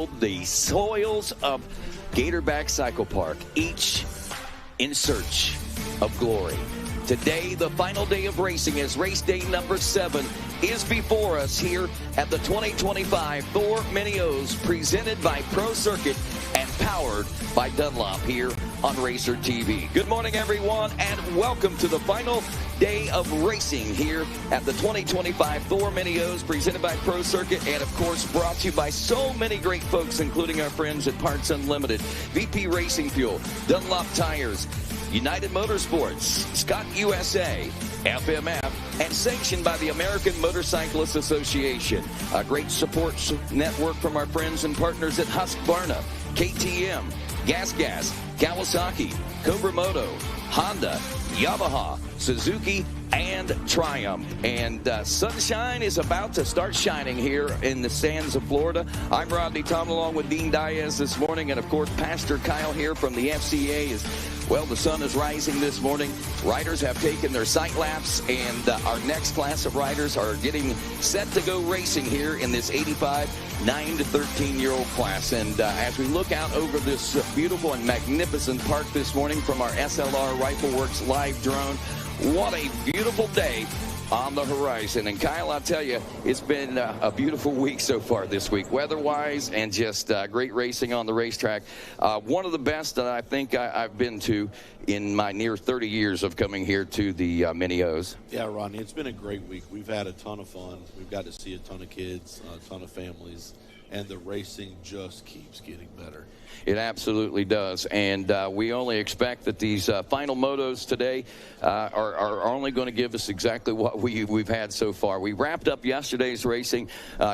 the soils of Gatorback Cycle Park, each in search of glory. Today, the final day of racing, as race day number 7 is before us here at the 2025 Thor Mini O's, presented by Pro Circuit and powered by Dunlop here on Racer TV. Good morning, everyone, and welcome to the final day of racing here at the 2025 Thor Mini O's, presented by Pro Circuit, and of course brought to you by so many great folks, including our friends at Parts Unlimited, VP Racing Fuel, Dunlop Tires, United Motorsports, Scott USA, FMF, and sanctioned by the American Motorcyclists Association. A great support network from our friends and partners at Husqvarna, KTM, Gas, Kawasaki, Cobra Moto, Honda, Yamaha, Suzuki, and Triumph. And sunshine is about to start shining here in the sands of Florida. I'm Rodney Tom, along with Dean Diaz this morning, and of course Pastor Kyle here from the FCA. Well, the sun is rising this morning. Riders have taken their sight laps, and our next class of riders are getting set to go racing here in this 85 9 to 13-year-old class. And as we look out over this beautiful and magnificent park this morning from our SLR Rifleworks live drone, what a beautiful day on the horizon. And Kyle, I'll tell you, it's been a beautiful week so far this week, weather-wise, and just great racing on the racetrack. One of the best that I think I've been to in my near 30 years of coming here to the Mini O's. Yeah, Rodney, it's been a great week. We've had a ton of fun. We've got to see a ton of kids, a ton of families, and the racing just keeps getting better. It absolutely does, and we only expect that these final motos today are only going to give us exactly what we've had so far. We wrapped up yesterday's racing,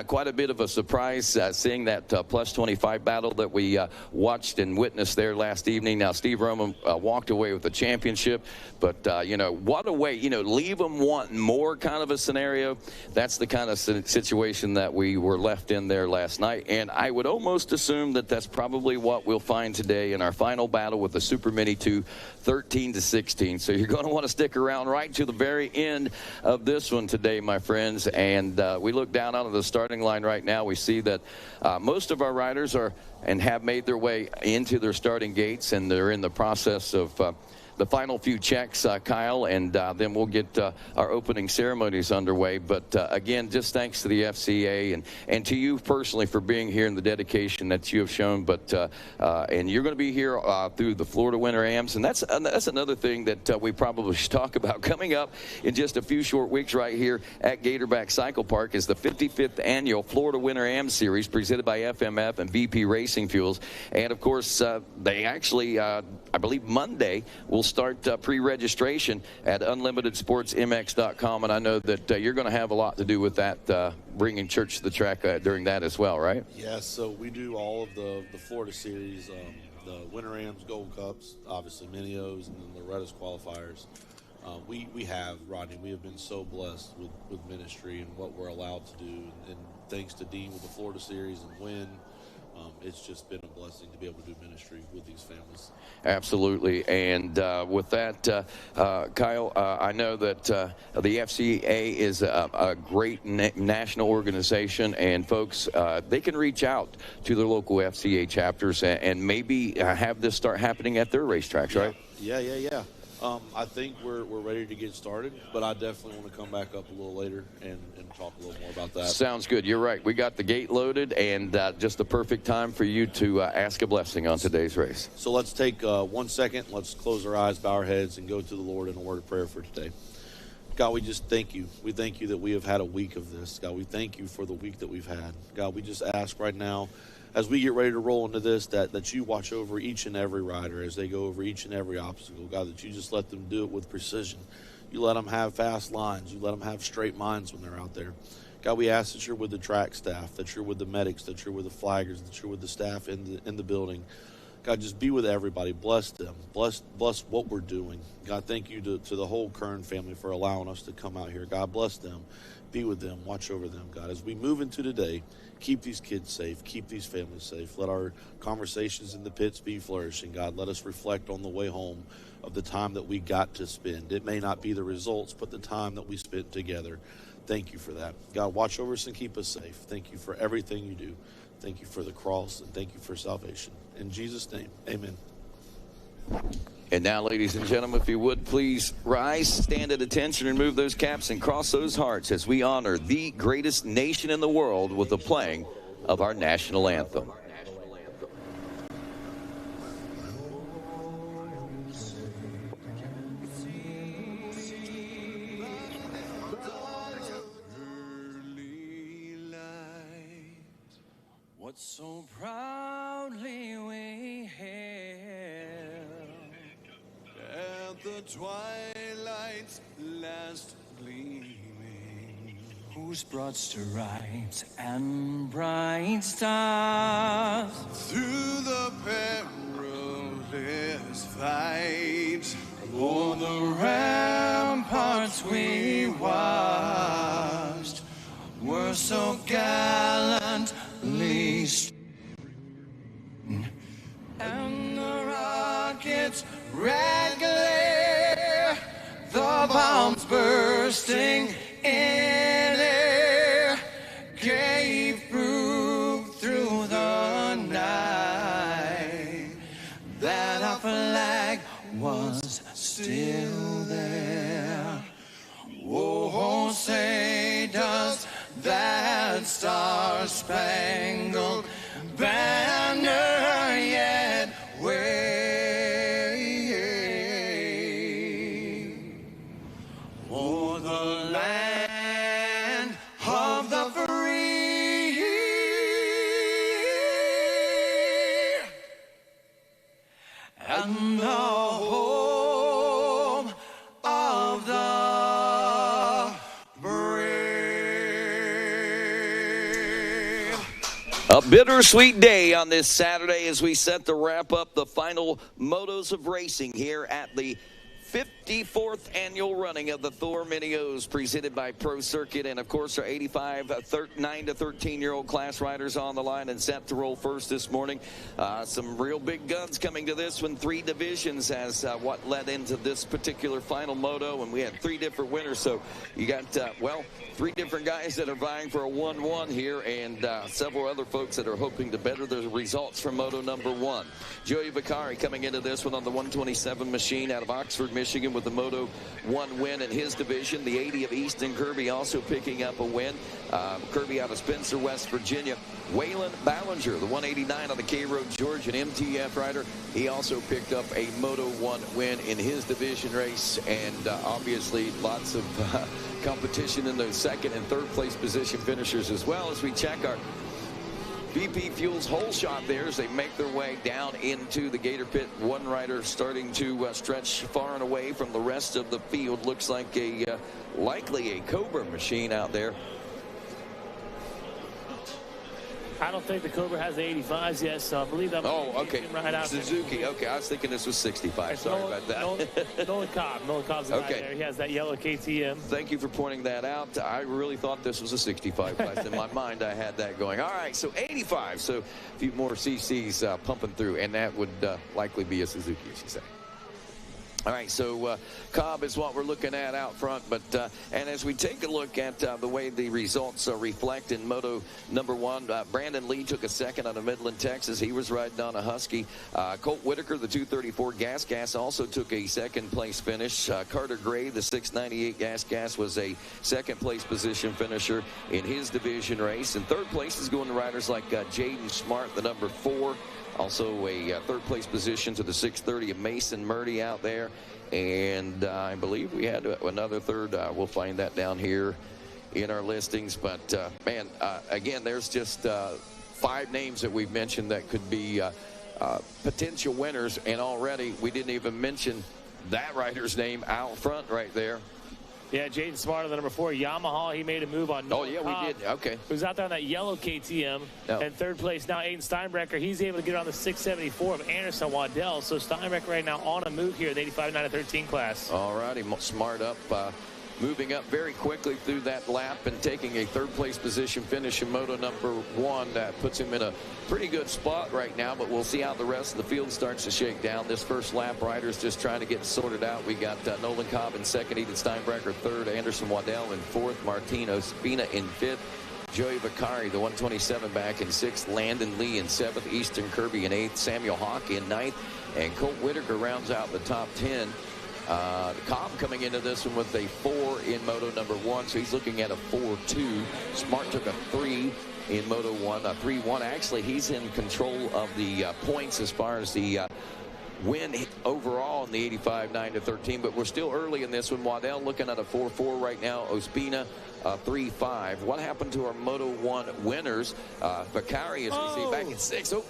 quite a bit of a surprise, seeing that plus 25 battle that we watched and witnessed there last evening. Now, Steve Roman walked away with the championship, but, you know, what a way, you know, leave them wanting more kind of a scenario. That's the kind of situation that we were left in there last night, and I would almost assume that that's probably what we'll find today in our final battle with the Super Mini 2, 13 to 16. So you're going to want to stick around right to the very end of this one today, my friends. And we look down onto the starting line right now. We see that most of our riders are and have made their way into their starting gates, and they're in the process of the final few checks, Kyle, and then we'll get our opening ceremonies underway. But again, just thanks to the FCA and to you personally for being here and the dedication that you have shown. But and you're going to be here through the Florida Winter Ams, and that's another thing that we probably should talk about coming up in just a few short weeks right here at Gatorback Cycle Park is the 55th annual Florida Winter Ams Series, presented by FMF and VP Racing Fuels. And of course, they actually, I believe Monday, will start pre-registration at unlimitedsportsmx.com, and I know that you're going to have a lot to do with that, bringing church to the track during that as well, right? Yes, so we do all of the Florida Series, the Winter Ams Gold Cups, obviously Mini O's, and then the Loretta's qualifiers. We have, Rodney, we have been so blessed with ministry and what we're allowed to do, and thanks to Dean with the Florida Series and Win. It's just been a blessing to be able to do ministry with these families. Absolutely. And with that, Kyle, I know that the FCA is a great national organization, and folks, they can reach out to their local FCA chapters and maybe have this start happening at their racetracks, right? Yeah. I think we're ready to get started, but I definitely want to come back up a little later and talk a little more about that. Sounds good. You're right. We got the gate loaded, and just the perfect time for you to ask a blessing on today's race. So let's take 1 second. Let's close our eyes, bow our heads, and go to the Lord in a word of prayer for today. God, we just thank you. We thank you that we have had a week of this. God, we thank you for the week that we've had. God, we just ask right now, as we get ready to roll into this, that you watch over each and every rider as they go over each and every obstacle. God, that you just let them do it with precision. You let them have fast lines. You let them have straight minds when they're out there. God, we ask that you're with the track staff, that you're with the medics, that you're with the flaggers, that you're with the staff in the building. God, just be with everybody. Bless them. Bless what we're doing. God, thank you to the whole Kern family for allowing us to come out here. God, bless them. Be with them. Watch over them, God. As we move into today, keep these kids safe. Keep these families safe. Let our conversations in the pits be flourishing, God. Let us reflect on the way home of the time that we got to spend. It may not be the results, but the time that we spent together. Thank you for that. God, watch over us and keep us safe. Thank you for everything you do. Thank you for the cross, and thank you for salvation. In Jesus' name, amen. And now, ladies and gentlemen, if you would please rise, stand at attention, remove those caps, and cross those hearts as we honor the greatest nation in the world with the playing of our national anthem. What so proudly we hailed at the twilight's last gleaming, whose broad stripes and bright stars through the perilous fight o'er the ramparts we watched were so gallantly and the rockets' red glare, the bombs bursting in air, gave proof through the night that our flag was still there. Oh, say does that star-spangled banner yet wave o'er the land of the free and the home of the brave. A bittersweet day on this Saturday as we set to wrap up the final motos of racing here at the 54th annual running of the Thor Mini O's presented by Pro Circuit. And of course our 85 9 to 13-year-old class riders on the line and set to roll first this morning. Some real big guns coming to this one. 3 divisions as what led into this particular final moto, and we had 3 different winners. So you got 3 different guys that are vying for a 1-1 here, and several other folks that are hoping to better the results from moto number 1. Joey Vicari coming into this one on the 127 machine out of Oxford, Michigan, with the Moto 1 win in his division. The 80 of Easton Kirby also picking up a win. Kirby out of Spencer, West Virginia. Waylon Ballinger, the 189 on the K-Road, Georgia, an MTF rider. He also picked up a Moto 1 win in his division race. And obviously lots of competition in those second and third place position finishers, as well as we check our BP Fuels whole shot there as they make their way down into the Gator Pit. One rider starting to stretch far and away from the rest of the field. Looks like likely a Cobra machine out there. I don't think the Cobra has the 85s yet, so I believe that. Oh, okay. Right out Suzuki. there. Okay, I was thinking this was 65. It's Sorry about that. Nolan Cobb. Nolan Cobb's the guy there. He has that yellow KTM. Thank you for pointing that out. I really thought this was a 65 class. In my mind, I had that going. All right, so 85. So a few more CCs pumping through, and that would likely be a Suzuki, as you say. All right, so Cobb is what we're looking at out front. But and as we take a look at the way the results reflect in Moto number 1, Brandon Lee took a second out of Midland, Texas. He was riding on a Husky. Colt Whitaker, the 234 Gas, also took a second place finish. Carter Gray, the 698 Gas, was a second place position finisher in his division race. And third place is going to riders like Jaden Smart, the number 4. Also a third place position to the 630 of Mason Murdy out there. And I believe we had another third. We'll find that down here in our listings. But, man, again, there's just 5 names that we've mentioned that could be potential winners. And already we didn't even mention that rider's name out front right there. Yeah, Jaden Smart, the number 4, Yamaha. He made a move on Nolan Cobb, we did. Okay. Who's out there on that yellow KTM. No. And third place now, Aiden Steinbrecher. He's able to get on the 674 of Anderson Waddell. So Steinbrecher right now on a move here in the 85 9 to 13 class. All righty, Smart up. Moving up very quickly through that lap and taking a third place position finish in Moto number 1. That puts him in a pretty good spot right now, but we'll see how the rest of the field starts to shake down. This first lap, riders just trying to get sorted out. We got Nolan Cobb in second, Eden Steinbrecher third, Anderson Waddell in fourth, Martino Spina in fifth, Joey Vicari, the 127 back in 6th. Landon Lee in 7th. Easton Kirby in 8th. Samuel Hawk in 9th. And Colt Whitaker rounds out the top 10. Cobb coming into this one with a 4 in Moto number 1, so he's looking at a 4-2. Smart took a 3 in Moto 1, a 3-1. Actually, he's in control of the points as far as the win overall in the 85 9-13, but we're still early in this one. Waddell looking at a 4-4 right now. Ospina 3-5. What happened to our Moto 1 winners? Vicari, as we see, back at 6. Oh.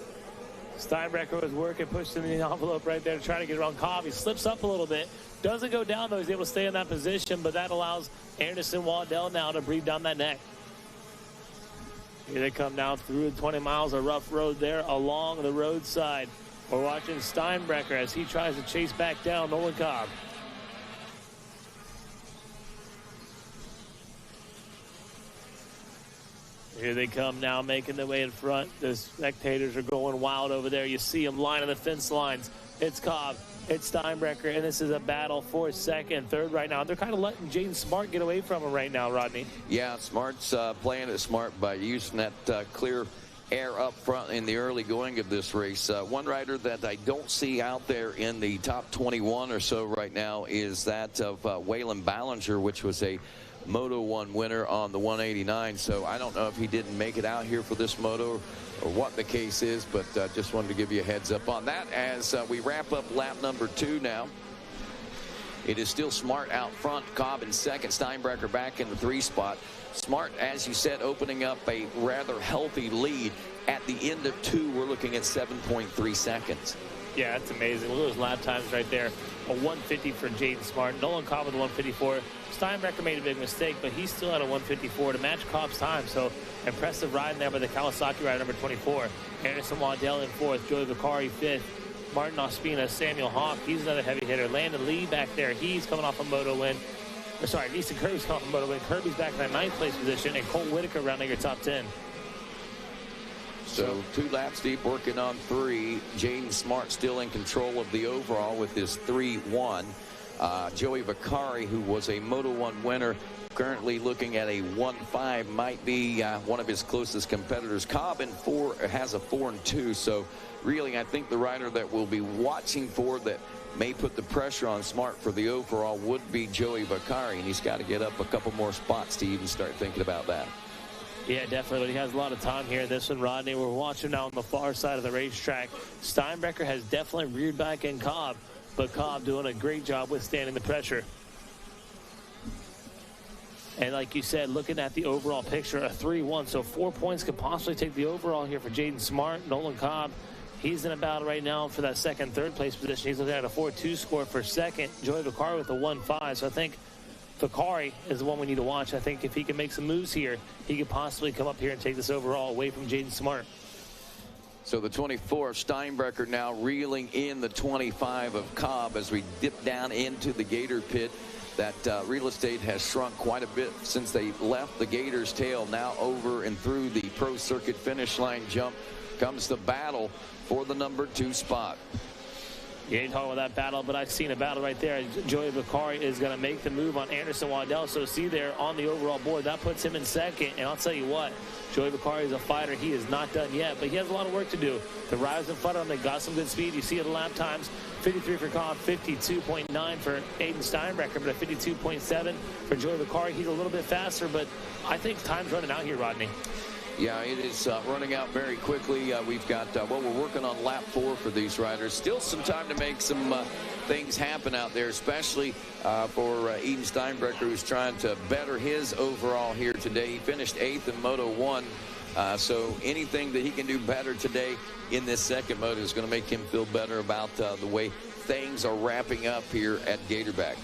Steinbrecher was working, pushed in the envelope right there to try to get around Cobb. He slips up a little bit. Doesn't go down, though. He's able to stay in that position, but that allows Anderson Waddell now to breathe down that neck. Here they come now through 20 miles of rough road there along the roadside. We're watching Steinbrecher as he tries to chase back down Nolan Cobb. Here they come now, making their way in front. The spectators are going wild over there. You see them lining the fence lines. It's Cobb, it's Steinbrecher, and this is a battle for 2nd and 3rd right now. They're kind of letting Jaden Smart get away from him right now, Rodney. Yeah, Smart's playing it smart by using that clear air up front in the early going of this race. One rider that I don't see out there in the top 21 or so right now is that of Waylon Ballinger, which was a Moto 1 winner on the 189. So I don't know if he didn't make it out here for this moto or what the case is, but just wanted to give you a heads up on that as we wrap up lap number 2 now. It is still Smart out front, Cobb in 2nd, Steinbrecher back in the 3 spot. Smart, as you said, opening up a rather healthy lead. At the end of 2, we're looking at 7.3 seconds. Yeah, that's amazing. Look at those lap times right there. A 150 for Jaden Smart. Nolan Cobb with a 154. Steinbrecher made a big mistake, but he's still at a 154 to match Cobb's time. So impressive ride there by the Kawasaki rider number 24. Anderson Waddell in 4th. Joey Vicari 5th. Martin Ospina, Samuel Hawk. He's another heavy hitter. Landon Lee back there. He's coming off a moto win. Sorry, Easton Kirby's coming off a moto win. Kirby's back in that 9th place position. And Colt Whitaker rounding your top 10. So 2 laps deep, working on 3. Jaden Smart still in control of the overall with his 3-1. Joey Vicari, who was a Moto 1 winner, currently looking at a 1-5, might be one of his closest competitors. Cobb in 4 has a 4-2. So really, I think the rider that we'll be watching for that may put the pressure on Smart for the overall would be Joey Vicari, and he's got to get up a couple more spots to even start thinking about that. Yeah, definitely. He has a lot of time here in this one, Rodney. We're watching now on the far side of the racetrack. Steinbrecher has definitely reared back in Cobb, but Cobb doing a great job withstanding the pressure. And like you said, looking at the overall picture, a 3-1. So 4 points could possibly take the overall here for Jaden Smart. Nolan Cobb, he's in a battle right now for that 2nd, 3rd place position. He's looking at a 4-2 score for 2nd. Joey Vicari with a 1-5. So I think Vicari is the one we need to watch. I think if he can make some moves here, he could possibly come up here and take this overall away from Jaden Smart. So the 24 of Steinbrecher now reeling in the 25 of Cobb as we dip down into the Gator pit. That real estate has shrunk quite a bit since they left the Gator's tail. Now over and through the Pro Circuit finish line jump comes the battle for the number 2 spot. You ain't talking about that battle, but I've seen a battle right there. Joey Vicari is going to make the move on Anderson Waddell. So see there on the overall board, that puts him in 2nd. And I'll tell you what, Joey Vicari is a fighter. He is not done yet, but he has a lot of work to do. The riders in front of him, they got some good speed. You see it the lap times, 53 for Cobb, 52.9 for Aiden Steinbrecher, but a 52.7 for Joey Vicari. He's a little bit faster, but I think time's running out here, Rodney. Yeah, it is running out very quickly. We've got, well, we're working on lap 4 for these riders. Still some time to make some things happen out there, especially for Eden Steinbrecher, who's trying to better his overall here today. He finished 8th in Moto 1. So anything that he can do better today in this 2nd moto is going to make him feel better about the way things are wrapping up here at Gatorback.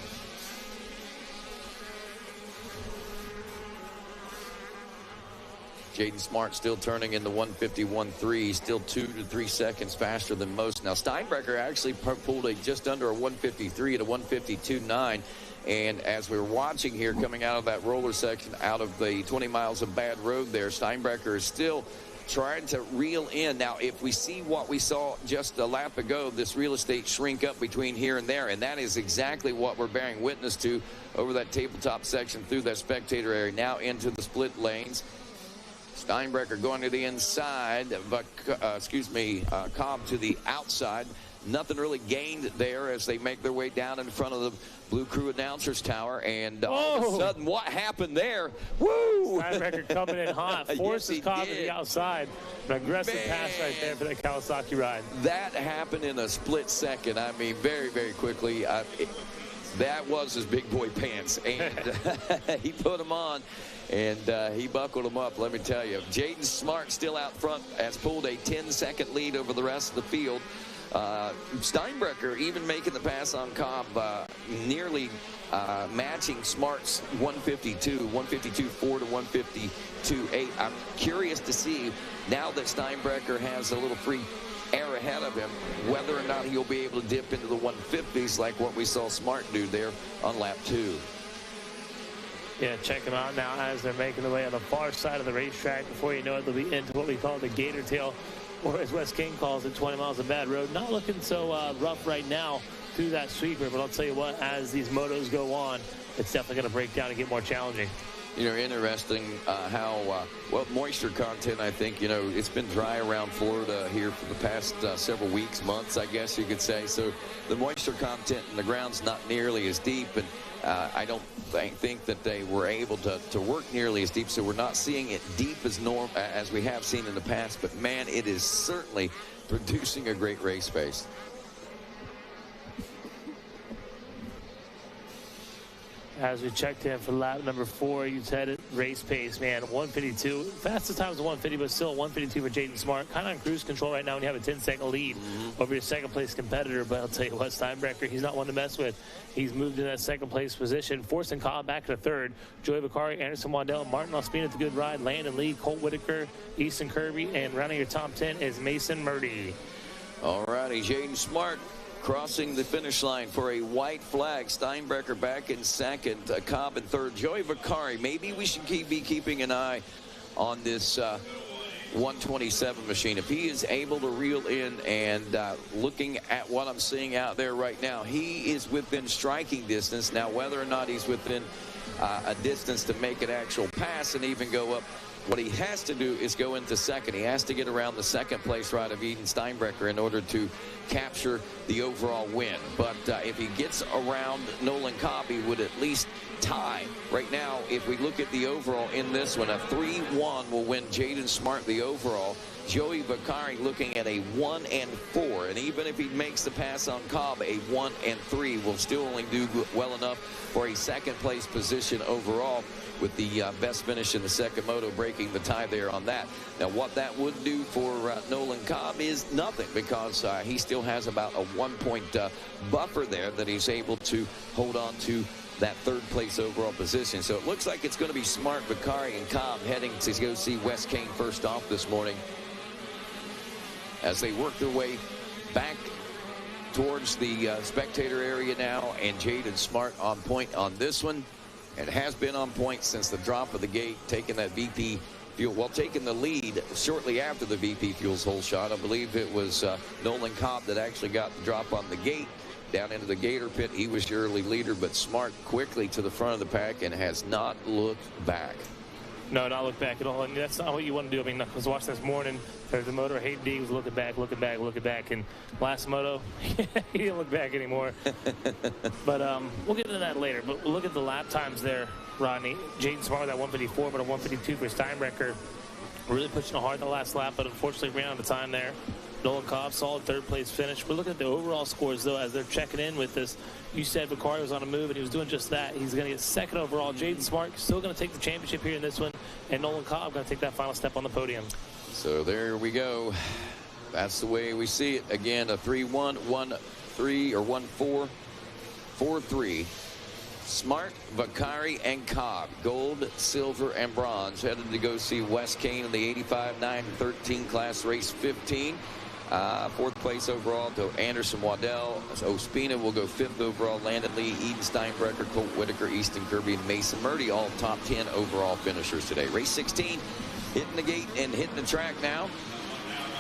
Jaden Smart still turning in the 151.3, still 2 to 3 seconds faster than most. Now Steinbrecher actually pulled a just under a 153 at a 152.9. And as we're watching here coming out of that roller section, out of the 20 miles of bad road there, Steinbrecher is still trying to reel in. Now, if we see what we saw just a lap ago, this real estate shrink up between here and there, and that is exactly what we're bearing witness to over that tabletop section through that spectator area, now into the split lanes. Steinbrecher going to the inside, but Cobb to the outside. Nothing really gained there as they make their way down in front of the Blue Crew announcer's tower. And all of a sudden, what happened there? Woo! Steinbrecher coming in hot. Forces Yes, Cobb to the outside. An aggressive pass right there for that Kawasaki ride. That happened in a split second. I mean, very, very quickly. That was his big boy pants. And he put them on. And he buckled them up, let me tell you. Jaden Smart still out front, has pulled a 10-second lead over the rest of the field. Steinbrecher even making the pass on Cobb, nearly matching Smart's 152.4 to 152.8. I'm curious to see, now that Steinbrecher has a little free air ahead of him, whether or not he'll be able to dip into the 150s like what we saw Smart do there on lap 2. Yeah, check them out now as they're making their way on the far side of the racetrack. Before you know it, they'll be into what we call the Gator Tail, or as Wes King calls it, 20 miles of bad road. Not looking so rough right now through that sweeper, but I'll tell you what, as these motos go on, it's definitely going to break down and get more challenging. You know, interesting how, well, moisture content, I think, you know, it's been dry around Florida here for the past several weeks, months, I guess you could say. So the moisture content in the ground's not nearly as deep, and I don't think that they were able to work nearly as deep, so we're not seeing it deep as we have seen in the past. But, man, it is certainly producing a great race pace. As we checked in for lap number 4, you said it, race pace, man, 152. Fastest time was 150, but still 152 for Jaden Smart. Kind of on cruise control right now when you have a 10-second lead over your second-place competitor. But I'll tell you what, Steinbrecher, he's not one to mess with. He's moved in that second-place position, forcing Cobb back to third. Joey Vicari, Anderson Waddell, Martin Ospina at the good ride, Landon Lee, Colt Whitaker, Easton Kirby, and rounding your top 10 is Mason Murdy. All righty, Jaden Smart crossing the finish line for a white flag. Steinbrecher back in second, Cobb in third. Joey Vicari, maybe we should be keeping an eye on this 127 machine. If he is able to reel in, and looking at what I'm seeing out there right now, he is within striking distance. Now, whether or not he's within a distance to make an actual pass and even go up, what he has to do is go into second. He has to get around the second place ride of Eden Steinbrecher in order to capture the overall win. But if he gets around Nolan Cobb, he would at least tie. Right now, if we look at the overall in this one, a 3-1 will win Jaden Smart the overall. Joey Vicari looking at a 1 and 4, and even if he makes the pass on Cobb, a 1 and 3 will still only do well enough for a second place position overall, with the best finish in the second moto breaking the tie there on that. Now, what that would do for Nolan Cobb is nothing, because he still has about a 1-point buffer there that he's able to hold on to that third place overall position. So it looks like it's going to be Smart, Vicari, and Cobb heading to go see Wes Kane first off this morning, as they work their way back towards the spectator area now. And Jaden Smart on point on this one, and has been on point since the drop of the gate, taking that VP fuel, well, taking the lead shortly after the VP fuel's whole shot. I believe it was Nolan Cobb that actually got the drop on the gate down into the Gator pit. He was your early leader, but Smart quickly to the front of the pack and has not looked back. No, not look back at all. And that's not what you want to do. I mean, I was watching this morning. There's the motor. Hayden D was looking back. And last moto, he didn't look back anymore. But we'll get into that later. But look at the lap times there, Rodney. Jaden Smart with that 154, but a 152 for Steinbrecher. Really pushing hard the last lap, but unfortunately ran out of time there. Nolan Cobb, solid third place finish. We're looking at the overall scores, though, as they're checking in with this. You said Vicari was on a move, and he was doing just that. He's going to get second overall. Jaden Smart still going to take the championship here in this one, and Nolan Cobb going to take that final step on the podium. So there we go. That's the way we see it. Again, a 3-1, 1-3, or 1-4, 4-3. Smart, Vicari, and Cobb, gold, silver, and bronze, headed to go see Wes Kane in the 85 9-13 class, race 15. Fourth place overall to Anderson Waddell. Ospina will go fifth overall. Landon Lee, Eden Steinbrecher, Colt Whitaker, Easton Kirby, and Mason Murdy, all top 10 overall finishers today. Race 16, hitting the gate and hitting the track now.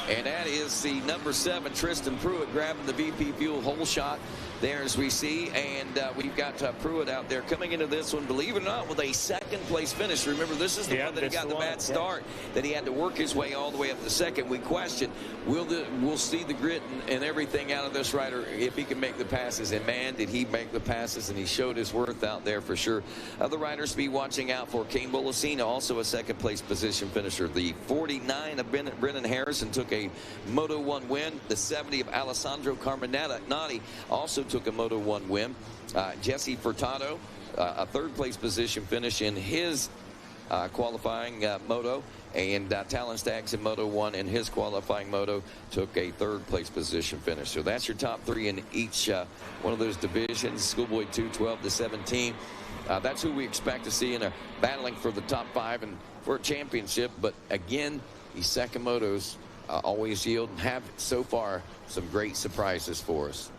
And that is the number 7, Tristan Pruitt, grabbing the VP Fuel hole shot there as we see. And we've got Pruitt out there coming into this one, believe it or not, with a second-place finish. Remember, this is the one that he got the bad start, that he had to work his way all the way up to second. We question, we'll see the grit and everything out of this rider if he can make the passes. And, man, did he make the passes, and he showed his worth out there for sure. Other riders to be watching out for, Kane Bolasina, also a second-place position finisher. The 49 of Brennan Harrison took a Moto 1 win. The 70 of Alessandro Carminati also took a Moto 1 win. Jesse Furtado, a third-place position finish in his qualifying moto. And Talon Staggs in Moto 1 in his qualifying moto took a third-place position finish. So that's your top 3 in each one of those divisions. Schoolboy 2, 12 to 17. That's who we expect to see in a battling for the top 5 and for a championship. But again, these second motos always yield and have so far some great surprises for us.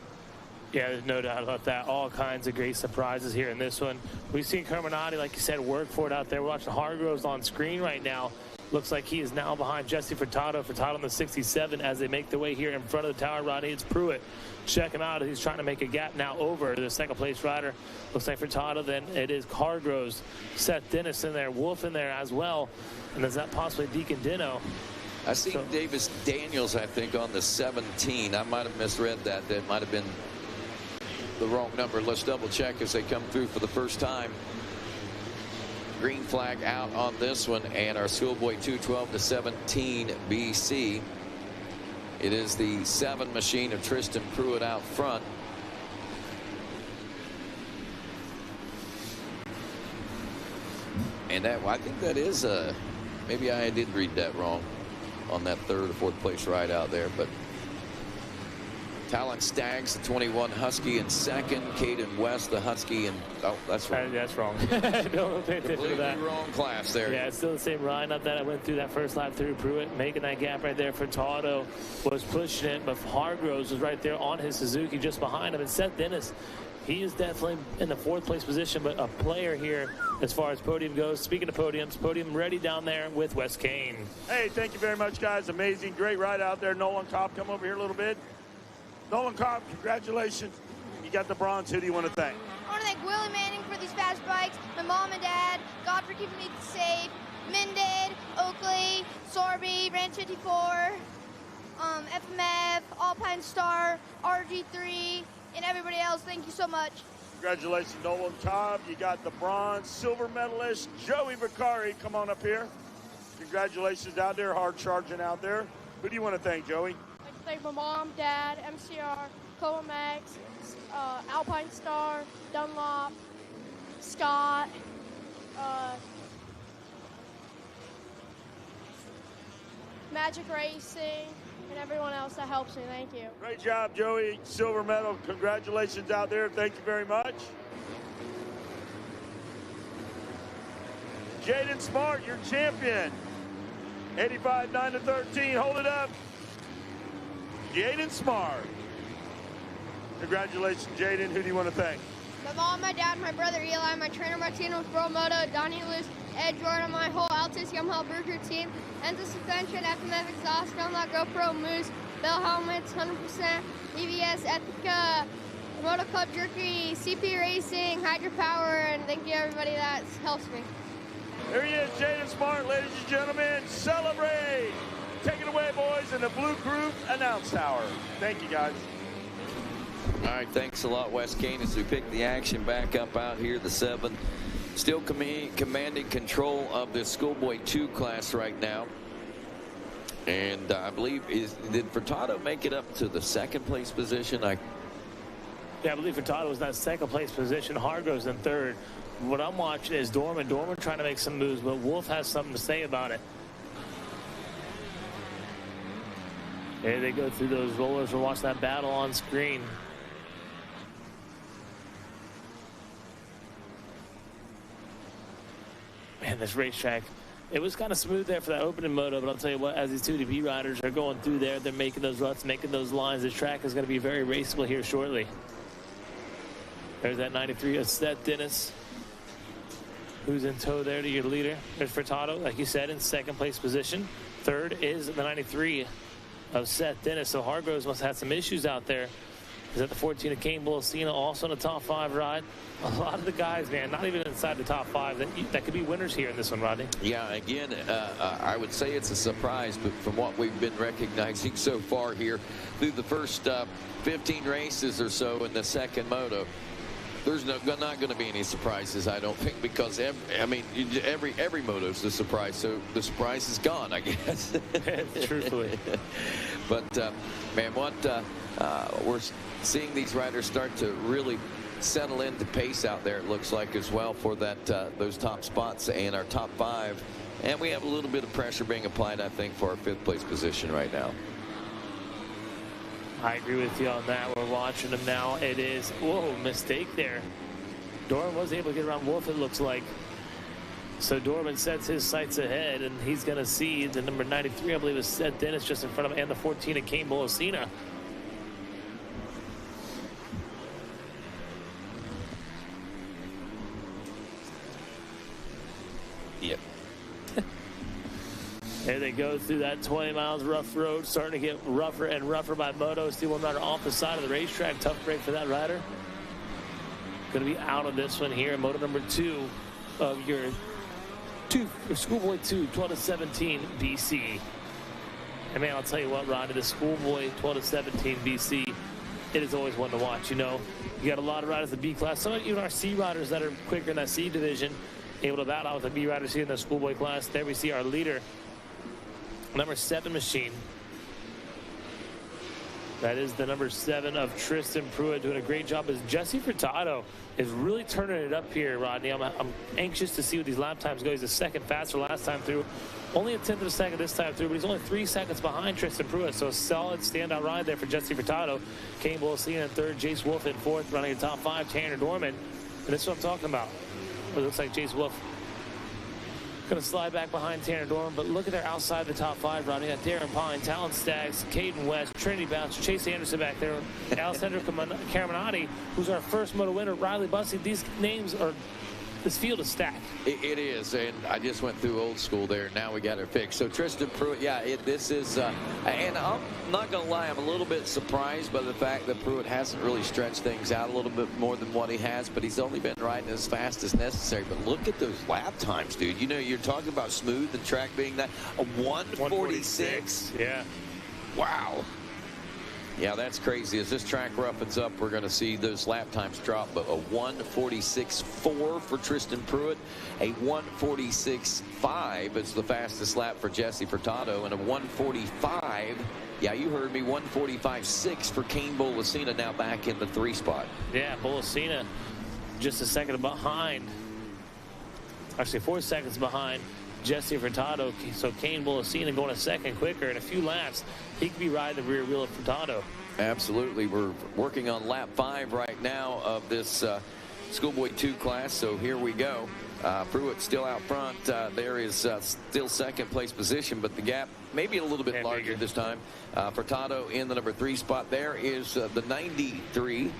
Yeah, there's no doubt about that. All kinds of great surprises here in this one. We've seen Carminati, like you said, work for it out there. We're watching Hargroves on screen right now. Looks like he is now behind Jesse Furtado. Furtado on the 67 as they make their way here in front of the tower. Rodney, it's Pruitt. Check him out. He's trying to make a gap now over the second-place rider. Looks like Furtado. Then it is Hargroves, Seth Dennis in there, Wolf in there as well. And is that possibly Deacon Dino? I see Davis Daniels, I think, on the 17. I might have misread that. That might have been the wrong number. Let's double check as they come through for the first time. Green flag out on this one, and our Schoolboy 2, 12 to 17 BC. It is the 7 machine of Tristan Pruitt out front. And that, I think that is maybe I did read that wrong on that third or fourth place ride out there, but Talon Staggs, the 21 Husky in second. Caden West, the Husky, and oh, that's wrong. That's wrong. Don't pay attention to that. Wrong class there. Yeah, it's still the same ride. Not that I went through that first lap through Pruitt, making that gap right there. Furtado was pushing it, but Hargroves was right there on his Suzuki just behind him. And Seth Dennis, he is definitely in the 4th place position, but a player here as far as podium goes. Speaking of podiums, podium ready down there with Wes Kane. Hey, thank you very much, guys. Amazing, great ride out there. Nolan Cobb, come over here a little bit. Nolan Cobb, congratulations. You got the bronze. Who do you want to thank? I want to thank Willie Manning for these fast bikes, my mom and dad, God for keeping me safe, Minden, Oakley, Sorby, Ranch 54, FMF, Alpine Star, RG3, and everybody else. Thank you so much. Congratulations, Nolan Cobb. You got the bronze. Silver medalist, Joey Vicari, come on up here. Congratulations out there, hard charging out there. Who do you want to thank, Joey? I'd like to thank my mom, dad, MCR, Comax, Alpine Star, Dunlop, Scott, Magic Racing, and everyone else that helps me. Thank you. Great job, Joey. Silver medal. Congratulations out there. Thank you very much. Jaden Smart, your champion. 85, 9 to 13. Hold it up. Jaden Smart. Congratulations, Jaden. Who do you want to thank? My mom, my dad, my brother Eli, my trainer Martino with Pro Moto, Donnie Luce, Ed Jordan, my whole Altus Yamaha Burger team, Enzo Suspension, FMF Exhaust, Dunlop, GoPro, Moose, Bell Helmets, 100%, EVS, Ethica, Moto Club Jerky, CP Racing, Hydropower, and thank you everybody that helps me. There he is, Jaden Smart, ladies and gentlemen. Celebrate! Take it away, boys, in the Blue Group Announce Tower. Thank you, guys. All right, thanks a lot, Wes Kane, as we pick the action back up out here. The 7 still commanding control of the Schoolboy 2 class right now. And I believe, did Furtado make it up to the 2nd place position? Yeah, I believe Furtado was in that 2nd place position. Hargroves in 3rd. What I'm watching is Dorman. Dorman trying to make some moves, but Wolf has something to say about it. There they go through those rollers. We're watching that battle on screen. Man, this racetrack, it was kind of smooth there for that opening moto, but I'll tell you what, as these 2DP riders are going through there, they're making those ruts, making those lines. This track is going to be very raceable here shortly. There's that 93 of Seth Dennis, who's in tow there to your leader. There's Furtado, like you said, in 2nd place position. 3rd is the 93 of Seth Dennis. So Hargroves must have had some issues out there. He's at the 14 of Kane Bolsena, also in the top 5 ride. A lot of the guys, man, not even inside the top 5, that could be winners here in this one, Rodney. Yeah, again, I would say it's a surprise, but from what we've been recognizing so far here through the first 15 races or so in the second moto, there's not going to be any surprises, I don't think, because every moto is a surprise, so the surprise is gone, I guess. Truthfully. But man, what we're seeing these riders start to really settle into pace out there, it looks like, as well, for that those top spots and our top 5, and we have a little bit of pressure being applied, I think, for our 5th place position right now. I agree with you on that. We're watching them now. It is, whoa, mistake there. Dorman was able to get around Wolf, it looks like. So Dorman sets his sights ahead, and he's going to see the number 93, I believe, is Seth Dennis just in front of him, and the 14 of Kane Bolsena. Yep. There they go through that 20 miles rough road, starting to get rougher and rougher by moto. See one rider off the side of the racetrack. Tough break for that rider. Going to be out of this one here. Moto number 2 of your Schoolboy 2, 12 to 17 BC. And man, I'll tell you what, Rodney, the Schoolboy 12 to 17 BC, it is always one to watch. You know, you got a lot of riders in the B class. Some of even our C riders that are quicker in that C division, able to battle out with the B riders here in the Schoolboy class. There we see our leader, number 7 machine. That is the number 7 of Tristan Pruitt, doing a great job as Jesse Furtado is really turning it up here, Rodney. I'm anxious to see what these lap times go. He's a second faster last time through. Only a 10th of a second this time through, but he's only 3 seconds behind Tristan Pruitt. So a solid standout ride there for Jesse Furtado. Kane Bolsena in 3rd, Jace Wolf in 4th, running in top 5, Tanner Dorman. And this is what I'm talking about. It looks like Jace Wolf going to slide back behind Tanner Dorman, but look at their outside the top 5, Rodney. Got Darren Pine, Talon Staggs, Caden West, Trinity Bounce, Chase Anderson back there, Alessandro Caraminati, who's our first moto winner, Riley Bussey. These names are, this field is stacked. It is, and I just went through old school there. Now we got it fixed. So Tristan Pruitt, yeah, this is, and I'm not going to lie, I'm a little bit surprised by the fact that Pruitt hasn't really stretched things out a little bit more than what he has, but he's only been riding as fast as necessary. But look at those lap times, dude. You know, you're talking about smooth and track being that, a 146. Yeah. Wow. Yeah, that's crazy. As this track roughens up, we're going to see those lap times drop. But a 146.4 for Tristan Pruitt, a 146.5 is the fastest lap for Jesse Furtado, and a 145, yeah, you heard me, 145.6 for Kane Bolsena, now back in the 3 spot. Yeah, Bolsena just a second behind. Actually, 4 seconds behind Jesse Furtado. So Kane Bolsena going a second quicker. In a few laps, he could be riding the rear wheel of Furtado. Absolutely. We're working on lap 5 right now of this Schoolboy 2 class. So here we go. Pruitt still out front. There is still second place position, but the gap maybe a little bit larger this time. Furtado in the number 3 spot. There is the 93.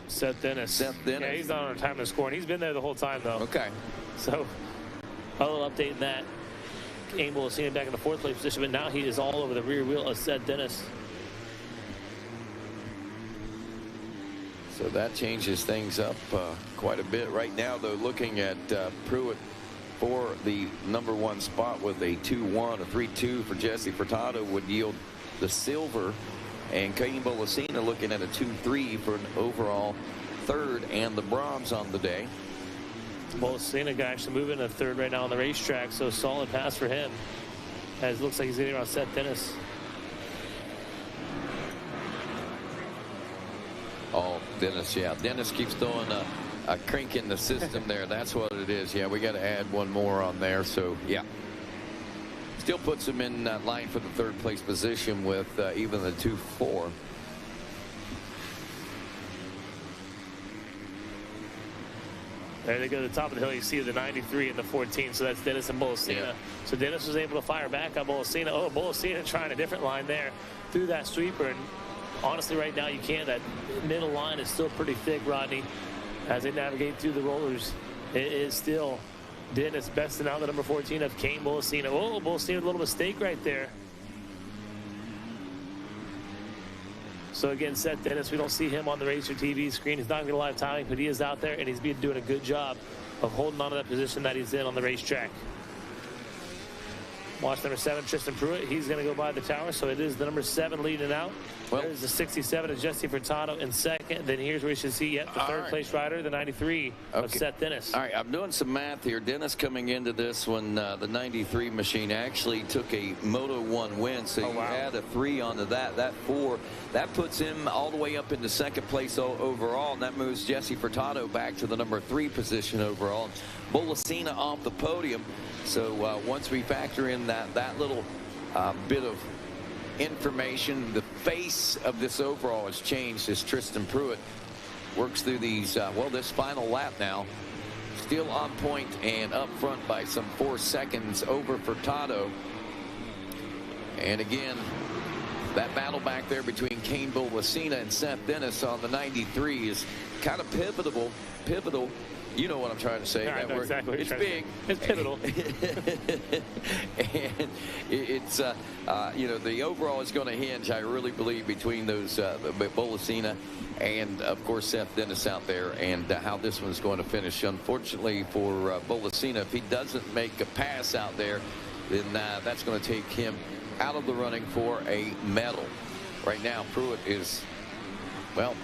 Seth Dennis. Yeah, he's not on our time to score, and he's been there the whole time, though. Okay. So a little update in that. Kane Bolsena back in the 4th place position, but now he is all over the rear wheel of Seth Dennis. So that changes things up quite a bit. Right now, though, looking at Pruitt for the number 1 spot with a 2-1, a 3-2 for Jesse Furtado would yield the silver, and Kane Bolsena looking at a 2-3 for an overall 3rd and the bronze on the day. Bolsena guy actually moving to 3rd right now on the racetrack, so solid pass for him, as it looks like he's getting around Seth Dennis. Oh, Dennis, yeah. Dennis keeps throwing a crink in the system there. That's what it is. Yeah, we got to add one more on there. So, yeah. Still puts him in line for the 3rd place position with even the 2-4. There they go to the top of the hill. You see the 93 and the 14. So that's Dennis and Bolsena. Yeah. So Dennis was able to fire back on Bolsena. Oh, Bolsena trying a different line there through that sweeper. And honestly, right now, you can't. That middle line is still pretty thick, Rodney, as they navigate through the rollers. It is still Dennis besting out the number 14 of Kane Bolsena. Oh, Bolsena, a little mistake right there. So again, Seth Dennis, we don't see him on the Racer TV screen. He's not going to live timing, but he is out there, and he's been doing a good job of holding on to that position that he's in on the racetrack. Watch number 7, Tristan Pruitt. He's going to go by the tower, so it is the number 7 leading out. Well, there's the 67 of Jesse Furtado in second. Then here's where you should see the third place rider, the 93 of Seth Dennis. All right, I'm doing some math here. Dennis coming into this one, the 93 machine actually took a Moto 1 win, so you add a 3 onto that. That 4, that puts him all the way up into second place overall, and that moves Jesse Furtado back to the number 3 position overall. Bolasina off the podium. So once we factor in that little bit of information, the face of this overall has changed as Tristan Pruitt works through these, this final lap now. Still on point and up front by some 4 seconds over Furtado. And again, that battle back there between Kane Bolasina and Seth Dennis on the 93 is kind of pivotal. You know what I'm trying to say. I know exactly what it's you're big. It's pivotal. And it's, the overall is going to hinge, I really believe, between those Bolasina and, of course, Seth Dennis out there, and how this one's going to finish. Unfortunately for Bolasina, if he doesn't make a pass out there, then that's going to take him out of the running for a medal. Right now, Pruitt is,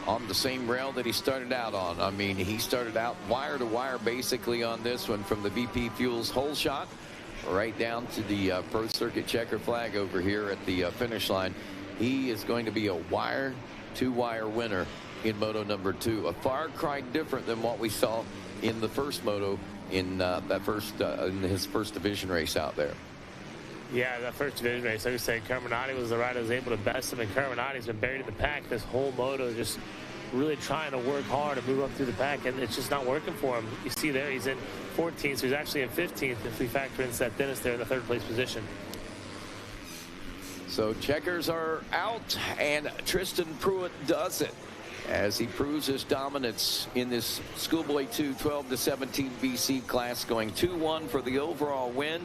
on the same rail that he started out on. I mean, he started out wire to wire basically on this one, from the VP Fuels hole shot right down to the Pro Circuit checker flag over here at the finish line. He is going to be a wire to wire winner in Moto number 2. A far cry different than what we saw in the first Moto in in his first division race out there. Yeah, that first division race, like I said, Carminati was the rider that was able to best him, and Carminati's been buried in the pack this whole moto, just really trying to work hard and move up through the pack, and it's just not working for him. You see there, he's in 14th, so he's actually in 15th if we factor in Seth Dennis there in the 3rd place position. So checkers are out, and Tristan Pruitt does it as he proves his dominance in this Schoolboy 2 12-17 BC class, going 2-1 for the overall win.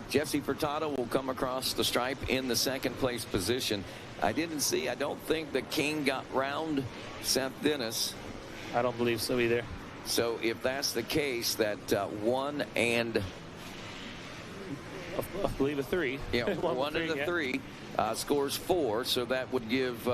Jesse Furtado will come across the stripe in the 2nd place position. I don't think the King got round Seth Dennis. I don't believe so either. So if that's the case, that 1 and I believe a 3. Yeah, 1 and a 3 scores 4, so that would give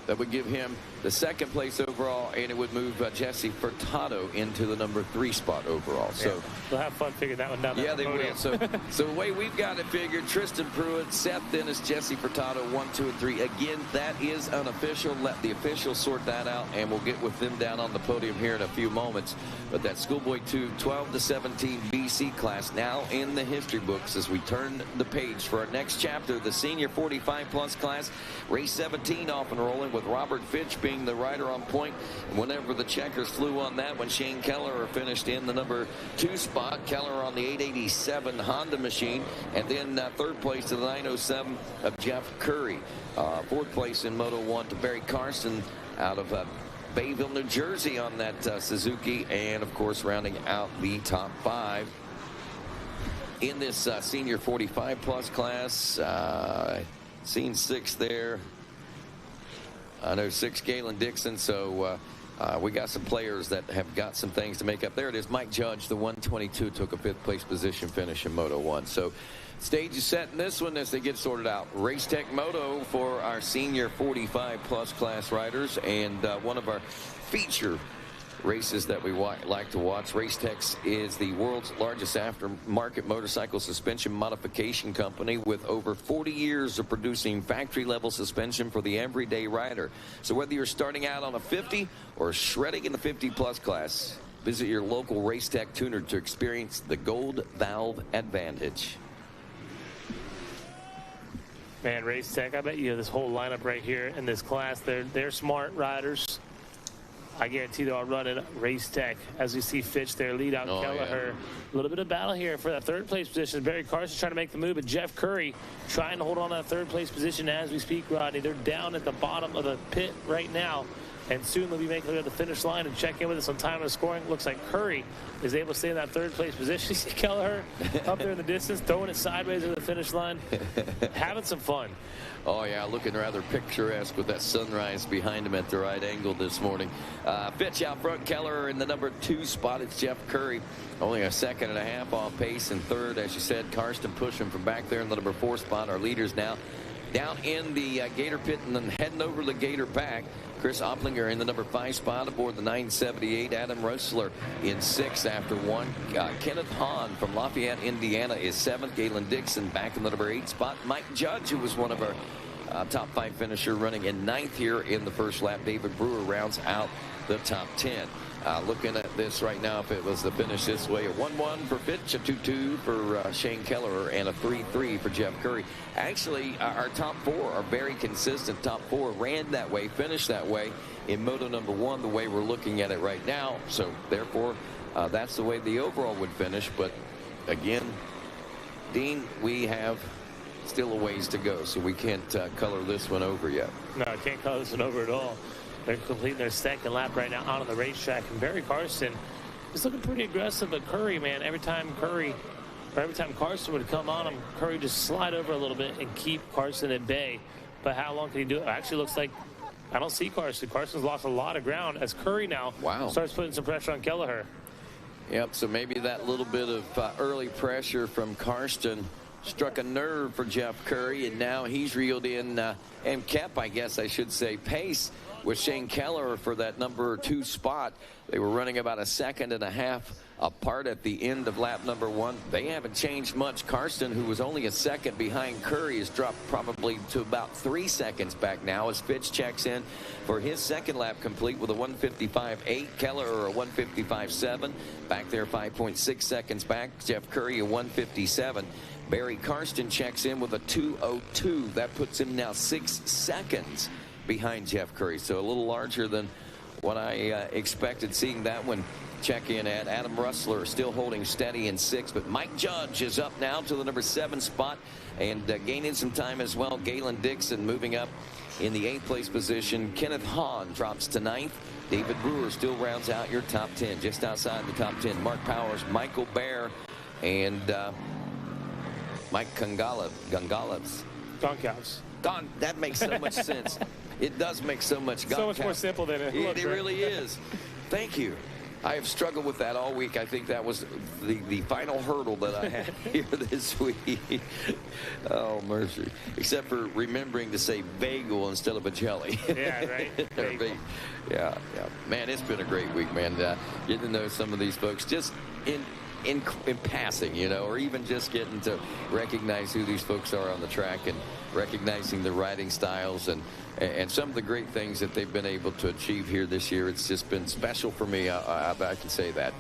him the 2nd place overall, and it would move Jesse Furtado into the number 3 spot overall. So they'll have fun figuring that one out. Yeah, they will. So the way we've got it figured, Tristan Pruitt, Seth Dennis, Jesse Furtado, 1, 2, and 3. Again, that is unofficial. Let the officials sort that out, and we'll get with them down on the podium here in a few moments. But that Schoolboy 2 12-17 BC class now in the history books as we turn the page for our next chapter, the senior 45+ class. Race 17 off and rolling with Robert Fitch being the rider on point. Whenever the checkers flew on that, when Shane Keller finished in the number 2 spot, Keller on the 887 Honda machine, and then 3rd place to the 907 of Jeff Curry. 4th place in Moto 1 to Barry Carson out of Bayville, New Jersey on that Suzuki, and of course rounding out the top 5 in this senior 45+ class. Seen 6 there. I know 6, Galen Dixon, so we got some players that have got some things to make up. There it is, Mike Judge, the 122, took a 5th place position finish in Moto 1. So stage is set in this one as they get sorted out. Race Tech Moto for our senior 45+ class riders, and one of our feature races that we like to watch. Racetex is the world's largest aftermarket motorcycle suspension modification company with over 40 years of producing factory-level suspension for the everyday rider. So whether you're starting out on a 50 or shredding in the 50+ class, visit your local Racetech tuner to experience the gold valve advantage. Man, Racetech, I bet you this whole lineup right here in this class, they're smart riders. I guarantee they'll run in Racetech. As we see Fitch there lead out Kelleher. A little bit of battle here for that 3rd place position. Barry Carson trying to make the move, but Jeff Curry trying to hold on to that 3rd place position as we speak, Rodney. They're down at the bottom of the pit right now And soon they'll be making it to the finish line and check in with us on time and scoring. Looks like Curry is able to stay in that third place position. See Kelleher up there in the distance, throwing it sideways to the finish line. Having some fun. Oh, yeah, looking rather picturesque with that sunrise behind him at the right angle this morning. Fitch out front, Kelleher in the number 2 spot. It's Jeff Curry, only a second and a half off pace. And third, as you said, Karsten pushing from back there in the number 4 spot. Our leaders now down in the Gator pit and then heading over the Gator pack. Chris Opplinger in the number 5 spot aboard the 978. Adam Rosler in 6th after 1. Kenneth Hahn from Lafayette, Indiana is 7th. Galen Dixon back in the number 8 spot. Mike Judge, who was one of our top 5 finisher, running in 9th here in the first lap. David Brewer rounds out the top 10. Looking at this right now, if it was to finish this way, a 1-1 for Fitch, a 2-2 for Shane Kelleher, and a 3-3 for Jeff Curry. Actually, our top 4 are very consistent. Top 4 ran that way, finished that way in Moto number 1, the way we're looking at it right now. So, therefore, that's the way the overall would finish. But, again, Dean, we have still a ways to go, so we can't color this one over yet. No, I can't color this one over at all. They're completing their second lap right now out on the racetrack. And Barry Carson is looking pretty aggressive, but Curry, man, every time Carson would come on him, Curry just slide over a little bit and keep Carson at bay. But how long can he do it? Actually, looks like I don't see Carson. Carson's lost a lot of ground as Curry now starts putting some pressure on Kelleher. Yep, so maybe that little bit of early pressure from Karsten struck a nerve for Jeff Curry, and now he's reeled in and kept, I guess I should say, pace with Shane Kelleher for that number 2 spot. They were running about a second and a half apart at the end of lap number 1. They haven't changed much. Karsten, who was only a second behind Curry, has dropped probably to about 3 seconds back now as Fitch checks in for his second lap complete with a 1:55.8. Kelleher a 1:55.7. Back there 5.6 seconds back. Jeff Curry a 1:57. Barry Karsten checks in with a 2:02. That puts him now 6 seconds behind Jeff Curry. So a little larger than what I expected seeing that one check in at. Adam Rustler still holding steady in 6th, but Mike Judge is up now to the number 7 spot and gaining some time as well. Galen Dixon moving up in the 8th place position. Kenneth Hahn drops to 9th. David Brewer still rounds out your top 10. Just outside the top 10, Mark Powers, Michael Bear, and Mike Goncalves. That makes so much sense. It does make so much so much more simple than it looks. It really is. Thank you. I have struggled with that all week. I think that was the final hurdle that I had here this week. Oh, mercy. Except for remembering to say bagel instead of a jelly. Yeah, right. Yeah. Man, it's been a great week, man. Getting to know some of these folks just in passing, you know, or even just getting to recognize who these folks are on the track and recognizing the riding styles and some of the great things that they've been able to achieve here this year. It's just been special for me. I can say that.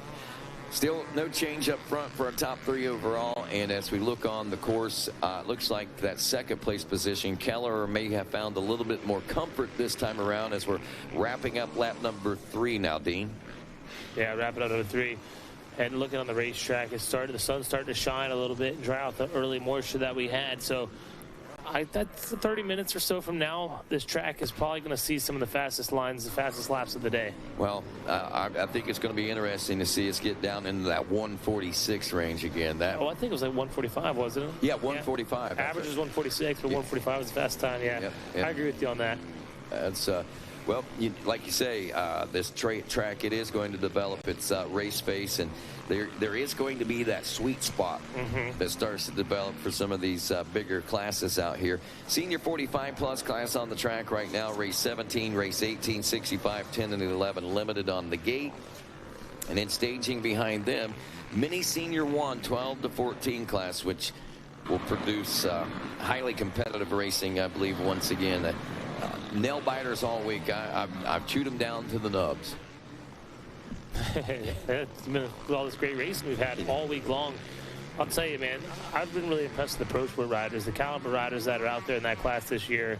Still no change up front for our top 3 overall. And as we look on the course, looks like that second place position, Kelleher may have found a little bit more comfort this time around as we're wrapping up lap number 3 now, Dean. Yeah, wrapping up number 3. And looking on the racetrack, the sun's starting to shine a little bit and dry out the early moisture that we had. So that's 30 minutes or so from now, this track is probably going to see some of the fastest lines, the fastest laps of the day. Well, I think it's going to be interesting to see us get down into that 146 range again. I think it was like 145, wasn't it? Yeah, 145. Yeah. Average is 146, but 145 was the fast time. Yeah, yep. I agree with you on that. That's well, like you say, this track, it is going to develop its race pace, and there is going to be that sweet spot that starts to develop for some of these bigger classes out here. Senior 45-plus class on the track right now, race 17, race 18, 65, 10, and 11 limited on the gate. And then staging behind them, mini senior 1, 12 to 14 class, which will produce highly competitive racing, I believe, once again. Nail biters all week. I've chewed them down to the nubs. It's been with all this great racing we've had all week long. I'll tell you, man, I've been really impressed with the Pro Sport riders, the caliber riders that are out there in that class this year,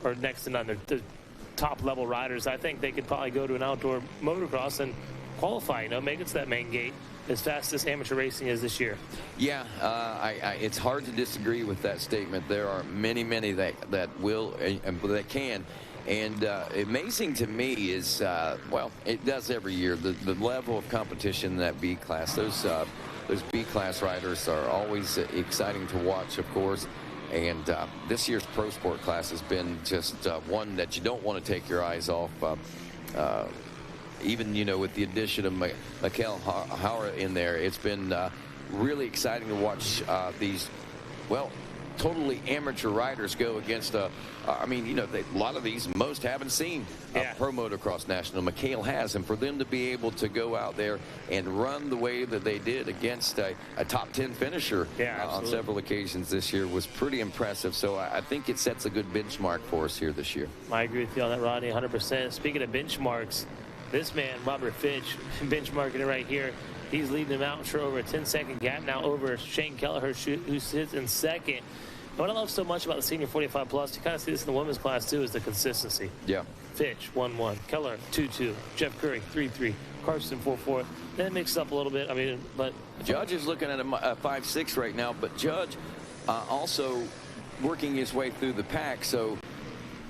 or next to none. They're top level riders. I think they could probably go to an outdoor motocross and qualify, make it to that main gate as fast as amateur racing is this year. Yeah, it's hard to disagree with that statement. There are many that will and that can. And amazing to me is, well, it does every year, the level of competition in that B class. Those B class riders are always exciting to watch, of course. And this year's Pro Sport class has been just one that you don't want to take your eyes off. Even, you know, with the addition of Mikkel Hauer in there, it's been really exciting to watch these, well, totally amateur riders go against I mean, you know, a lot of these most haven't seen Pro Motocross National. Mikkel has, and for them to be able to go out there and run the way that they did against a top 10 finisher on several occasions this year was pretty impressive. So I think it sets a good benchmark for us here this year. I agree with you on that, Rodney, 100%. Speaking of benchmarks, this man, Robert Fitch, benchmarking it right here. He's leading him out for over a 10-second gap now over Shane Kelleher, who sits in second. And what I love so much about the senior 45 plus, you kind of see this in the women's class too, is the consistency. Yeah. Fitch 1-1, Keller 2-2, Jeff Curry 3-3, Carson 4-4. Then it mixes up a little bit. I mean, but Judge is looking at a 5-6 right now, but Judge also working his way through the pack, so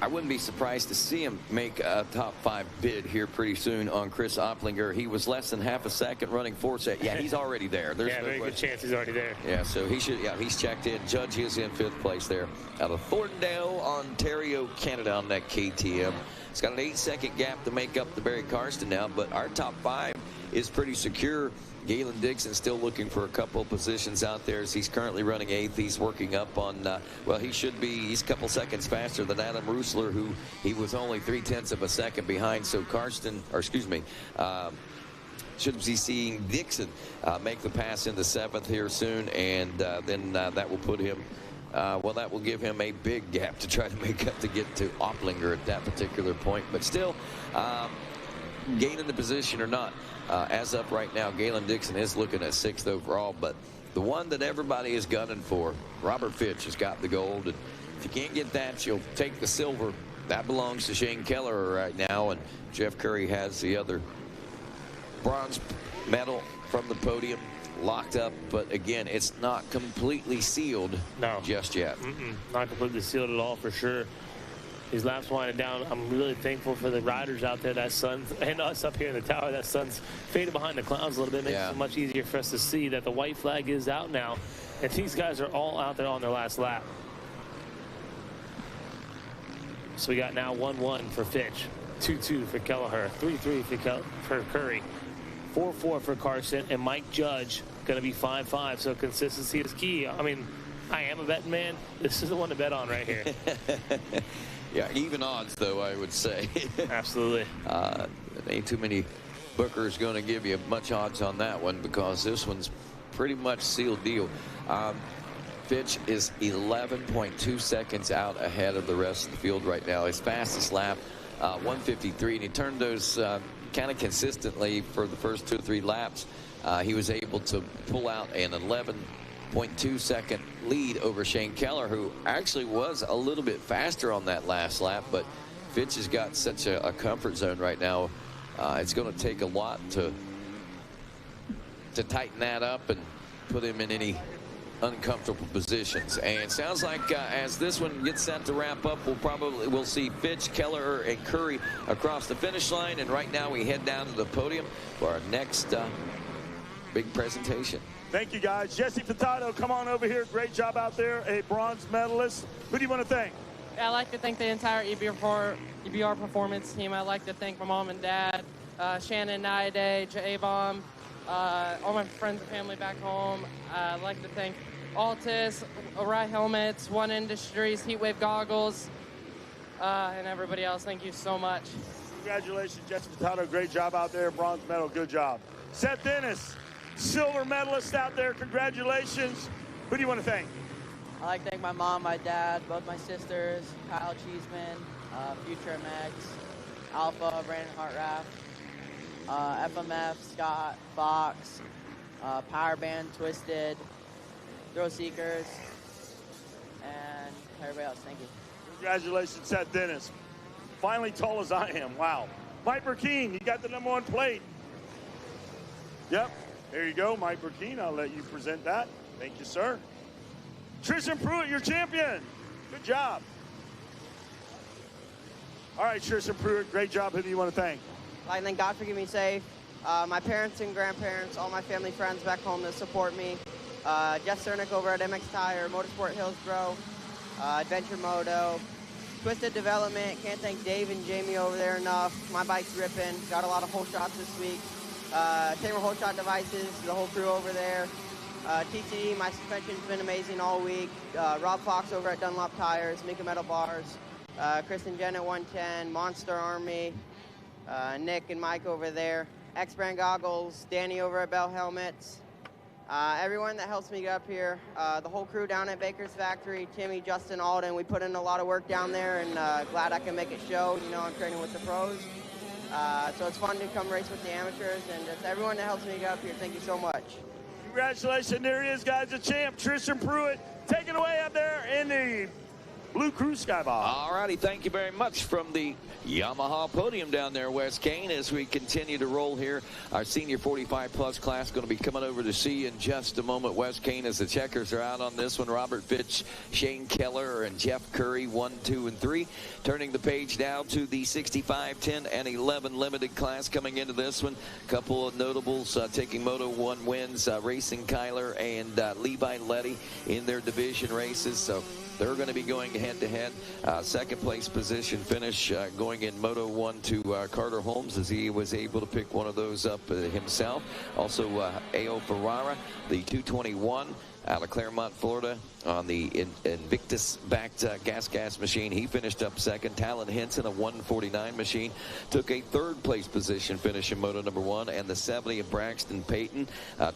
I wouldn't be surprised to see him make a top 5 bid here pretty soon on Chris Opplinger. He was less than half a second running 4 set. Yeah, he's already there. There's no very good chance he's already there. Yeah, so he should. Yeah, he's checked in. Judge is in 5th place there out of Thorndale, Ontario, Canada on that KTM. It's got an 8-second gap to make up the Barry Karsten now, but our top 5 is pretty secure. Galen Dixon still looking for a couple of positions out there as he's currently running 8th. He's working up on, well, he's a couple seconds faster than Adam Rusler, who he was only 0.3 of a second behind. So should be seeing Dixon make the pass into 7th here soon, and then that will put him, well, that will give him a big gap to try to make up to get to Opplinger at that particular point. But still, gaining the position or not, as of right now, Galen Dixon is looking at 6th overall, but the one that everybody is gunning for, Robert Fitch, has got the gold, and if you can't get that, you'll take the silver. That belongs to Shane Kelleher right now, and Jeff Curry has the other bronze medal from the podium locked up, but again, it's not completely sealed just yet. Not completely sealed at all, for sure. These laps winding down. I'm really thankful for the riders out there. That sun, and us up here in the tower, that sun's faded behind the clouds a little bit. Makes it much easier for us to see that the white flag is out now. And these guys are all out there on their last lap. So we got now 1-1 for Fitch, 2-2 for Kelleher, 3-3 for Curry, 4-4 for Carson, and Mike Judge going to be 5-5. So consistency is key. I mean, I am a betting man. This is the one to bet on right here. Yeah, even odds, though, I would say. Absolutely. Ain't too many bookers going to give you much odds on that one, because this one's pretty much sealed deal. Fitch is 11.2 seconds out ahead of the rest of the field right now. His fastest lap, 1:53, and he turned those kind of consistently for the first 2 or 3 laps. He was able to pull out an 11.2 second lead over Shane Keller, who actually was a little bit faster on that last lap, but Fitch has got such a comfort zone right now. It's going to take a lot to tighten that up and put him in any uncomfortable positions. And it sounds like as this one gets set to wrap up, we'll see Fitch, Keller, and Curry across the finish line. And right now we head down to the podium for our next big presentation. Thank you, guys. Jesse Furtado, come on over here. Great job out there, a bronze medalist. Who do you want to thank? I'd like to thank the entire EBR performance team. I'd like to thank my mom and dad, Shannon, Nayade, Javon, all my friends and family back home. I'd like to thank Altus, O'Reilly Helmets, One Industries, Heatwave Goggles, and everybody else. Thank you so much. Congratulations, Jesse Furtado. Great job out there. Bronze medal. Good job. Seth Dennis, silver medalist out there. Congratulations. Who do you want to thank? I'd like to thank my mom, my dad, both my sisters, Kyle Cheeseman, Future MX, Alpha, Brandon Hartraff, FMF, Scott, Fox, Power Band, Twisted, Thrill Seekers, and everybody else. Thank you. Congratulations, Seth Dennis. Finally tall as I am. Wow. Mike Burkeen, you got the #1 plate. Yep. There you go, Mike Burkeen. I'll let you present that. Thank you, sir. Tristan Pruitt, your champion. Good job. All right, Tristan Pruitt, great job. Who do you want to thank? I'd like to thank God for keeping me safe. My parents and grandparents, all my family friends back home that support me. Jeff Cernick over at MX Tire, Motorsport Hillsboro, Adventure Moto, Twisted Development. Can't thank Dave and Jamie over there enough. My bike's ripping. Got a lot of hole shots this week. Tamer Hole Shot Devices, the whole crew over there. TCE, my suspension's been amazing all week. Rob Fox over at Dunlop Tires, Mika Metal Bars. Kristen Jen at 110, Monster Army, Nick and Mike over there. X-Brand Goggles, Danny over at Bell Helmets. Everyone that helps me get up here, the whole crew down at Baker's Factory, Timmy, Justin, Alden, we put in a lot of work down there, and glad I can make it show. You know, I'm training with the pros. So it's fun to come race with the amateurs, and just everyone that helps me get up here, thank you so much. Congratulations, there he is, guys, the champ, Tristan Pruitt, taking away up there in the Blue Crew Skyball. All righty, thank you very much from the Yamaha podium down there, Wes Kane, as we continue to roll here. Our senior 45-plus class going to be coming over to see you in just a moment. Wes Kane, as the checkers are out on this one. Robert Fitch, Shane Keller, and Jeff Curry, 1, 2, and 3. Turning the page now to the 65, 10, and 11 limited class coming into this one. A couple of notables taking Moto 1 wins, Racing Kyler and Levi Letty in their division races. So they're going to be going head-to-head. Second place position finish going in Moto 1 to Carter Holmes, as he was able to pick one of those up himself. Also, A.O. Ferrara, the 221 out of Claremont, Florida, on the Invictus-backed gas machine. He finished up second. Talon Henson, a 149 machine, took a third-place position finish in Moto number 1. And the 70 of Braxton Payton.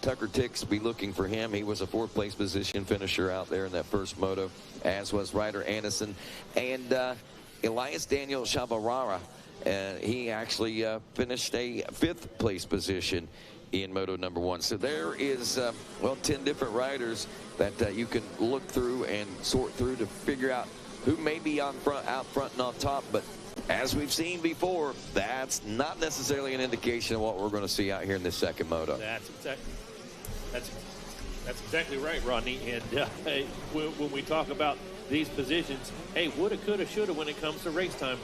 Tucker Tix, be looking for him. He was a fourth-place position finisher out there in that first Moto, as was Ryder Anderson. And Elias Daniel Chavarara, he actually finished a fifth-place position in Moto number 1. So there is, 10 different riders that you can look through and sort through to figure out who may be out front and on top. But as we've seen before, that's not necessarily an indication of what we're going to see out here in this second Moto. That's exactly right, Rodney. And when we talk about these positions, hey, woulda, coulda, shoulda when it comes to race time.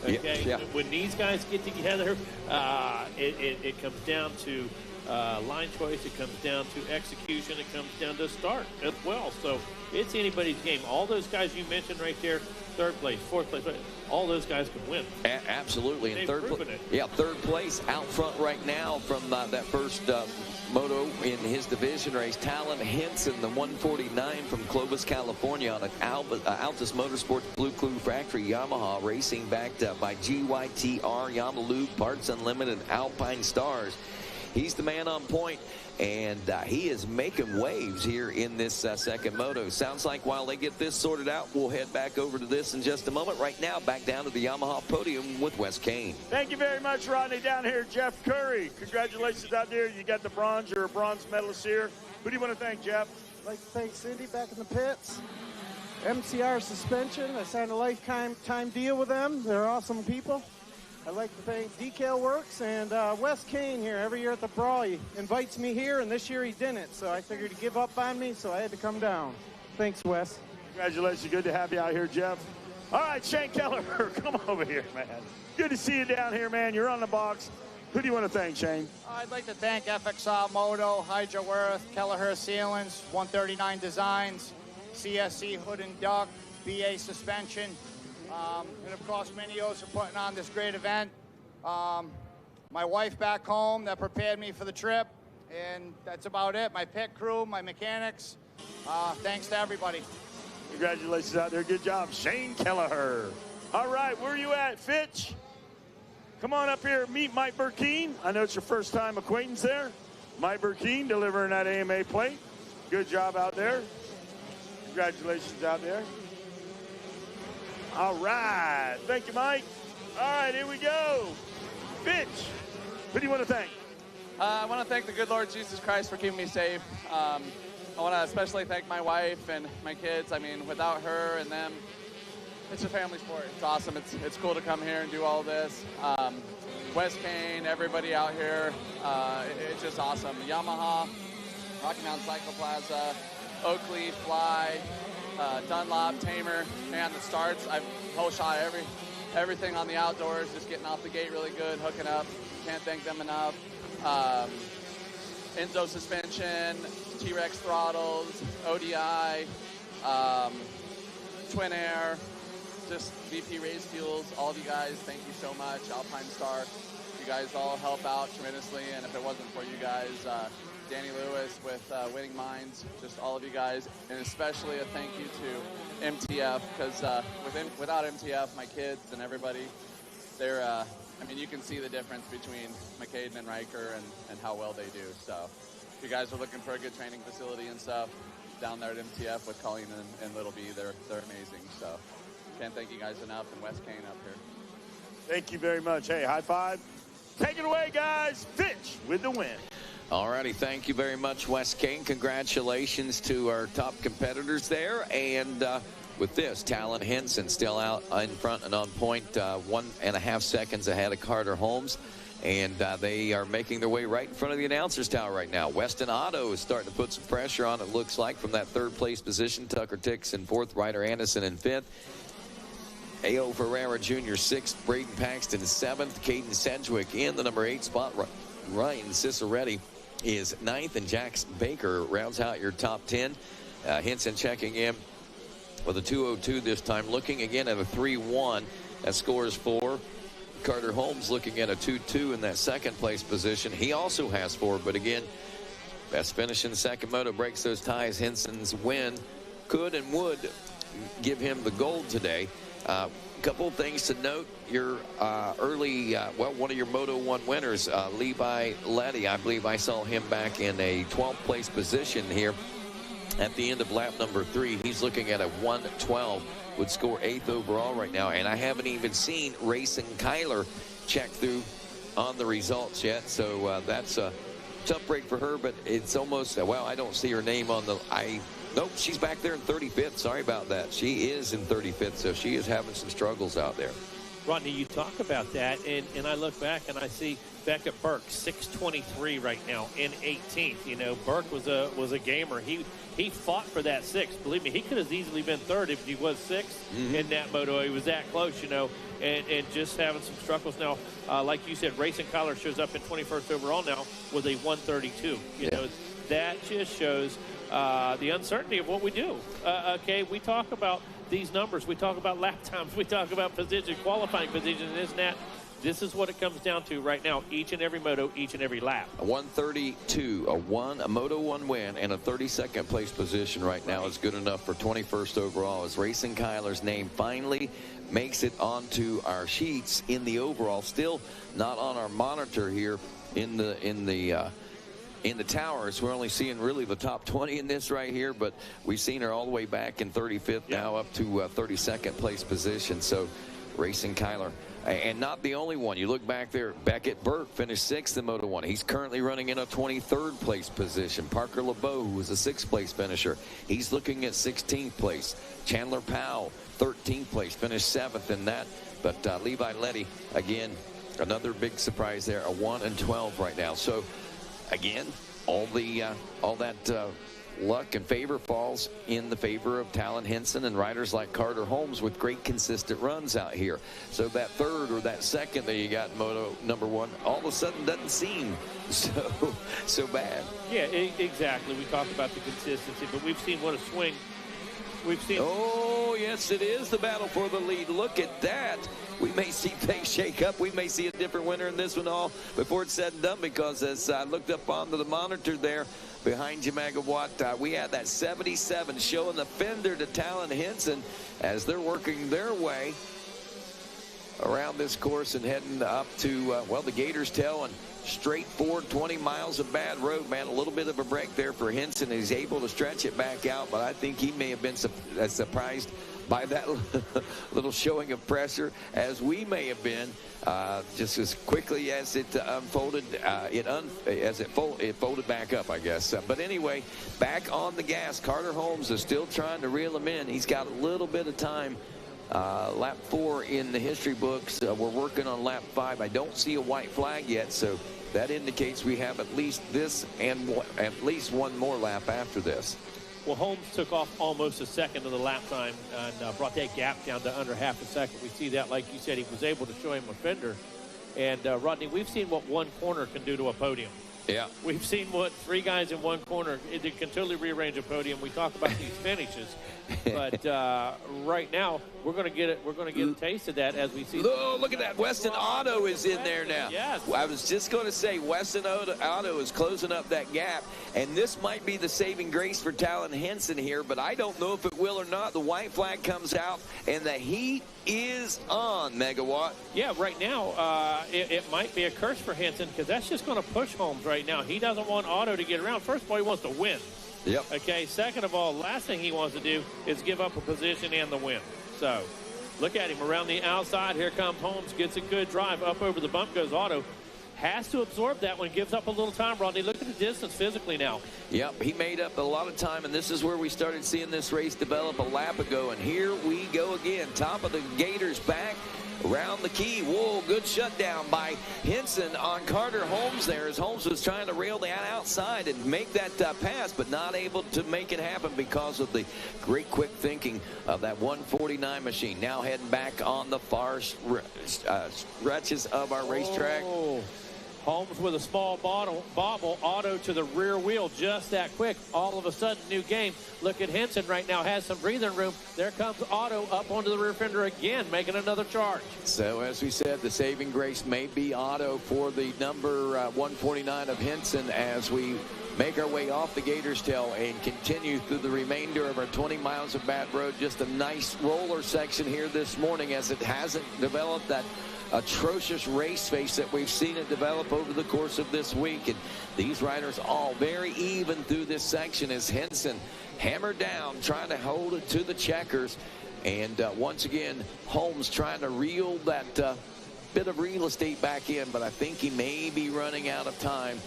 Okay, yeah. When these guys get together, it comes down to line choice. It comes down to execution. It comes down to start as well. So it's anybody's game. All those guys you mentioned right there, third place, fourth place, all those guys can win. Absolutely. And they've proven it. Yeah, third place out front right now from that first Moto in his division race. Talon Henson, the 149 from Clovis, California, on an Altus Motorsports Blue Crew Factory Yamaha, racing backed by GYTR, Yamaluke, Parts Unlimited, and Alpine Stars. He's the man on point, and he is making waves here in this second Moto. Sounds like while they get this sorted out, we'll head back over to this in just a moment. Right now, back down to the Yamaha podium with Wes Kane. Thank you very much, Rodney. Down here, Jeff Curry. Congratulations out there. You got the bronze. You're a bronze medalist here. Who do you want to thank, Jeff? I'd like to thank Cindy back in the pits. MCR Suspension. I signed a lifetime deal with them. They're awesome people. I'd like to thank Decal Works and Wes Kane here. Every year at the Brawl, he invites me here, and this year he didn't. So I figured he'd give up on me, so I had to come down. Thanks, Wes. Congratulations. Good to have you out here, Jeff. All right, Shane Keller, come over here, man. Good to see you down here, man. You're on the box. Who do you want to thank, Shane? I'd like to thank FXR Moto, Hydra Worth, Kelleher Sealants, 139 Designs, CSC Hood and Duck, BA Suspension, and of course Mini O's for putting on this great event. My wife back home that prepared me for the trip, and that's about it. My pit crew, my mechanics. Thanks to everybody. Congratulations out there. Good job, Shane Kelleher. All right, where are you at, Fitch? Come on up here, meet Mike Burkeen. I know it's your first time acquaintance there. Mike Burkeen delivering that AMA plate. Good job out there. Congratulations out there. All right, thank you, Mike. All right, here we go. Fitch, who do you want to thank? I want to thank the good Lord Jesus Christ for keeping me safe. I want to especially thank my wife and my kids. I mean, without her and them, it's a family sport. It's awesome. It's cool to come here and do all this. Wes Kane, everybody out here, it's just awesome. Yamaha, Rocky Mountain Cycle Plaza, Oakley, Fly, Dunlop, Tamer, man, the starts. I've whole shot everything on the outdoors, just getting off the gate really good, hooking up. Can't thank them enough. Enzo suspension, T-Rex throttles, ODI, Twin Air, just VP Race Fuels, all of you guys, thank you so much. Alpine Star, you guys all help out tremendously, and if it wasn't for you guys, Danny Lewis with Winning Minds, just all of you guys, and especially a thank you to MTF, because without MTF, my kids and everybody, they're, I mean, you can see the difference between McCaden and Riker and how well they do. So if you guys are looking for a good training facility and stuff, down there at MTF with Colleen and Little B, they're amazing. So can't thank you guys enough, and Wes Kane up here. Thank you very much. Hey, high five. Take it away, guys. Fitch with the win. All righty, thank you very much, Wes Kane. Congratulations to our top competitors there. And with this, Talon Henson still out in front and on point, 1.5 seconds ahead of Carter Holmes. And they are making their way right in front of the announcer's tower right now. Weston Otto is starting to put some pressure on, it looks like, from that third place position. Tucker Tix in fourth, Ryder Anderson in fifth. A.O. Ferreira Jr. sixth, Braden Paxton seventh, Caden Sedgwick in the number 8 spot. Ryan Ciceretti is ninth, and Jackson Baker rounds out your top 10. Henson checking in with a 2:02 this time, looking again at a 3:1. That scores 4. Carter Holmes looking at a 2:2 in that second place position. He also has 4, but again, best finish in the second moto breaks those ties. Henson's win could and would give him the gold today. Couple of things to note. Your early, one of your Moto 1 winners, Levi Letty, I believe I saw him back in a 12th place position here at the end of lap number 3. He's looking at a 1:12, would score 8th overall right now. And I haven't even seen Racing Kyler check through on the results yet. So that's a tough break for her, but it's almost, well, I don't see her name on the, nope, she's back there in 35th. Sorry about that. She is in 35th, so she is having some struggles out there. Rodney, you talk about that, and I look back and I see Beckett Burke, 6:23 right now in 18th. You know, Burke was a gamer. He fought for that 6th. Believe me, he could have easily been 3rd if he was 6th in that moto. He was that close, you know, and just having some struggles now. Like you said, Racing Collar shows up in 21st overall now with a 1:32. You know, that just shows the uncertainty of what we do. Okay, we talk about these numbers. We talk about lap times. We talk about position, qualifying position, and isn't that? This is what it comes down to right now, each and every moto, each and every lap. A 1:32, a Moto 1 win, and a 32nd place position right now is good enough for 21st overall, as Racing Kyler's name finally makes it onto our sheets in the overall. Still not on our monitor here in the towers. We're only seeing really the top 20 in this right here, but we've seen her all the way back in 35th, now up to 32nd place position. So Racing Kyler, and not the only one. You look back there, Beckett Burke finished 6th in Moto 1. He's currently running in a 23rd place position. Parker LeBeau, who was a 6th place finisher, he's looking at 16th place. Chandler Powell, 13th place, finished 7th in that. But Levi Letty, again, another big surprise there, a 1-12 right now. So again, all that luck and favor falls in the favor of Talon Henson and riders like Carter Holmes with great consistent runs out here. So that 3rd or that 2nd that you got in Moto number 1 all of a sudden doesn't seem so bad. Yeah, exactly. We talked about the consistency, but we've seen what a swing we've seen. Oh, yes, it is the battle for the lead. Look at that. We may see things shake up. We may see a different winner in this one all before it's said and done, because as I looked up onto the monitor there behind you, Megawatt, we had that 77 showing the fender to Talon Henson as they're working their way around this course and heading up to, the Gators Tail, and straight forward 20 miles of bad road, man. A little bit of a break there for Henson. He's able to stretch it back out, but I think he may have been surprised by that little showing of pressure, as we may have been, just as quickly as it unfolded. It folded back up, I guess. But anyway, back on the gas. Carter Holmes is still trying to reel him in. He's got a little bit of time. Lap 4 in the history books. We're working on lap 5. I don't see a white flag yet, so that indicates we have at least this and at least one more lap after this. Well, Holmes took off almost a second of the lap time and brought that gap down to under half a second. We see that, like you said, he was able to show him a fender. And, Rodney, we've seen what one corner can do to a podium. Yeah. We've seen what 3 guys in one corner, it can totally rearrange a podium. We talk about these finishes, but right now we're going to get it. We're going to get a taste of that as we see. Oh, look at that! Weston Auto is in there now. Yes. I was just going to say Weston Auto is closing up that gap, and this might be the saving grace for Talon Henson here, but I don't know if it will or not. The white flag comes out, and the heat is on, Megawatt. Yeah, right now it might be a curse for Henson because that's just going to push Holmes right now. He doesn't want Auto to get around. First of all, he wants to win. Yep. Okay, second of all, last thing he wants to do is give up a position and the win. So, look at him around the outside. Here comes Holmes, gets a good drive. Up over the bump goes Auto. Has to absorb that one, gives up a little time, Rodney. Look at the distance physically now. Yep, he made up a lot of time, and this is where we started seeing this race develop a lap ago. And here we go again. Top of the Gators back. Around the key. Whoa, good shutdown by Henson on Carter Holmes there as Holmes was trying to rail that outside and make that pass, but not able to make it happen because of the great quick thinking of that 149 machine. Now heading back on the far stretches of our racetrack. Holmes with a small bobble, Auto to the rear wheel just that quick. All of a sudden, new game. Look at Henson right now, has some breathing room. There comes Auto up onto the rear fender again, making another charge. So, as we said, the saving grace may be Auto for the number 149 of Henson as we make our way off the Gators tail and continue through the remainder of our 20 miles of bad road. Just a nice roller section here this morning as it hasn't developed that atrocious race face that we've seen it develop over the course of this week. And these riders all very even through this section as Henson hammered down, trying to hold it to the checkers. And once again, Holmes trying to reel that bit of real estate back in, but I think he may be running out of time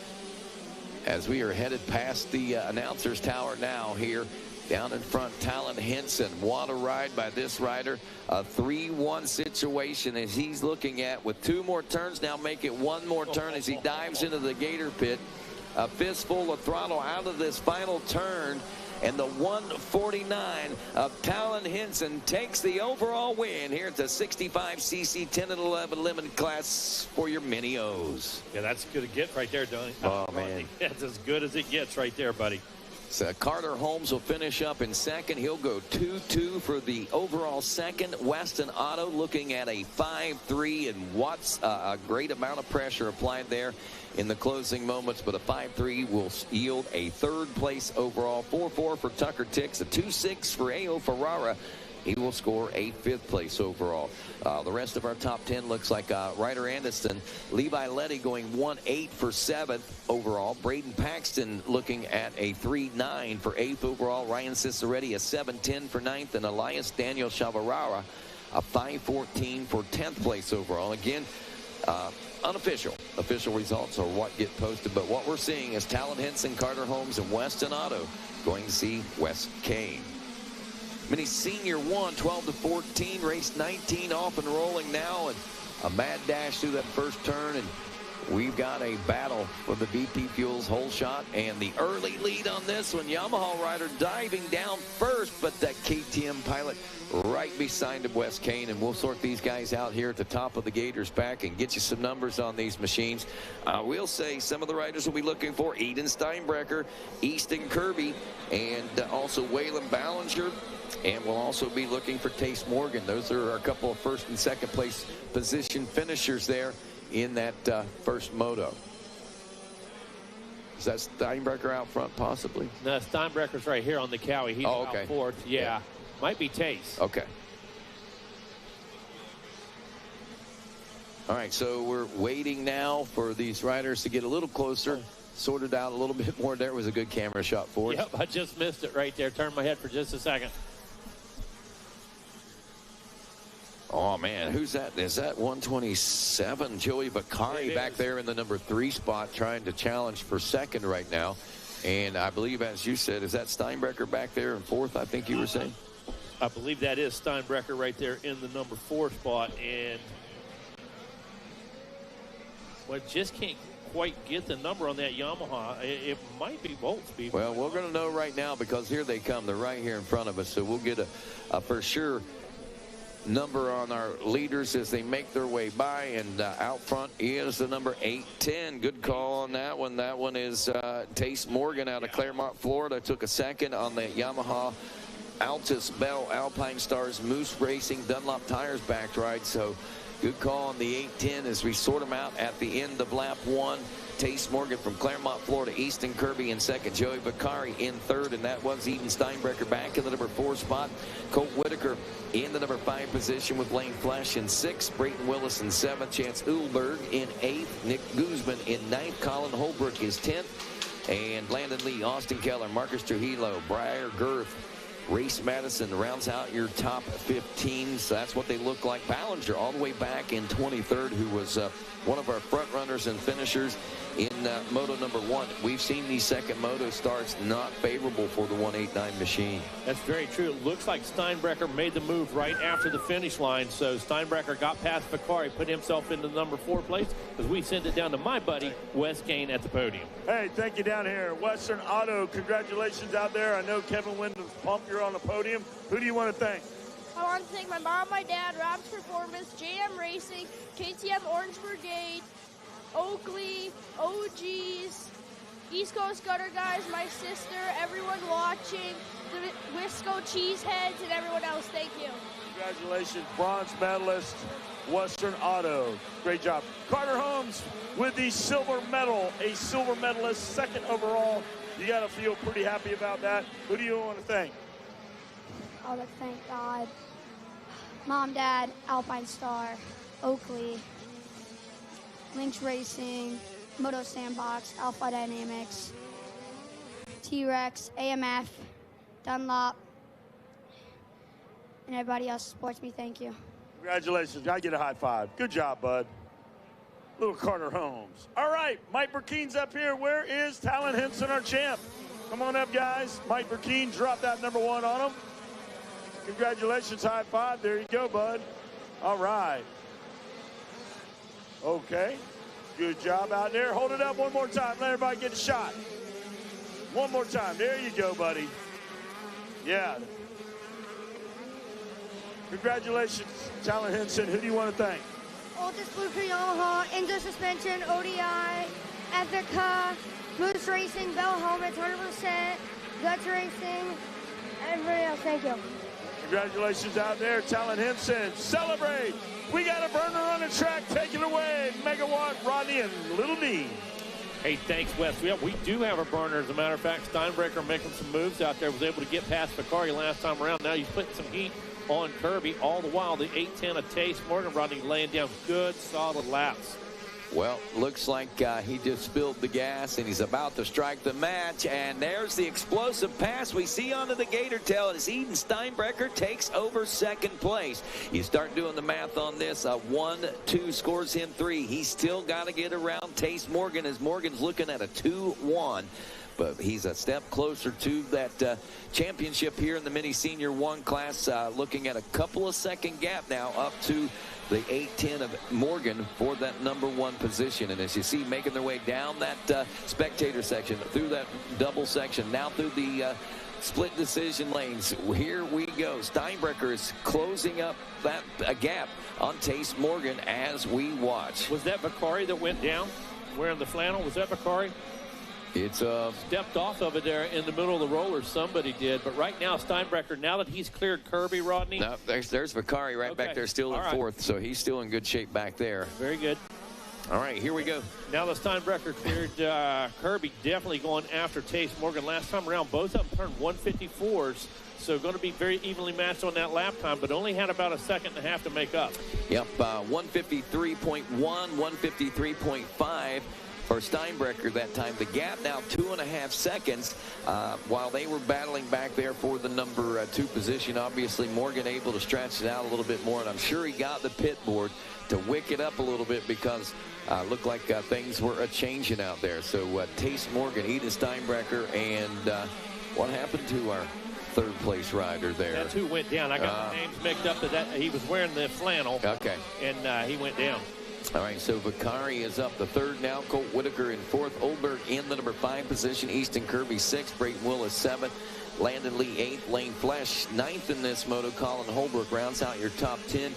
as we are headed past the announcer's tower now here. Down in front, Talon Henson. What a ride by this rider. A 3-1 situation as he's looking at with 2 more turns. Now make it 1 more turn as he dives into the Gator pit. A fistful of throttle out of this final turn. And the 149 of Talon Henson takes the overall win here at the 65cc 10 and 11 limited class for your Mini O's. Yeah, that's good to get right there, Donnie. Oh, man. That's as good as it gets right there, buddy. So Carter Holmes will finish up in second. He'll go 2-2 for the overall second. Weston Auto looking at a 5-3, and Watts a great amount of pressure applied there in the closing moments, but a 5-3 will yield a 3rd place overall. 4-4 for Tucker Tix, a 2-6 for A.O. Ferrara. He will score a 5th place overall. The rest of our top 10 looks like Ryder Anderson, Levi Letty going 1-8 for 7th overall. Braden Paxton looking at a 3-9 for 8th overall. Ryan Ciceretti a 7-10 for 9th, and Elias Daniel Chavarara a 5-14 for 10th place overall. Again, unofficial. Official results are what get posted, but what we're seeing is Talon Henson, Carter Holmes, and Weston Auto going to see Wes Kane. Mini Senior 1, 12-14, race 19 off and rolling now, and a mad dash through that first turn, and we've got a battle for the VP Fuels hole shot, and the early lead on this one. Yamaha rider diving down first, but that KTM pilot right beside him, Wes Kane, and we'll sort these guys out here at the top of the Gators back and get you some numbers on these machines. We'll say some of the riders will be looking for Eden Steinbrecher, Easton Kirby, and also Waylon Ballinger. And we'll also be looking for Tace Morgan. Those are a couple of 1st and 2nd place position finishers there in that first moto. Is that Steinbrecher out front possibly? No, Steinbrecher's right here on the Cowie. He's out 4th. Yeah. Might be Tace. Okay. All right, so we're waiting now for these riders to get a little closer. Sorted out a little bit more. There was a good camera shot for us. Yep, I just missed it right there. Turned my head for just a second. Oh, man, who's that? Is that 127? Joey Bakari back there in the number 3 spot trying to challenge for 2nd right now. And I believe, as you said, is that Steinbrecher back there in 4th, I think you were saying? I believe that is Steinbrecher right there in the number 4 spot. And Well, just can't quite get the number on that Yamaha. It might be Volt speed. Well, we're going to know right now because here they come. They're right here in front of us. So we'll get a for sure number on our leaders as they make their way by. And out front is the number 810. Good call on that one. That one is Tace Morgan out of Claremont, Florida. Took a second on the Yamaha Altus Bell Alpine Stars Moose Racing Dunlop Tires backed ride. So good call on the 810 as we sort them out at the end of lap 1. Tace Morgan from Claremont, Florida. Easton Kirby in second. Joey Vicari in third. And that was Eden Steinbrecher back in the number 4 spot. Colt Whitaker in the number 5 position with Lane Flesh in 6th. Brayton Willis in 7th. Chance Uhlberg in 8th. Nick Guzman in 9th. Colin Holbrook is 10th. And Landon Lee, Austin Keller, Marcus Trujillo, Briar Girth, Race Madison rounds out your top 15. So that's what they look like. Ballinger all the way back in 23rd, who was one of our front runners and finishers in Moto number 1. We've seen these second Moto starts not favorable for the 189 machine. That's very true. It looks like Steinbrecher made the move right after the finish line. So Steinbrecher got past Vicari, put himself in the number 4 place as we send it down to my buddy Wes Kane at the podium. Hey, thank you down here. Western Auto, congratulations out there. I know Kevin Wyndham's pumped you're on the podium. Who do you want to thank? I want to thank my mom, my dad, Rob's Performance, JM Racing, KTM Orange Brigade, Oakley, OGs, East Coast Gutter Guys, my sister, everyone watching, the Wisco Cheeseheads, and everyone else. Thank you. Congratulations, bronze medalist, Western Auto. Great job. Carter Holmes with the silver medal, a silver medalist, 2nd overall. You got to feel pretty happy about that. Who do you want to thank? I would thank God, Mom, Dad, Alpine Star, Oakley, Lynx Racing, Moto Sandbox, Alpha Dynamics, T-Rex, AMF, Dunlop, and everybody else who supports me. Thank you. Congratulations. I get a high five. Good job, bud. Little Carter Holmes. All right, Mike Burkeen's up here. Where is Talon Henson, our champ? Come on up, guys. Mike Burkeen dropped that number 1 on him. Congratulations, high five. There you go, bud. All right. Okay. Good job out there. Hold it up one more time. Let everybody get a shot. One more time. There you go, buddy. Yeah. Congratulations, Talon Henson. Who do you want to thank? Oldest Blue Crew Yamaha, Enzo Suspension, ODI, Ethica, Moose Racing, Bell Helmets, 100%, Guts Racing, everybody else. Thank you. Congratulations out there, Talon Henson. Celebrate. We got a burner on the track. Take it away. Megawatt, Rodney, and Little D. Hey, thanks, Wes. Yeah, we do have a burner. As a matter of fact, Steinbrecher making some moves out there. Was able to get past Vicari last time around. Now he's putting some heat on Kirby. All the while, the 810 of Tace Morgan, Rodney, laying down good, solid laps. Well, looks like he just spilled the gas and he's about to strike the match. And there's the explosive pass we see onto the gator tail as Eden Steinbrecher takes over 2nd place. You start doing the math on this. 1-2 scores him 3. He's still got to get around Tace Morgan as Morgan's looking at a 2-1. But he's a step closer to that championship here in the mini senior 1 class. Looking at a couple of second gap now up to the 810 of Morgan for that number 1 position. And as you see, making their way down that spectator section, through that double section, now through the split decision lanes. Here we go. Steinbrecher is closing up that gap on Tace Morgan as we watch. Was that Vicari that went down wearing the flannel? Was that Vicari? It's stepped off of it there in the middle of the roller. Somebody did. But right now, Steinbrecher, now that he's cleared Kirby, Rodney. No, there's Vicari right back there still in 4th. So he's still in good shape back there. Very good. All right, here we go. Now that Steinbrecher cleared Kirby, definitely going after Tace Morgan. Last time around, both of them turned 154s. So going to be very evenly matched on that lap time, but only had about a second and a half to make up. Yep, 153.1, 153.5. For Steinbrecher that time. The gap now 2.5 seconds while they were battling back there for the number 2 position. Obviously, Morgan able to stretch it out a little bit more, and I'm sure he got the pit board to wick it up a little bit because looked like things were a-changing out there. So Tace Morgan, Eden Steinbrecher, and what happened to our 3rd place rider there? That's who went down. I got the names mixed up. That he was wearing the flannel. Okay. And he went down. All right, so Vicari is up the third now. Colt Whitaker in fourth. Oldberg in the number 5 position. Easton Kirby 6th. Brayton Willis 7th. Landon Lee 8th. Lane Flesh 9th in this moto. Colin Holbrook rounds out your top 10.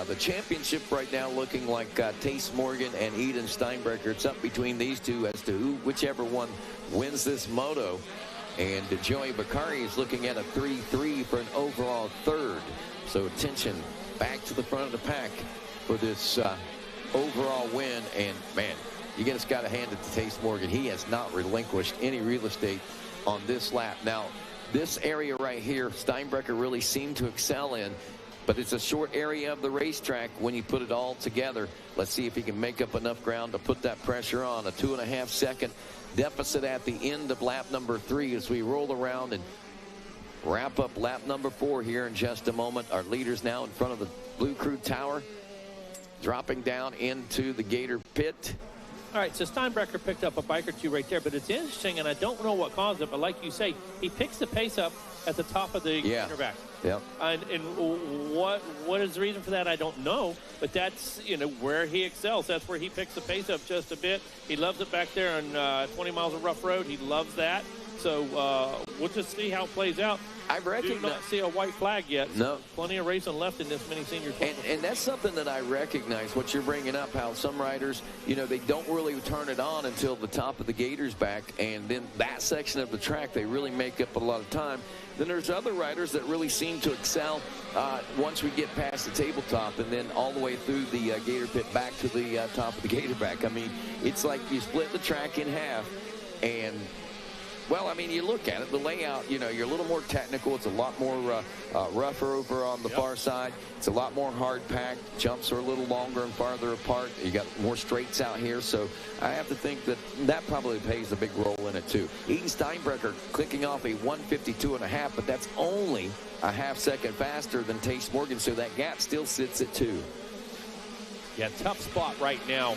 The championship right now looking like Tace Morgan and Eden Steinbrecher. It's up between these two as to whichever one wins this moto. And Joey Vicari is looking at a 3-3 for an overall third. So attention back to the front of the pack for this overall win. And man, you just got to hand it to Tace Morgan. He has not relinquished any real estate on this lap. Now, this area right here, Steinbrecher really seemed to excel in, but it's a short area of the racetrack when you put it all together. Let's see if he can make up enough ground to put that pressure on. A 2.5 second deficit at the end of lap number 3 as we roll around and wrap up lap number 4 here in just a moment. Our leaders now in front of the Blue Crew Tower, dropping down into the Gator pit. All right, so Steinbrecher picked up a bike or two right there, but it's interesting, and I don't know what caused it, but like you say, he picks the pace up at the top of the quarterback. Yep. And what is the reason for that? I don't know, but that's, you know, where he excels. That's where he picks the pace up just a bit. He loves it back there on 20 miles of rough road. He loves that. So we'll just see how it plays out. I recognize. Do not see a white flag yet. No. So plenty of racing left in this mini senior tournament. And that's something that I recognize, what you're bringing up, how some riders, you know, they don't really turn it on until the top of the Gator's back, and then that section of the track, they really make up a lot of time. Then there's other riders that really seem to excel once we get past the tabletop and then all the way through the Gator pit back to the top of the Gator back. I mean, it's like you split the track in half, and well, I mean, you look at it, the layout, you know, you're a little more technical. It's a lot more rougher over on the far side. It's a lot more hard-packed. Jumps are a little longer and farther apart. You got more straights out here. So I have to think that that probably plays a big role in it, too. Eden Steinbrecher clicking off a 1:52.5, but that's only a half second faster than Tace Morgan. So that gap still sits at 2. Yeah, tough spot right now.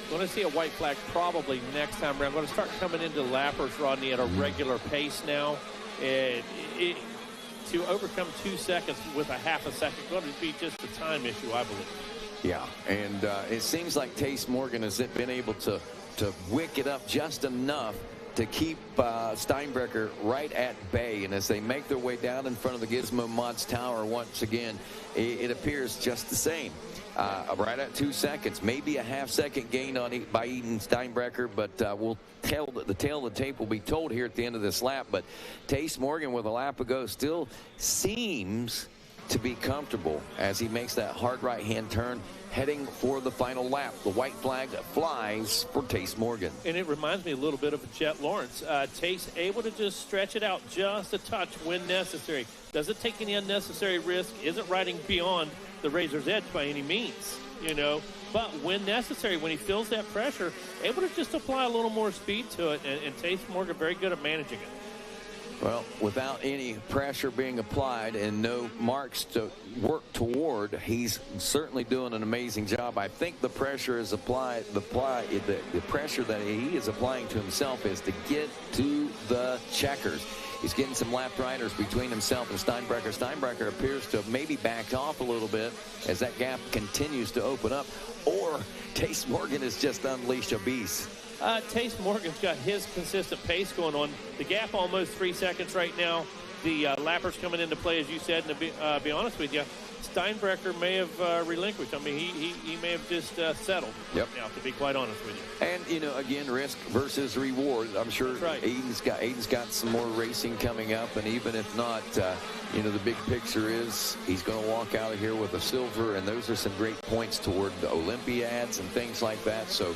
Going to see a white flag probably next time around. Going to start coming into lappers, Rodney, at a regular pace now. To overcome 2 seconds with a half a second, going to be just a time issue, I believe. Yeah, and it seems like Tace Morgan has been able to wick it up just enough to keep Steinbrecher right at bay. And as they make their way down in front of the Gizmo Mods Tower once again, it appears just the same. Right at 2 seconds, maybe a half second gain on by Eden Steinbrecher, but the tail of the tape will be told here at the end of this lap. But Tace Morgan with a lap to go still seems to be comfortable as he makes that hard right-hand turn heading for the final lap. The white flag flies for Tace Morgan. And it reminds me a little bit of Jet Lawrence. Tace able to just stretch it out just a touch when necessary. Doesn't take any unnecessary risk, isn't riding beyond the razor's edge by any means, you know. But when necessary, when he feels that pressure, able to just apply a little more speed to it, and Tace Morgan very good at managing it. Well, without any pressure being applied and no marks to work toward, he's certainly doing an amazing job. I think the pressure is applied. The pressure that he is applying to himself is to get to the checkers. He's getting some lap riders between himself and Steinbrecher. Steinbrecher appears to have maybe backed off a little bit as that gap continues to open up. Or Tace Morgan has just unleashed a beast. Tace Morgan's got his consistent pace going on. The gap almost 3 seconds right now. The lappers coming into play, as you said. And to be honest with you, Steinbrecher may have relinquished. I mean, he may have just settled. Yep. Now, to be quite honest with you. And, you know, again, risk versus reward. I'm sure right. Aiden's got some more racing coming up. And even if not, you know, the big picture is he's going to walk out of here with a silver. And those are some great points toward the Olympiads and things like that. So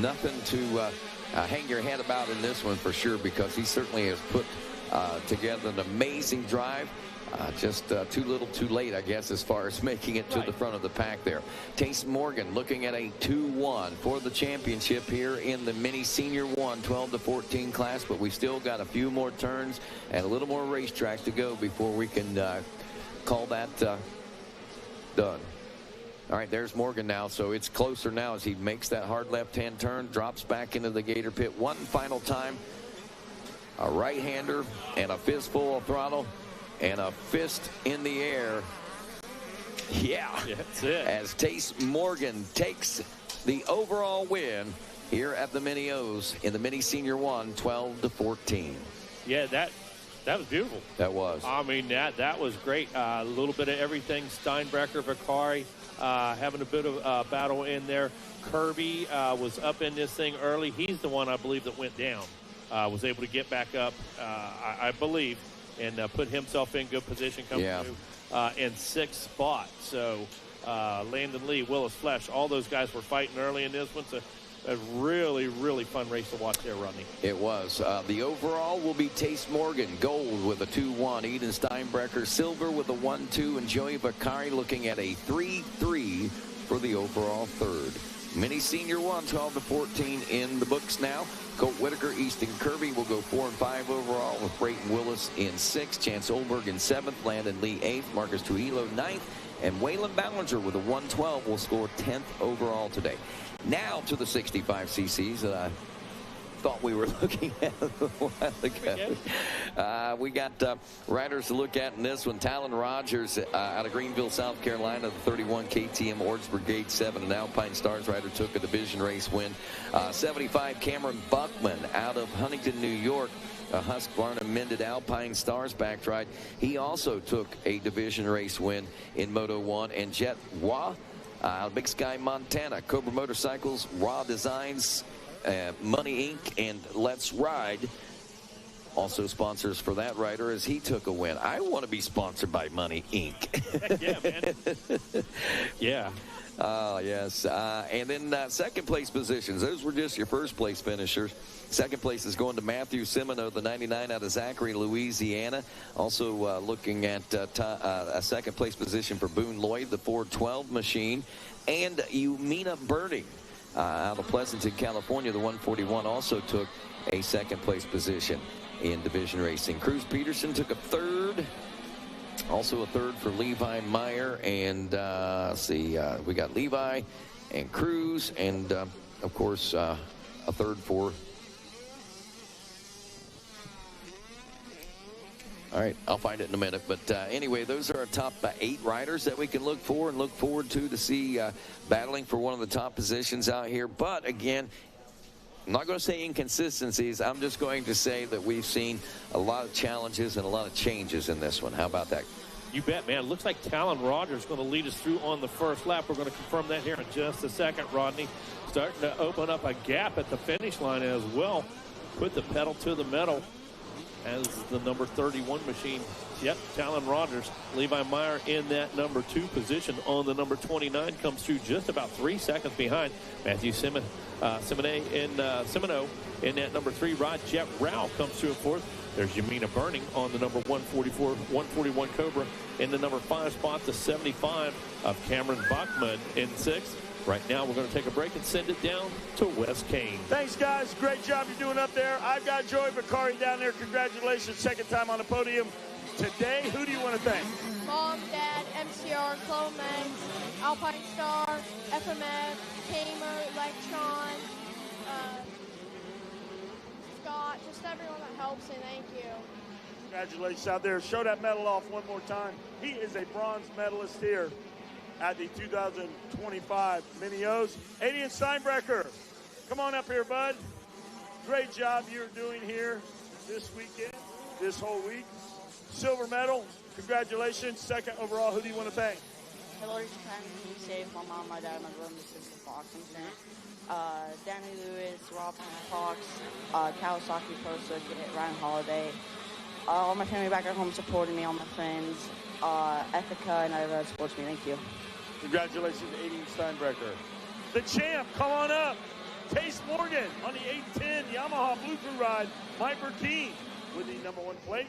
nothing to hang your head about in this one for sure, because he certainly has put together an amazing drive. Just too little too late, I guess, as far as making it to the front of the pack there. Tace Morgan looking at a 2-1 for the championship here in the mini senior 1 12 to 14 class, but we still got a few more turns and a little more racetrack to go before we can call that done. All right, there's Morgan now, so it's closer now as he makes that hard left-hand turn, drops back into the Gator pit one final time. A right-hander and a fistful of throttle and a fist in the air. Yeah. That's it. As Tace Morgan takes the overall win here at the Mini O's in the Mini Senior 1, 12-14. Yeah, that was beautiful. That was. I mean, that was great. A little bit of everything. Steinbrecher, Vicari having a bit of battle in there. Kirby was up in this thing early. He's the one, I believe, that went down. Was able to get back up, I believe, and put himself in good position coming through in 6th spot. So Landon Lee, Willis Flesh, all those guys were fighting early in this one. So a really, really fun race to watch there, Rodney. It was. The overall will be Tace Morgan, gold with a 2-1. Eden Steinbrecher, silver with a 1-2. And Joey Vicari looking at a 3-3 for the overall third. Mini Senior 1, 12-14 in the books now. Colt Whitaker, Easton Kirby will go 4 and 5 overall, with Brayton Willis in 6th, Chance Olberg in 7th, Landon Lee 8th, Marcus Trujillo 9th, and Waylon Ballinger with a 112 will score 10th overall today. Now to the 65 cc's that I thought we were looking at a while ago. We got riders to look at in this one. Talon Rogers out of Greenville, South Carolina, the 31 KTM Ords Brigade 7 and Alpine Stars rider, took a division race win. 75 Cameron Buckman out of Huntington, New York, a Husqvarna Mended Alpine Stars back ride. He also took a division race win in Moto 1. And Jet Wah out of Big Sky, Montana, Cobra Motorcycles, Raw Designs, Money Inc. and Let's Ride, also sponsors for that rider, as he took a win. I want to be sponsored by Money Inc. Yeah, man. Yeah. Oh, yes. And then second place positions. Those were just your first place finishers. Second place is going to Matthew Semino, the 99 out of Zachary, Louisiana. Also looking at a second place position for Boone Lloyd, the 412 machine. And Umina Birding out of Pleasanton, California, the 141, also took a second place position in division racing. Cruz Peterson took a third. Also a third for Levi Meyer. And let's see, we got Levi and Cruz, and of course a third for. All right, I'll find it in a minute. But anyway, those are our top 8 riders that we can look for and look forward to see battling for one of the top positions out here. But again, I'm not going to say inconsistencies. I'm just going to say that we've seen a lot of challenges and a lot of changes in this one. How about that? You bet, man. Looks like Talon Rogers is going to lead us through on the first lap. We're going to confirm that here in just a second, Rodney. Starting to open up a gap at the finish line as well. Put the pedal to the metal as the number 31 machine. Yep, Talon Rogers. Levi Meyer in that number 2 position on the number 29, comes through just about 3 seconds behind. Matthew Semino in that number 3 rod. Jet Rao comes through in 4th. There's Yamina Burning on the number 141 Cobra in the number 5 spot. The 75 of Cameron Bachman in 6th. Right now, we're going to take a break and send it down to Wes Kane. Thanks, guys. Great job you're doing up there. I've got Joey Vicari down there. Congratulations. Second time on the podium today. Who do you want to thank? Mom, Dad, MCR, Clomax, Alpine Star, FMF, Tamer, Electron, Scott, just everyone that helps, and thank you. Congratulations out there. Show that medal off one more time. He is a bronze medalist here at the 2025 Mini O's. Adrian Steinbrecher, come on up here, bud. Great job you're doing here this weekend, this whole week. Silver medal, congratulations. Second overall, who do you want to thank? The Lord Jesus Christ, keep me safe. My mom, my dad, my brother, my sister, Fox, Danny Lewis, Rob Fox, Kawasaki Pro Circuit, Ryan Holiday. All my family back at home supporting me, all my friends, Ethica, and everyone that supports me. Thank you. Congratulations, Adrian Steinbrecher. The champ, come on up. Tace Morgan on the 810 Yamaha Blue Crew ride. Mike Burkeen with the number 1 plate.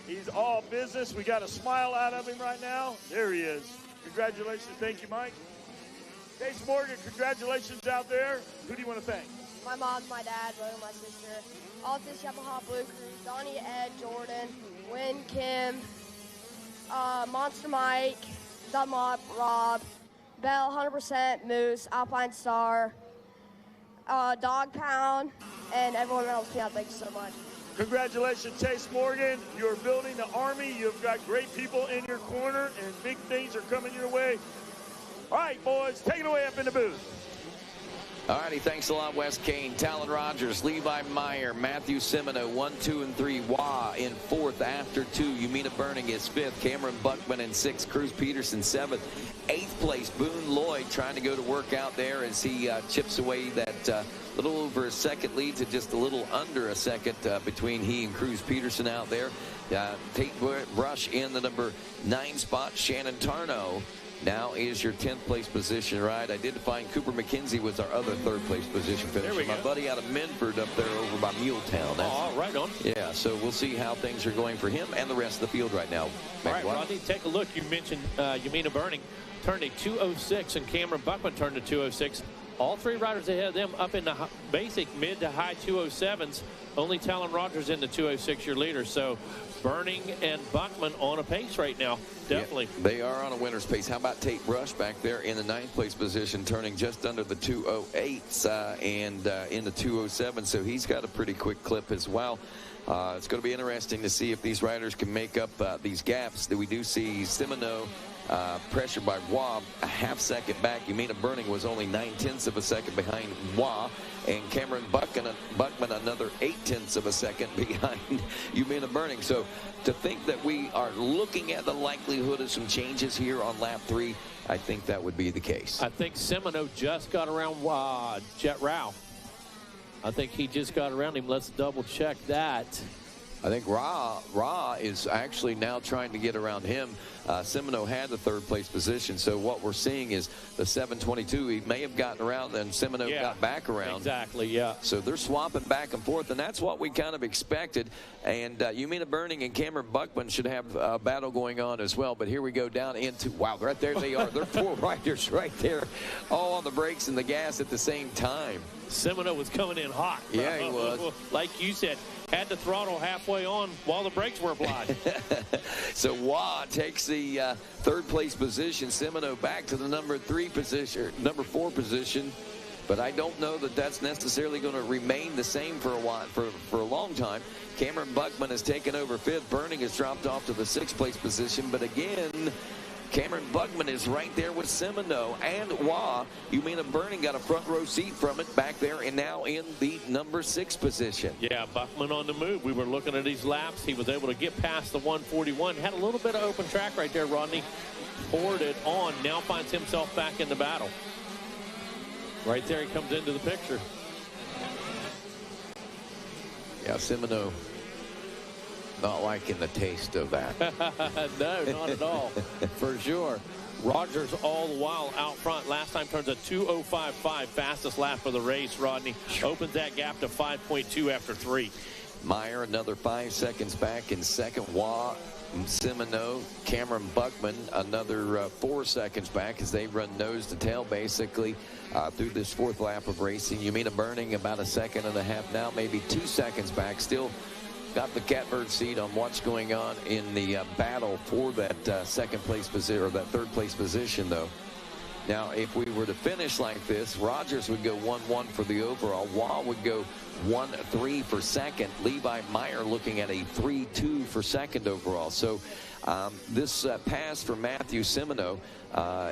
He's all business. We got a smile out of him right now. There he is. Congratulations. Thank you, Mike. Tace Morgan, congratulations out there. Who do you want to thank? My mom, my dad, brother, my sister, Altus Yamaha Blue Crew, Donnie, Ed, Jordan, Win, Kim, Monster Mike, Dunlop, Rob, Bell, 100%, Moose, Alpine Star, Dog Pound, and everyone else. Yeah, thank you so much. Congratulations, Chase Morgan. You're building the Army. You've got great people in your corner, and big things are coming your way. All right, boys, take it away up in the booth. All righty, thanks a lot, Wes Kane, Talon Rogers, Levi Meyer, Matthew Semino, 1, 2, and 3. Wah in 4th after 2. Yumina Burning is 5th. Cameron Buckman in 6th. Cruz Peterson 7th. 8th place, Boone Lloyd trying to go to work out there as he chips away that little over a second lead to just a little under a second between he and Cruz Peterson out there. Tate Brush in the number 9 spot. Shannon Tarno now is your 10th place position ride. I did find Cooper McKenzie was our other 3rd place position finisher. My buddy out of Minford up there over by Muletown. Oh, right on. Yeah, so we'll see how things are going for him and the rest of the field right now. All right, Rodney, take a look. You mentioned Yumina Burning turned a 2:06 and Cameron Buckman turned a 2:06. All 3 riders ahead of them up in the basic mid to high 2:07s. Only Talon Rogers in the 2:06, your leader. So Burning and Buckman on a pace right now. Definitely. Yeah, they are on a winner's pace. How about Tate Brush back there in the 9th place position, turning just under the 2:08s and in the 2:07. So he's got a pretty quick clip as well. It's going to be interesting to see if these riders can make up these gaps that we do see. Semino pressured by Wah, a half second back. Yumina Burning was only 9/10 of a second behind Wah, and Cameron Buckman another 8/10 of a second behind Yumina Burning. So to think that we are looking at the likelihood of some changes here on lap 3, I think that would be the case. I think Semino just got around Jet Rao. I think he just got around him. Let's double check that. I think Ra is actually now trying to get around him. Semino had the 3rd place position, so what we're seeing is the 722. He may have gotten around, and Semino got back around. Exactly, yeah. So they're swapping back and forth, and that's what we kind of expected. And Yumina Burning and Cameron Buckman should have a battle going on as well. But here we go down into, wow, right there they are. They're 4 riders right there, all on the brakes and the gas at the same time. Semino was coming in hot. Yeah, he was. Like you said, had the throttle halfway on while the brakes were applied. So Wah takes the 3rd place position. Semino back to the number 4 position. But I don't know that that's necessarily going to remain the same for a while, for a long time. Cameron Buckman has taken over 5th. Burning has dropped off to the 6th place position. But again, Cameron Buckman is right there with Semino and Wah. Yumina Burning got a front row seat from it back there and now in the number 6 position. Yeah, Buckman on the move. We were looking at these laps. He was able to get past the 141. Had a little bit of open track right there, Rodney. Poured it on. Now finds himself back in the battle. Right there he comes into the picture. Yeah, Semino not liking the taste of that. No, not at all. For sure. Rogers all the while out front. Last time turns a 2:05.5, fastest lap of the race, Rodney. Opens that gap to 5.2 after 3. Meyer another 5 seconds back in 2nd. Wah, Semino, Cameron Buckman another 4 seconds back as they run nose to tail basically through this 4th lap of racing. Yumina Burning about 1.5 seconds now, maybe 2 seconds back. Still got the catbird seat on what's going on in the battle for that 2nd place position, or that 3rd place position, though. Now, if we were to finish like this, Rogers would go 1-1 for the overall. Wah would go 1-3 for 2nd. Levi Meyer looking at a 3-2 for 2nd overall. So this pass for Matthew Semino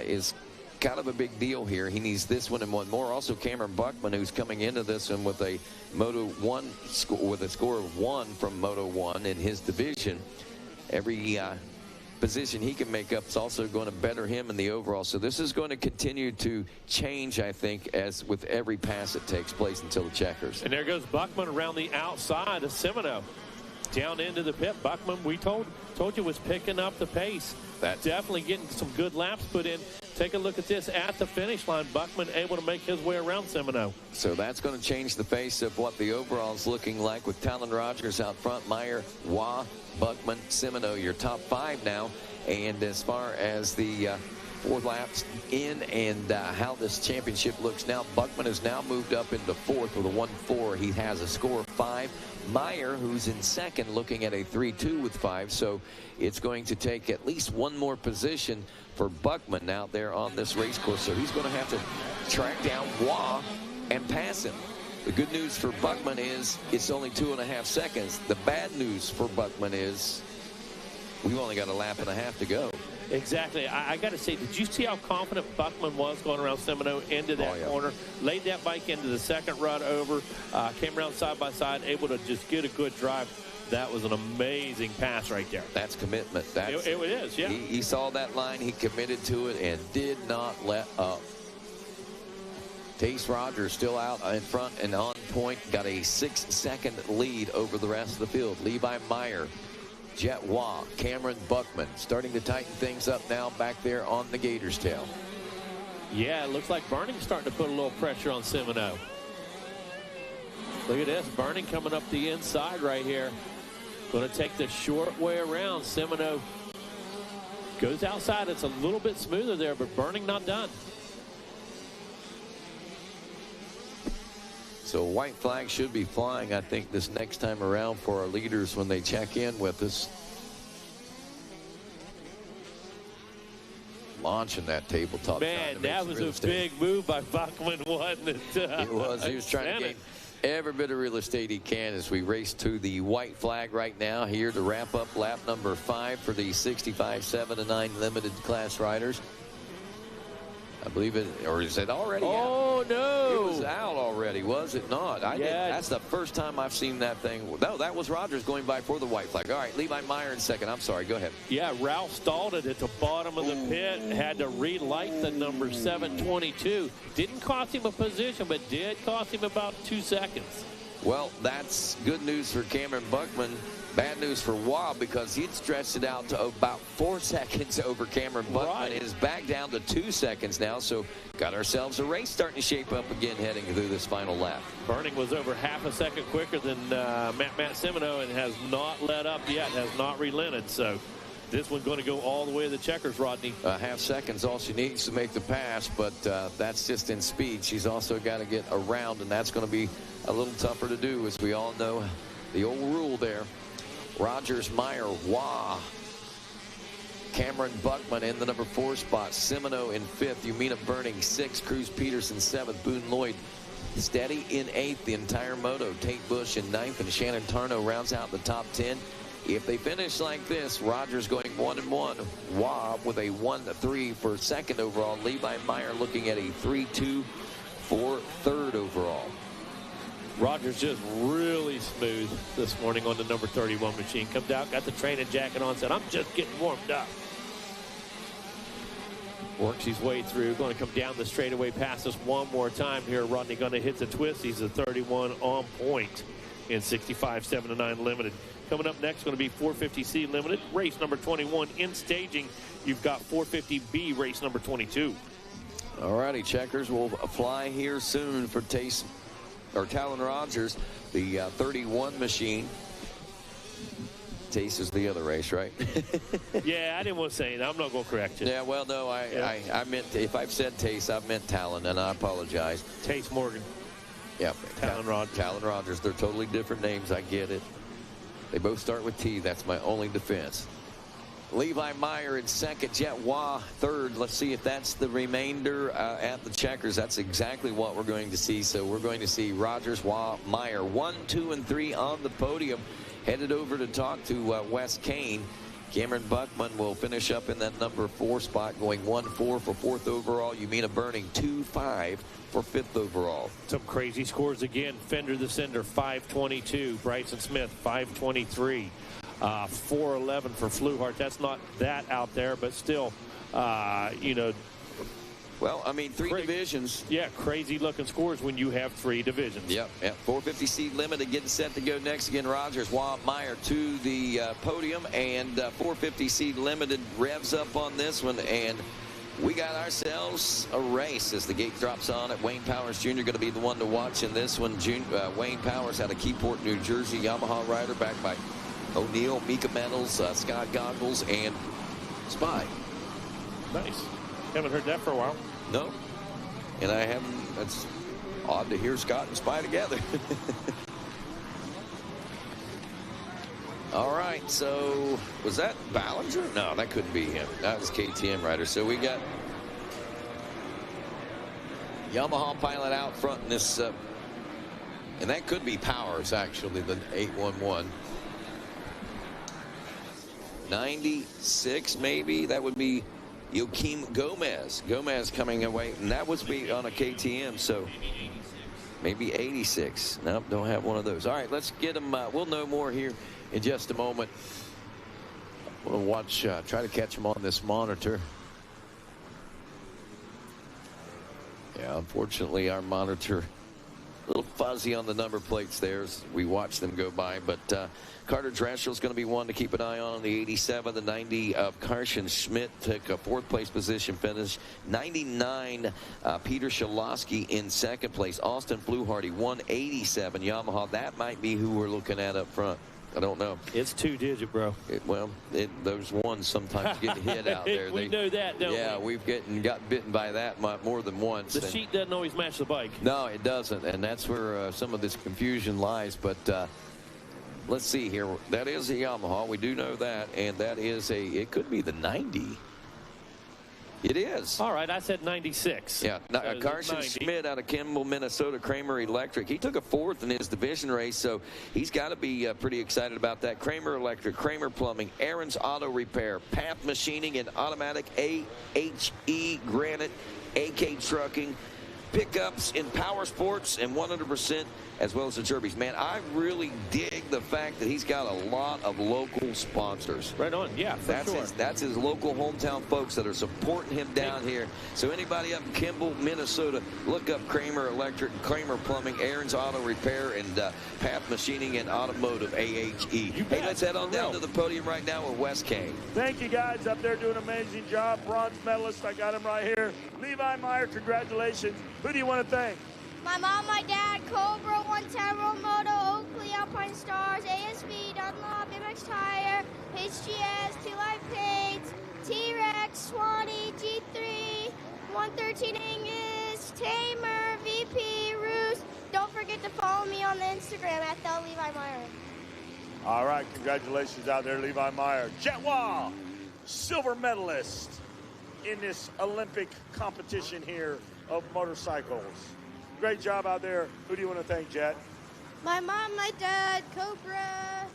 is kind of a big deal here. He needs this one and one more. Also, Cameron Buckman, who's coming into this one with a Moto 1 with a score of 1 from Moto 1 in his division. Every position he can make up is also going to better him in the overall. So this is going to continue to change, I think, as with every pass that takes place until the checkers. And there goes Buckman around the outside of Semino. Down into the pit. Buckman, we told you, was picking up the pace. That's definitely getting some good laps put in. Take a look at this at the finish line. Buckman able to make his way around Semino. So that's going to change the face of what the overall is looking like with Talon Rogers out front. Meyer, Wah, Buckman, Semino, your top 5 now. And as far as the 4 laps in and how this championship looks now, Buckman has now moved up into 4th with a 1-4. He has a score of 5. Meyer, who's in 2nd, looking at a 3-2 with 5. So it's going to take at least one more position for Buckman out there on this race course. So he's going to have to track down Wah and pass him. The good news for Buckman is it's only 2.5 seconds. The bad news for Buckman is we've only got a lap and a half to go. Exactly. I got to say, did you see how confident Buckman was going around Semino into that corner? Laid that bike into the second rut over, came around side by side, able to just get a good drive. That was an amazing pass right there. That's commitment. It is, yeah. He saw that line, he committed to it, and did not let up. Tace Rogers still out in front and on point. Got a 6-second lead over the rest of the field. Levi Meyer, Jet Waugh, Cameron Buckman starting to tighten things up now back there on the Gator's tail. Yeah, it looks like Burning's starting to put a little pressure on Semino. Look at this, Burning coming up the inside right here. Going to take the short way around. Semino goes outside. It's a little bit smoother there, but Burning not done. So white flag should be flying, I think, this next time around for our leaders when they check in with us. Launching that tabletop. Man, that was a big move by Buckman, wasn't it? It was. He was trying to gain every bit of real estate he can as we race to the white flag right now here to wrap up lap number 5 for the 65 7-9 limited class riders. I believe it, or is it already out? Oh, no. It was out already, was it not? That's the first time I've seen that thing. No, that was Rogers going by for the white flag. All right, Levi Meyer in second. I'm sorry, go ahead. Yeah, Ralph stalled it at the bottom of the pit. Had to relight the number 722. Didn't cost him a position, but did cost him about 2 seconds. Well, that's good news for Cameron Buckman. Bad news for Waugh because he'd stretched it out to about 4 seconds over Cameron Buckman. Right. It is back down to 2 seconds now, so got ourselves a race starting to shape up again heading through this final lap. Burning was over half a second quicker than Matt Semino and has not let up yet, has not relented. So this one's going to go all the way to the checkers, Rodney. Half second's all she needs to make the pass, but that's just in speed. She's also got to get around, and that's going to be a little tougher to do, as we all know the old rule there. Rogers, Meyer, Waugh, Cameron Buckman in the number 4 spot. Semino in 5th. Umina Burning 6th. Cruz Peterson 7th. Boone Lloyd steady in 8th. The entire moto. Tate Bush in 9th. And Shannon Tarnow rounds out the top 10. If they finish like this, Rogers going 1-1. Waugh with a 1-3 for 2nd overall. Levi Meyer looking at a 3-2 for 3rd overall. Rogers just really smooth this morning on the number 31 machine. Comes out, got the training jacket on, said, I'm just getting warmed up. Works his way through, going to come down the straightaway past us one more time here. Rodney going to hit the twist. He's a 31 on point in 65 7-9 limited. Coming up next, going to be 450C limited, race number 21. In staging, you've got 450B, race number 22. All righty, checkers will fly here soon for Talon Rogers, the 31 machine. Tace is the other race, right? Yeah, I didn't want to say that. I'm not going to correct you. Yeah, well, no, I meant, if I've said Tace, I've meant Talon, and I apologize. Tace Morgan. Yeah. Talon Rogers. Talon Rogers. They're totally different names. I get it. They both start with T. That's my only defense. Levi Meyer in 2nd, Jet Waugh 3rd. Let's see if that's the remainder at the checkers. That's exactly what we're going to see. So we're going to see Rogers, Waugh, Meyer 1, 2, and 3 on the podium. Headed over to talk to Wes Kane. Cameron Buckman will finish up in that number 4 spot, going 1-4 for 4th overall. Umina Burning 2-5 for 5th overall. Some crazy scores again. Fender the Cinder 522. Bryson Smith 523. 411 for Fluhart. That's not that out there, but still, you know. Well, I mean, 3 divisions. Yeah, crazy looking scores when you have 3 divisions. Yep. 450C limited getting set to go next. Again, Rogers, Waugh, Meyer to the podium, and 450C limited revs up on this one, and we got ourselves a race as the gate drops on it. Wayne Powers Jr. going to be the one to watch in this one. Wayne Powers out of Keyport, New Jersey, Yamaha rider, backed by O'Neill, Mika Metals, Scott Goggles, and Spy. Nice. Haven't heard that for a while. No. And I haven't. That's odd to hear Scott and Spy together. All right. So was that Ballinger? No, that couldn't be him. That was KTM rider. So we got Yamaha pilot out front in this And that could be Powers, actually, the 811. 96, maybe. That would be Joaquim Gomez. Gomez coming away. And that would be on a KTM, so maybe 86. Nope, don't have one of those. All right, let's get them. We'll know more here in just a moment. We'll watch, try to catch them on this monitor. Yeah, unfortunately, our monitor a little fuzzy on the number plates there as we watch them go by. But Carter Drashel's going to be one to keep an eye on. The 87, the 90 of Carson Schmidt took a 4th place position finish. 99, Peter Shalosky in 2nd place. Austin Fluharty, 187 Yamaha. That might be who we're looking at up front. I don't know. It's 2-digit, bro. Those ones sometimes get hit out there. We know that, don't we? Yeah, we've got bitten by that more than once. The sheet doesn't always match the bike. No, it doesn't, and that's where some of this confusion lies. But let's see here. That is a Yamaha. We do know that, and that is it could be the 90. It is. All right, I said 96. Yeah, Carson Schmidt out of Kimball, Minnesota, Kramer Electric. He took a 4th in his division race, so he's got to be pretty excited about that. Kramer Electric, Kramer Plumbing, Aaron's Auto Repair, Path Machining and Automatic, AHE Granite, AK Trucking, Pickups in Power Sports, and 100%, as well as the Jerbies. Man, I really dig the fact that he's got a lot of local sponsors. Right on, yeah, for sure. That's his local hometown folks that are supporting him down here. So anybody up in Kimball, Minnesota, look up Kramer Electric, Kramer Plumbing, Aaron's Auto Repair, and Path Machining and Automotive, AHE. Hey, let's head on down to the podium right now with Wes Kane. Thank you, guys, up there doing an amazing job. Bronze medalist, I got him right here. Levi Meyer, congratulations. Who do you want to thank? My mom, my dad, Cobra, 110 Roll Moto, Oakley, Alpine Stars, ASV, Dunlop, MX Tire, HGS, Two Life Paints, T-Rex, Swanee, G3, 113 Angus, Tamer, VP, Roos. Don't forget to follow me on the Instagram at the Levi Meyer. All right, congratulations out there, Levi Meyer. Jetwa, silver medalist in this Olympic competition here of motorcycles. Great job out there. Who do you want to thank, Jet? My mom, my dad, Cobra,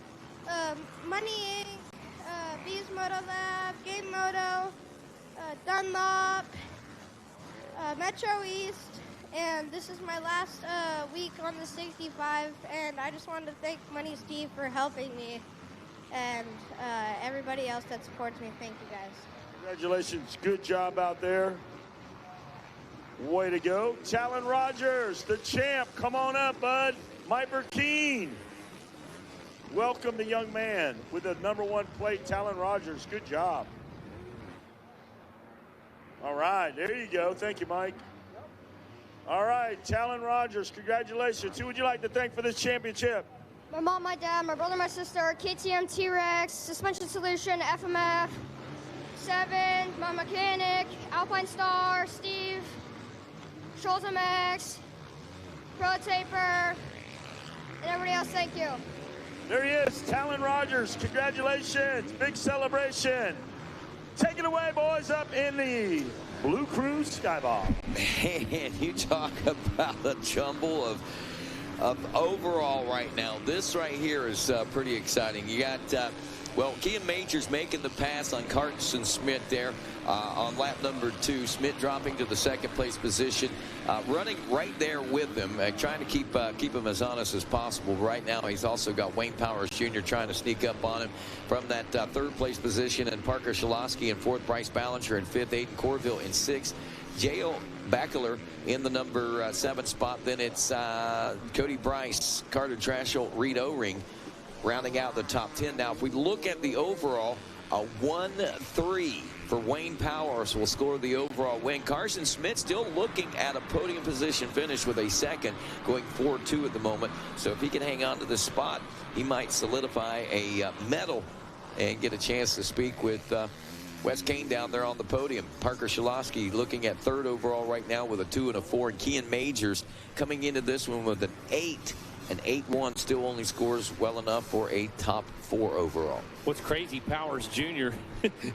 Money Inc., Bees Moto Lab, Game Moto, Dunlop, Metro East, and this is my last week on the 65, and I just wanted to thank Money Steve for helping me, and everybody else that supports me. Thank you, guys. Congratulations. Good job out there. Way to go. Talon Rogers, the champ. Come on up, bud. Mike Burkeen. Welcome the young man with the #1 plate, Talon Rogers. Good job. All right, there you go. Thank you, Mike. All right, Talon Rogers, congratulations. Who would you like to thank for this championship? My mom, my dad, my brother, my sister, KTM, T-Rex, Suspension Solution, FMF, 7, my mechanic, Alpine Steve, Schultz MX, Pro Taper, and everybody else, thank you. There he is, Talon Rogers. Congratulations. Big celebration. Take it away, boys, up in the Blue Cruise Skyball. Man, you talk about a jumble of overall right now. This right here is pretty exciting. You got, well, Kian Majors making the pass on Carson Schmidt there on lap #2. Schmidt dropping to the 2nd place position, running right there with him, trying to keep him as honest as possible. Right now, he's also got Wayne Powers Jr. trying to sneak up on him from that 3rd place position, and Parker Shalosky in 4th, Bryce Ballinger in 5th, Aiden Corville in 6th. J.O. Backler in the #7 spot. Then it's Cody Bryce, Carter Drashel, Reed O-Ring rounding out the top 10. Now, if we look at the overall, a 1-3 for Wayne Powers will score the overall win. Carson Schmidt still looking at a podium position finish with a 2nd, going 4-2 at the moment. So if he can hang on to this spot, he might solidify a medal and get a chance to speak with Wes Kane down there on the podium. Parker Shalosky looking at 3rd overall right now with a 2 and a 4. And Kian Majors coming into this one with an 8 An 8-1 still only scores well enough for a top 4 overall. What's crazy, Powers Jr.,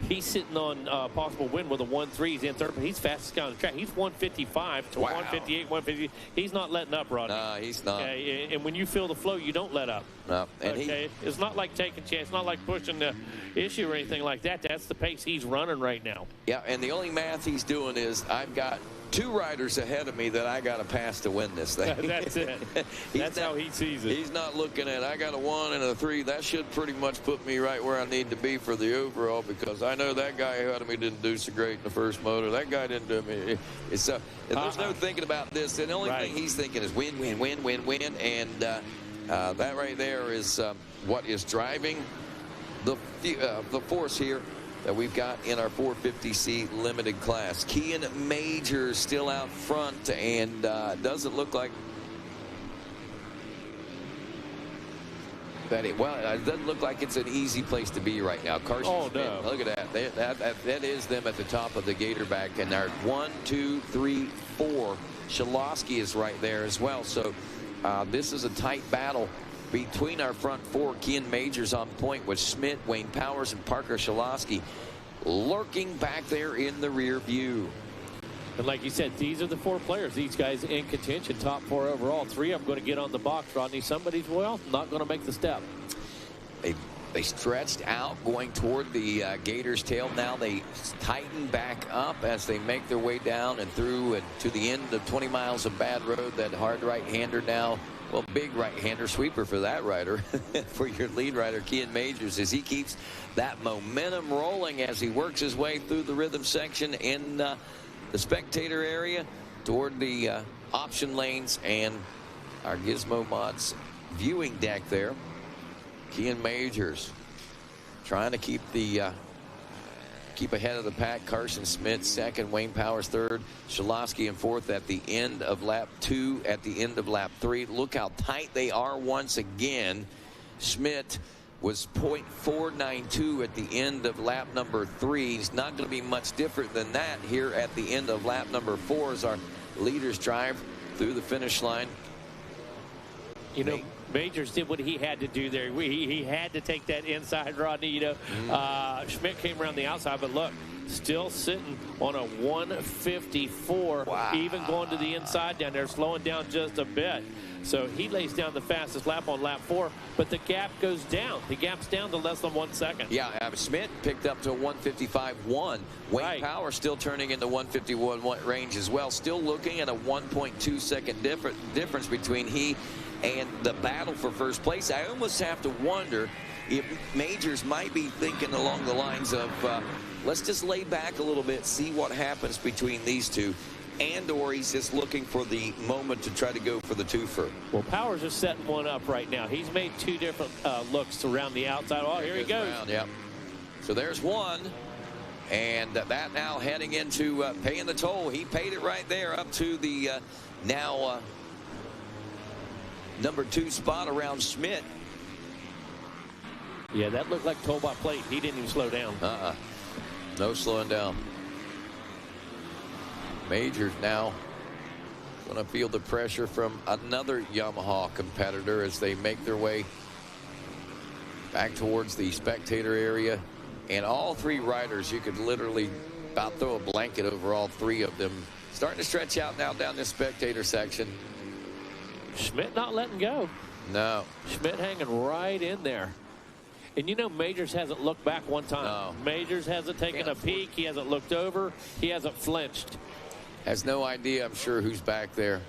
he's sitting on possible win with a 1-3. He's in third, but he's fastest guy on the track. He's 155 to 158, 150. He's not letting up, Rodney. No, he's not. Okay? And when you feel the flow, you don't let up. No, and okay? It's not like taking chance. It's not like pushing the issue or anything like that. That's the pace he's running right now. Yeah, and the only math he's doing is I've got 2 riders ahead of me that I got to pass to win this thing. That's it. That's how he sees it. He's not looking at, I got a 1 and a 3. That should pretty much put me right where I need to be for the overall, because I know that guy ahead of me didn't do so great in the first moto. That guy didn't do me. And there's no thinking about this. And the only thing he's thinking is win, win, win, win, win. And that right there is what is driving the force here that we've got in our 450C limited class. Kean Majors still out front, and doesn't look like that. It doesn't look like it's an easy place to be right now. Carson Smith, no. Look at that. That is them at the top of the Gatorback, and our 1, 2, 3, 4. Shalosky is right there as well. So this is a tight battle between our front 4. Kean Majors on point with Schmidt, Wayne Powers, and Parker Shalosky lurking back there in the rear view. And like you said, these are the 4 players. These guys in contention, top 4 overall. 3 of them going to get on the box, Rodney. Somebody's, well, not going to make the step. They stretched out going toward the Gators' tail. Now they tighten back up as they make their way down and through and to the end of 20 miles of bad road. That hard right-hander now. Well, big right-hander sweeper for that rider, for your lead rider, Kean Majors, as he keeps that momentum rolling as he works his way through the rhythm section in the spectator area toward the option lanes and our Gizmo Mods viewing deck there. Kean Majors trying to keep ahead of the pack. Carson Smith second, Wayne Powers third, Shalosky in fourth at the end of lap 2, at the end of lap 3. Look how tight they are once again. Schmidt was .492 at the end of lap number 3. He's not going to be much different than that here at the end of lap number 4 as our leaders drive through the finish line. You know, Majors did what he had to do there. He had to take that inside, Rodney. You know, Schmidt came around the outside, but look, still sitting on a 154. Wow. Even going to the inside down there, slowing down just a bit. So he lays down the fastest lap on lap 4, but the gap goes down. The gap's down to less than 1 second. Yeah, Schmidt picked up to a 155.1. Wayne Power still turning into 151 range as well. Still looking at a 1.2 second difference between he and the battle for first place. I almost have to wonder if Majors might be thinking along the lines of, let's just lay back a little bit, see what happens between these two. And or he's just looking for the moment to try to go for the twofer. Well, Powers is setting one up right now. He's made 2 different looks around the outside. Oh, here he goes. Yep. So there's one. And that now heading into paying the toll. He paid it right there up to the now number 2 spot around Schmidt. Yeah, that looked like toll by plate. He didn't even slow down. No slowing down. Majors now going to feel the pressure from another Yamaha competitor as they make their way back towards the spectator area. And all 3 riders, you could literally about throw a blanket over all 3 of them. Starting to stretch out now down this spectator section. Schmidt not letting go. No. Schmidt hanging right in there. And you know, Majors hasn't looked back one time. No. Majors hasn't taken a peek. He hasn't looked over. He hasn't flinched. Has no idea, I'm sure, who's back there.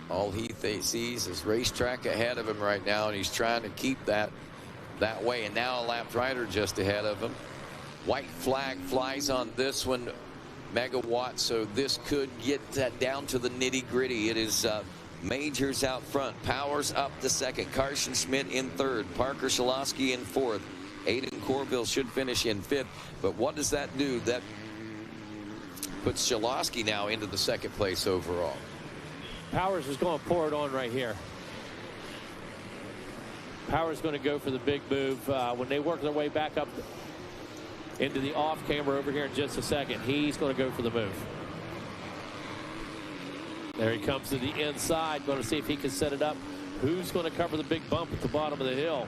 All he sees is racetrack ahead of him right now, and he's trying to keep that way. And now a lap rider just ahead of him. White flag flies on this one, Megawatt, so this could get down to the nitty-gritty. It is Majors out front, Powers up to second, Carson Schmidt in third, Parker Shalosky in fourth. Aiden Corville should finish in 5th, but what does that do? That puts Shalosky now into the 2nd place overall. Powers is going to pour it on right here. Powers going to go for the big move. When they work their way back up into the off camera over here in just a second, he's going to go for the move. There he comes to the inside. Going to see if he can set it up. Who's going to cover the big bump at the bottom of the hill?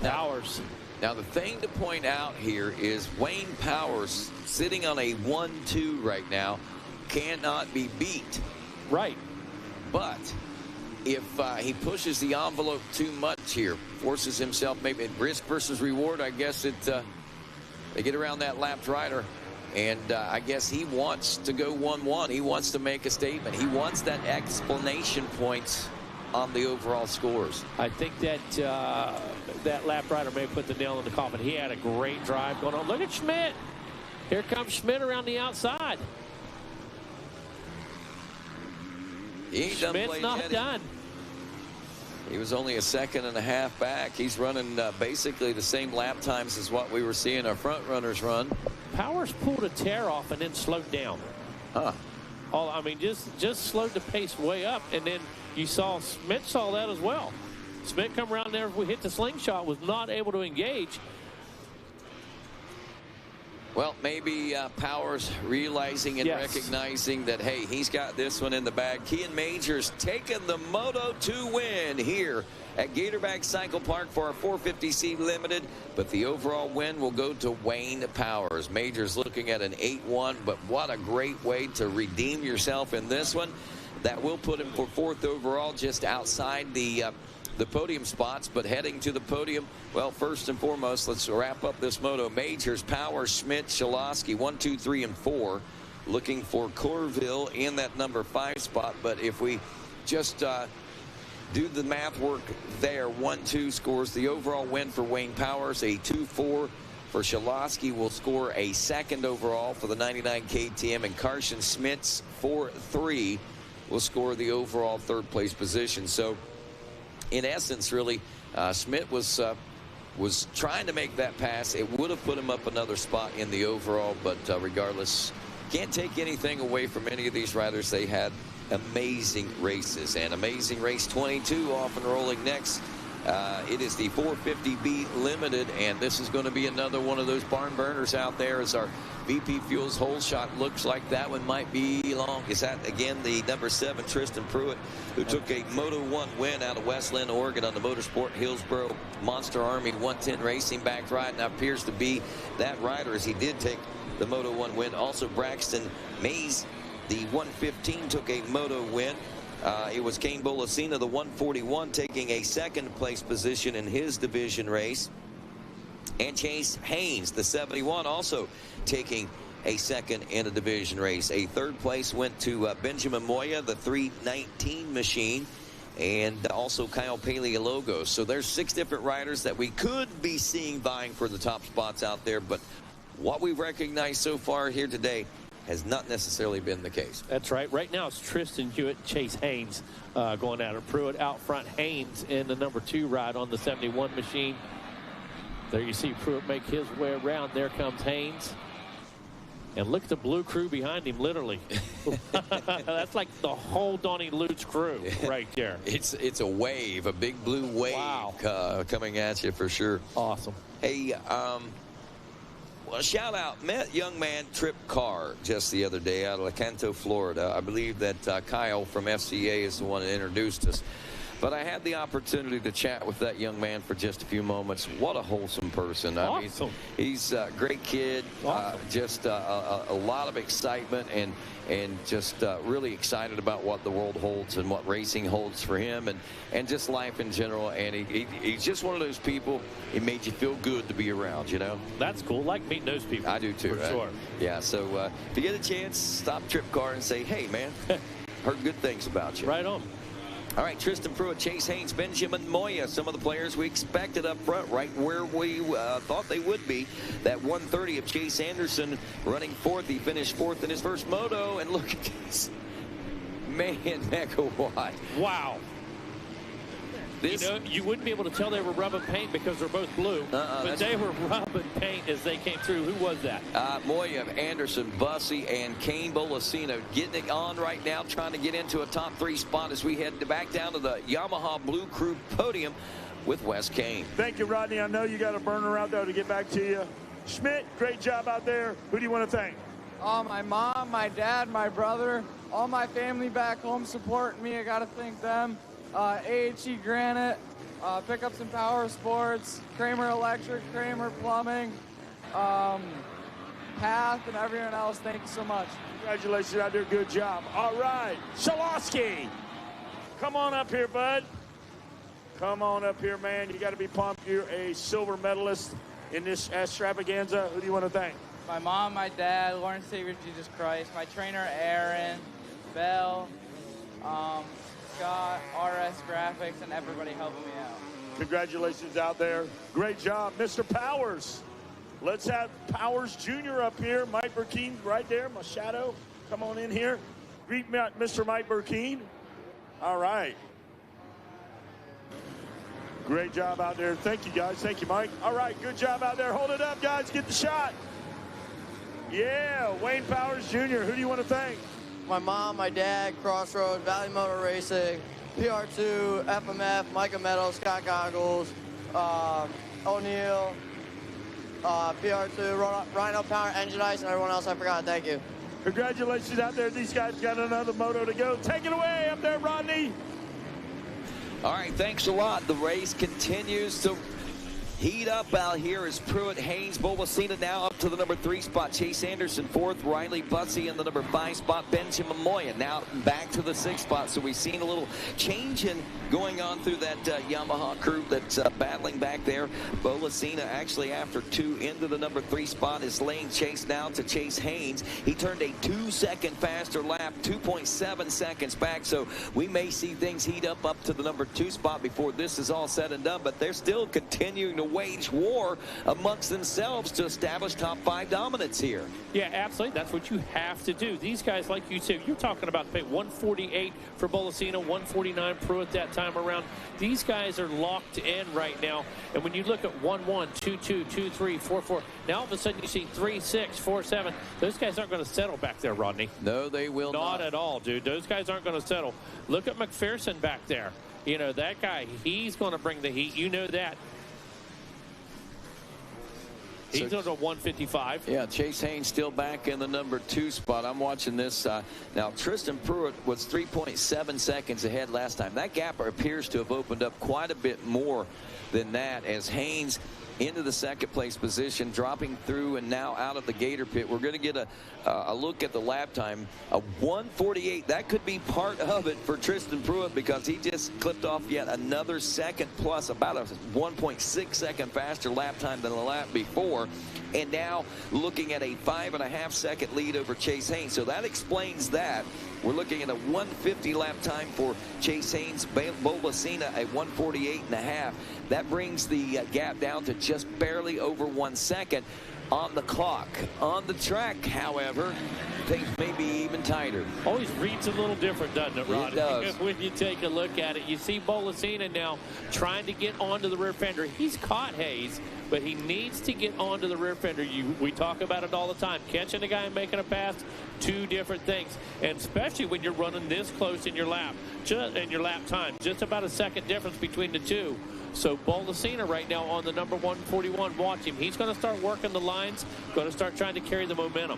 Powers. Now, the thing to point out here is Wayne Powers, sitting on a 1-2 right now, cannot be beat. Right. But if he pushes the envelope too much here, forces himself, maybe risk versus reward, I guess they get around that lapped rider. And I guess he wants to go 1-1. He wants to make a statement. He wants that explanation points on the overall scores. I think that that lap rider may have put the nail in the coffin. He had a great drive going on. Look at Schmidt. Here comes Schmidt around the outside. Schmidt's not done. He was only a second and a half back. He's running basically the same lap times as what we were seeing our front runners run. Powers pulled a tear off and then slowed down. Huh. I mean, just slowed the pace way up, and then you saw Schmidt saw that as well. Schmidt come around there, we hit the slingshot, was not able to engage. Well, maybe Powers realizing and recognizing that, hey, he's got this one in the bag. Kean Majors taking the Moto 2 win here at Gatorback Cycle Park for our 450C Limited. But the overall win will go to Wayne Powers. Majors looking at an 8-1, but what a great way to redeem yourself in this one. That will put him for 4th overall, just outside the podium spots, but heading to the podium. Well, first and foremost, let's wrap up this moto. Majors, Powers, Schmidt, Shalosky, 1, 2, 3, and 4. Looking for Corville in that number 5 spot. But if we just do the math work there, 1-2 scores the overall win for Wayne Powers. A 2-4 for Shalosky will score a 2nd overall for the 99 KTM, and Carson Schmidt's 4-3 will score the overall 3rd place position. So in essence, really, Schmidt was trying to make that pass. It would have put him up another spot in the overall, but regardless, can't take anything away from any of these riders. They had amazing races, and amazing race 22 off and rolling next. It is the 450B Limited, and this is going to be another one of those barn burners out there as our VP Fuels hole shot looks like that one might be long. Is that, again, the number 7, Tristan Pruitt, who took a Moto 1 win out of Westland, Oregon on the Motorsport Hillsboro Monster Army 110 Racing back ride. Now appears to be that rider as he did take the Moto 1 win. Also, Braxton Mays, the 115, took a Moto win. It was Kane Bolasina, the 141, taking a 2nd place position in his division race. And Chase Haynes, the 71, also taking a 2nd in a division race. A 3rd place went to Benjamin Moya, the 319 machine, and also Kyle Paleologos. So there's 6 different riders that we could be seeing vying for the top spots out there. But what we've recognized so far here today has not necessarily been the case. That's right. Right now it's Tristan Hewitt, Chase Haynes going at it. Pruitt out front, Haynes in the number 2 ride on the 71 machine. There you see Pruitt make his way around. There comes Haynes. And look at the blue crew behind him, literally. That's like the whole Donnie Lutz crew right there. It's a wave, a big blue wave coming at you for sure. Awesome. Hey, well, shout out, met young man Trip Carr just the other day out of Lecanto, Florida. I believe that Kyle from FCA is the one that introduced us. But I had the opportunity to chat with that young man for just a few moments. What a wholesome person. Awesome. I mean, he's a great kid, just a lot of excitement and just really excited about what the world holds and what racing holds for him and just life in general. And he's just one of those people, it made you feel good to be around, you know? That's cool. Like meeting those people. I do too. For sure. Yeah, so if you get a chance, stop Trip Carr and say, hey, man, heard good things about you. Right on. All right, Tristan Pruitt, Chase Haynes, Benjamin Moya, some of the players we expected up front, right where we thought they would be. That 130 of Chase Anderson running 4th. He finished 4th in his first moto, and look at this. Man, megawatt. Wow. You wouldn't be able to tell they were rubbing paint because they're both blue, but they were rubbing paint as they came through. Who was that? Moya, Anderson, Bussey, and Kane Bolasino getting it on right now, trying to get into a top 3 spot as we head back down to the Yamaha Blue Crew podium with Wes Kane. Thank you, Rodney. I know you got a burner out there to get back to you. Schmidt, great job out there. Who do you want to thank? My mom, my dad, my brother, all my family back home supporting me. I got to thank them. AHE Granite, Pickups and Power Sports, Kramer Electric, Kramer Plumbing, Path, and everyone else. Thank you so much. Congratulations out there. Good job. All right. Shalosky, come on up here, bud. Come on up here, man. You got to be pumped. You're a silver medalist in this extravaganza. Who do you want to thank? My mom, my dad, Lord and Savior Jesus Christ, my trainer Aaron, Bell, Scott, RS Graphics, and everybody helping me out. Congratulations out there. Great job, Mr. Powers. Let's have Powers Jr. up here. Mike Burkeen right there, my shadow. Come on in here. Greet Mr. Mike Burkeen. All right. Great job out there. Thank you, guys. Thank you, Mike. All right, good job out there. Hold it up, guys. Get the shot. Yeah, Wayne Powers Jr. Who do you want to thank? My mom, my dad, Crossroads, Valley Motor Racing, PR2, FMF, Micah Meadows, Scott Goggles, O'Neill, PR2, Rhino Power, Engine Ice, and everyone else I forgot. Thank you. Congratulations out there. These guys got another moto to go. Take it away up there, Rodney. All right, thanks a lot. The race continues to heat up out here as Pruitt, Haynes, Bolasina now up to the number 3 spot. Chase Anderson 4th, Riley Bussey in the number 5 spot. Benjamin Moya now back to the 6th spot. So we've seen a little change in going on through that Yamaha crew that's battling back there. Bolasina actually after 2 into the number 3 spot is lane chase now to Chase Haynes. He turned a 2-second faster lap, 2.7 seconds back. So we may see things heat up to the number 2 spot before this is all said and done. But they're still continuing to wage war amongst themselves to establish top 5 dominance here. Yeah, absolutely. That's what you have to do. These guys, like you said, you're talking about 148 for Bolasina, 149 Pruitt that time around. These guys are locked in right now. And when you look at 1-1, 2-2, 2-3, 4-4, now all of a sudden you see 3-6, 4-7. Those guys aren't going to settle back there, Rodney. No, they will not. Not at all, dude. Those guys aren't going to settle. Look at McPherson back there. You know, that guy, he's going to bring the heat. You know that. He's under 155. Yeah, Chase Haynes still back in the number 2 spot. I'm watching this. Now, Tristan Pruitt was 3.7 seconds ahead last time. That gap appears to have opened up quite a bit more than that as Haynes into the 2nd place position, dropping through and now out of the Gator pit. We're going to get a look at the lap time. A 1:48. That could be part of it for Tristan Pruitt because he just clipped off yet another second plus, about a 1.6 second faster lap time than the lap before. And now looking at a 5.5 second lead over Chase Haynes. So that explains that. We're looking at a 150 lap time for Chase Haynes. Bolasina a 148.5. That brings the gap down to just barely over 1 second on the clock. On the track, however, things may be even tighter. Always reads a little different, doesn't it, Rod? It does. When you take a look at it, you see Bolasina now trying to get onto the rear fender. He's caught Hayes, but he needs to get onto the rear fender. We talk about it all the time. Catching a guy and making a pass, 2 different things. And especially when you're running this close in your lap, time, just about a second difference between the 2. So Bolasina right now on the number 141. Watch him. He's going to start working the lines, going to start trying to carry the momentum.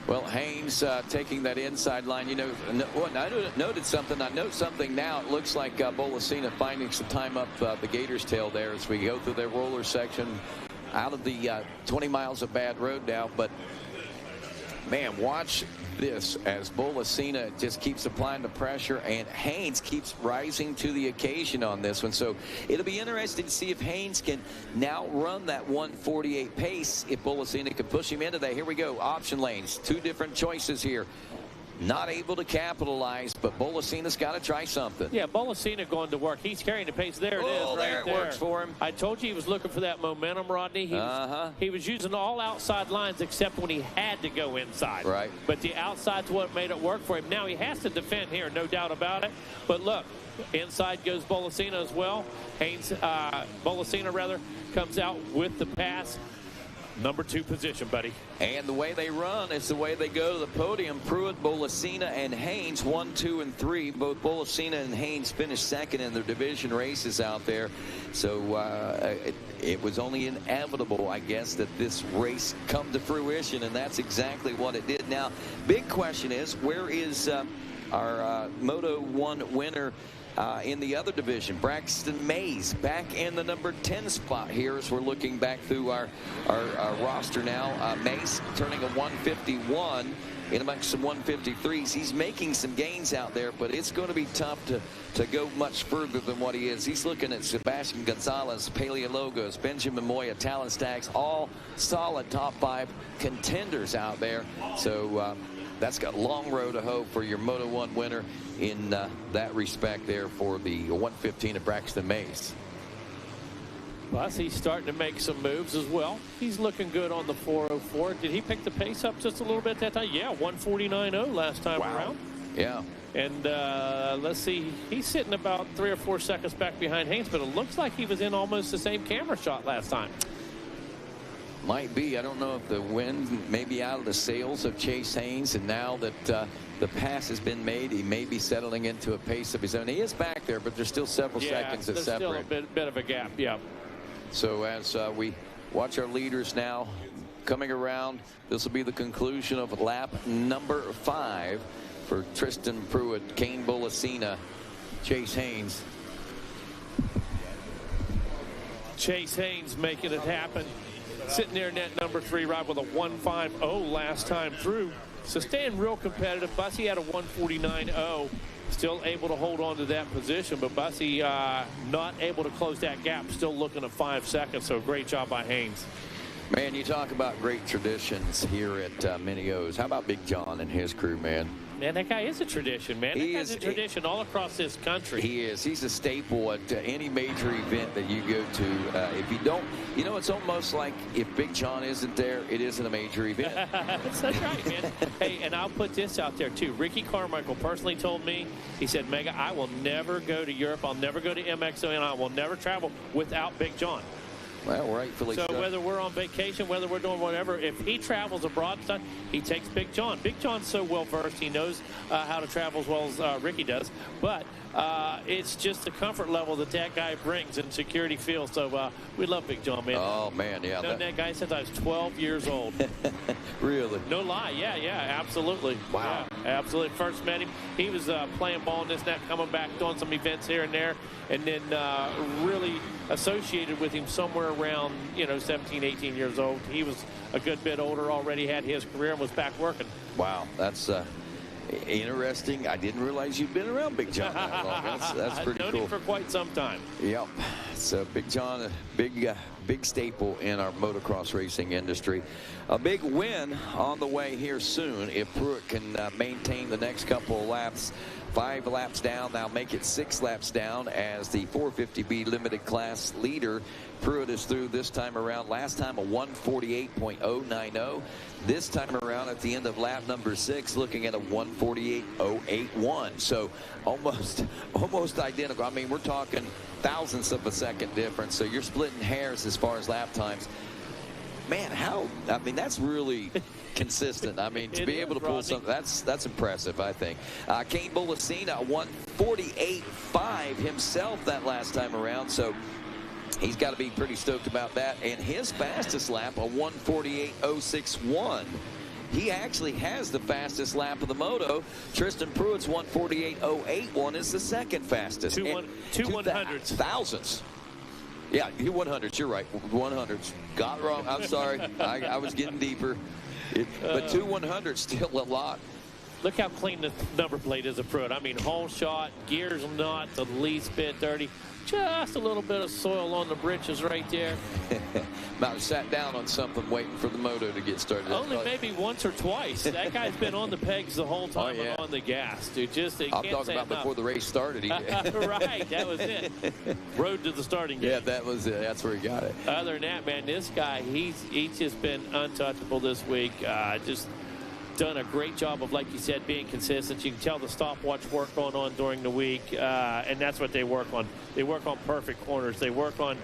Well, Haynes taking that inside line. You know, I noted something. I note something now. It looks like Bolasina finding some time up the Gator's tail there as we go through their roller section out of the 20 miles of bad road now. But, man, watch this as Bolasina just keeps applying the pressure and Haynes keeps rising to the occasion on this one. So it'll be interesting to see if Haynes can now run that 148 pace, if Bolasina can push him into that. Here we go, option lanes, 2 different choices here. Not able to capitalize, but Bolasina's got to try something. Yeah, Bolasina going to work. He's carrying the pace. There it is. There it works for him. I told you he was looking for that momentum, Rodney. He was using all outside lines except when he had to go inside. Right. But the outside's what made it work for him. Now he has to defend here, no doubt about it. But look, inside goes Bolasina as well. Haynes, Bolasina rather, comes out with the pass. Number 2 position, buddy. And the way they run is the way they go to the podium. Pruitt, Bolasina, and Haynes, 1, 2, and 3. Both Bolasina and Haynes finished second in their division races out there. So it was only inevitable, I guess, that this race come to fruition, and that's exactly what it did. Now, big question is, where is our Moto 1 winner in the other division? Braxton Mays back in the number 10 spot here as we're looking back through our roster now. Mays turning a 151 in amongst some 153s. He's making some gains out there, but it's going to be tough to go much further than what he is. He's looking at Sebastian Gonzalez, Paleologos, Benjamin Moya, Talon Staggs, all solid top 5 contenders out there. So that's got a long road to hoe for your Moto 1 winner in that respect there for the 115 of Braxton Mays. Plus, he's starting to make some moves as well. He's looking good on the 404. Did he pick the pace up just a little bit that time? Yeah, 149.0 last time around. Yeah. And let's see, he's sitting about 3 or 4 seconds back behind Haynes, but it looks like he was in almost the same camera shot last time. Might be. I don't know if the wind may be out of the sails of Chase Haynes, and now that the pass has been made, he may be settling into a pace of his own. He is back there, but there's still several seconds that separate. There's still a bit of a gap, yeah. So as we watch our leaders now coming around, this will be the conclusion of lap number 5 for Tristan Pruitt, Kane Bolasina, Chase Haynes. Chase Haynes making it happen. Sitting there in that number 3 ride with a 150 last time through. So staying real competitive. Bussy had a 149.0. Still able to hold on to that position, but Bussy not able to close that gap. Still looking at 5 seconds, so great job by Haynes. Man, you talk about great traditions here at Mini O's. How about Big John and his crew, man? Man, that guy is a tradition, man. That guy's a tradition all across this country. He is. He's a staple at any major event that you go to. If you don't, you know, it's almost like if Big John isn't there, it isn't a major event. That's right, man. Hey, and I'll put this out there, too. Ricky Carmichael personally told me, he said, Mega, I will never go to Europe. I'll never go to MXO, and I will never travel without Big John. Well, rightfully so. So whether we're on vacation, whether we're doing whatever, if he travels abroad, he takes Big John. Big John's so well versed, he knows how to travel as well as Ricky does. But it's just the comfort level that guy brings and security feels. So we love Big John, man. Oh man, yeah. Known that guy since I was 12 years old. Really? No lie. Yeah, absolutely. Wow. Yeah, absolutely. First met him, he was playing ball in this and that, coming back, doing some events here and there, and then really associated with him somewhere around, 17, 18 years old. He was a good bit older, already had his career and was back working. Wow, that's interesting. I didn't realize you'd been around Big John that long. That's pretty cool. I've known him for quite some time. Yep. So Big John, a big staple in our motocross racing industry. A big win on the way here soon if Pruitt can maintain the next couple of laps. 5 laps down, now make it 6 laps down as the 450B limited class leader. Pruitt is through this time around. Last time a 148.090. This time around at the end of lap number 6, looking at a 148.081. So almost identical. I mean, we're talking thousandths of a second difference. So you're splitting hairs as far as lap times. Man, that's really consistent. I mean, to be able to pull something, that's impressive, I think. Kane Bolasina, 148.5 himself that last time around, so he's got to be pretty stoked about that. And his fastest lap, a 148.061. He actually has the fastest lap of the moto. Tristan Pruitt's 148.081 is the second fastest. 100s. Thousandths. Yeah, 100s. You're right. 100s. Got wrong. I'm sorry. I was getting deeper. But 2 100s still a lot. Look how clean the number plate is of Pruitt. I mean, whole shot, gears not the least bit dirty. Just a little bit of soil on the britches right there. About sat down on something waiting for the moto to get started. Only maybe once or twice. That guy's been on the pegs the whole time and on the gas, dude. I'm talking about before the race started. Right, that was it. Road to the starting gate. Yeah, that was it. That's where he got it. Other than that, man, this guy, he's just been untouchable this week. Just done a great job of, like you said, being consistent. You can tell the stopwatch work going on during the week, and that's what they work on. They work on perfect corners. They work on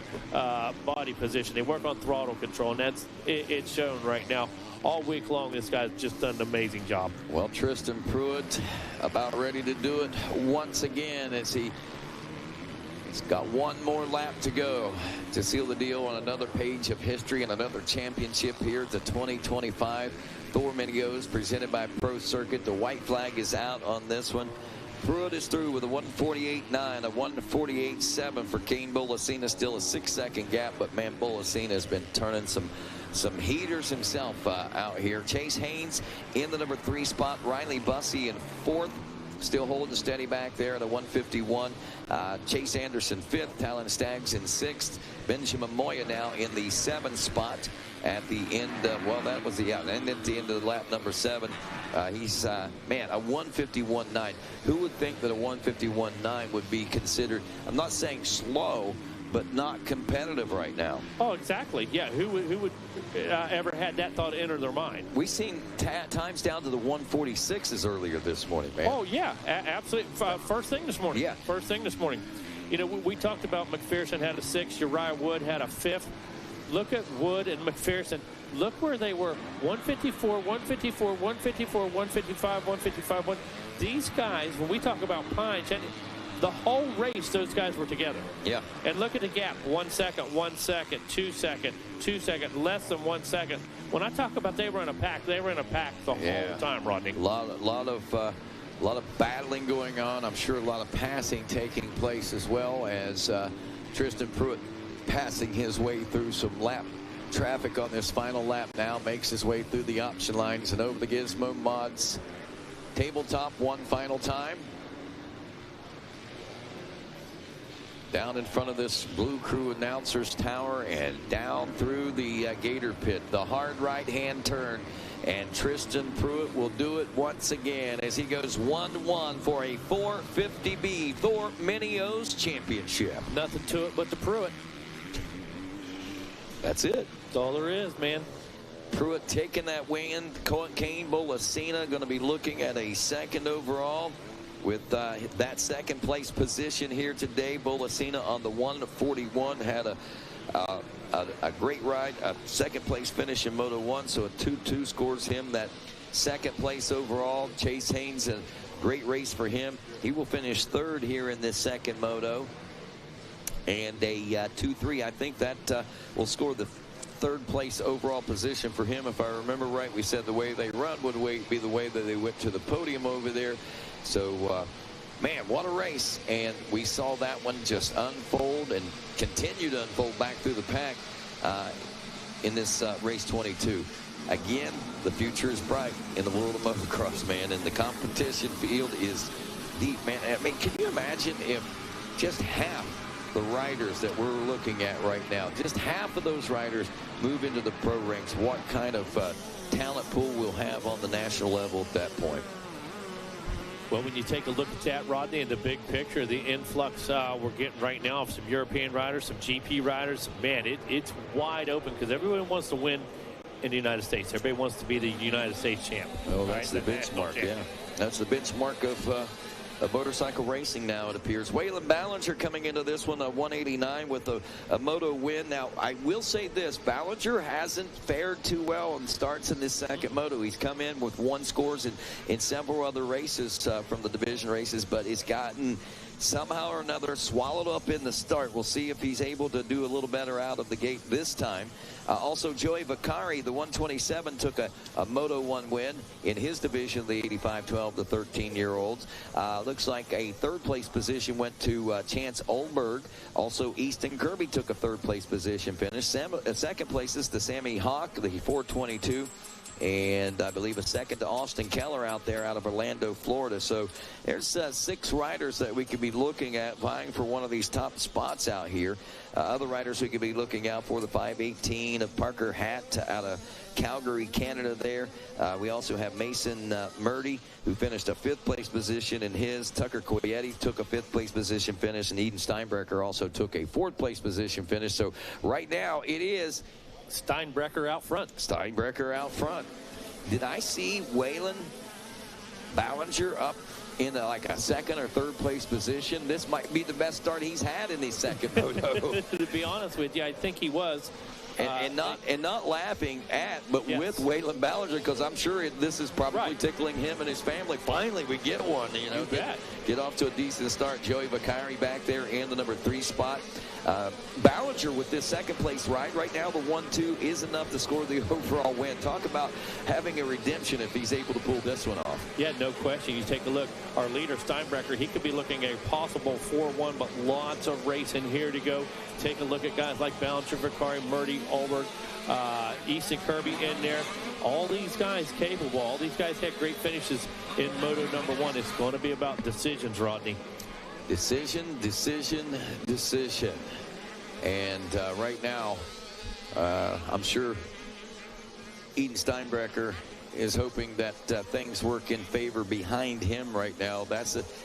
body position. They work on throttle control, and it's shown right now. All week long, this guy's just done an amazing job. Well, Tristan Pruitt about ready to do it once again as he's got one more lap to go to seal the deal on another page of history and another championship here at the 2025 Thor Mini O's presented by Pro Circuit. The white flag is out on this one. Pruitt is through with a 1:48.9, a 1:48.7 for Kane Bolasina. Still a 6-second gap, but man, Bolasina has been turning some heaters himself out here. Chase Haynes in the number 3 spot. Riley Bussey in 4th. Still holding steady back there at a 1:51. Chase Anderson 5th. Talon Staggs in 6th. Benjamin Moya now in the 7th spot at the end. Well, that was the end at the end of lap number 7. He's man, a 1:51.9. Who would think that a 1:51.9 would be considered? I'm not saying slow, but not competitive right now. Oh, exactly. Yeah, who would ever had that thought enter their mind? We've seen times down to the 1:46s earlier this morning, man. Oh, yeah, absolutely. First thing this morning. Yeah. First thing this morning. You know, we talked about McPherson had a 6th. Uriah Wood had a 5th. Look at Wood and McPherson. Look where they were. 154, 154, 154, 155, 155. These guys, when we talk about Pine, the whole race, those guys were together. Yeah. And look at the gap. 1 second, 1 second, 2 second, 2 second, less than 1 second. When I talk about they were in a pack, they were in a pack the whole time, Rodney. A lot of battling going on. I'm sure a lot of passing taking place as well as Tristan Pruitt passing his way through some lap traffic on this final lap now. Makes his way through the option lines and over the Gizmo Mods tabletop one final time. Down in front of this Blue Crew announcer's tower and down through the Gator pit. The hard right-hand turn. And Tristan Pruitt will do it once again as he goes 1-1 for a 450B Thor Mini O's championship. Nothing to it but the Pruitt. That's it. That's all there is, man. Pruitt taking that win. Kane Bolasina going to be looking at a 2nd overall. With that 2nd place position here today, Bolasina on the 1:41 had a great ride, a 2nd place finish in Moto 1, so a 2-2 scores him that 2nd place overall. Chase Haynes, a great race for him. He will finish 3rd here in this 2nd Moto, and a 2-3. I think that will score the 3rd place overall position for him. If I remember right, we said the way they run would be the way that they went to the podium over there. So, man, what a race. And we saw that one just unfold and continue to unfold back through the pack in this race 22. Again, the future is bright in the world of motocross, man, and the competition field is deep, man. I mean, can you imagine if just half the riders that we're looking at right now, just half of those riders move into the pro ranks? What kind of talent pool we'll have on the national level at that point? Well, when you take a look at that, Rodney, in the big picture, the influx we're getting right now of some European riders, some GP riders, man, it's wide open because everyone wants to win in the United States. Everybody wants to be the United States champ. Oh, that's right? The benchmark, yeah. That's the benchmark of motorcycle racing now, it appears. Waylon Ballinger coming into this one, a 189 with a moto win. Now, I will say this, Ballinger hasn't fared too well in starts in this 2nd moto. He's come in with 1 scores in several other races from the division races, but it's gotten somehow or another swallowed up in the start. We'll see if he's able to do a little better out of the gate this time. Also, Joey Vicari, the 127, took a Moto 1 win in his division, the 85-12 to 13-year-olds. Looks like a 3rd place position went to Chance Olberg. Also, Easton Kirby took a 3rd place position finish. 2nd place is to Sammy Hawk, the 422. And I believe a 2nd to Austin Keller out there out of Orlando, Florida. So there's 6 riders that we could be looking at vying for one of these top spots out here. Other riders we could be looking out for, the 518 of Parker Hatt out of Calgary, Canada there. We also have Mason Murdy, who finished a 5th place position in his. Tucker Coyetti took a 5th place position finish, and Eden Steinbrecher also took a 4th place position finish. So right now it is Steinbrecher out front. Steinbrecher out front. did I see Waylon Ballinger up in like a second or third place position? This might be the best start he's had in his second moto. To be honest with you, I think he was. And not laughing at, but with Waylon Ballinger, because I'm sure this is probably tickling him and his family. Finally, we get one. You know, get off to a decent start. Joey Vicari back there in the number 3 spot. Ballinger with this second place ride right now, the 1-2 is enough to score the overall win. Talk about having a redemption if he's able to pull this one off. Yeah, no question. You take a look. Our leader, Steinbrecher, he could be looking at a possible 4-1, but lots of racing here to go. Take a look at guys like Ballinger, Vicari, Murdy, Ulberg, Easton Kirby in there. All these guys capable. All these guys had great finishes in Moto number 1. It's going to be about decisions, Rodney. Decision. And right now, I'm sure Eden Steinbrecher is hoping that things work in favor behind him right now.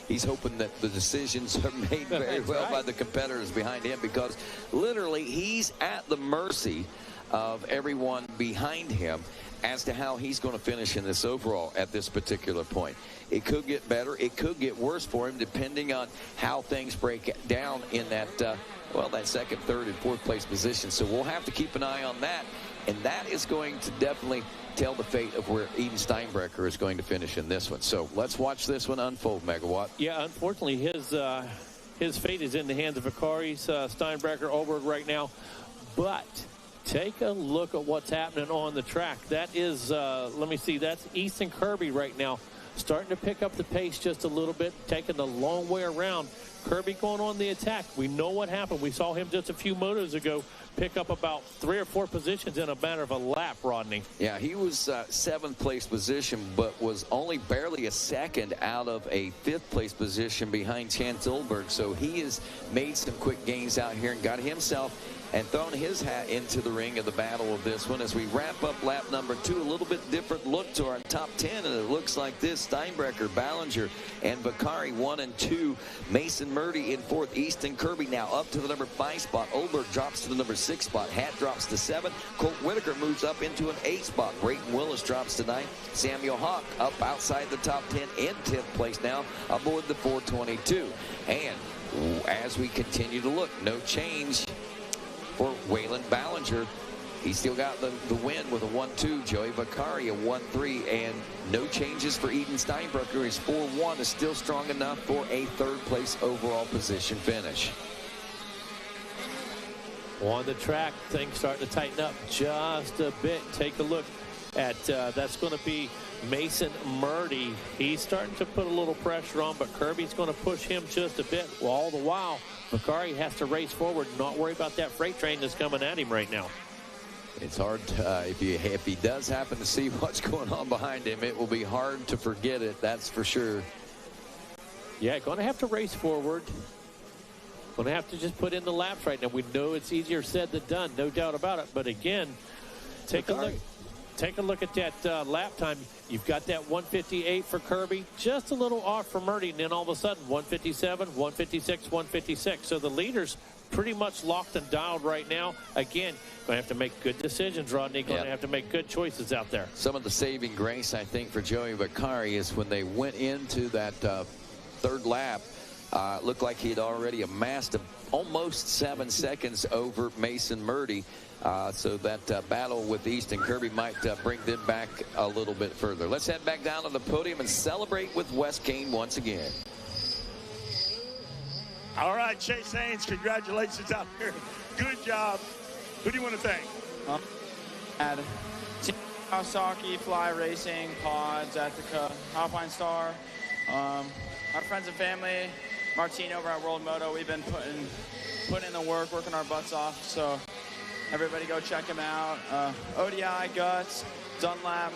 He's hoping that the decisions are made very well by the competitors behind him, because literally he's at the mercy of everyone behind him as to how he's going to finish in this overall at this particular point. It could get better. It could get worse for him depending on how things break down in that, that second, third, and fourth place position. So we'll have to keep an eye on that. And that is going to definitely tell the fate of where Eden Steinbrecher is going to finish in this one. So let's watch this one unfold, Megawatt. Yeah, unfortunately, his fate is in the hands of Vicari's Steinbrecher, Ulberg right now. But take a look at what's happening on the track. That is, let me see, that's Easton Kirby right now. Starting to pick up the pace just a little bit, taking the long way around. Kirby going on the attack. We know what happened. We saw him just a few motos ago pick up about 3 or 4 positions in a matter of a lap, Rodney. Yeah, he was 7th place position, but was only barely a second out of a 5th place position behind Chance Ulberg. So he has made some quick gains out here and got himself and thrown his hat into the ring of the battle of this one. As we wrap up lap number 2, a little bit different look to our top 10, and it looks like this: Steinbrecher, Ballinger, and Vicari 1 and 2. Mason Murdy in 4th. Easton Kirby now up to the number 5 spot. Ulberg drops to the number 6 spot. Hat drops to 7. Colt Whitaker moves up into an 8 spot. Brayton Willis drops to 9. Samuel Hawk up outside the top 10 in 10th place now aboard the 422. And as we continue to look, no change for Waylon Ballinger. He's still got the win with a 1-2. Joey Vicari a 1-3, and no changes for Eden Steinbrecher. His 4-1 is still strong enough for a 3rd place overall position finish. On the track, things starting to tighten up just a bit. Take a look at that's going to be Mason Murdy. He's starting to put a little pressure on, but Kirby's going to push him just a bit. Well, all the while, Vicari has to race forward, not worry about that freight train that's coming at him right now. It's hard if he does happen to see what's going on behind him, it will be hard to forget it, that's for sure. Yeah, going to have to race forward. Going to have to just put in the laps right now. We know it's easier said than done, no doubt about it. But again, take a look at that lap time. You've got that 158 for Kirby, just a little off for Murdy, and then all of a sudden 157, 156, 156. So the leaders pretty much locked and dialed right now. Again, going to have to make good decisions, Rodney. Going to have to make good choices out there. Some of the saving grace, I think, for Joey Vicari is when they went into that 3rd lap, looked like he had already amassed almost 7 seconds over Mason Murdy. So that battle with Easton Kirby might bring them back a little bit further. Let's head back down to the podium and celebrate with Wes Kane once again. All right, Chase Haynes, congratulations out there. Good job. Who do you want to thank? Team Kawasaki, Fly Racing, Pods, Ethica, Alpine Star, our friends and family, Martine over at World Moto. We've been putting in the work, working our butts off. So everybody go check him out. ODI, Guts, Dunlap,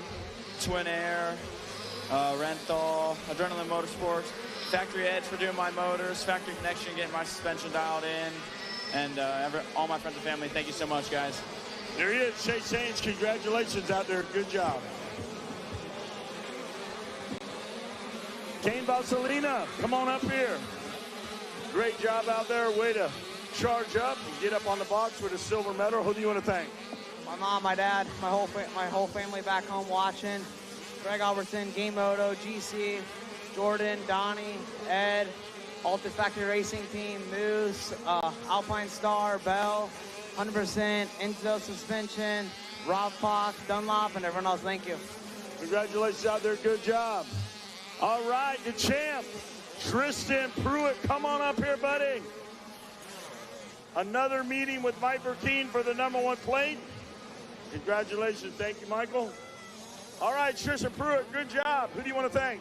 Twin Air, Renthal, Adrenaline Motorsports, Factory Edge for doing my motors, Factory Connection getting my suspension dialed in, and all my friends and family. Thank you so much, guys. There he is, Chase Haynes. Congratulations out there. Good job. Kane Valsalina, come on up here. Great job out there. Way to charge up and get up on the box with a silver medal. Who do you want to thank? My mom, my dad, my whole family back home watching. Greg Albertson, Game Moto, GC, Jordan, Donnie, Ed, Altus Factory Racing Team, Moose, Alpine Star, Bell, 100%, Enzo Suspension, Rob Pock, Dunlop, and everyone else. Thank you. Congratulations out there. Good job. All right, the champ, Tristan Pruitt. Come on up here, buddy. Another meeting with Viper Keen for the #1 plate. Congratulations. Thank you, Michael. All right, Tristan Pruitt, good job. Who do you want to thank?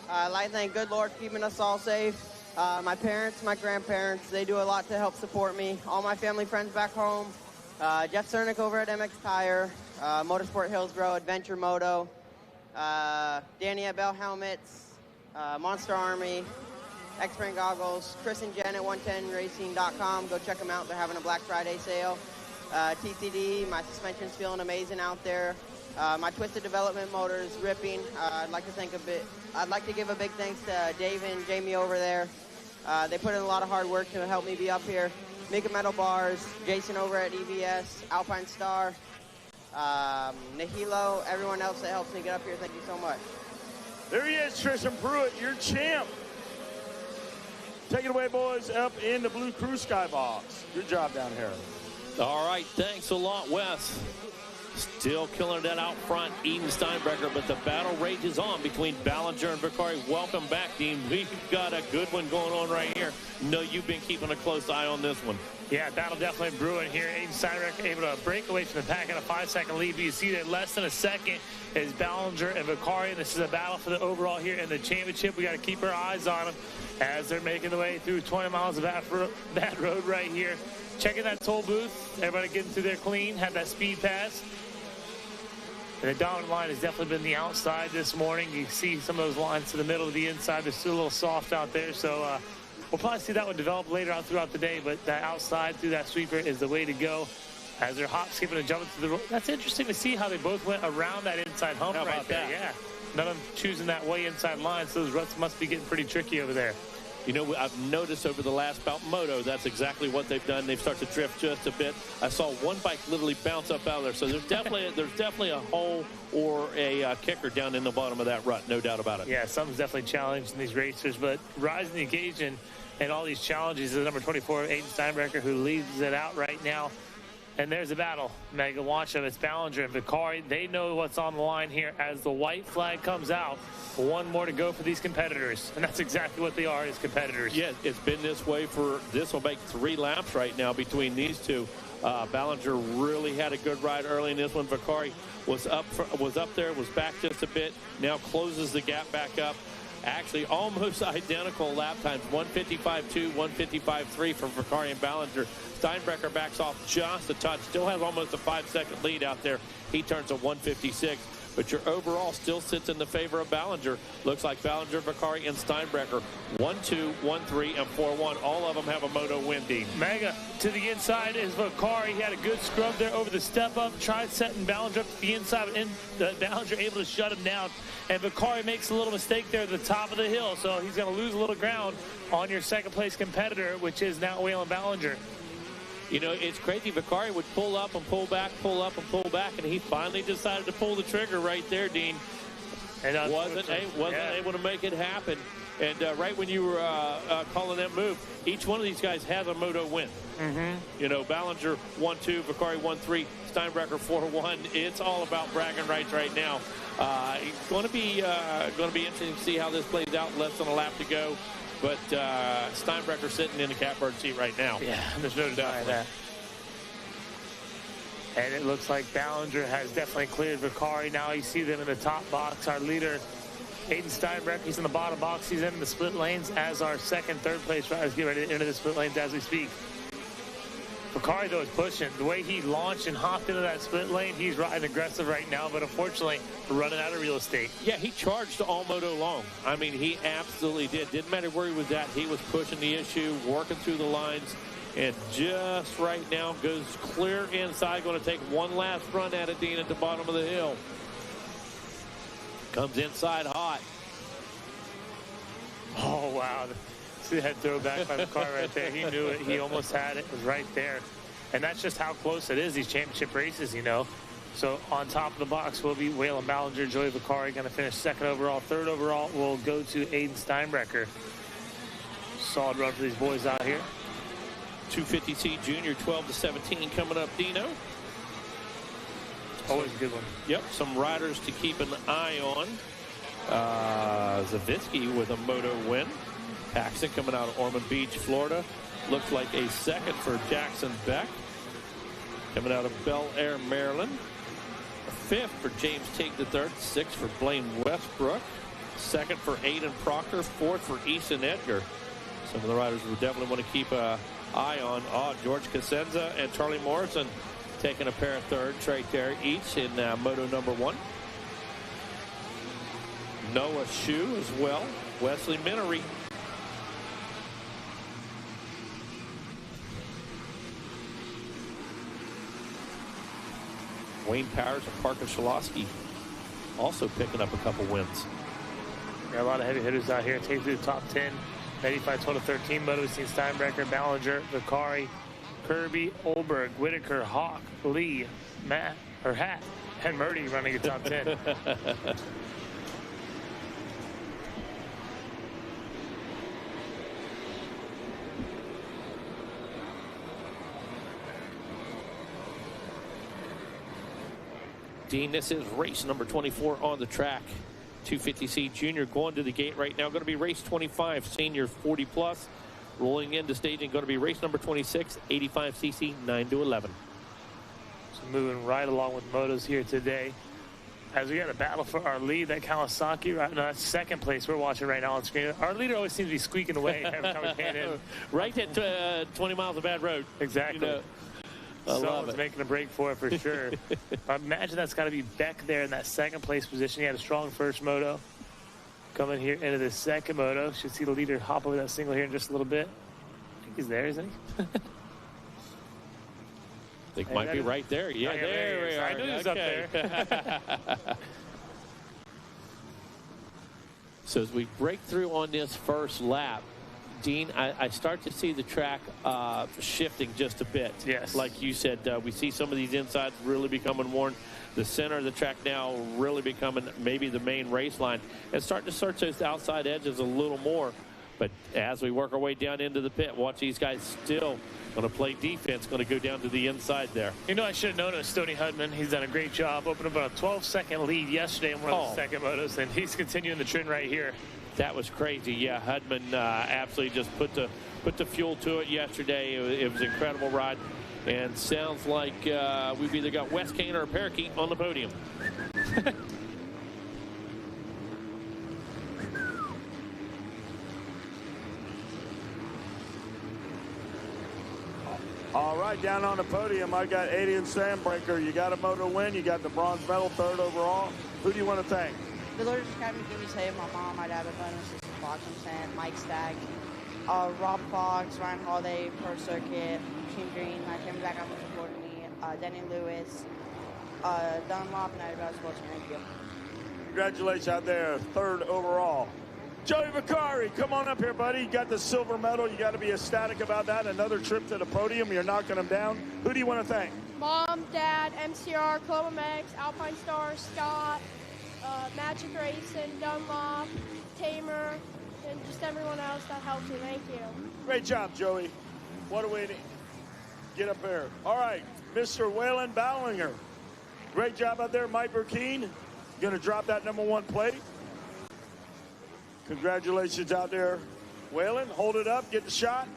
I'd like to thank good Lord for keeping us all safe. My parents, my grandparents, they do a lot to help support me. All my family, friends back home. Jeff Cernick over at MX Tire, Motorsport Hillsboro, Adventure Moto, Danny at Bell Helmets, Monster Army, X-Brand Goggles, Chris and Jen at 110racing.com. Go check them out. They're having a Black Friday sale. TCD, my suspension's feeling amazing out there. My Twisted Development motor is ripping. I'd like to give a big thanks to Dave and Jamie over there. They put in a lot of hard work to help me be up here. Mika Metal Bars, Jason over at EVS, Alpine Star, Nahilo, everyone else that helps me get up here. Thank you so much. There he is, Tristan Pruitt, your champ. Take it away, boys, up in the blue crew skybox. Good job down here. All right, thanks a lot, Wes. Still killing it out front, Eden Steinbrecher, but the battle rages on between Ballinger and Vicari. Welcome back, Dean. We've got a good one going on right here. No, you've been keeping a close eye on this one. Yeah, battle definitely brewing here. Eden Steinbrecher able to break away from the pack at a 5-second lead. But you see that less than a second is Ballinger and Vicari. This is a battle for the overall here in the championship. We got to keep our eyes on them as they're making the way through 20 miles of bad road right here. Checking that toll booth. Everybody getting through there clean. Have that speed pass. And the dominant line has definitely been the outside this morning. You see some of those lines to the middle of the inside. They're still a little soft out there. So we'll probably see that one develop later on throughout the day. But that outside through that sweeper is the way to go. As they're hop, skipping, and jumping through the road. That's interesting to see how they both went around that inside hump right there. Yeah. None of them choosing that way inside line. So those ruts must be getting pretty tricky over there. You know, I've noticed over the last bout moto, that's exactly what they've done. They've started to drift just a bit. I saw one bike literally bounce up out of there. So there's definitely a hole or a kicker down in the bottom of that rut, no doubt about it. Yeah, something's definitely challenging these racers, but rising the occasion and all these challenges is the number 24, Aiden Steinbrecher, who leads it out right now. And there's a battle. Mega, watch them. It's Ballinger and Vicari. They know what's on the line here as the white flag comes out. One more to go for these competitors. And that's exactly what they are, as competitors. Yeah, it's been this way for, this will make 3 laps right now between these two. Ballinger really had a good ride early in this one. Vicari was up there, was back just a bit. Now closes the gap back up. Actually, almost identical lap times, 155.2, 155.3 for Vicari and Ballinger. Steinbrecher backs off just a touch, still has almost a 5-second lead out there. He turns a 156, but your overall still sits in the favor of Ballinger. Looks like Ballinger, Vicari, and Steinbrecher, 1-2, 1-3, and 4-1. All of them have a moto win, Dean. Mega to the inside is Vicari. He had a good scrub there over the step up, tried setting Ballinger up to the inside, and Ballinger able to shut him down. And Vicari makes a little mistake there at the top of the hill, so he's going to lose a little ground on your second-place competitor, which is now Waylon Ballinger. You know, it's crazy. Vicari would pull up and pull back, pull up and pull back, and he finally decided to pull the trigger right there, Dean. And wasn't able to make it happen. And right when you were calling that move, each one of these guys has a moto win. You know, Ballinger 1-2, Vicari 1-3, Steinbrecher 4-1. It's all about bragging rights right now. It's going to be interesting to see how this plays out. Less than a lap to go. But Steinbrecher sitting in the catbird seat right now. Yeah, there's no denying that. And it looks like Ballinger has definitely cleared Vicari. Now you see them in the top box. Our leader, Aiden Steinbrecher, he's in the bottom box. He's in the split lanes as our second, third place riders get ready to enter the split lanes as we speak. Vicari, though, is pushing. The way he launched and hopped into that split lane, he's riding aggressive right now, but unfortunately, we're running out of real estate. Yeah, he charged all moto long. I mean, he absolutely did. Didn't matter where he was at. He was pushing the issue, working through the lines, and just right now goes clear inside. Going to take one last run at it, Dean, at the bottom of the hill. Comes inside hot. Oh, wow. See that throwback by the car right there. He knew it. He almost had it. It was right there. And that's just how close it is, these championship races, you know. So on top of the box will be Waylon Ballinger, Joey Vicari going to finish second overall. Third overall will go to Aiden Steinbrecher. Solid run for these boys out here. 250C Junior, 12-17 coming up, Dino. Always a good one. Yep, some riders to keep an eye on. Zavitsky with a moto win. Paxton coming out of Ormond Beach, Florida. Looks like a second for Jackson Beck. Coming out of Bel Air, Maryland. A fifth for James Teague III. Sixth for Blaine Westbrook. Second for Aiden Proctor. Fourth for Easton Edgar. Some of the riders we definitely want to keep an eye on. George Cosenza and Charlie Morrison taking a pair of thirds right there, each in moto number 1. Noah Shue as well. Wesley Minery. Wayne Powers and Parker Shalosky also picking up a couple wins. Got a lot of heavy hitters out here. Take through the top 10. 95 total 13 moto. We've seen Steinbrecher, Ballinger, Vicari, Kirby, Olberg, Whitaker, Hawk, Lee, Hat, and Murdy running a top 10. Dean, this is race number 24 on the track. 250C Junior going to the gate right now. Going to be race 25, senior 40 plus. Rolling into staging, going to be race number 26, 85cc, 9 to 11. So moving right along with motos here today. As we got a battle for our lead, that Kawasaki, right now, that's second place we're watching right now on screen. Our leader always seems to be squeaking away every time we pan in. Right at 20 miles of bad road. Exactly. You know, Someone's making a break for it for sure. Imagine that's got to be Beck there in that second place position. He had a strong first moto. Coming here into the second moto. Should see the leader hop over that single here in just a little bit. I think he's there, isn't he? I think might be right there. Yeah, there we are. I knew he was up there. So as we break through on this first lap, Dean, I start to see the track shifting just a bit. Yes. Like you said, we see some of these insides really becoming worn. The center of the track now really becoming maybe the main race line. And starting to search those outside edges a little more. But as we work our way down into the pit, watch these guys still going to play defense, going to go down to the inside there. You know, I should have known it was Stoney Hudman. He's done a great job. Opened about a 12-second lead yesterday in one of the second motos, and he's continuing the trend right here. That was crazy. Yeah, Hudman absolutely just put the fuel to it yesterday. It was an incredible ride. And sounds like we've either got Wes Kane or a Parakeet on the podium. All right, down on the podium, I got Aiden Steinbrecher. You got a moto win. You got the bronze medal, third overall. Who do you want to thank? The Lord just kept me through safe. My mom, my dad, my brother, my sister, Boxing Sand, Mike Stagg, Rob Fox, Ryan Holiday, Pro Circuit, Team Green, my family back home supporting me, Denny Lewis, Dunlop, and everybody supports me. Thank you. Congratulations out there, third overall. Joey Vicari, come on up here, buddy. You got the silver medal. You got to be ecstatic about that. Another trip to the podium. You're knocking them down. Who do you want to thank? Mom, Dad, MCR, Clomamex, Alpine Star, Scott, Magic Racing, Dunlop, Tamer, and just everyone else that helped me. Thank you. Great job, Joey. What a way to get up there. All right, Mr. Waylon Ballinger. Great job out there, Mike Burkeen. Going to drop that #1 plate. Congratulations out there, Waylon. Hold it up, get the shot.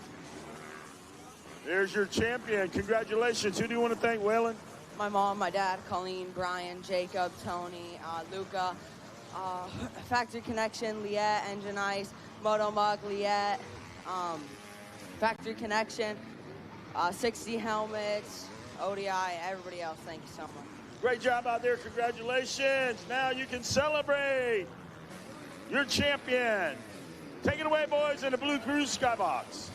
There's your champion. Congratulations. Who do you want to thank, Waylon? My mom, my dad, Colleen, Brian, Jacob, Tony, Luca, Factory Connection, Liette, Engine Ice, Moto Mug, Liette, Factory Connection, 60 helmets, ODI, everybody else. Thank you so much. Great job out there. Congratulations. Now you can celebrate. Your champion. Take it away, boys, in the Blue Cruise Skybox.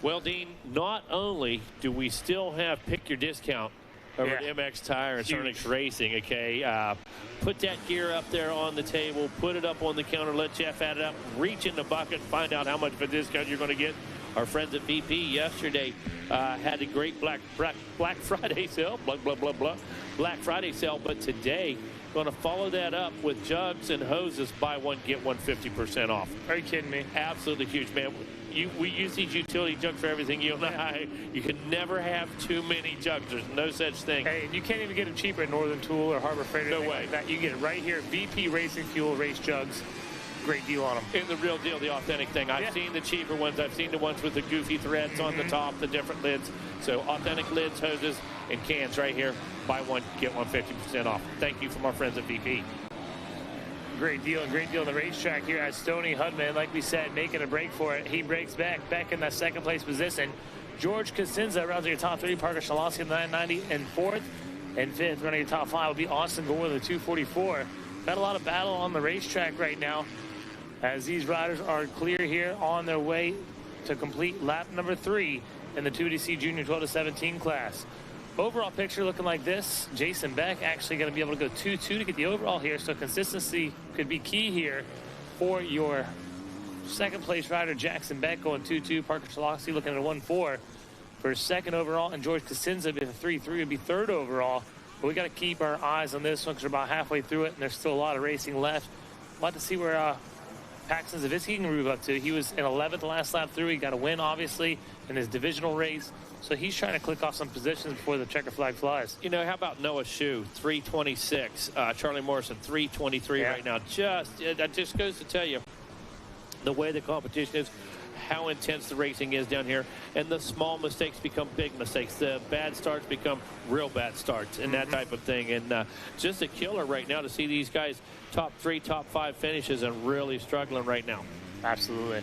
Well, Dean, not only do we still have pick your discount over at MX Tire and Cernix Racing, okay? Put that gear up there on the table, put it up on the counter, let Jeff add it up, reach in the bucket, find out how much of a discount you're going to get Our friends at VP yesterday had a great Black Friday sale, Black Friday sale, but today going to follow that up with jugs and hoses. Buy one, get one 50% off. Are you kidding me? Absolutely huge, man. We use these utility jugs for everything. You and I, you can never have too many jugs. There's no such thing. Hey, you can't even get them cheaper at Northern Tool or Harbor Freight or no anything way. like that. You can get it right here. VP Racing Fuel Race Jugs. Great deal on them. And the real deal, the authentic thing. I've seen the cheaper ones. I've seen the ones with the goofy threads on the top, the different lids. So authentic lids, hoses, and cans right here. Buy one, get one 50% off. Thank you from our friends at VP. Great deal on the racetrack here at Stony Hudman. Like we said, making a break for it. He breaks back in that second place position. George Cosenza rounds your top 3. Parker Shalosky in the 990 and 4th. And 5th running your top 5 will be Austin Gore with the 244. Got a lot of battle on the racetrack right now, as these riders are clear here on their way to complete lap number 3 in the 2DC Junior 12 to 17 class. Overall picture looking like this. Jason Beck actually going to be able to go 2-2 to get the overall here, so consistency could be key here for your second place rider. Jackson Beck going 2-2. Parker Shalosky looking at a 1-4 for second overall, and George Cosenza with a 3-3 would be third overall. But we got to keep our eyes on this one because we're about halfway through it, and there's still a lot of racing left. We'll have to see where Paxton Zavitsky can move up to. He was in 11th last lap through. He got a win, obviously, in his divisional race. So he's trying to click off some positions before the checker flag flies. You know, how about Noah Shue, 326. Charlie Morrison, 323 right now. That just goes to tell you the way the competition is, how intense the racing is down here, and the small mistakes become big mistakes. The bad starts become real bad starts, and that type of thing. And just a killer right now to see these guys top 3, top 5 finishes and really struggling right now. Absolutely.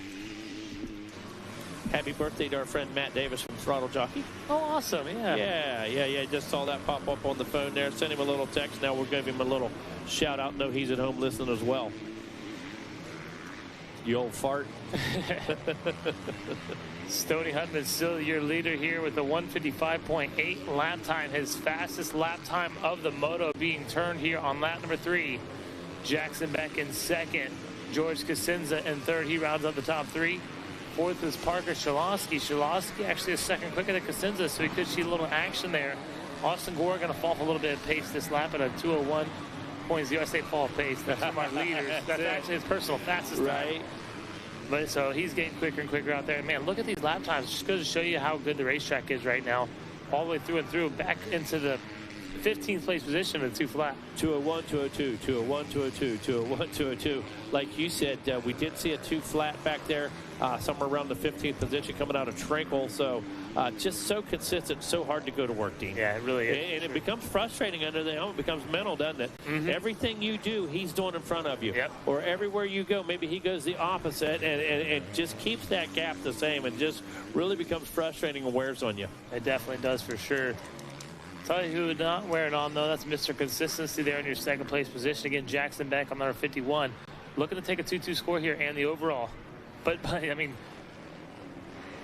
Happy birthday to our friend Matt Davis from Throttle Jockey. Oh, awesome. Yeah. Just saw that pop up on the phone there. Send him a little text. Now we'll give him a little shout out. Know he's at home listening as well. You old fart. Stony Hudman still your leader here with a 155.8 lap time. His fastest lap time of the moto being turned here on lap number 3. Jackson Beck in second. George Cosenza in third. He rounds up the top 3. Fourth is Parker Shalosky. Shalosky actually is second quicker than Cosenza, so we could see a little action there. Austin Gore going to fall off a little bit of pace this lap at a 2:01.0. I say fall of pace. That's from our leaders. That's actually his personal fastest time. But so he's getting quicker and quicker out there. Man, look at these lap times. Just goes to show you how good the racetrack is right now. All the way through and through, back into the 15th place position with 2 flat. 201, 202, 201, 202, 201, 202. Like you said, we did see a 2 flat back there, somewhere around the 15th position coming out of Tranquil. So just so consistent, so hard to go to work, Dean. Yeah, it really is. And it becomes frustrating under the helmet. It becomes mental, doesn't it? Everything you do, he's doing in front of you. Or everywhere you go, maybe he goes the opposite and just keeps that gap the same and just really becomes frustrating and wears on you. It definitely does for sure. Tell you who would not wear it on, though. That's Mr. Consistency there in your second place position. Again, Jackson Beck on number 51. Looking to take a 2-2 score here and the overall. But I mean,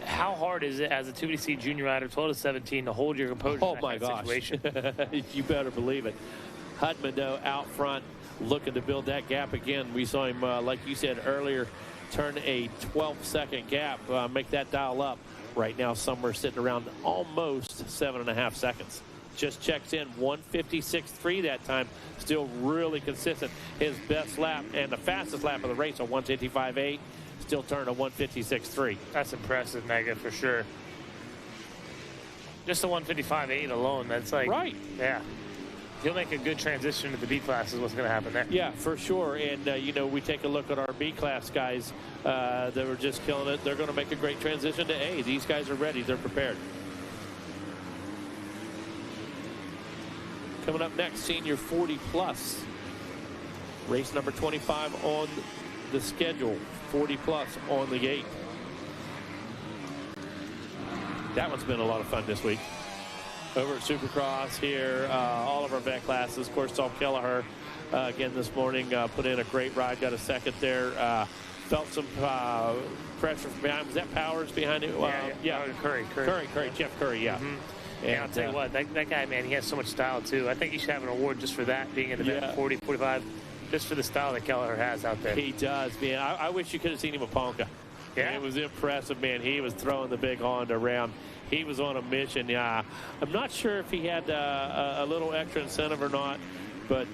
how hard is it as a 2DC junior rider, 12 to 17, to hold your composure in that kind of situation? You better believe it. Hudman, though, out front, looking to build that gap again. We saw him, like you said earlier, turn a 12-second gap, make that dial up. Right now, somewhere sitting around almost 7.5 seconds. Just checks in 156.3 that time. Still really consistent. His best lap and the fastest lap of the race, a 155.8. Still turned a 156.3. That's impressive, Mega, for sure. Just a 155.8 alone, that's like... Right. Yeah. He'll make a good transition to the B class is what's going to happen there. Yeah, for sure. And, you know, we take a look at our B class guys that were just killing it. They're going to make a great transition to A. These guys are ready. They're prepared. Coming up next, senior 40 plus. Race number 25 on the schedule. 40 plus on the gate. That one's been a lot of fun this week. Over at Supercross here, all of our vet classes. Of course, saw Kelleher again this morning. Put in a great ride, got a second there. Felt some pressure from behind. Was that Powers behind it? Yeah. Curry, Jeff Curry, yeah. And I'll tell you what, that guy, man, he has so much style, too. I think he should have an award just for that, being in the 40, 45, just for the style that Kelleher has out there. He does, man. I wish you could have seen him with Ponca. Yeah. It was impressive, man. He was throwing the big Honda around. He was on a mission. Yeah, I'm not sure if he had a little extra incentive or not, but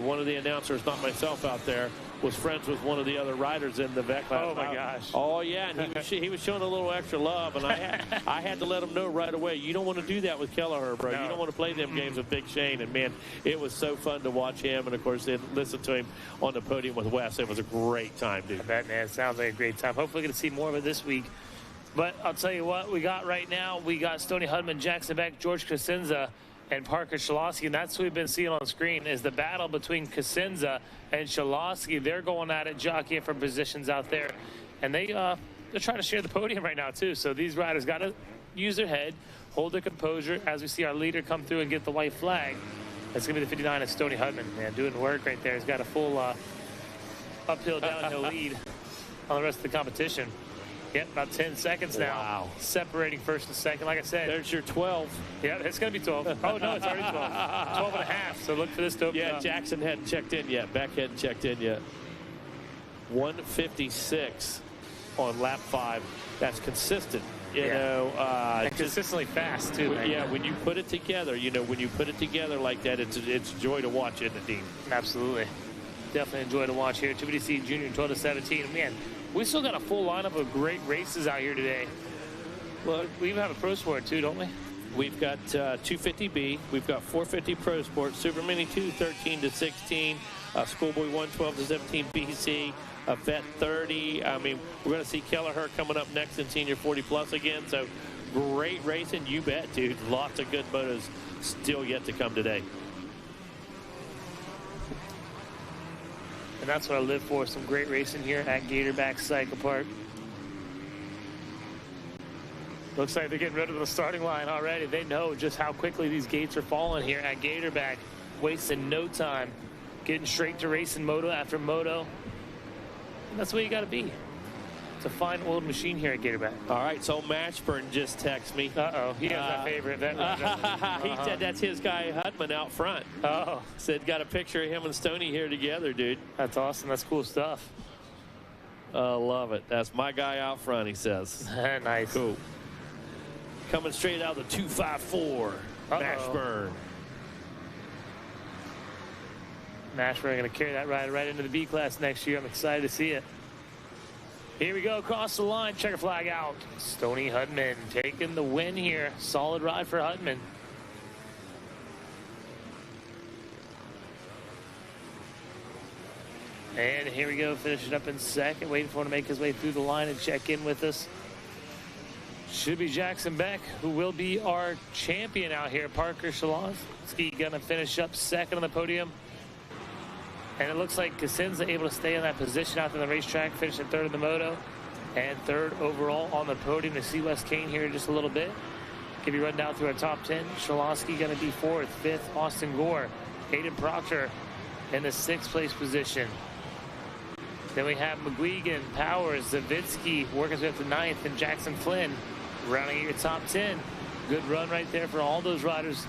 one of the announcers, not myself out there, was friends with one of the other riders in the vet class. Oh, my gosh. Oh, yeah, and he was showing a little extra love, and I had to let him know right away, you don't want to do that with Kelleher, bro. No. You don't want to play them games with Big Shane. And, man, it was so fun to watch him, and, of course, then listen to him on the podium with Wes. It was a great time, dude. I bet, man. It sounds like a great time. Hopefully we're going to see more of it this week. But I'll tell you what we got right now. We got Stoney Hudman, Jackson Beck, George Cosenza, and Parker Shalosky, and that's what we've been seeing on screen is the battle between Cosenza and Shalosky. They're going at it, jockeying for positions out there, and they're trying to share the podium right now too. So these riders got to use their head, hold their composure as we see our leader come through and get the white flag. That's gonna be the 59 of Stoney Hudman, man, doing work right there. He's got a full uphill, downhill lead on the rest of the competition. Yep, about 10 seconds now. Wow. Separating first and second. Like I said. There's your 12. Yeah, it's going to be 12. Oh, no, it's already 12. 12 and a half. So look for this to open up. Jackson hadn't checked in yet. Beck hadn't checked in yet. 156 on lap 5. That's consistent. You know. And consistently fast, too. Yeah, when you put it together, when you put it together like that, it's a joy to watch, isn't it, Dean? Absolutely. Definitely a joy to watch here. 250C Junior 12 to 17. Man, we still got a full lineup of great races out here today. Well, we even have a Pro Sport too, don't we? We've got 250B. We've got 450 Pro Sport, Super Mini 2 13 to 16, Schoolboy 1 12 to 17 BC, a Vet 30. I mean, we're going to see Kelleher coming up next in Senior 40 Plus again. So great racing, you bet, dude. Lots of good motos still yet to come today. And that's what I live for, some great racing here at Gatorback Cycle Park. Looks like they're getting rid of the starting line already. They know just how quickly these gates are falling here at Gatorback. Wasting no time. Getting straight to racing moto after moto. And that's the way you got to be. It's a fine old machine here at Gatorback. All right, so Mashburn just texted me. Uh-oh, he has that favorite. He said that's his guy Hudman out front. Oh. Said got a picture of him and Stoney here together, dude. That's awesome. That's cool stuff. I love it. That's my guy out front, he says. Nice. Cool. Coming straight out of the 254. Mashburn. Mashburn going to carry that rider right into the B class next year. I'm excited to see it. Here we go, across the line, checker flag out. Stoney Hudman taking the win here. Solid ride for Hudman. And here we go, finishing up in second, waiting for him to make his way through the line and check in with us. Should be Jackson Beck, who will be our champion out here. Parker Shalosky gonna finish up second on the podium. And it looks like Cosenza able to stay in that position out on the racetrack, finishing third in the moto and third overall on the podium. To see Wes Kane here in just a little bit. Give you a rundown through our top 10. Shalosky going to be fourth. Fifth, Austin Gore. Hayden Proctor in the 6th place position. Then we have McGuigan, Powers, Zavitsky working with the 9th, and Jackson Flynn rounding your top 10. Good run right there for all those riders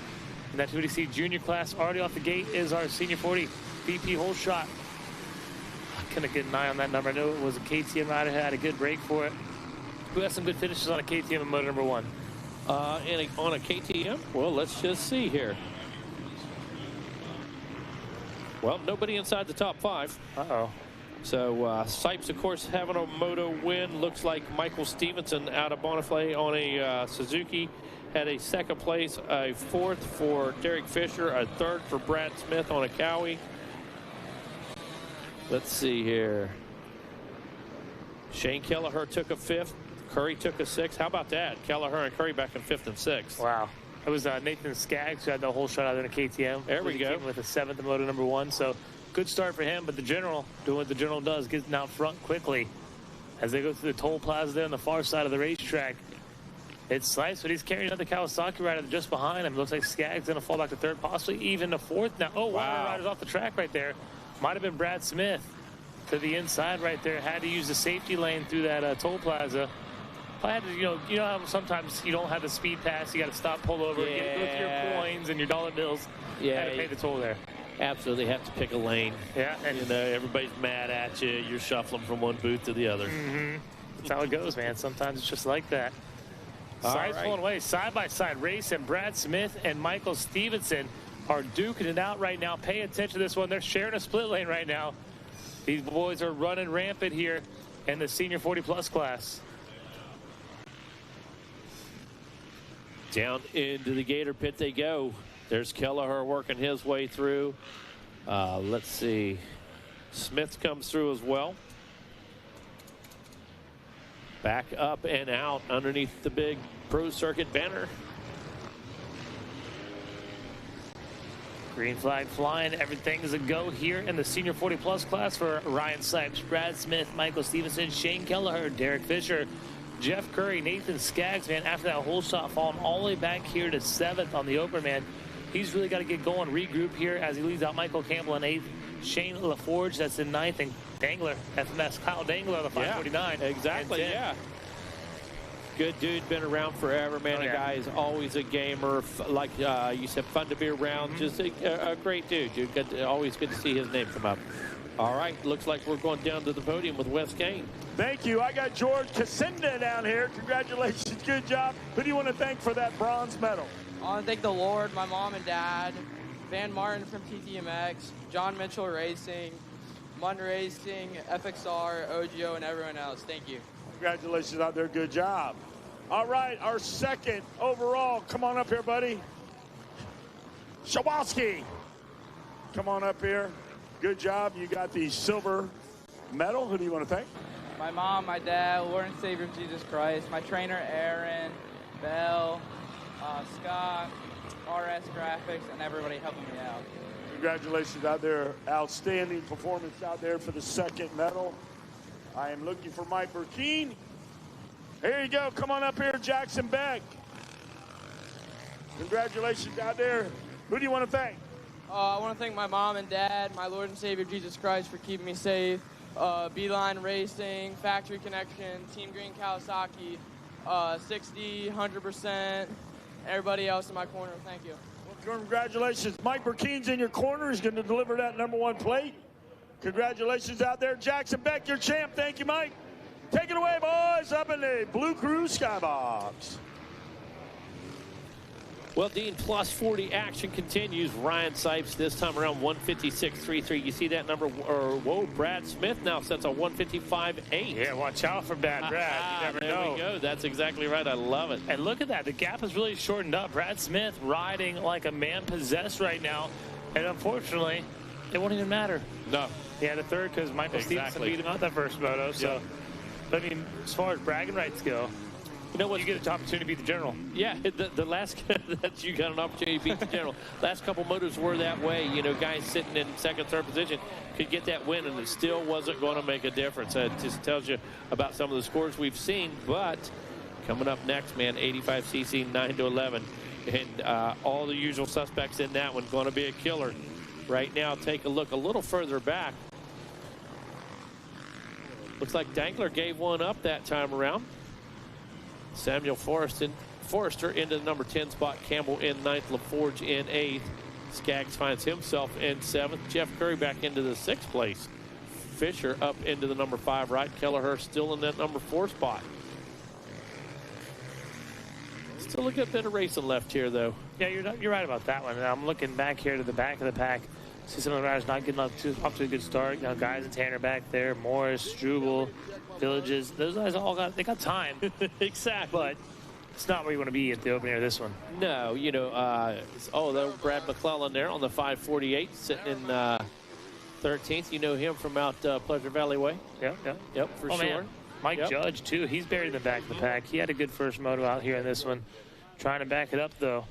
in that 250C junior class. Already off the gate is our Senior 40 VP hole shot. I couldn't get an eye on that number. I know it was a KTM rider who had a good break for it. Who has some good finishes on a KTM in moto number 1? On a KTM? Well, let's just see here. Well, nobody inside the top 5. Uh-oh. So Sipes, of course, having a moto win. Looks like Michael Stevenson out of Bonifay on a Suzuki had a 2nd place, a 4th for Derek Fisher, a 3rd for Brad Smith on a Cowie. Let's see here. Shane Kelleher took a 5th. Curry took a 6th. How about that? Kelleher and Curry back in 5th and 6th. Wow. It was Nathan Skaggs who had the whole shot out in a KTM. There we go. With a 7th in moto number 1. So good start for him, but the General doing what the General does, getting out front quickly as they go through the toll plaza there on the far side of the racetrack. It's nice, but he's carrying another Kawasaki rider just behind him. Looks like Skaggs going to fall back to 3rd, possibly even to 4th now. Oh, wow. One of the riders off the track right there. Might have been Brad Smith to the inside right there. Had to use the safety lane through that toll plaza. I had to, you know how sometimes you don't have the speed pass. You got to stop, pull over, go through your coins and your dollar bills. Yeah, had to pay the toll there. Absolutely have to pick a lane. Yeah, and everybody's mad at you. You're shuffling from one booth to the other. Mm-hmm. That's how it goes, man. Sometimes it's just like that. Sides pulling away, side-by-side race, and Brad Smith and Michael Stevenson are duking it out right now. Pay attention to this one. They're sharing a split lane right now. These boys are running rampant here in the senior 40-plus class. Down into the Gator pit they go. There's Kelleher working his way through. Let's see. Smith comes through as well. Back up and out underneath the big Pro Circuit banner. Green flag flying. Everything is a go here in the senior 40-plus class for Ryan Sipes, Brad Smith, Michael Stevenson, Shane Kelleher, Derek Fisher, Jeff Curry, Nathan Skaggs, man, after that whole shot falling all the way back here to 7th on the opener, man. He's really got to get going, regroup here as he leads out Michael Campbell in 8th. Shane LaForge, that's in 9th, and Dangler, FMS Kyle Dangler on the 549. Yeah, exactly, yeah. Good dude, been around forever, man. The guy is always a gamer, like you said, fun to be around. Just a great dude. Always good to see his name come up. All right, looks like we're going down to the podium with Wes Kane. Thank you. I got George Casinda down here. Congratulations. Good job. Who do you want to thank for that bronze medal? I want to thank the Lord, my mom and dad, Van Martin from TTMX, John Mitchell Racing, Munn Racing, FXR, OGO, and everyone else. Thank you. Congratulations out there. Good job. All right, our second overall. Come on up here, buddy. Shawalski. Come on up here. Good job. You got the silver medal. Who do you want to thank? My mom, my dad, Lord and Savior Jesus Christ, my trainer, Aaron, Bell, Scott, RS Graphics, and everybody helping me out. Congratulations out there. Outstanding performance out there for the second medal. I am looking for Mike Burkeen. Here you go. Come on up here, Jackson Beck. Congratulations out there. Who do you want to thank? I want to thank my mom and dad, my Lord and Savior Jesus Christ for keeping me safe, Beeline Racing, Factory Connection, Team Green Kawasaki, 60, 100%, everybody else in my corner. Thank you. Well, congratulations. Mike Burkeen's in your corner. He's going to deliver that #1 plate. Congratulations out there. Jackson Beck, your champ. Thank you, Mike. Take it away, boys, up in the Blue Crew Skybox. Well, Dean, plus 40 action continues. Ryan Sipes this time around 156.33. You see that number? Whoa, Brad Smith now sets a 155.8. Yeah, watch out for Brad. You never know. There we go. That's exactly right. I love it. And look at that. The gap has really shortened up. Brad Smith riding like a man possessed right now. And unfortunately, it won't even matter. No. He had a third because Michael Stevenson beat him out that first moto. So, but I mean, as far as bragging rights go, you know what? You get an opportunity to beat the general. Yeah, the last that you got an opportunity to beat the general. Last couple motos were that way. You know, guys sitting in second, third position could get that win, and it still wasn't going to make a difference. It just tells you about some of the scores we've seen. But coming up next, man, 85cc 9-11, and all the usual suspects in that one going to be a killer. Right now, take a look a little further back. Looks like Dangler gave one up that time around. Samuel Forrester into the number 10 spot. Campbell in 9th. LaForge in 8th. Skaggs finds himself in 7th. Jeff Curry back into the 6th place. Fisher up into the number 5 right. Kelleher still in that number 4 spot. Still a good bit of racing left here, though. Yeah, you're right about that one. And I'm looking back here to the back of the pack. See some of the riders not getting off to a good start. You know, guys and Tanner back there, Morris, Struble, Villages. Those guys all got time. Exactly. But it's not where you want to be at the opening of this one. No, you know, there's Brad McClellan there on the 548, sitting in 13th. You know him from out Pleasure Valley Way. Yep, for sure. Man. Mike Judge, too. He's buried in the back of the pack. He had a good first moto out here in this one. Trying to back it up, though.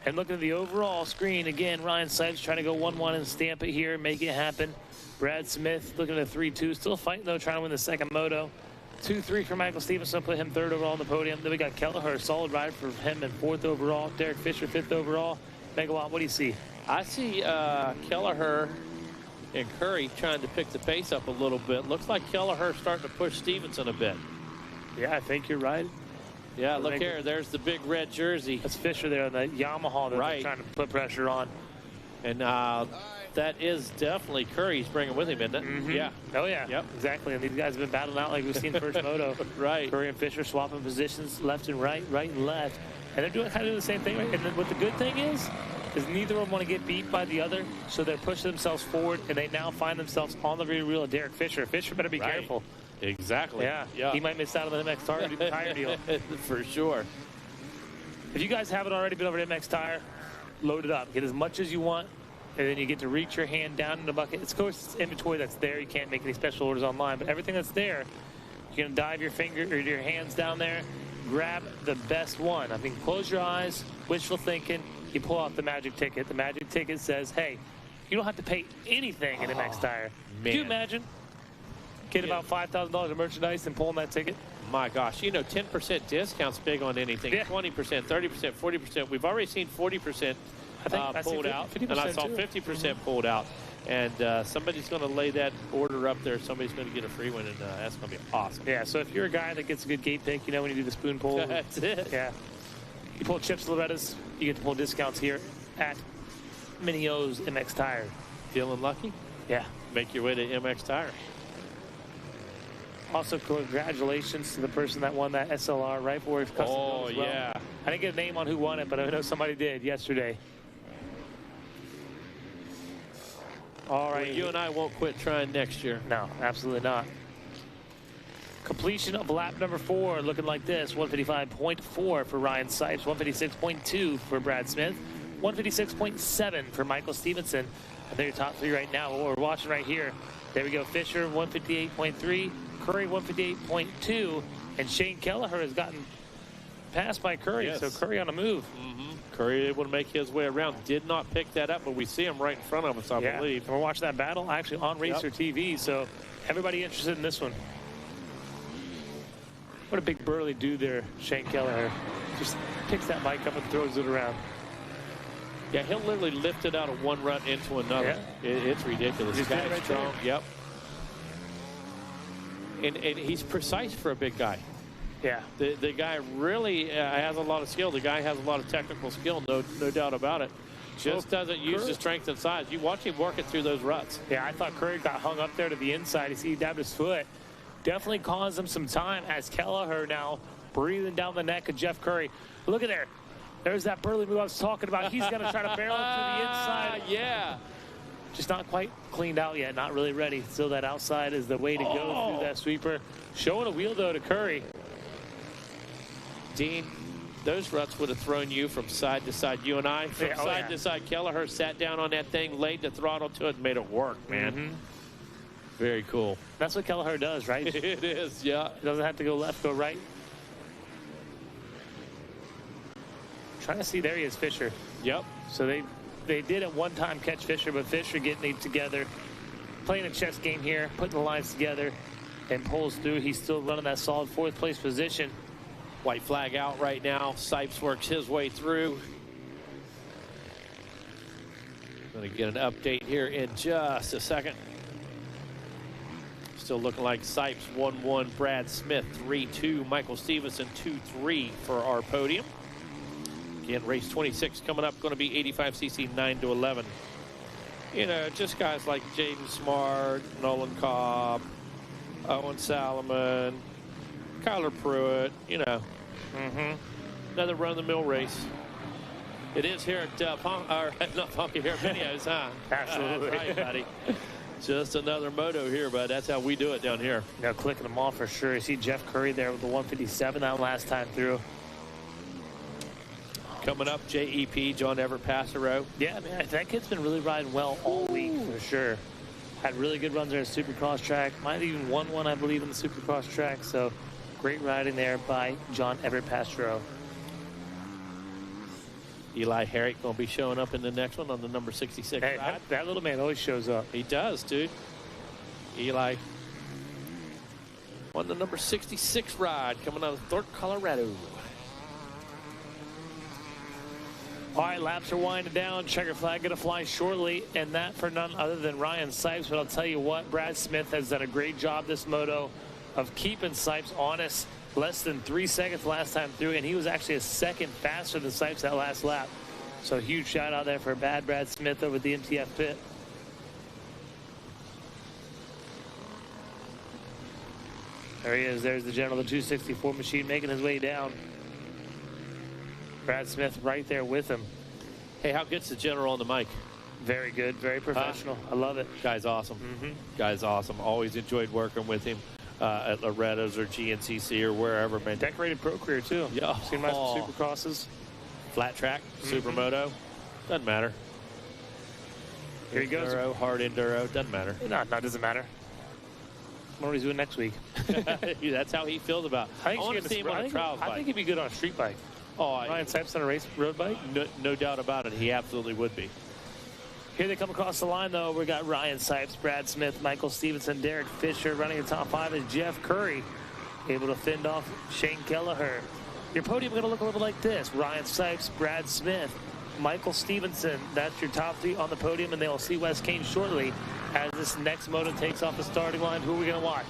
And looking at the overall screen, again, Ryan Sipes trying to go 1-1 and stamp it here, make it happen. Brad Smith looking at a 3-2, still fighting, though, trying to win the second moto. 2-3 for Michael Stevenson, put him 3rd overall on the podium. Then we got Kelleher, solid ride for him in 4th overall. Derek Fisher, 5th overall. Megawatt, what do you see? I see Kelleher and Curry trying to pick the pace up a little bit. Looks like Kelleher starting to push Stevenson a bit. Yeah, I think you're right. Yeah, look here. There's the big red jersey. That's Fisher there on the Yamaha that they're trying to put pressure on. And That is definitely Curry he's bringing with him, isn't it? Mm-hmm. Yeah. Oh, yeah. Yep. Exactly. And these guys have been battling out like we've seen first moto. Right. Curry and Fisher swapping positions left and right, right and left. And they're doing kind of the same thing. And then what the good thing is neither of them want to get beat by the other. So they're pushing themselves forward, and they now find themselves on the rear wheel of Derek Fisher. Fisher better be careful. Exactly. Yeah. He might miss out on the MX tire deal. For sure. If you guys haven't already been over to MX Tire, load it up. Get as much as you want, and then you get to reach your hand down in the bucket. Of course, it's inventory that's there. You can't make any special orders online, but everything that's there, you're going to dive your finger or your hands down there, grab the best one. I mean, close your eyes, wishful thinking. You pull out the magic ticket. The magic ticket says, hey, you don't have to pay anything at MX Tire. Man. Can you imagine getting about $5,000 of merchandise and pulling that ticket? My gosh, 10% discounts big on anything. 20%, 30%, 40%. We've already seen 40% pulled out, and I saw 50% pulled out. And somebody's going to lay that order up there. Somebody's going to get a free one, and that's going to be awesome. Yeah, so if you're a guy that gets a good gate pick, when you do the spoon pull. That's it. Yeah. You pull Chips Loretta's, you get to pull discounts here at Mini O's MX Tire. Feeling lucky? Yeah. Make your way to MX Tire. Also, congratulations to the person that won that SLR Rifle Works custom build as well. Yeah. I didn't get a name on who won it, but I know somebody did yesterday. All right. Well, you and I won't quit trying next year. No, absolutely not. Completion of lap number 4 looking like this. 155.4 for Ryan Sipes, 156.2 for Brad Smith, 156.7 for Michael Stevenson. I think your top 3 right now. What we're watching right here. There we go. Fisher, 158.3. Curry, 158.2. And Shane Kelleher has gotten passed by Curry. Yes. So Curry on a move. Curry able to make his way around. Did not pick that up, but we see him right in front of us, I believe. And we're watching that battle actually on Racer TV. So everybody interested in this one. What a big burly dude there, Shane Kelleher. Just picks that bike up and throws it around. Yeah, he'll literally lift it out of one rut into another. Yeah. It's ridiculous. This guy's right strong. there. Yep. And he's precise for a big guy. Yeah. The guy really has a lot of skill. The guy has a lot of technical skill, no doubt about it. Just doesn't use his strength and size. You watch him working through those ruts. Yeah, I thought Curry got hung up there to the inside. You see he dabbed his foot. Definitely caused him some time as Kelleher now breathing down the neck of Jeff Curry. Look at there. There's that burly move I was talking about. He's going to try to barrel it to the inside. Yeah. Just not quite cleaned out yet. Not really ready. Still that outside is the way to go through that sweeper. Showing a wheel, though, to Curry. Dean, those ruts would have thrown you from side to side. You and I, from side to side. Kelleher sat down on that thing, laid the throttle to it, and made it work, man. Very cool. That's what Kelleher does, right? It is, yeah. He doesn't have to go left, go right. Trying to see, there he is, Fisher. Yep. So they did at one time catch Fisher, but Fisher getting it together, playing a chess game here, putting the lines together, and pulls through. He's still running that solid 4th place position. White flag out right now. Sipes works his way through. Going to get an update here in just a second. Still looking like Sipes 1-1, Brad Smith 3-2, Michael Stevenson 2-3 for our podium. Again, race 26 coming up, going to be 85cc 9-11. You know, just guys like Jaden Smart, Nolan Cobb, Owen Salomon, Kyler Pruitt, you know. Another run-of-the-mill race. It is here at not Funky, here at Mini O's, huh? Absolutely. That's right, buddy. Just another moto here, but that's how we do it down here. Now clicking them off for sure. You see Jeff Curry there with the 157 that last time through. Coming up, JEP, John Everett Passero. Yeah, man, that kid's been really riding well all week for sure. Had really good runs there at Supercross track. Might have even won one, I believe, in the Supercross track. So great riding there by John Everett Passero. Eli Herrick going to be showing up in the next one on the number 66 Hey, ride. that little man always shows up. He does, dude. Eli on the number 66 ride coming out of Thor, Colorado. All right, laps are winding down. Checker flag going to fly shortly, and that for none other than Ryan Sipes. But I'll tell you what, Brad Smith has done a great job this moto of keeping Sipes honest. Less than 3 seconds last time through, and he was actually a second faster than Sipes that last lap. So huge shout out there for Brad Smith over at the MTF pit. There he is. There's the general, the 264 machine, making his way down. Brad Smith right there with him. Hey, how good's the general on the mic? Very good, very professional. I love it. Guy's awesome. Guy's awesome. Always enjoyed working with him at Loretta's or GNCC or wherever, man. Decorated pro career, too. Yeah. Seen my supercrosses. Flat track, supermoto. Doesn't matter. Here he goes. Enduro, hard enduro. Doesn't matter. No, that doesn't matter. What he's doing next week. That's how he feels about it. I want to see him on a trials bike. I think he'd be good on a street bike. Oh, Ryan Sipes on a road bike? No doubt about it. He absolutely would be. Here they come across the line, though. We got Ryan Sipes, Brad Smith, Michael Stevenson, Derek Fisher. Running the top 5 is Jeff Curry, able to fend off Shane Kelleher. Your podium is going to look a little bit like this. Ryan Sipes, Brad Smith, Michael Stevenson. That's your top 3 on the podium, and they will see Wes Kane shortly as this next moto takes off the starting line. Who are we going to watch?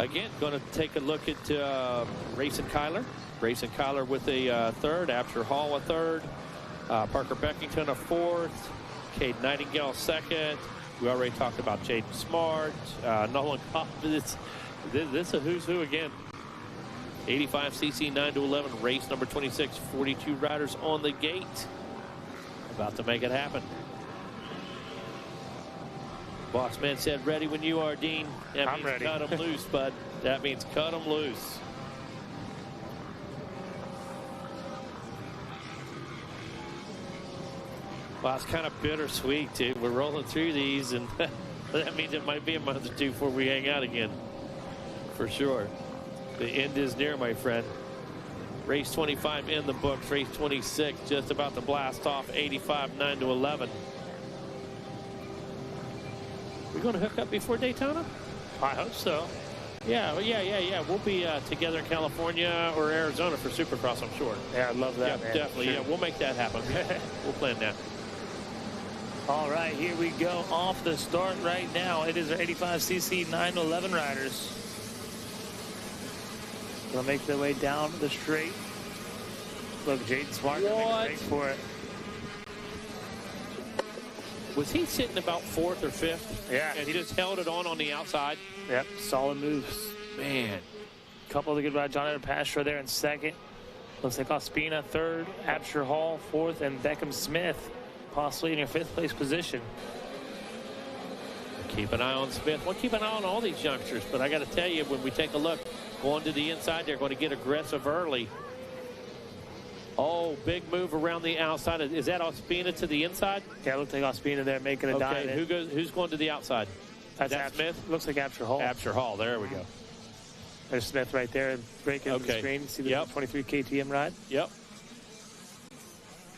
Again, going to take a look at Racing Kyler. Racing Kyler with a third. Absher Hall a third. Parker Beckington a fourth. Cade Nightingale second. We already talked about Jaden Smart. Nolan Cobb. This is a who's who again. 85cc 9-11 race number 26. 42 riders on the gate. About to make it happen. Bossman said, ready when you are, Dean. That I'm means ready. Cut them loose, bud. That means cut them loose. Well, it's kind of bittersweet, too. We're rolling through these, and that means it might be a month or two before we hang out again. For sure. The end is near, my friend. Race 25 in the books. Race 26 just about to blast off. 85 9-11. We're going to hook up before Daytona? I hope so. Yeah. We'll be together in California or Arizona for Supercross, I'm sure. Yeah, I'd love that, man. Definitely. Sure. Yeah, we'll make that happen. We'll plan that. All right, here we go off the start right now. It is our 85cc 9-11 riders. They'll make their way down the straight. Look, Jaden Smart going to make a break for it. Was he sitting about 4th or 5th? Yeah. And he just held it on the outside? Yep, solid moves. Man. Couple of the good rides. John Ed Pastro there in 2nd. Looks like Ospina 3rd, Absher Hall 4th, and Beckham Smith possibly in your 5th place position. Keep an eye on Smith. Well, keep an eye on all these youngsters, but I got to tell you, when we take a look, going to the inside, they're going to get aggressive early. Oh, big move around the outside. Is that Ospina to the inside? Yeah, it looks like Ospina there making a dive. Who's going to the outside? That's Smith? Looks like Absher Hall. Absher Hall, there we go. There's Smith right there, breaking the screen. See the 23 KTM ride? Yep.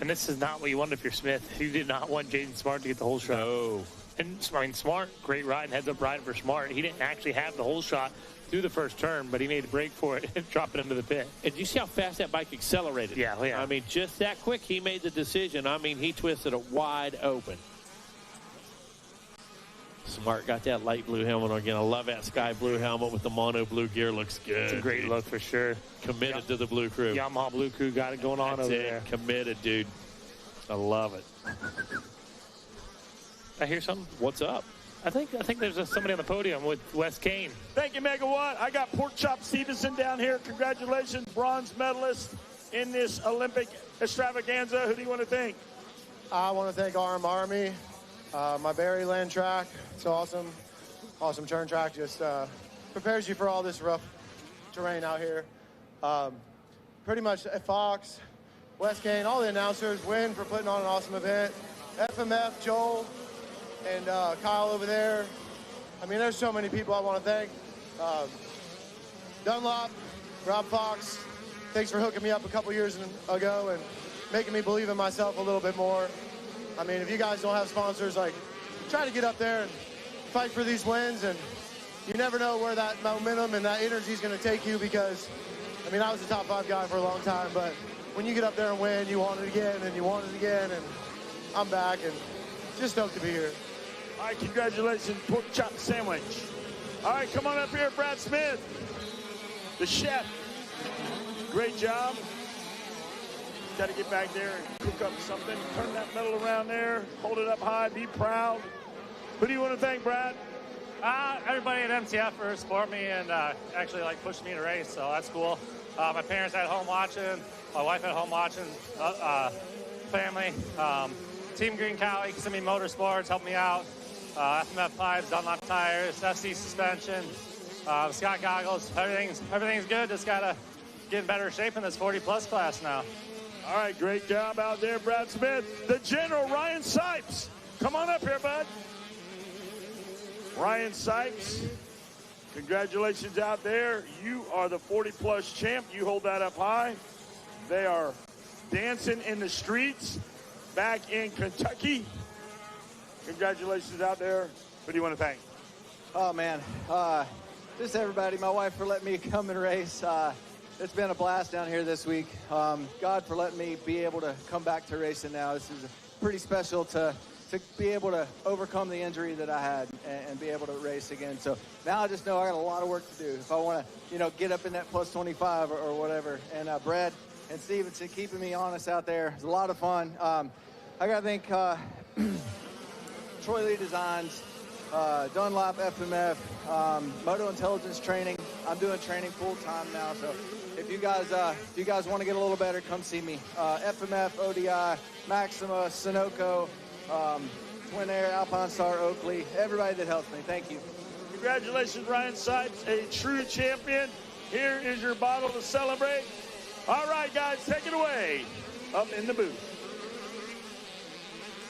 And this is not what you wanted if you're Smith. You did not want Jaden Smart to get the whole shot. No. And I mean, Smart, great ride and heads up ride for Smart. He didn't actually have the whole shot through the first turn, but he made a break for it and drop it into the pit. And you see how fast that bike accelerated? Yeah. I mean, just that quick, he made the decision. I mean, he twisted it wide open. Smart got that light blue helmet on again. I love that sky blue helmet with the mono blue gear. Looks good. It's a great look for sure. Committed to the blue crew. Yamaha blue crew got it going on over there. Committed, dude. I love it. I hear something. What's up? I think there's somebody on the podium with Wes Kane. Thank you, Megawatt. I got Pork Chop Stevenson down here. Congratulations, bronze medalist in this Olympic extravaganza. Who do you want to thank? I want to thank RM Army, my Berryland track. It's awesome. Awesome turn track. Just prepares you for all this rough terrain out here. Pretty much at Fox, Wes Kane, all the announcers, Win for putting on an awesome event. FMF, Joel, and Kyle over there. I mean, there's so many people I want to thank. Dunlop, Rob Fox, thanks for hooking me up a couple years ago and making me believe in myself a little bit more. I mean, if you guys don't have sponsors, like, try to get up there and fight for these wins, and you never know where that momentum and that energy is going to take you because, I mean, I was a top 5 guy for a long time, but when you get up there and win, you want it again, and you want it again, and I'm back, and just stoked to be here. All right, congratulations, Pork Chop Sandwich. All right, come on up here, Brad Smith, the chef. Great job. Got to get back there and cook up something. Turn that metal around there. Hold it up high. Be proud. Who do you want to thank, Brad? Everybody at MTF for support me and actually like pushed me to race, so that's cool. My parents at home watching, my wife at home watching, family. Team Green Cali, Kissimmee Motorsports helped me out. FMF pipes, Dunlop tires, FC suspension, Scott goggles. Everything's good. Just gotta get in better shape in this 40-plus class now. All right, great job out there, Brad Smith. The General, Ryan Sipes. Come on up here, bud. Ryan Sipes, congratulations out there. You are the 40-plus champ. You hold that up high. They are dancing in the streets back in Kentucky. Congratulations out there. Who do you want to thank? Oh, man. Just everybody. My wife for letting me come and race. It's been a blast down here this week. God for letting me be able to come back to racing now. This is pretty special to be able to overcome the injury that I had and be able to race again. So now I just know I got a lot of work to do if I want to, get up in that plus 25 or whatever. And Brad and Stevenson keeping me honest out there. It's a lot of fun. I got to thank Troy Lee Designs, Dunlop FMF, Moto Intelligence Training. I'm doing training full time now. So if you guys want to get a little better, come see me. FMF, ODI, Maxima, Sunoco, Twin Air, Alpine Star, Oakley, everybody that helps me. Thank you. Congratulations, Ryan Sipes, a true champion. Here is your bottle to celebrate. All right, guys, take it away up in the booth.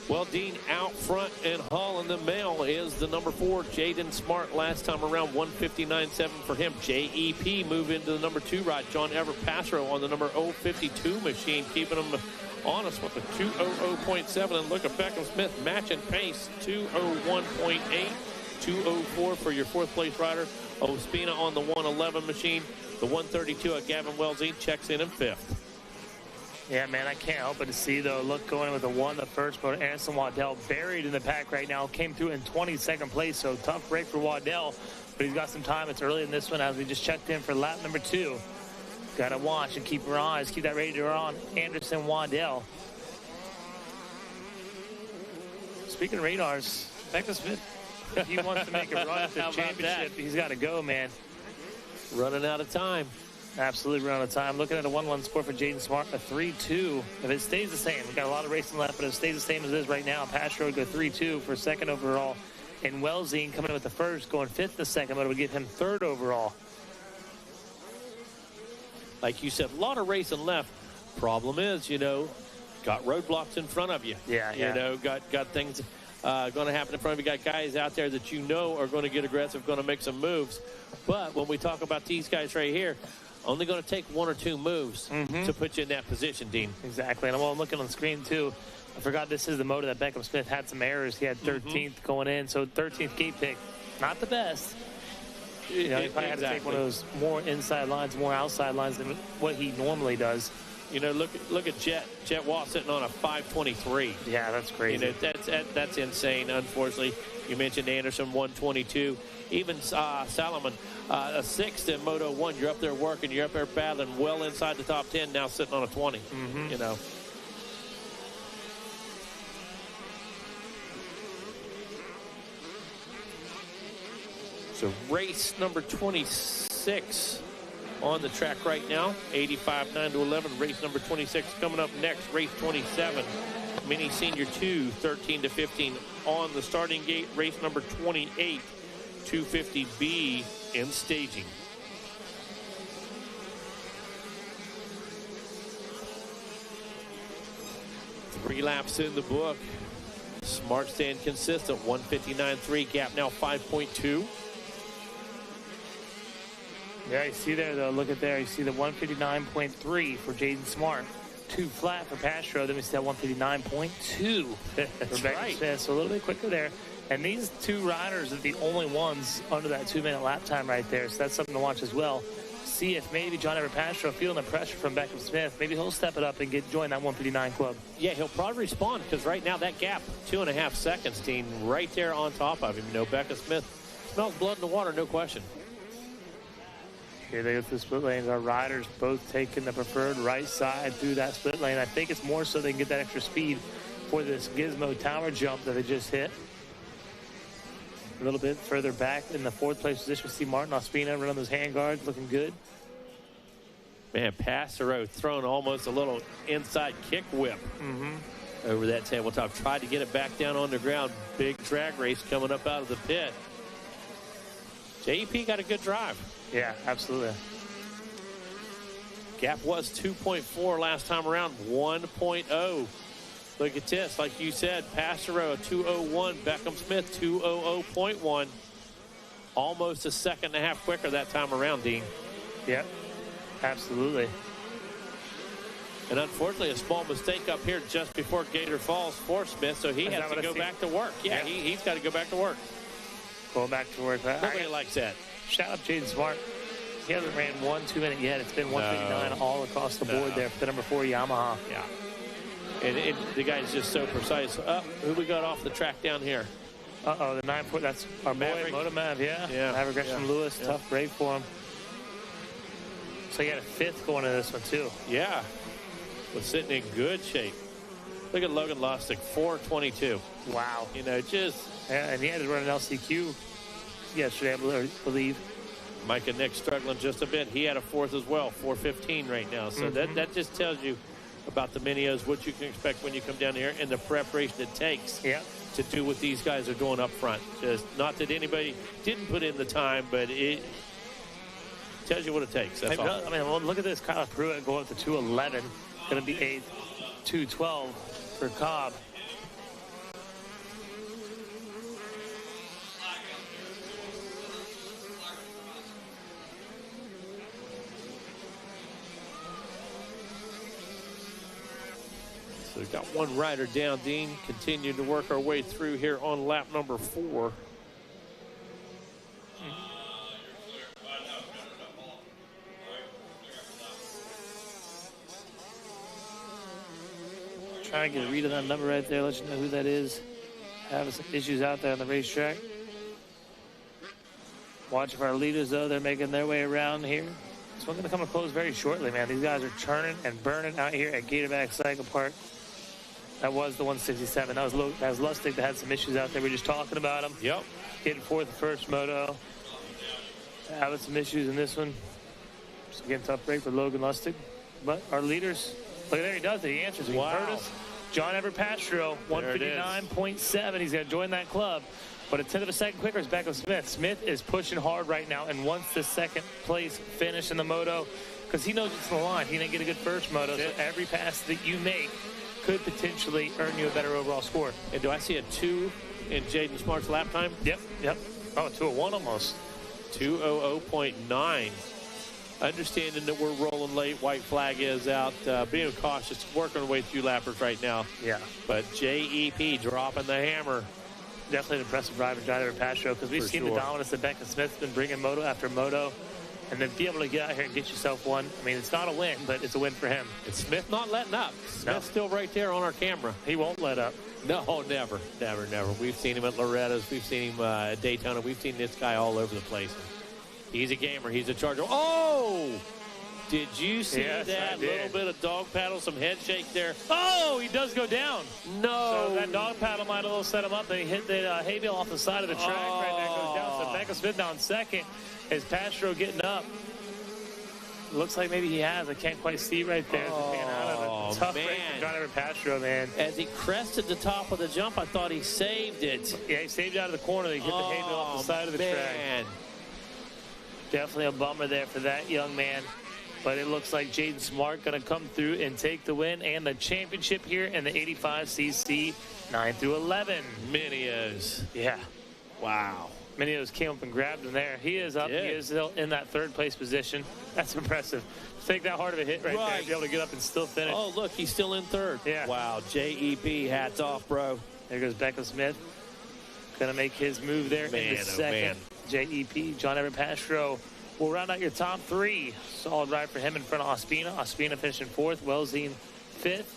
Well, Dean, out front and hauling the mail is the number 4, Jaden Smart. Last time around, 159.7 for him. JEP move into the number 2 ride. John Everett Passero on the number 052 machine, keeping him honest with a 200.7. And look at Beckham Smith matching pace, 201.8, 204 for your 4th place rider. Ospina on the 111 machine. The 132 at Gavin Wellsine checks in 5th. Yeah, man, I can't help but to see, though, look going with the 1, the first motor. Anderson Waddell buried in the pack right now. Came through in 22nd place, so tough break for Waddell. But he's got some time. It's early in this one as we just checked in for lap number 2. Got to watch and keep our eyes, keep that radar on Anderson Waddell. Speaking of radars, Beckham Smith, if he wants to make a run to the championship, he's got to go, man. Running out of time. Absolutely running out of time. Looking at a 1-1 score for Jaden Smart, a 3-2. If it stays the same, we've got a lot of racing left, but if it stays the same as it is right now, Pastor would go 3-2 for 2nd overall. And Wellsine coming in with the 1st, going 5th the 2nd, but it would give him 3rd overall. Like you said, a lot of racing left. Problem is, got roadblocks in front of you. Yeah. Got things going to happen in front of you. Got guys out there that are going to get aggressive, going to make some moves. But when we talk about these guys right here, only going to take 1 or 2 moves to put you in that position, Dean. Exactly. And I'm looking on the screen, too. I forgot this is the moto that Beckham Smith had some errors. He had 13th going in, so 13th gate pick. Not the best. He probably had to take one of those more inside lines, more outside lines than what he normally does. Look at Jet. Jet Watt sitting on a 523. Yeah, that's crazy. That's insane, unfortunately. You mentioned Anderson, 122. Even Salomon, a 6th in Moto 1. You're up there working. You're up there battling well inside the top 10, now sitting on a 20. So race number 26 on the track right now. 85, 9 to 11. Race number 26 coming up next. Race 27. Mini Senior 2, 13 to 15 on the starting gate. Race number 28, 250B in staging. Three laps in the book. Smart staying consistent. 159.3 gap now 5.2. Yeah, you see there, though. Look at there. You see the 159.3 for Jaden Smart. 2 flat for Pastro. Then we see that 159.2 for Beckham Smith. So a little bit quicker there. And these 2 riders are the only ones under that 2-minute lap time right there. So that's something to watch as well. See if maybe John Everett Pastro feeling the pressure from Beckham Smith. Maybe he'll step it up and join that 159 club. Yeah, he'll probably respond because right now that gap, 2.5 seconds, Dean, right there on top of him. Beckham Smith smells blood in the water, no question. Here they go through the split lanes. Our riders both taking the preferred right side through that split lane. I think it's more so they can get that extra speed for this Gizmo tower jump that they just hit. A little bit further back in the 4th place position, we see Martin Ospina running those hand guards, looking good. Man, Passero throwing almost a little inside kick whip over that tabletop. Tried to get it back down on the ground. Big drag race coming up out of the pit. JEP got a good drive. Yeah, absolutely. Gap was 2.4 last time around, 1.0. Look at this. Like you said, Passero 2:01, Beckham Smith 2:00.1. Almost a second and a half quicker that time around, Dean. Yep, absolutely. And unfortunately, a small mistake up here just before Gator Falls for Smith, so he has to go back to work. Yeah, he's got to go back to work. Going back to work. Nobody likes that. Shout out Jaden Smart. He hasn't ran 1-2 minute yet. It's been 1:59 all across the board there for the number 4 Yamaha. Yeah. And the guy's just so precise. Who we got off the track down here? Uh-oh, the 9-4. That's our Maverick. boy, Moto Mav, yeah. Maverick Gresham Lewis, tough break for him. So he had a 5th going into this one, too. Yeah. Was sitting in good shape. Look at Logan Lustig, 4:22. Wow. You know, just... Yeah, and he had to run an LCQ yesterday, I believe. Mike and Nick struggling just a bit. He had a 4th as well, 4:15 right now. So that just tells you about the Mini-Os, what you can expect when you come down here, and the preparation it takes to do what these guys are doing up front. Just not that anybody didn't put in the time, but it tells you what it takes. That's all. I mean, well, look at this. Kyle Pruitt going up to 2:11. Going to be 8th, 2:12 for Cobb. So we've got one rider down, Dean. Continuing to work our way through here on lap number 4. Trying to get a read on that number right there, let you know who that is. Having some issues out there on the racetrack. Watch for our leaders, though. They're making their way around here. This one's going to come to close very shortly, man. These guys are churning and burning out here at Gatorback Cycle Park. That was the 167. That was Lustig that had some issues out there. We were just talking about him. Yep. Getting 4th the first moto. Having some issues in this one. Just again, tough break for Logan Lustig. But our leaders, look, there he does it. He answers. He heard us. John Everett Pastro, 159.7. He's going to join that club. But a 10th of a second quicker is Beckham Smith. Smith is pushing hard right now and wants the 2nd place finish in the moto because he knows it's in the line. He didn't get a good first moto, so every pass that you make could potentially earn you a better overall score. And do I see a 2 in Jaden Smart's lap time? Yep. Oh, 2:01 almost. 2:00.9. Understanding that we're rolling late, white flag is out. Being cautious, working our way through lappers right now. Yeah. But JEP dropping the hammer. Definitely an impressive driver, John Everett Pastro, because we've seen the dominance that Beckham Smith's been bringing moto after moto. And then be able to get out here and get yourself one. I mean, it's not a win, but it's a win for him. And Smith not letting up. Smith's still right there on our camera. He won't let up. No, never. We've seen him at Loretta's. We've seen him at Daytona. We've seen this guy all over the place. He's a gamer. He's a charger. Oh! Did you see that little bit of dog paddle, some head shake there? Oh, he does go down. No. So that dog paddle might have a little set him up. They hit the hay bale off the side of the track right there. Goes down. So Beckham Smith down 2nd. Is Pastro getting up? Looks like maybe he has. I can't quite see right there. Tough break from John Everett Pastro, man. As he crested the top of the jump, I thought he saved it. Yeah, he saved it out of the corner. They hit the hay bale off the side of the track. Definitely a bummer there for that young man. But it looks like Jaden Smart going to come through and take the win and the championship here in the 85cc 9 through 11. Mini-Os. Yeah. Wow. Mini-Os came up and grabbed him there. He is up. He is still in that 3rd place position. That's impressive. Take that hard of a hit right there to be able to get up and still finish. Oh, look, he's still in 3rd. Yeah. Wow, JEP, hats off, bro. There goes Beckham Smith. Going to make his move there in the 2nd. JEP, John Everett Pastro. We'll round out your top 3. Solid ride for him in front of Ospina. Ospina finishing 4th. Welzine 5th.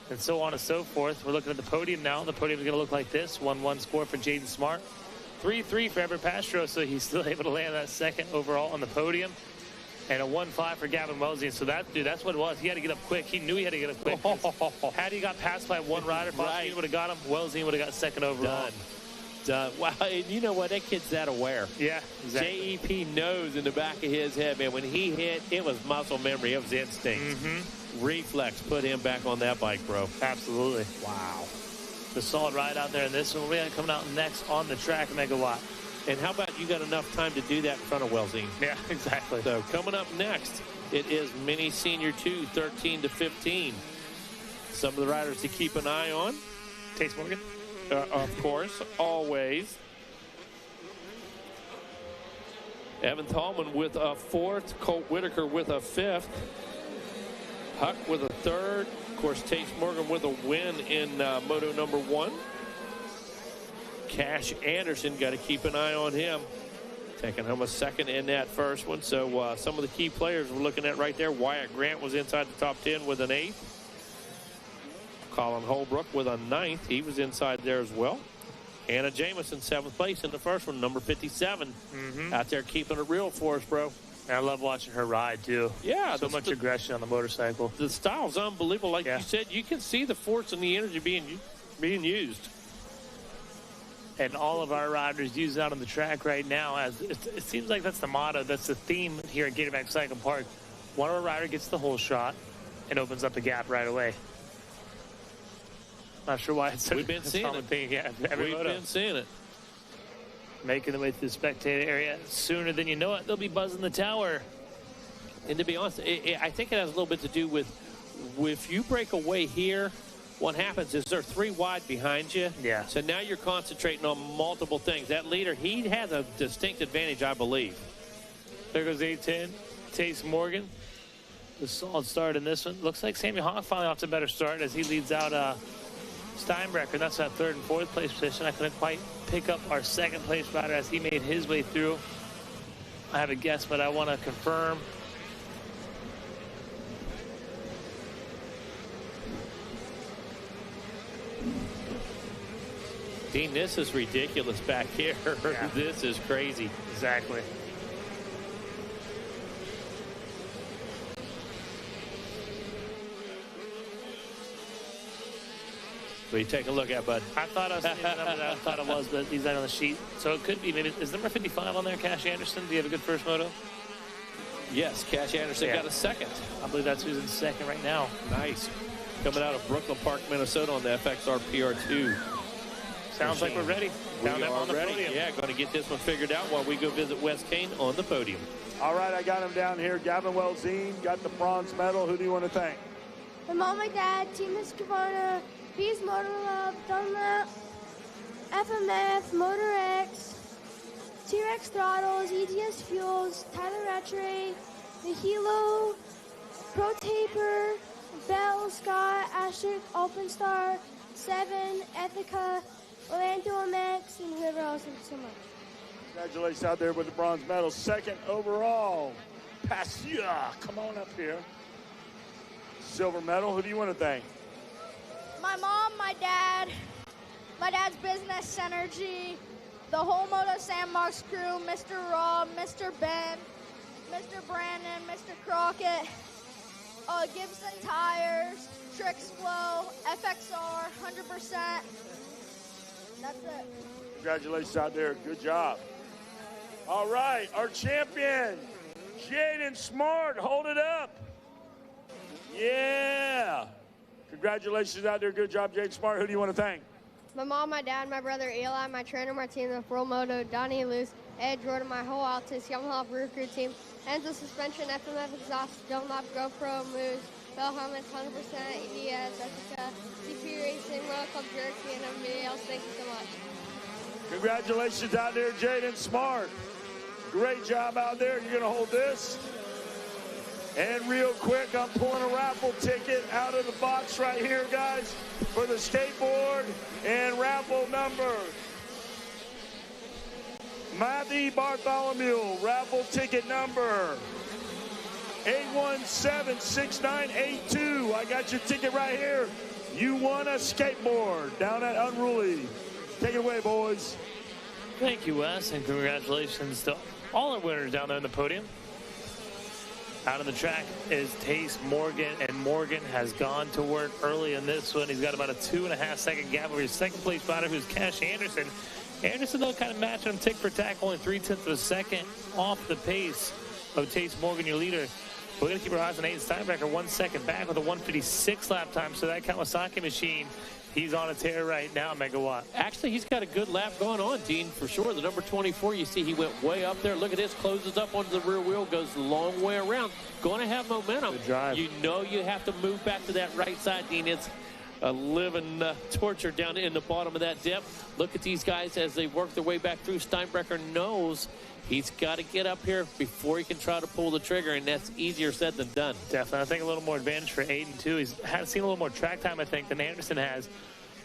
And so on and so forth. We're looking at the podium now. The podium is going to look like this. 1-1 score for Jaden Smart. 3-3 for Everett Pastro, so he's still able to land that 2nd overall on the podium. And a 1-5 for Gavin Welzine. So that's what it was. He had to get up quick. He knew he had to get up quick. Had he got passed by one rider, if Ospina would have got him, Welzine would have got 2nd overall. Done. done. Wow, and you know what? That kid's that aware. Yeah, exactly. JEP knows in the back of his head, man, when he hit, it was muscle memory. It was instinct. Reflex put him back on that bike, bro. Absolutely. Wow. The solid ride out there in this one. We're going to come out next on the track, Megawatt. And how about you got enough time to do that in front of Wellsine? Yeah, exactly. So coming up next, it is Mini Senior 2, 13 to 15. Some of the riders to keep an eye on. Tace Morgan. Of course, always. Evan Tallman with a 4th. Colt Whitaker with a 5th. Huck with a 3rd. Of course, Tace Morgan with a win in Moto number 1. Cash Anderson, got to keep an eye on him. Taking home a 2nd in that first one. So some of the key players we're looking at right there. Wyatt Grant was inside the top 10 with an 8th. Colin Holbrook with a 9th. He was inside there as well. Anna Jamison, 7th place in the first one, number 57. Out there keeping it real for us, bro. And I love watching her ride, too. Yeah. So much aggression on the motorcycle. The style's unbelievable. Like you said, you can see the force and the energy being used. And all of our riders use that on the track right now. As it seems like that's the motto. That's the theme here at Gatorback Cycle Park. One of our riders gets the whole shot and opens up the gap right away. Not sure why it's such We've been seeing common it. thing. Yeah, We've been seeing it. Making their way through the spectator area. Sooner than you know it, they'll be buzzing the tower. And to be honest, I think it has a little bit to do with if you break away here, what happens is they're 3 wide behind you. Yeah. So now you're concentrating on multiple things. That leader, he has a distinct advantage, I believe. There goes 8-10. Tace Morgan. The solid start in this one. Looks like Sammy Hawk finally off to a better start as he leads out Steinbrecher. That's that 3rd and 4th place position. I couldn't quite pick up our 2nd place rider as he made his way through. I have a guess, but I want to confirm. Dean, this is ridiculous back here. Yeah. This is crazy. Exactly. What are you taking a look at, bud? I thought I was seeing the number that I thought it was, but he's not on the sheet. So it could be maybe. Is number 55 on there, Cash Anderson? Do you have a good first moto? Yes, Cash Anderson got a 2nd. I believe that's who's in 2nd right now. Nice. Coming out of Brooklyn Park, Minnesota on the FXR PR2. Sounds like we're ready. We are ready. Yeah, going to get this one figured out while we go visit West Kane on the podium. All right, I got him down here. Gavin Wellsine got the bronze medal. Who do you want to thank? My mom, my dad, Team Husqvarna, Bees Motor Lab, Dunlap, FMF, Motor X, T-Rex Throttles, ETS Fuels, Tyler Rattray, the Hilo, Pro Taper, Bell, Scott, Asterisk, Alpenstar, 7, Ethica, Orlando MX, and whoever else. Thank you so much. Congratulations out there with the bronze medal. 2nd overall, Passia. Come on up here. Silver medal. Who do you want to thank? My mom, my dad's business, Synergy, the whole Moto Sandbox crew, Mr. Rob, Mr. Ben, Mr. Brandon, Mr. Crockett, Gibson Tires, Trix Flow, FXR, 100%. That's it. Congratulations out there. Good job. All right, our champion, Jaden Smart. Hold it up. Yeah. Congratulations out there. Good job, Jaden Smart. Who do you want to thank? My mom, my dad, my brother Eli, my trainer Martina, Pro Moto, Donnie Luce, Ed Jordan, my whole Altus, Yamaha Brew Crew team, Enzo Suspension, FMF Exhaust, Dunlop, GoPro, Moose, Bell Helmets, 100%, EDS, Ethica, CP Racing, World Club Jerky, and everybody else. Thank you so much. Congratulations out there, Jaden Smart. Great job out there. You're going to hold this. And real quick, I'm pulling a raffle ticket out of the box right here, guys, for the skateboard and raffle number. Matthew Bartholomew, raffle ticket number 817-6982. I got your ticket right here. You won a skateboard down at Unruly. Take it away, boys. Thank you, Wes, and congratulations to all our winners down there on the podium. Out on the track is Tace Morgan, and Morgan has gone to work early in this one. He's got about a 2.5 second gap over his 2nd place rider, who's Cash Anderson. Anderson, though, kind of matching him tick for tack, only 0.3 of a second off the pace of Tace Morgan, your leader. We're going to keep our eyes on Aiden Steinbrecher, 1 second back with a 1:56 lap time. So that Kawasaki machine, he's on a tear right now, Megawatt. Actually, he's got a good lap going on, Dean, for sure. The number 24, you see he went way up there. Look at this, closes up onto the rear wheel, goes the long way around. Going to have momentum. Good drive. You know you have to move back to that right side, Dean. It's a living torture down in the bottom of that dip. Look at these guys as they work their way back through. Steinbrecher knows he's got to get up here before he can try to pull the trigger, and that's easier said than done. Definitely. I think a little more advantage for Aiden, too. He's seen a little more track time, I think, than Anderson has.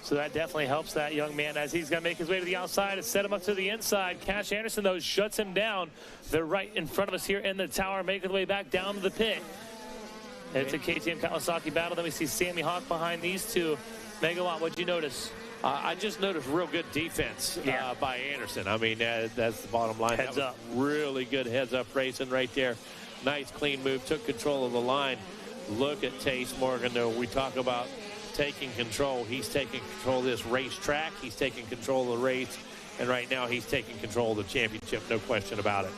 So that definitely helps that young man as he's going to make his way to the outside and set him up to the inside. Cash Anderson, though, shuts him down. They're right in front of us here in the tower, making their way back down to the pit. And it's a KTM Kawasaki battle. Then we see Sammy Hawk behind these two. Megawatt, what'd you notice? I just noticed real good defense by Anderson. I mean, that's the bottom line. Heads up. Really good heads-up racing right there. Nice, clean move. Took control of the line. Look at Tace Morgan, though. We talk about taking control. He's taking control of this racetrack. He's taking control of the race. And right now, he's taking control of the championship. No question about it.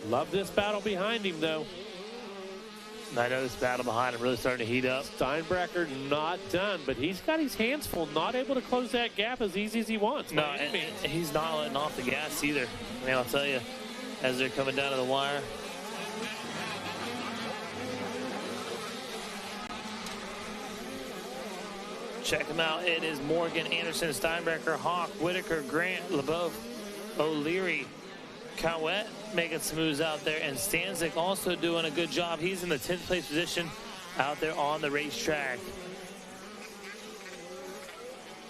Love this battle behind him, though. I know this battle behind him really starting to heat up. Steinbrecher not done, but he's got his hands full, not able to close that gap as easy as he wants. No, and he's not letting off the gas either. I mean, I'll tell you, as they're coming down to the wire. Check him out. It is Morgan, Anderson, Steinbrecher, Hawk, Whitaker, Grant, LeBeau, O'Leary, Cowett making some moves out there, and Stanzik also doing a good job. He's in the 10th place position out there on the racetrack.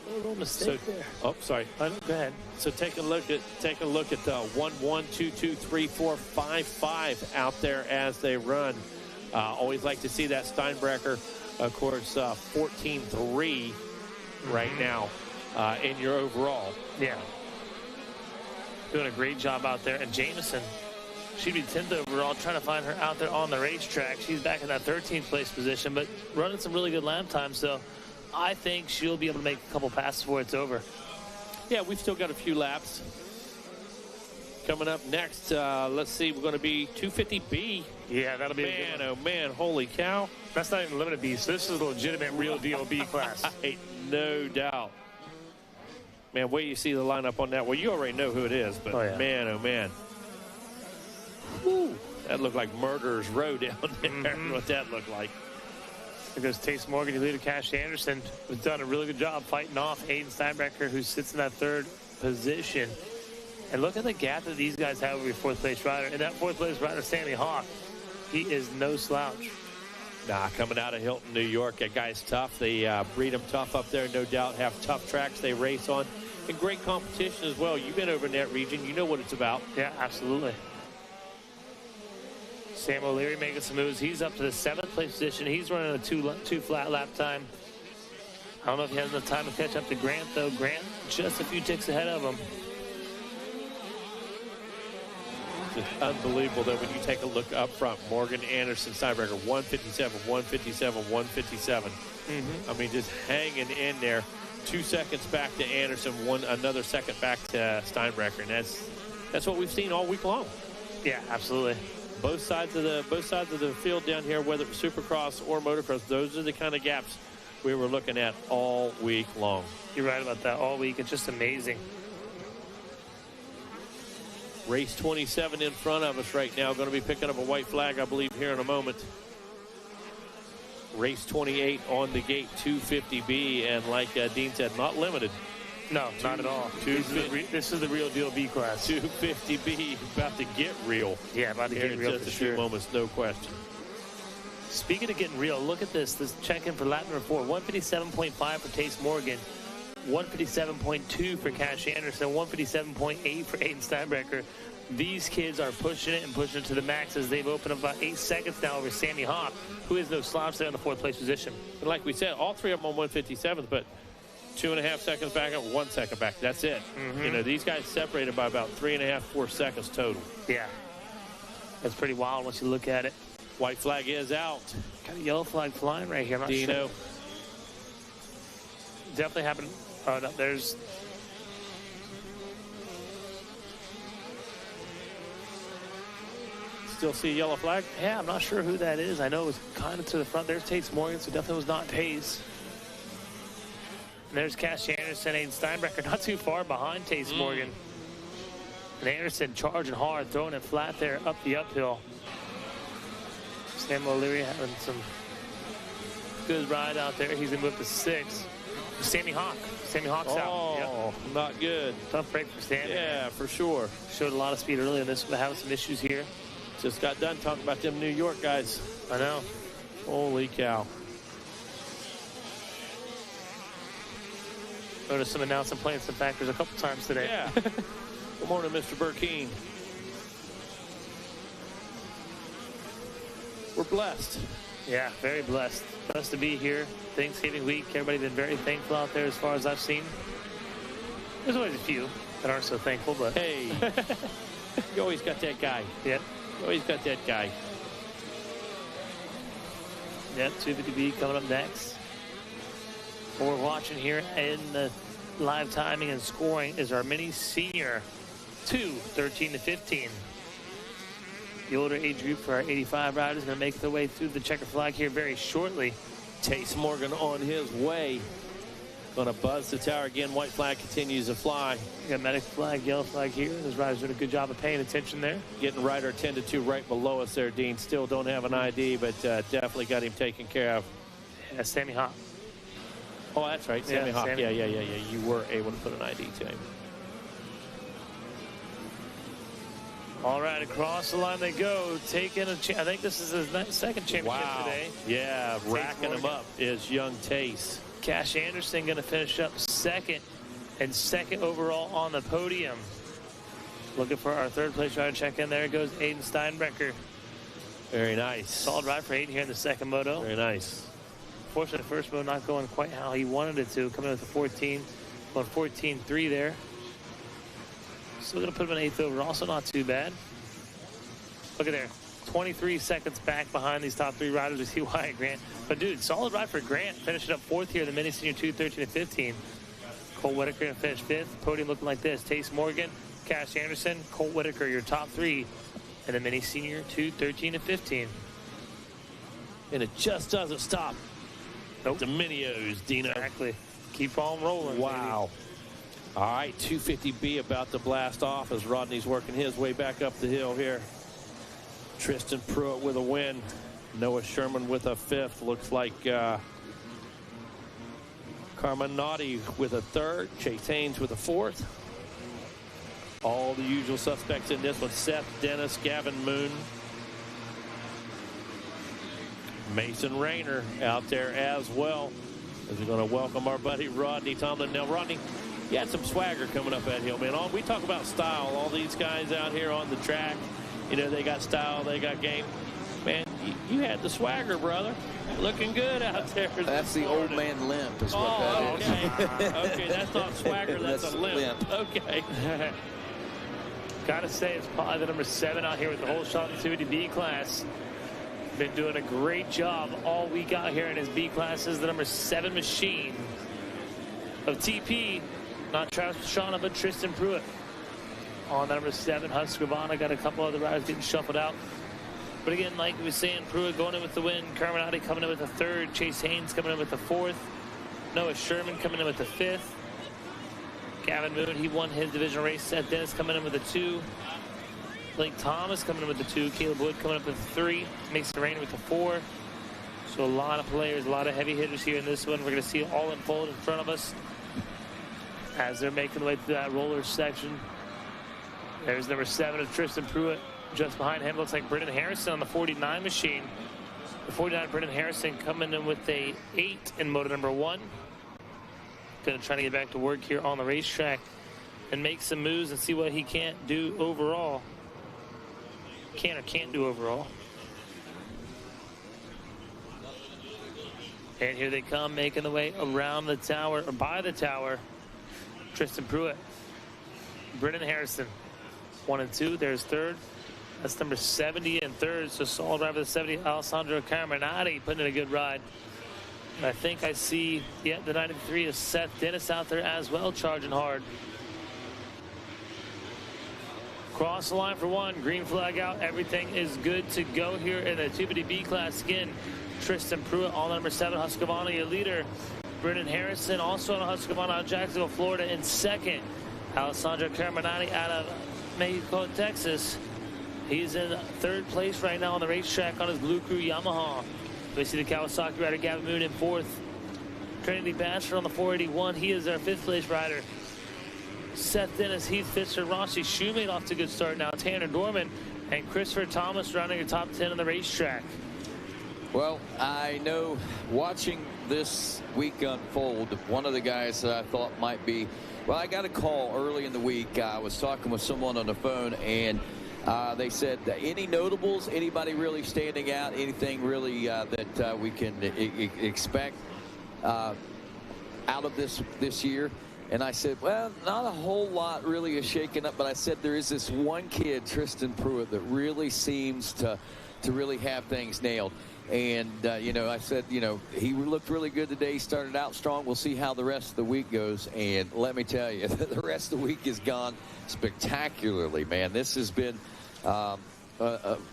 A little mistake there. Oh, sorry. Go ahead. So take a look at 1, 1, 2, 2, 3, 4, 5, 5 out there as they run. Always like to see that Steinbrecher, of course, 14-3 right now in your overall. Yeah. Doing a great job out there. And Jameson, she'd be 10th overall, trying to find her out there on the racetrack. She's back in that 13th place position, but running some really good lap time. So I think she'll be able to make a couple passes before it's over. Yeah, we've still got a few laps. Coming up next, let's see, we're going to be 250B. Yeah, that'll be man, a good one. Oh, man, holy cow. That's not even limited B, so this is a legitimate real deal B class. No doubt. Man, wait, you see the lineup on that. Well, you already know who it is, but man, oh, man. Whew. That looked like Murderer's Row down there. What that looked like. There goes Tace Morgan, your leader, Cash Anderson, who's done a really good job fighting off Aiden Steinbrecher, who sits in that 3rd position. And look at the gap that these guys have over your 4th place rider. And that 4th place rider, Sammy Hawk, he is no slouch. Nah, coming out of Hilton, New York, that guy's tough. They breed him tough up there, no doubt. Have tough tracks they race on. And great competition as well. You've been over in that region. You know what it's about. Yeah, absolutely. Sam O'Leary making some moves. He's up to the 7th place position. He's running a two flat lap time. I don't know if he has enough time to catch up to Grant, though. Grant just a few ticks ahead of him. Just unbelievable, though, when you take a look up front. Morgan, Anderson, Steinbrecher, 157, 157, 157. I mean, just hanging in there. 2 seconds back to Anderson, another second back to Steinbrecher, and that's what we've seen all week long. Yeah, absolutely. Both sides of the field down here, whether it's Supercross or motocross, those are the kind of gaps we were looking at all week long. You're right about that. All week, it's just amazing. Race 27 in front of us right now. Going to be picking up a white flag, I believe, here in a moment. Race 28 on the gate, 250B, and like Dean said, not limited. No, not at all. This is the real deal B class. 250B, about to get real. Yeah, about to get real in just for a few moments, no question. Speaking of getting real, look at this. This check-in for lap number 4, 157.5 for Tace Morgan, 157.2 for Cash Anderson, 157.8 for Aiden Steinbrecher. These kids are pushing it and pushing it to the max as they've opened up about 8 seconds now over Sammy Hawk, who is no slouch there in the 4th place position. And like we said, all three of them on 157th, but 2.5 seconds back up, 1 second back. That's it. You know, these guys separated by about 3.5, 4 seconds total. Yeah. That's pretty wild once you look at it. White flag is out. Got a yellow flag flying right here. I'm not sure. definitely happened. Oh, no, there's... Still see a yellow flag? Yeah, I'm not sure who that is. I know it was kind of to the front. There's Tace Morgan, so definitely was not Tace. And there's Cash Anderson, Aiden Steinbrecher, not too far behind Tace Morgan. And Anderson charging hard, throwing it flat there up the uphill. Sam O'Leary having some good ride out there. He's going to move to 6. Sammy Hawk. Sammy Hawk's out. Oh, not good. Tough break for Sammy. Yeah, for sure. Showed a lot of speed early in this, but having some issues here. Just got done talking about them New York guys. I know. Holy cow. Noticed some announcing playing some factors a couple times today. Yeah. Good morning, Mr. Burkeen. We're blessed. Yeah, very blessed. Blessed to be here. Thanksgiving week. Everybody's been very thankful out there as far as I've seen. There's always a few that aren't so thankful, but... Hey, you always got that guy. Yep. You always got that guy. Yep, 250B coming up next. What we're watching here in the live timing and scoring is our mini senior 2, 13 to 15. The older age group for our 85 riders is going to make their way through the checker flag here very shortly. Tace Morgan on his way. Going to buzz the tower again. White flag continues to fly. You got medic flag, yellow flag here. Those riders doing a good job of paying attention there. Getting rider 10 to 2 right below us there, Dean. Still don't have an ID, but definitely got him taken care of. Yeah, Sammy Hawk. Oh, that's right. Sammy Hawk. Sammy. Yeah. You were able to put an ID to him. All right, across the line they go, taking a I think this is his second championship today. Yeah, racking him up is young Tace. Cash Anderson going to finish up second overall on the podium. Looking for our third place rider check in. There goes Aiden Steinbrecher. Very nice. Solid ride for Aiden here in the second moto. Very nice. Fortunately, the first moto not going quite how he wanted it to. Coming in with a 14, going 14.3 there. Still going to put him in 8th overall, also not too bad. Look at there. 23 seconds back behind these top 3 riders. We see Wyatt Grant. But, dude, solid ride for Grant. Finishing up 4th here in the mini senior 2, 13 to 15. Cole Whitaker going to finish 5th. Podium looking like this. Tace Morgan, Cash Anderson, Colt Whitaker, your top 3 in the mini senior 2, 13 to 15. And it just doesn't stop. Nope. The Mini O's, Dino. Exactly. Keep on rolling. Wow. Baby. All right, 250B about to blast off as Rodney's working his way back up the hill here. Tristan Pruitt with a win. Noah Sherman with a 5th. Looks like Carminati with a 3rd. Chase Haynes with a 4th. All the usual suspects in this one. Seth Dennis, Gavin Moon. Mason Rayner out there as well. As we're going to welcome our buddy Rodney Tomlin. Now, Rodney, you had some swagger coming up that hill, man. We talk about style. All these guys out here on the track, you know, they got style, they got game. Man, you had the swagger, brother. Looking good out there. That's the old man limp is what that is. Okay, that's not swagger, that's a limp. Okay. Gotta say, it's probably the number 7 out here with the whole shot in the 250B class. Been doing a great job all week out here in his B classes. The number 7 machine of TP. Not Travis Pastrana, but Tristan Pruitt. On the number 7, Husqvarna got a couple other riders getting shuffled out. But again, like we were saying, Pruitt going in with the win. Carminati coming in with the 3rd. Chase Haynes coming in with the 4th. Noah Sherman coming in with the 5th. Gavin Moon, he won his divisional race. Seth Dennis coming in with the 2. Blake Thomas coming in with the 2. Caleb Wood coming up with the 3. Mason Rainer with the 4. So a lot of players, a lot of heavy hitters here in this one. We're going to see it all unfold in front of us as they're making their way through that roller section. There's number 7 of Tristan Pruitt. Just behind him looks like Brendan Harrison on the 49 machine. The 49 Brendan Harrison coming in with a 8 in motor number 1. Going to try to get back to work here on the racetrack and make some moves and see what he can't do overall. Can or can't do overall. And here they come, making the way around the tower, or by the tower. Tristan Pruitt, Brendan Harrison, 1 and 2. There's 3rd. That's number 70 and 3rd. So solid ride for the 70. Alessandro Carminati putting in a good ride. And I think I see, yeah, the 93 is Seth Dennis out there as well, charging hard. Cross the line for one, green flag out. Everything is good to go here in the 250B class. Again, Tristan Pruitt on number 7, Husqvarna, your leader. Brennan Harrison also on Husqvarna out of Jacksonville, Florida in second. Alessandro Caramanati out of Mexico, Texas. He's in third place right now on the racetrack on his Blue Crew Yamaha. We see the Kawasaki rider Gavin Moon in fourth. Trinity Bachelor on the 481. He is our fifth place rider. Seth Dennis, Heath Fisher, Rossi Shoemate off to a good start now. Tanner Dorman and Christopher Thomas running the top 10 on the racetrack. Well, I know watching this week unfold, one of the guys that I thought might be, well, I got a call early in the week. I was talking with someone on the phone, and they said, any notables, anybody really standing out, anything really that we can expect out of this year? And I said, well, not a whole lot really is shaken up, but I said there is this one kid, Tristan Pruitt, that really seems to really have things nailed. And, you know, I said, you know, he looked really good today. He started out strong. We'll see how the rest of the week goes. And let me tell you, the rest of the week has gone spectacularly, man. This has been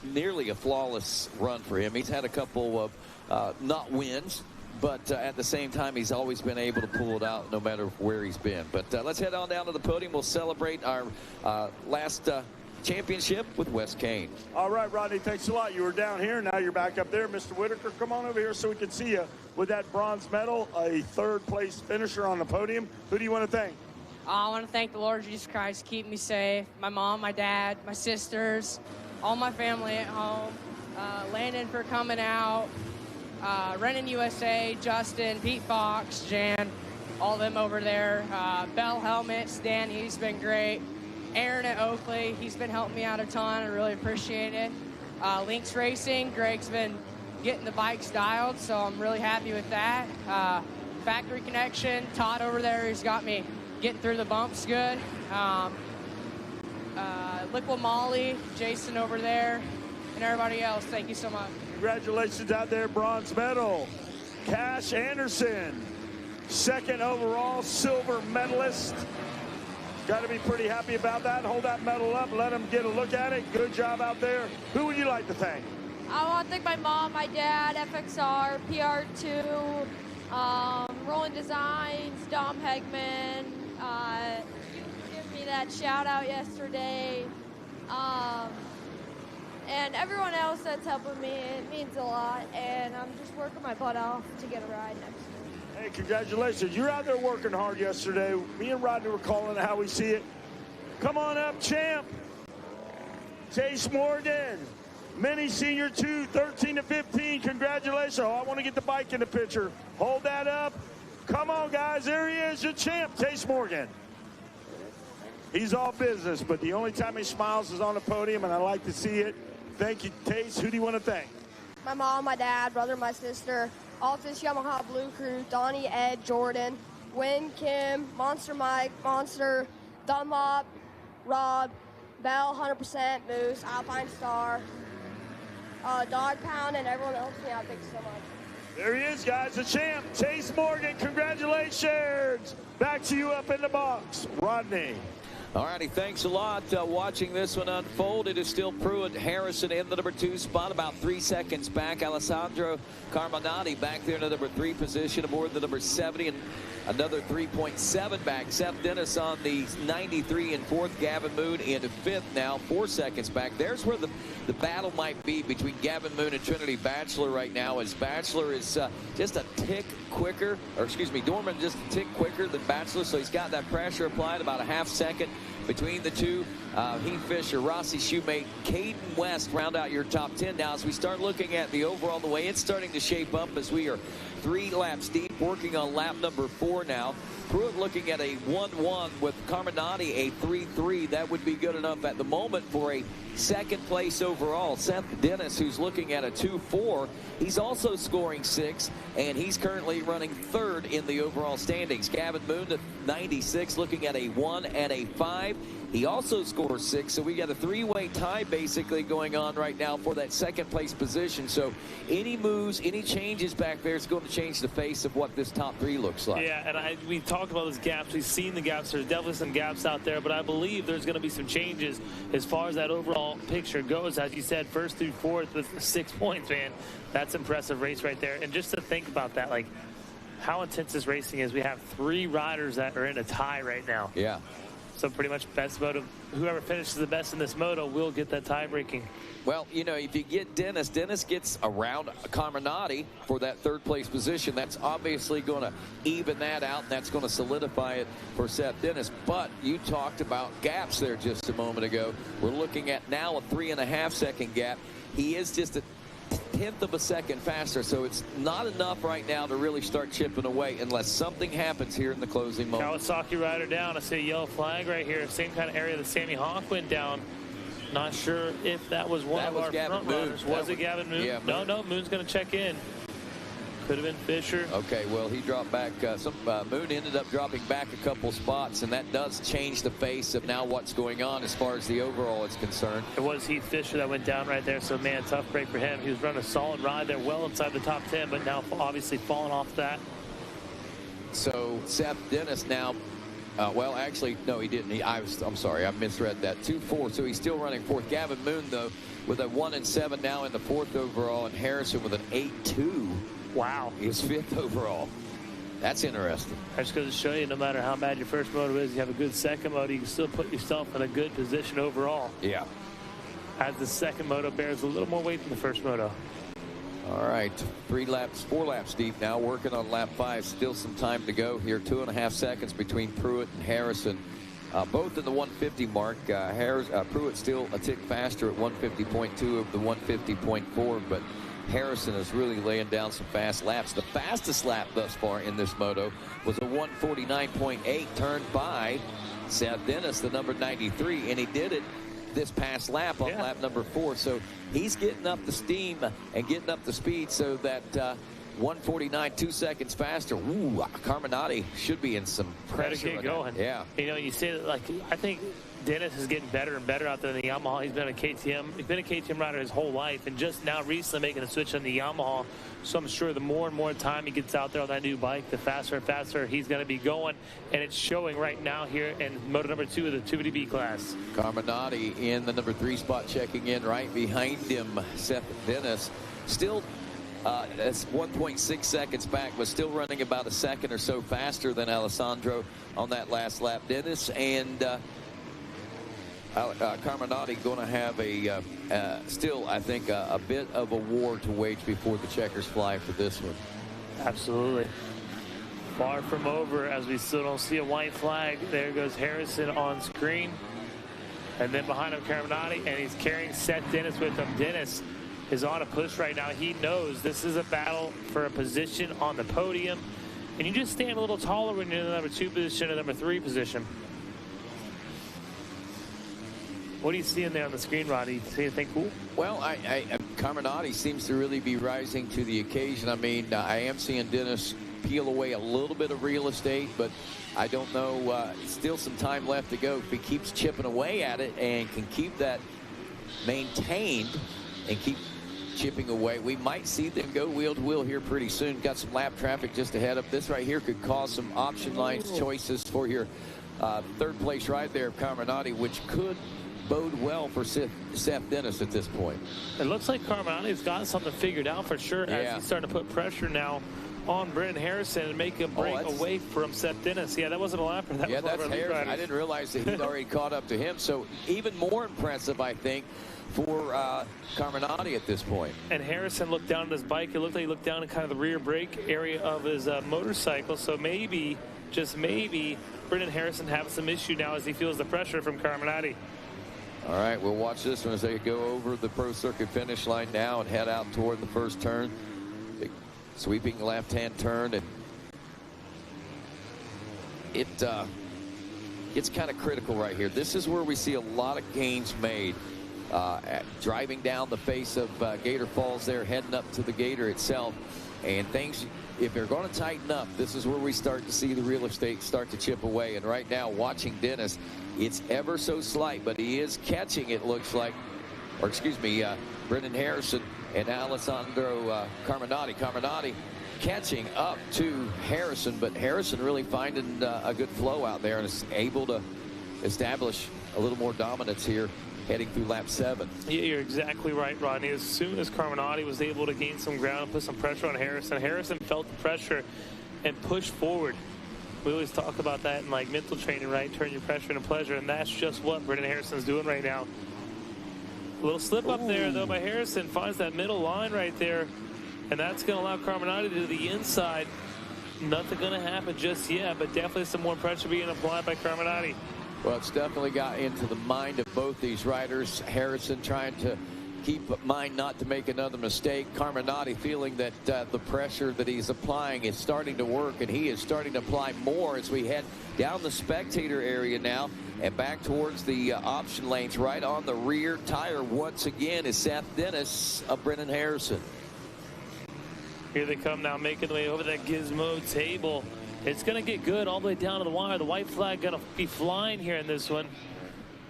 nearly a flawless run for him. He's had a couple of not wins, but at the same time, he's always been able to pull it out no matter where he's been. But let's head on down to the podium. We'll celebrate our last championship with Wes Kane. All right, Rodney, thanks a lot. You were down here. Now you're back up there. Mr. Whitaker, come on over here so we can see you with that bronze medal, a third-place finisher on the podium. Who do you want to thank? I want to thank the Lord Jesus Christ, keep me safe, my mom, my dad, my sisters, all my family at home, Landon for coming out, Renan USA, Justin, Pete Fox, Jan, all them over there, Bell Helmets, Dan, he's been great, Aaron at Oakley, he's been helping me out a ton, I really appreciate it. Lynx Racing, Greg's been getting the bikes dialed, so I'm really happy with that. Factory Connection, Todd over there, he's got me getting through the bumps good. Liquid Molly, Jason over there, and everybody else, thank you so much. Congratulations out there, bronze medal. Cash Anderson, second overall silver medalist. Got to be pretty happy about that. Hold that medal up, let them get a look at it. Good job out there. Who would you like to thank? I want to thank my mom, my dad, FXR, PR2, Rolling Designs, Dom Hegman, give me that shout out yesterday, and everyone else that's helping me. It means a lot, and I'm just working my butt off to get a ride next year. Hey, congratulations. You're out there working hard yesterday. Me and Rodney were calling it how we see it. Come on up, champ. Chase Morgan, Mini Senior 2, 13 to 15. Congratulations. Oh, I want to get the bike in the picture. Hold that up. Come on, guys. There he is, your champ, Chase Morgan. He's all business, but the only time he smiles is on the podium, and I like to see it. Thank you, Chase. Who do you want to thank? My mom, my dad, brother, my sister, Altus Yamaha Blue Crew, Donnie, Ed, Jordan, Win, Kim, Monster Mike, Monster, Dunlop, Rob, Bell, 100%, Moose, Alpine Star, Dog Pound, and everyone else. Yeah, thank you so much. There he is, guys, the champ, Chase Morgan. Congratulations. Back to you up in the box, Rodney. All righty, thanks a lot. Watching this one unfold, it is still Pruitt Harrison in the number 2 spot, about 3 seconds back. Alessandro Carminati back there in the number 3 position aboard the number 70, and another 3.7 back. Seth Dennis on the 93 in 4th. Gavin Moon in 5th now, 4 seconds back. There's where the battle might be between Gavin Moon and Trinity Bachelor right now, as Bachelor is just a tick quicker, or excuse me, Dorman just a tick quicker than Bachelor, so he's got that pressure applied, about a half second between the two. Heath Fisher, Rossi Shoemate, Caden West round out your top 10. Now, as we start looking at the overall, the way it's starting to shape up, as we are 3 laps deep, working on lap number 4 now. Pruitt looking at a 1-1 with Carminati a 3-3. That would be good enough at the moment for a second place overall. Seth Dennis, who's looking at a 2-4, he's also scoring 6, and he's currently running 3rd in the overall standings. Gavin Moon at 96, looking at a 1 and a 5. He also scores 6, so we got a 3-way tie basically going on right now for that second place position. So any moves, any changes back there is going to change the face of what this top 3 looks like. Yeah, and we talked about those gaps. We've seen the gaps. There's definitely some gaps out there, but I believe there's going to be some changes as far as that overall picture goes. As you said, first through fourth with 6 points, man. That's impressive race right there. And just to think about that, like how intense this racing is, we have 3 riders that are in a tie right now. Yeah. So pretty much best moto, whoever finishes the best in this moto will get that tie breaking. Well, you know, if you get Dennis gets around Carminati for that 3rd place position. That's obviously going to even that out, and that's going to solidify it for Seth Dennis. But you talked about gaps there just a moment ago. We're looking at now a 3.5-second gap. He is just a 1/10 of a second faster, so it's not enough right now to really start chipping away unless something happens here in the closing moment. Kawasaki rider down. I see a yellow flag right here. Same kind of area that Sammy Hawk went down. Not sure if that was one of our front runners. Was it Gavin Moon? Yeah, no, Moon's going to check in. Could have been Fisher. Okay, well, he dropped back. Moon ended up dropping back a couple spots, and that does change the face of now what's going on as far as the overall is concerned. It was Heath Fisher that went down right there, so, man, tough break for him. He was running a solid ride there, well inside the top 10, but now obviously falling off that. So Seth Dennis now, well, actually, no, he didn't. I'm sorry, I misread that. 2-4, so he's still running 4th. Gavin Moon, though, with a 1-7 now in the 4th overall, and Harrison with an 8-2. Wow. He's 5th overall. That's interesting. I just goes to show you, no matter how bad your first moto is, you have a good second moto, you can still put yourself in a good position overall. Yeah. As the second moto bears a little more weight than the first moto. All right, 4 laps deep now, working on lap 5. Still some time to go here. 2.5 seconds between Pruitt and Harrison. Both in the 150 mark. Pruitt still a tick faster at 150.2 of the 150.4, but Harrison is really laying down some fast laps. The fastest lap thus far in this moto was a 149.8 turned by Seth Dennis, the number 93, and he did it this past lap on lap number 4. So he's getting up the steam and getting up the speed so that 149, 2 seconds faster. Ooh, Carminati should be in some pressure. Better get going. Yeah. You know, you say that, like, I think Dennis is getting better and better out there in the Yamaha. He's been a KTM. He's been a KTM rider his whole life, and just now recently making a switch on the Yamaha. So I'm sure the more and more time he gets out there on that new bike, the faster and faster he's going to be going, and it's showing right now here in moto number 2 of the 250B class. Carminati in the number 3 spot, checking in right behind him. Seth Dennis still that's 1.6 seconds back, but still running about a second or so faster than Alessandro on that last lap. Dennis and Carminati going to have still, I think, a bit of a war to wage before the checkers fly for this one. Absolutely. Far from over, as we still don't see a white flag. There goes Harrison on screen. And then behind him, Carminati, and he's carrying Seth Dennis with him. Dennis is on a push right now. He knows this is a battle for a position on the podium. And you just stand a little taller when you're in the number 2 position and number 3 position. What do you see in there on the screen, Roddy? See anything cool? Well, Carminati seems to really be rising to the occasion. I mean, I am seeing Dennis peel away a little bit of real estate, but I don't know. Still some time left to go. If he keeps chipping away at it and can keep that maintained and keep chipping away, we might see them go wheel to wheel here pretty soon. Got some lap traffic just ahead of this right here. Could cause some option lines choices for your 3rd place right there of Carminati, which could bode well for Seth Dennis at this point. It looks like Carminati's got something figured out for sure, as he's starting to put pressure now on Brendan Harrison and make a break away from Seth Dennis. Yeah, that wasn't a lapper. That was that's Harrison. I didn't realize that he'd already caught up to him. So even more impressive, I think, for Carminati at this point. And Harrison looked down at his bike. It looked like he looked down in kind of the rear brake area of his motorcycle. So maybe, just maybe, Brendan Harrison having some issue now as he feels the pressure from Carminati. All right, we'll watch this one as they go over the Pro Circuit finish line now and head out toward the first turn. Big sweeping left-hand turn, and it gets kind of critical right here. This is where we see a lot of gains made. Driving down the face of Gator Falls there, heading up to the Gator itself. And things, if they're going to tighten up, this is where we start to see the real estate start to chip away. And right now, watching Dennis, it's ever so slight, but he is catching, it looks like, or excuse me, Brendan Harrison and Alessandro Carminati. Carminati catching up to Harrison, but Harrison really finding a good flow out there and is able to establish a little more dominance here heading through lap 7. Yeah, you're exactly right, Rodney. As soon as Carminati was able to gain some ground and put some pressure on Harrison, Harrison felt the pressure and pushed forward. We always talk about that in like mental training, right? Turn your pressure into pleasure, and that's just what Brendan Harrison's doing right now. A little slip up there, though, by Harrison. Finds that middle line right there, and that's going to allow Carminati to the inside. Nothing going to happen just yet, but definitely some more pressure being applied by Carminati. Well, it's definitely got into the mind of both these riders. Harrison trying to keep in mind not to make another mistake. Carminati feeling that the pressure that he's applying is starting to work, and he is starting to apply more as we head down the spectator area now and back towards the option lanes. Right on the rear tire once again is Seth Dennis of Brendan Harrison. Here they come now, making their way over that gizmo table. It's going to get good all the way down to the wire. The white flag going to be flying here in this one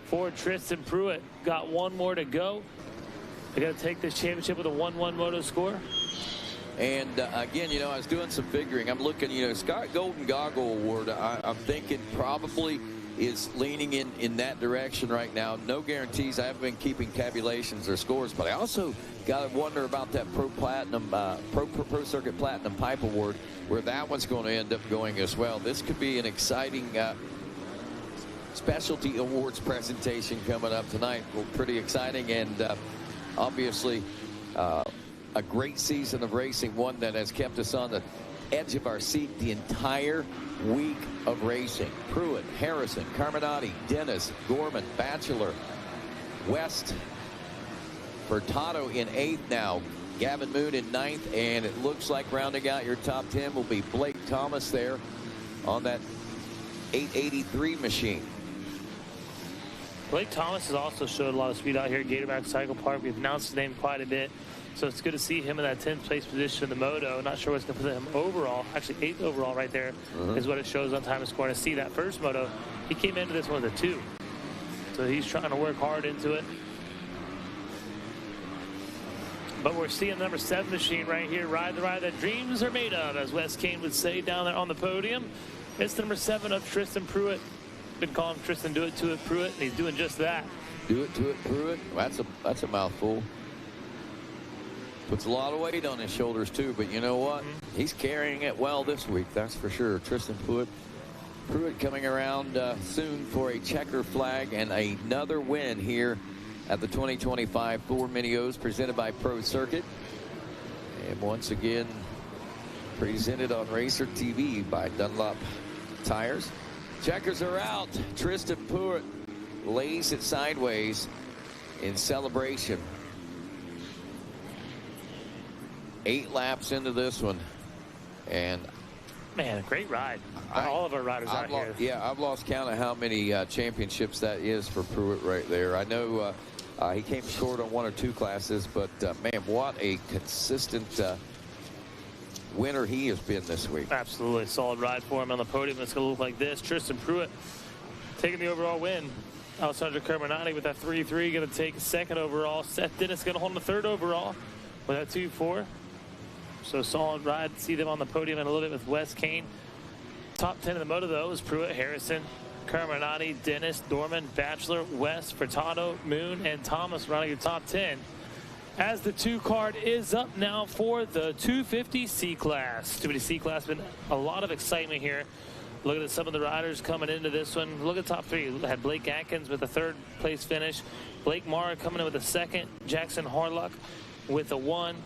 for Tristan Pruitt. Got one more to go. They're going to take this championship with a 1-1 moto score. And again, you know, I was doing some figuring. I'm looking, you know, Scott Golden Goggle Award, I'm thinking probably is leaning in that direction right now. No guarantees. I haven't been keeping tabulations or scores, but I also got to wonder about that Pro Circuit Platinum Pipe Award, where that one's going to end up going as well. This could be an exciting specialty awards presentation coming up tonight. Well, pretty exciting, and obviously a great season of racing, one that has kept us on the edge of our seat the entire week of racing. Pruitt, Harrison, Carminati, Dennis, Gorman, Batchelor, West, Furtado in 8th now, Gavin Moon in 9th, and it looks like rounding out your top 10 will be Blake Thomas there on that 883 machine. Blake Thomas has also showed a lot of speed out here at Gatorback Cycle Park. We've announced his name quite a bit, so it's good to see him in that 10th place position in the moto. Not sure what's going to put him overall. Actually, 8th overall right there is what it shows on time and score. And to see that first moto, he came into this one with a 2. So he's trying to work hard into it. But we're seeing the number 7 machine right here ride the ride that dreams are made of, as Wes Kane would say down there on the podium. It's the number 7 of Tristan Pruitt. Been calling Tristan do it to it Pruitt, and he's doing just that. Do it to it Pruitt. That's a mouthful. Puts a lot of weight on his shoulders too, but you know what? He's carrying it well this week, that's for sure. Tristan Pruitt coming around soon for a checker flag and another win here at the 2025 Thor Mini O's presented by Pro Circuit. And once again, presented on Racer TV by Dunlop Tires. Checkers are out. Tristan Pruitt lays it sideways in celebration. 8 laps into this one, and man, a great ride. All of our riders out here. Yeah, I've lost count of how many championships that is for Pruitt right there. I know he came short on 1 or 2 classes, but man, what a consistent winner he has been this week. Absolutely, solid ride for him on the podium. It's going to look like this. Tristan Pruitt taking the overall win. Alessandro Carminati with that 3-3 going to take 2nd overall. Seth Dennis going to hold the 3rd overall with that 2-4. So solid ride. See them on the podium in a little bit with Wes Kane. Top 10 in the moto, though, is Pruitt, Harrison, Carminati, Dennis, Dorman, Batchelor, West, Furtado, Moon, and Thomas running your top 10. As the 2 card is up now for the 250 C class. 250 C class, been a lot of excitement here. Look at some of the riders coming into this one. Look at the top 3. We had Blake Atkins with a 3rd place finish. Blake Mara coming in with a 2nd. Jackson Harlock with a 1.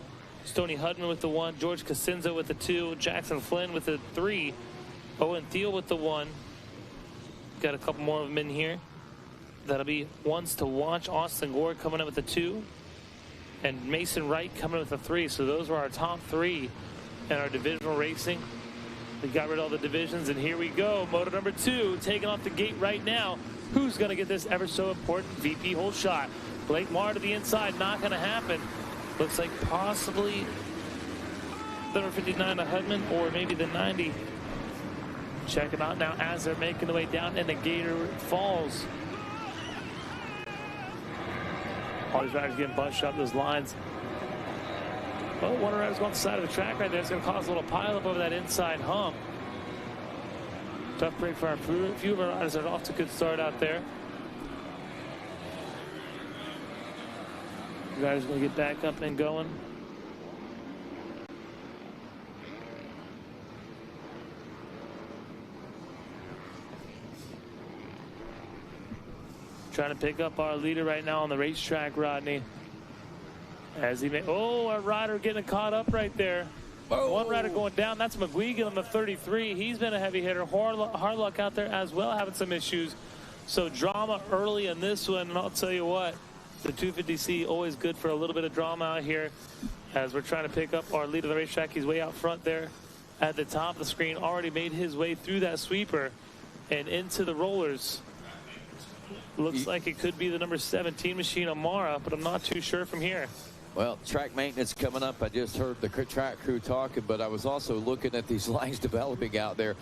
Stoney Hudman with the 1. George Cosenza with the 2. Jackson Flynn with the 3. Owen Thiel with the 1. Got a couple more of them in here. That'll be ones to watch. Austin Gore coming in with the 2. And Mason Wright coming in with the 3. So those were our top 3 in our divisional racing. We got rid of all the divisions, and here we go. Moto number 2 taking off the gate right now. Who's going to get this ever so important VP hole shot? Blake Marr to the inside, not going to happen. Looks like possibly the number 59 to Hudman, or maybe the 90. Check them out now as they're making their way down into Gator Falls. All these riders getting bunched up those lines. Oh, one rider's going to the side of the track right there. It's going to cause a little pileup over that inside hump. Tough break for our few of our riders that are off to a good start out there. You guys are going to get back up and going. Trying to pick up our leader right now on the racetrack, Rodney. As he may, a rider getting caught up right there. Oh. One rider going down. That's McGuigan on the 33. He's been a heavy hitter. Harlock out there as well, having some issues. So drama early in this one, and I'll tell you what, the 250C always good for a little bit of drama out here as we're trying to pick up our lead of the racetrack. He's way out front there at the top of the screen, already made his way through that sweeper and into the rollers. Looks like it could be the number 17 machine, Amara, but I'm not too sure from here. Well, track maintenance coming up. I just heard the track crew talking, but I was also looking at these lines developing out there.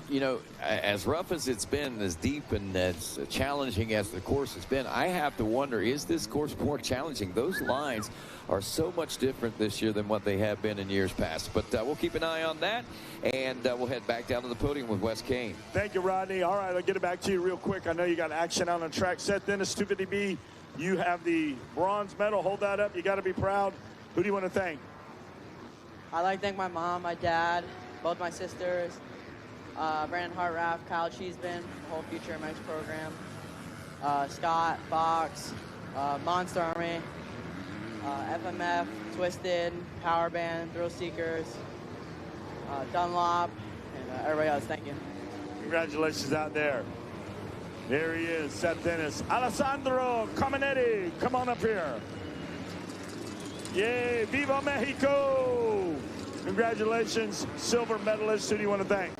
You know, as rough as it's been, as deep and as challenging as the course has been, I have to wonder, is this course more challenging? Those lines are so much different this year than what they have been in years past. But we'll keep an eye on that, and we'll head back down to the podium with Wes Kane. Thank you, Rodney. All right, I'll get it back to you real quick. I know you got action out on track. Seth Dennis, 250B. You have the bronze medal. Hold that up. You got to be proud. Who do you want to thank? I'd like to thank my mom, my dad, both my sisters, Brandon Hartraff, Kyle Cheeseman, the whole Future MX program, Scott, Fox, Monster Army, FMF, Twisted, Power Band, Thrill Seekers, Dunlop, and everybody else. Thank you. Congratulations out there. There he is, Seth Dennis. Alessandro Comenetti, come on up here. Yay, Viva Mexico! Congratulations, silver medalist. Who do you want to thank?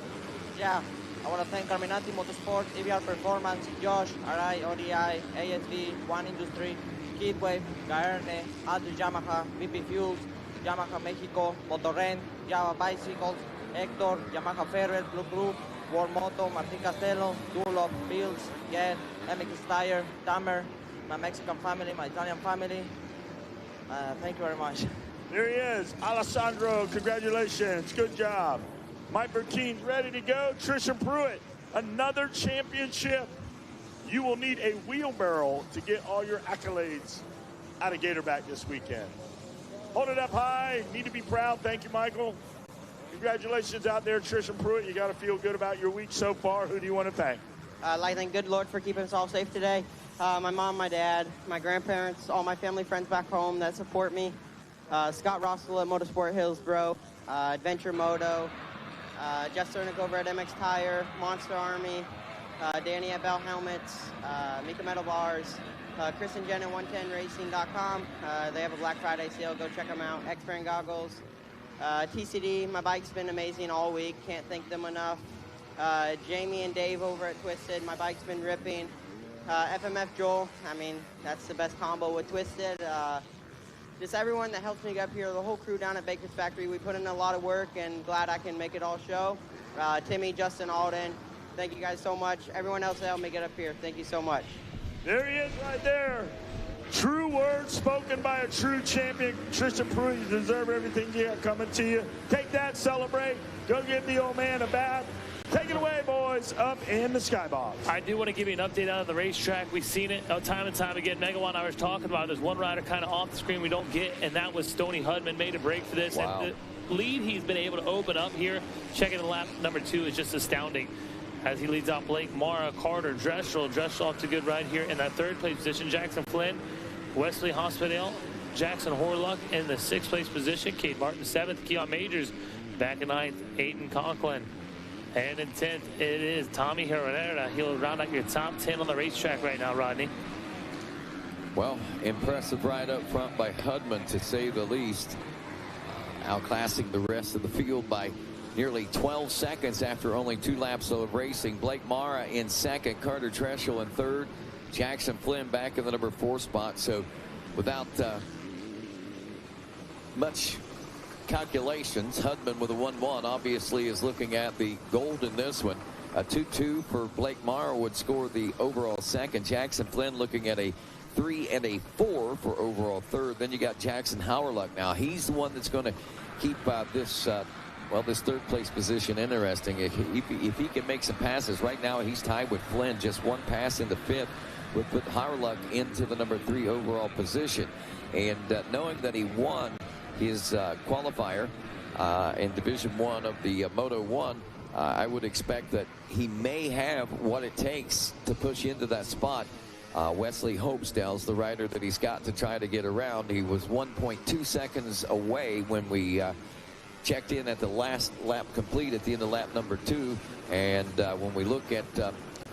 Yeah, I want to thank Carminati Motorsport, EVR Performance, Josh, RI, ODI, ASV, One Industry, Kidwave, Gaerne, Aldrich Yamaha, VP Fuels, Yamaha Mexico, Motorren, Java Bicycles, Hector, Yamaha Ferrer, Blue Crew, War Moto, Martin Castello, Dunlop, Fields, Get, MX Tire, Tamer, my Mexican family, my Italian family. Thank you very much. There he is, Alessandro. Congratulations. Good job. Mike Burkeen's ready to go. Trishan Pruitt, another championship. You will need a wheelbarrow to get all your accolades out of Gatorback this weekend. Hold it up high. Need to be proud. Thank you, Michael. Congratulations out there, Trishan Pruitt. You got to feel good about your week so far. Who do you want to thank? I'd like to thank good Lord for keeping us all safe today. My mom, my dad, my grandparents, all my family, friends back home that support me. Scott Rossell at Motorsport Hillsboro, Adventure Moto, Jeff Cernick over at MX Tire, Monster Army, Danny at Bell Helmets, Mika Metal Bars, Chris and Jen at 110racing.com. They have a Black Friday sale. Go check them out. X-Brand Goggles. TCD, my bike's been amazing all week. Can't thank them enough. Jamie and Dave over at Twisted, my bike's been ripping. FMF Joel, I mean, that's the best combo with Twisted. Just everyone that helps me get up here, the whole crew down at Baker's Factory, we put in a lot of work and glad I can make it all show. Timmy, Justin, Alden, thank you guys so much. Everyone else that helped me get up here, thank you so much. There he is right there. True words spoken by a true champion. Tristan Pruitt, you deserve everything you got coming to you. Take that, celebrate. Go give the old man a bath. Take it away, boys, up in the skybox. I do want to give you an update out of the racetrack. We've seen it time and time again. Megawan and I was talking about, there's one rider kind of off the screen we don't get, and that was Stoney Hudman. Made a break for this. Wow. And the lead he's been able to open up here, checking the lap number 2, is just astounding. As he leads out Blake Mara, Carter, Dressel off to good ride here in that 3rd place position. Jackson Flynn, Wesley Hospital, Jackson Horlock in the 6th place position. Cade Martin 7th. Keon Majors back in 9th. Aiden Conklin. And in 10th, it is Tommy Herrera. He'll round out your top 10 on the racetrack right now, Rodney. Well, impressive ride up front by Hudman, to say the least. Outclassing the rest of the field by nearly 12 seconds after only 2 laps of racing. Blake Mara in 2nd, Carter Treschel in 3rd, Jackson Flynn back in the number 4 spot. So without much calculations, Hudman with a 1-1 obviously is looking at the gold in this one. A 2-2 for Blake Mara would score the overall second. Jackson Flynn looking at a 3 and a 4 for overall third. Then you got Jackson Howerluck. Now he's the one that's going to keep this third place position interesting. If he can make some passes right now, he's tied with Flynn. Just one pass in the fifth would put Howerluck into the number 3 overall position. And knowing that he won his qualifier in Division 1 of the Moto 1, I would expect that he may have what it takes to push into that spot. Wesley Hopesdale's the rider that he's got to try to get around. He was 1.2 seconds away when we checked in at the last lap complete at the end of lap number 2. And when we look at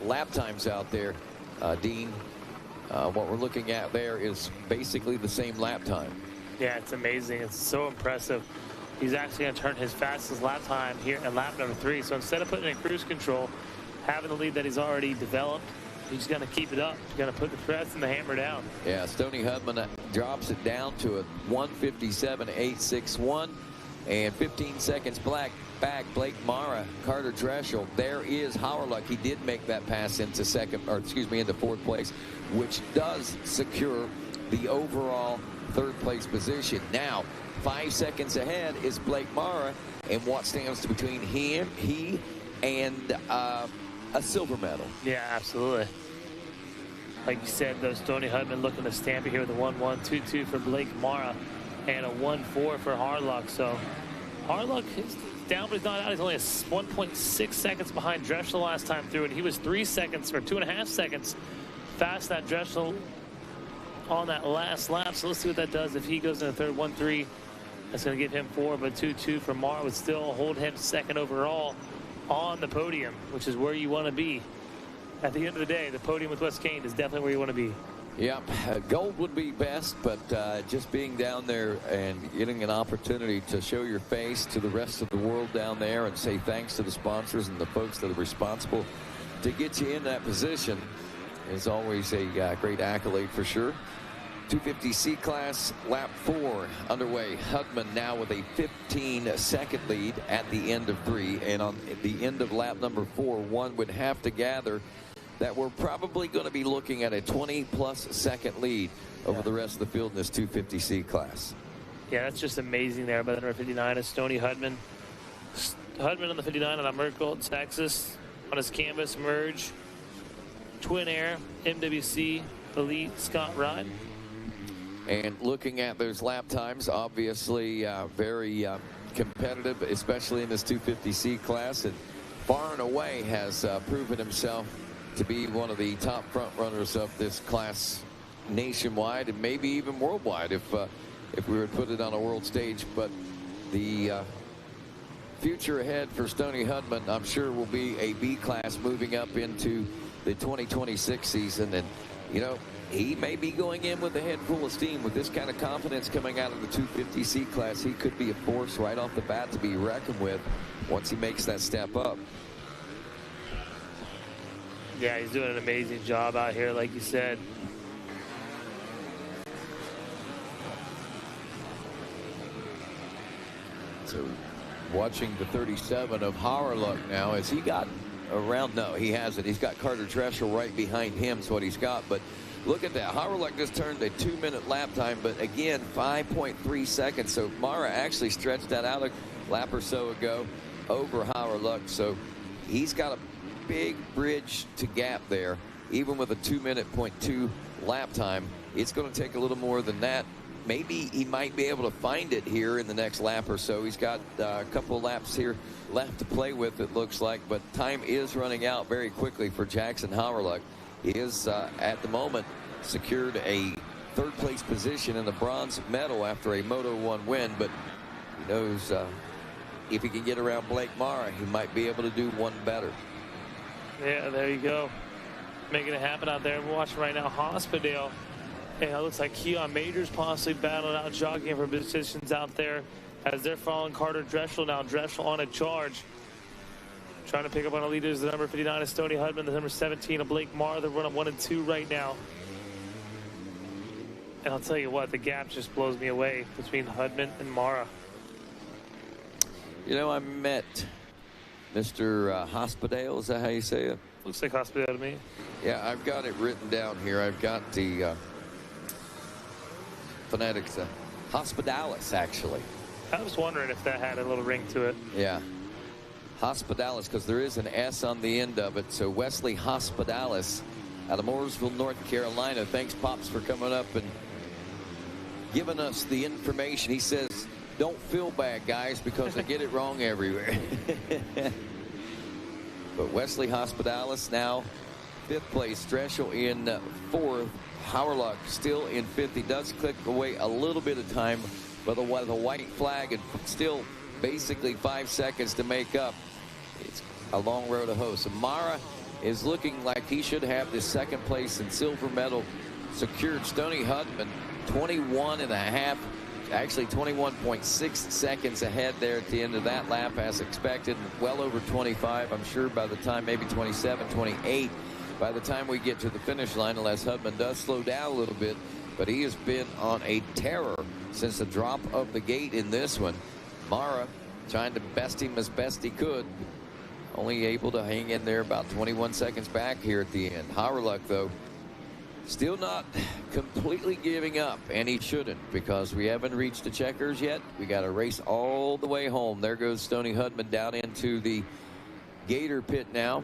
lap times out there, Dean, what we're looking at there is basically the same lap time. Yeah, it's amazing. It's so impressive. He's actually going to turn his fastest lap time here at lap number 3. So instead of putting in cruise control, having the lead that he's already developed, he's going to keep it up. He's going to put the press and the hammer down. Yeah, Stoney Hudman drops it down to a 1:57.861. And 15 seconds back, Blake Mara, Carter Dreschel. There is Howerluck. He did make that pass into into fourth place, which does secure the overall third place position. Now, 5 seconds ahead is Blake Mara, and what stands between he and a silver medal. Yeah, absolutely. Like you said, though, Stoney Hudman looking to stamp it here with a 1-1, 2-2 for Blake Mara, and a 1-4 for Howerluck. So Howerluck is down, but he's not out. He's only 1.6 seconds behind Dreschel last time through, and he was 3 seconds or 2.5 seconds fast that Dreschel on that last lap. So let's see what that does if he goes in the third. 1-3, that's going to give him 4, but 2-2 for Mara would still hold him second overall on the podium, which is where you want to be. At the end of the day, the podium with West Kane is definitely where you want to be. Yep, gold would be best, but just being down there and getting an opportunity to show your face to the rest of the world down there and say thanks to the sponsors and the folks that are responsible to get you in that position is always a great accolade for sure. 250C class, lap 4 underway. Hudman now with a 15-second lead at the end of 3, and on the end of lap number 4, one would have to gather that we're probably going to be looking at a 20-plus second lead over the rest of the field in this 250C class. Yeah, that's just amazing there by the number 59 is Stoney Hudman. Hudman on the 59 on Merkel, Texas, on his canvas merge. Twin Air, MWC, Elite, Scott Ride. And looking at those lap times, obviously very competitive, especially in this 250C class, and far and away has proven himself to be one of the top front runners of this class nationwide and maybe even worldwide if we were to put it on a world stage. But the future ahead for Stoney Hudman, I'm sure, will be a B class moving up into the 2026 season. And, you know, he may be going in with a head full of steam. With this kind of confidence coming out of the 250C class, he could be a force right off the bat to be reckoned with once he makes that step up. Yeah, he's doing an amazing job out here, like you said. So watching the 37 of Howerluck now, has he got around? No, he hasn't. He's got Carter Dreschel right behind him, is what he's got. But look at that. Howerluck just turned a 2-minute lap time, but again, 5.3 seconds. So Mara actually stretched that out a lap or so ago over Howerluck. So he's got a big bridge to gap there, even with a 2-minute.2 lap time. It's going to take a little more than that. Maybe he might be able to find it here in the next lap or so. He's got a couple of laps here left to play with, it looks like, but time is running out very quickly for Jackson Howerluck. He is at the moment secured a third place position in the bronze medal after a Moto 1 win, but he knows if he can get around Blake Mara, he might be able to do one better. Yeah, there you go. Making it happen out there. We're watching right now Hospedale. And it looks like Keon Majors possibly battling out, jogging for positions out there as they're following Carter Dreschel now. Dreschel on a charge. Trying to pick up on the leaders. The number 59 is Stoney Hudman. The number 17 of Blake Mara. They're running 1 and 2 right now. And I'll tell you what, the gap just blows me away between Hudman and Mara. You know, I met Mr. Hospodale. Is that how you say it? Looks like Hospodale to me. Yeah, I've got it written down here. I've got the phonetics. Hospitalis, actually. I was wondering if that had a little ring to it. Yeah. Hospitalis, because there is an S on the end of it. So Wesley Hospitalis out of Mooresville, North Carolina. Thanks, Pops, for coming up and giving us the information. He says, don't feel bad, guys, because I get it wrong everywhere. But Wesley Hospitalis now 5th place. Streschel in 4th. Hauerluck still in 5th. He does click away a little bit of time, but the white flag and still basically 5 seconds to make up. It's a long road to hoe. So Mara is looking like he should have this 2nd place and silver medal secured. Stoney Hudman 21.5, actually 21.6 seconds ahead there at the end of that lap as expected. Well over 25, I'm sure by the time, maybe 27, 28 by the time we get to the finish line, unless Hudman does slow down a little bit. But he has been on a terror since the drop of the gate in this one. Mara trying to best him as best he could. Only able to hang in there about 21 seconds back here at the end. Hauerluck, though, still not completely giving up, and he shouldn't, because we haven't reached the checkers yet. We got to race all the way home. There goes Stoney Hudman down into the Gator pit now.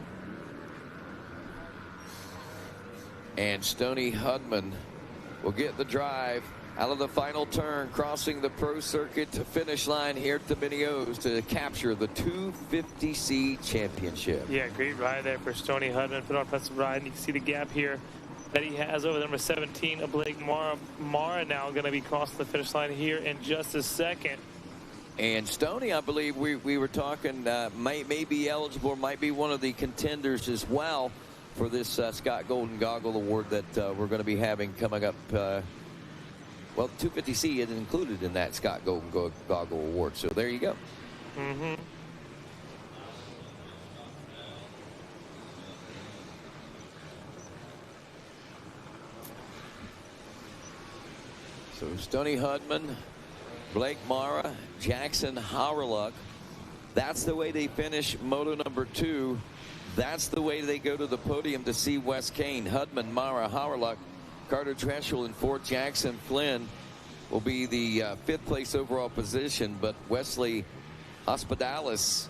And Stoney Hudman will get the drive out of the final turn, crossing the pro circuit to finish line here at the Mini O's to capture the 250C championship. Yeah, great ride there for Stoney Hudman. Put on impressive ride, and you can see the gap here that he has over number 17 of Blake Mara. Mara now going to be crossing the finish line here in just a second. And Stoney, I believe we were talking, may be eligible, might be one of the contenders as well for this Scott Golden Goggle Award that we're going to be having coming up. Well, 250C is included in that Scott Golden Goggle Award, so there you go. Mm-hmm. So Stoney Hudman, Blake Mara, Jackson Hauerluck. That's the way they finish Moto number 2. That's the way they go to the podium to see Wes Kane. Hudman, Mara, Hauerluck, Carter Treschel, and Fort Jackson Flynn will be the 5th place overall position, but Wesley Hospitalis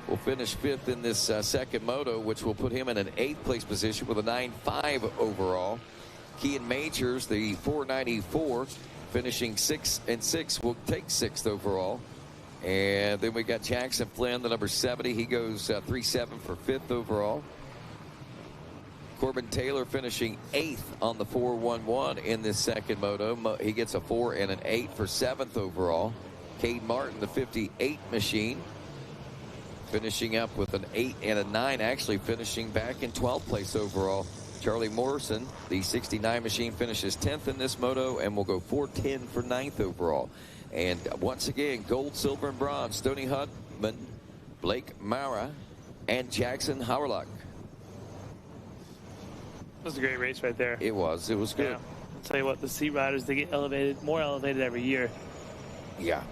will finish 5th in this second moto, which will put him in an 8th place position with a 9.5 overall. Kean Majors, the 494, finishing 6 and 6, will take 6th overall. And then we got Jackson Flynn, the number 70. He goes 3.7 for 5th overall. Corbin Taylor finishing 8th on the 411 in this second moto. He gets a 4 and an 8 for 7th overall. Cade Martin, the 58 machine, finishing up with an 8 and a 9, actually finishing back in 12th place overall. Charlie Morrison, the 69 machine, finishes 10th in this moto and will go 4.10 for 9th overall. And once again, gold, silver, and bronze, Stoney Hudman, Blake Mara, and Jackson Hauerluck. That was a great race right there. It was good. Yeah. I'll tell you what, the seat riders, they get elevated, more elevated every year. Yeah.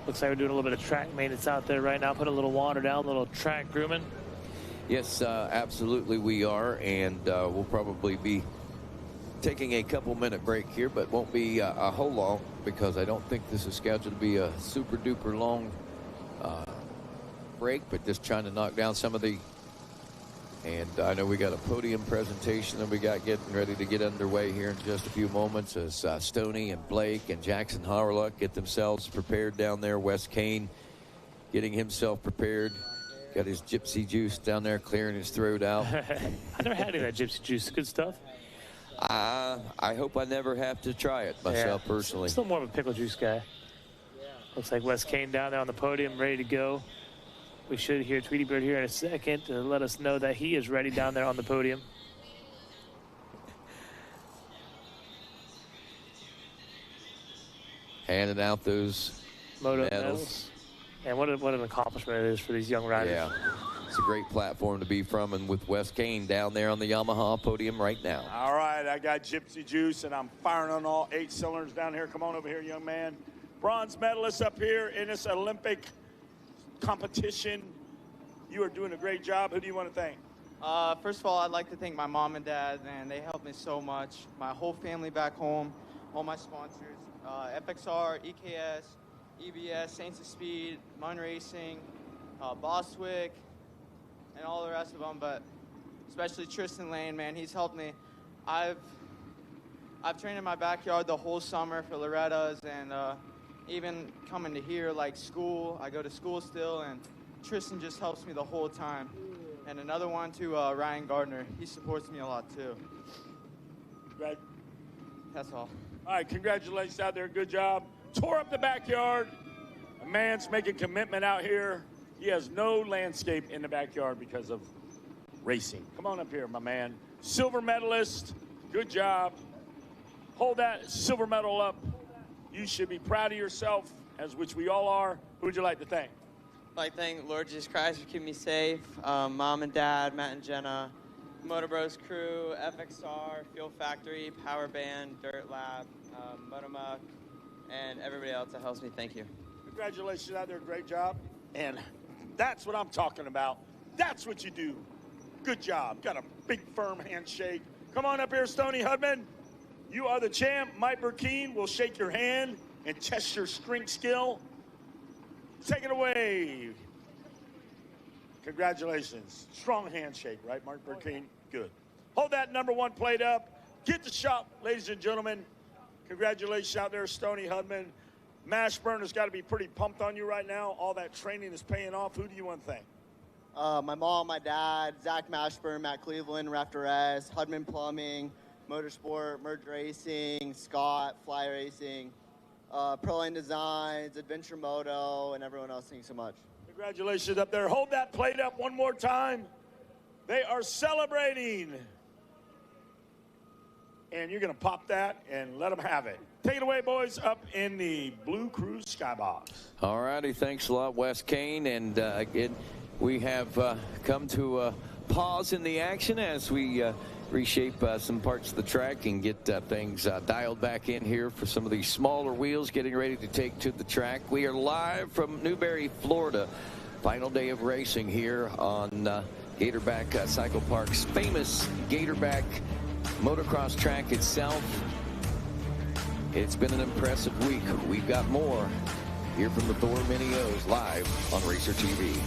Looks like we're doing a little bit of track maintenance out there right now. Put a little water down, a little track grooming. Yes, absolutely we are, and we'll probably be taking a couple-minute break here, but won't be a whole long, because I don't think this is scheduled to be a super-duper long break, but just trying to knock down some of the... And I know we got a podium presentation that we got getting ready to get underway here in just a few moments as Stoney and Blake and Jackson Hauerluck get themselves prepared down there. Wes Kane getting himself prepared. Got his gypsy juice down there, clearing his throat out. I never had any of that gypsy juice. Good stuff. I hope I never have to try it myself, personally. Still more of a pickle juice guy. Looks like Wes Kane down there on the podium, ready to go. We should hear Tweety Bird here in a second to let us know that he is ready down there on the podium. Handing out those Moto medals. And what an accomplishment it is for these young riders. Yeah, it's a great platform to be from, and with Wes Kane down there on the Yamaha podium right now. All right, I got gypsy juice, and I'm firing on all 8 cylinders down here. Come on over here, young man. Bronze medalist up here in this Olympic competition. You are doing a great job. Who do you want to thank? First of all, I'd like to thank my mom and dad, man. They helped me so much. My whole family back home, all my sponsors, FXR, EKS, EBS, Saints of Speed, Mun Racing, Boswick, and all the rest of them, but especially Tristan Lane, man. He's helped me. I've trained in my backyard the whole summer for Loretta's, and even coming to here, like school. I go to school still, and Tristan just helps me the whole time. And another one to Ryan Gardner. He supports me a lot too. Right. That's all. All right, congratulations out there. Good job. Tore up the backyard. A man's making commitment out here. He has no landscape in the backyard because of racing. Come on up here, my man. Silver medalist. Good job. Hold that silver medal up. You should be proud of yourself, as which we all are. Who would you like to thank? I'd like to thank Lord Jesus Christ for keeping me safe. Mom and Dad, Matt and Jenna, Moto Bros crew, FXR, Fuel Factory, Power Band, Dirt Lab, Motomuck, and everybody else that helps me. Thank you. Congratulations out there. Great job. And that's what I'm talking about. That's what you do. Good job. Got a big, firm handshake. Come on up here, Stoney Hudman. You are the champ. Mike Burkeen will shake your hand and test your strength skill. Take it away. Congratulations. Strong handshake, right, Mark Burkeen? Good. Hold that number 1 plate up. Get the shot, ladies and gentlemen. Congratulations out there, Stoney Hudman. Mashburn has got to be pretty pumped on you right now. All that training is paying off. Who do you want to thank? My mom, my dad, Zach Mashburn, Matt Cleveland, Raptor S, Hudman Plumbing, Motorsport, Merge Racing, Scott, Fly Racing, Proline Designs, Adventure Moto, and everyone else. Thank you so much. Congratulations up there. Hold that plate up one more time. They are celebrating. And you're going to pop that and let them have it. Take it away, boys, up in the Blue Cruise Skybox. All righty. Thanks a lot, Wes Kane. And again, we have come to a pause in the action as we reshape some parts of the track and get things dialed back in here for some of these smaller wheels getting ready to take to the track. We are live from Newberry, Florida. Final day of racing here on Gatorback Cycle Park's famous Gatorback motocross track itself. It's been an impressive week. We've got more here from the Thor Mini O's live on Racer TV.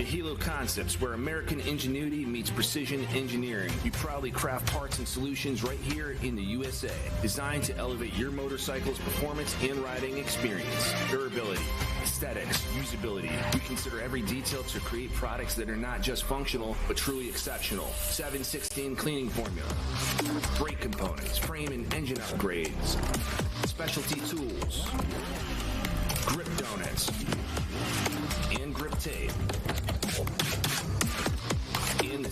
Hilo Concepts, where American ingenuity meets precision engineering. We proudly craft parts and solutions right here in the USA, designed to elevate your motorcycle's performance and riding experience. Durability, aesthetics, usability. We consider every detail to create products that are not just functional, but truly exceptional. 7/16 cleaning formula, brake components, frame and engine upgrades, specialty tools, grip donuts, and grip tape. In the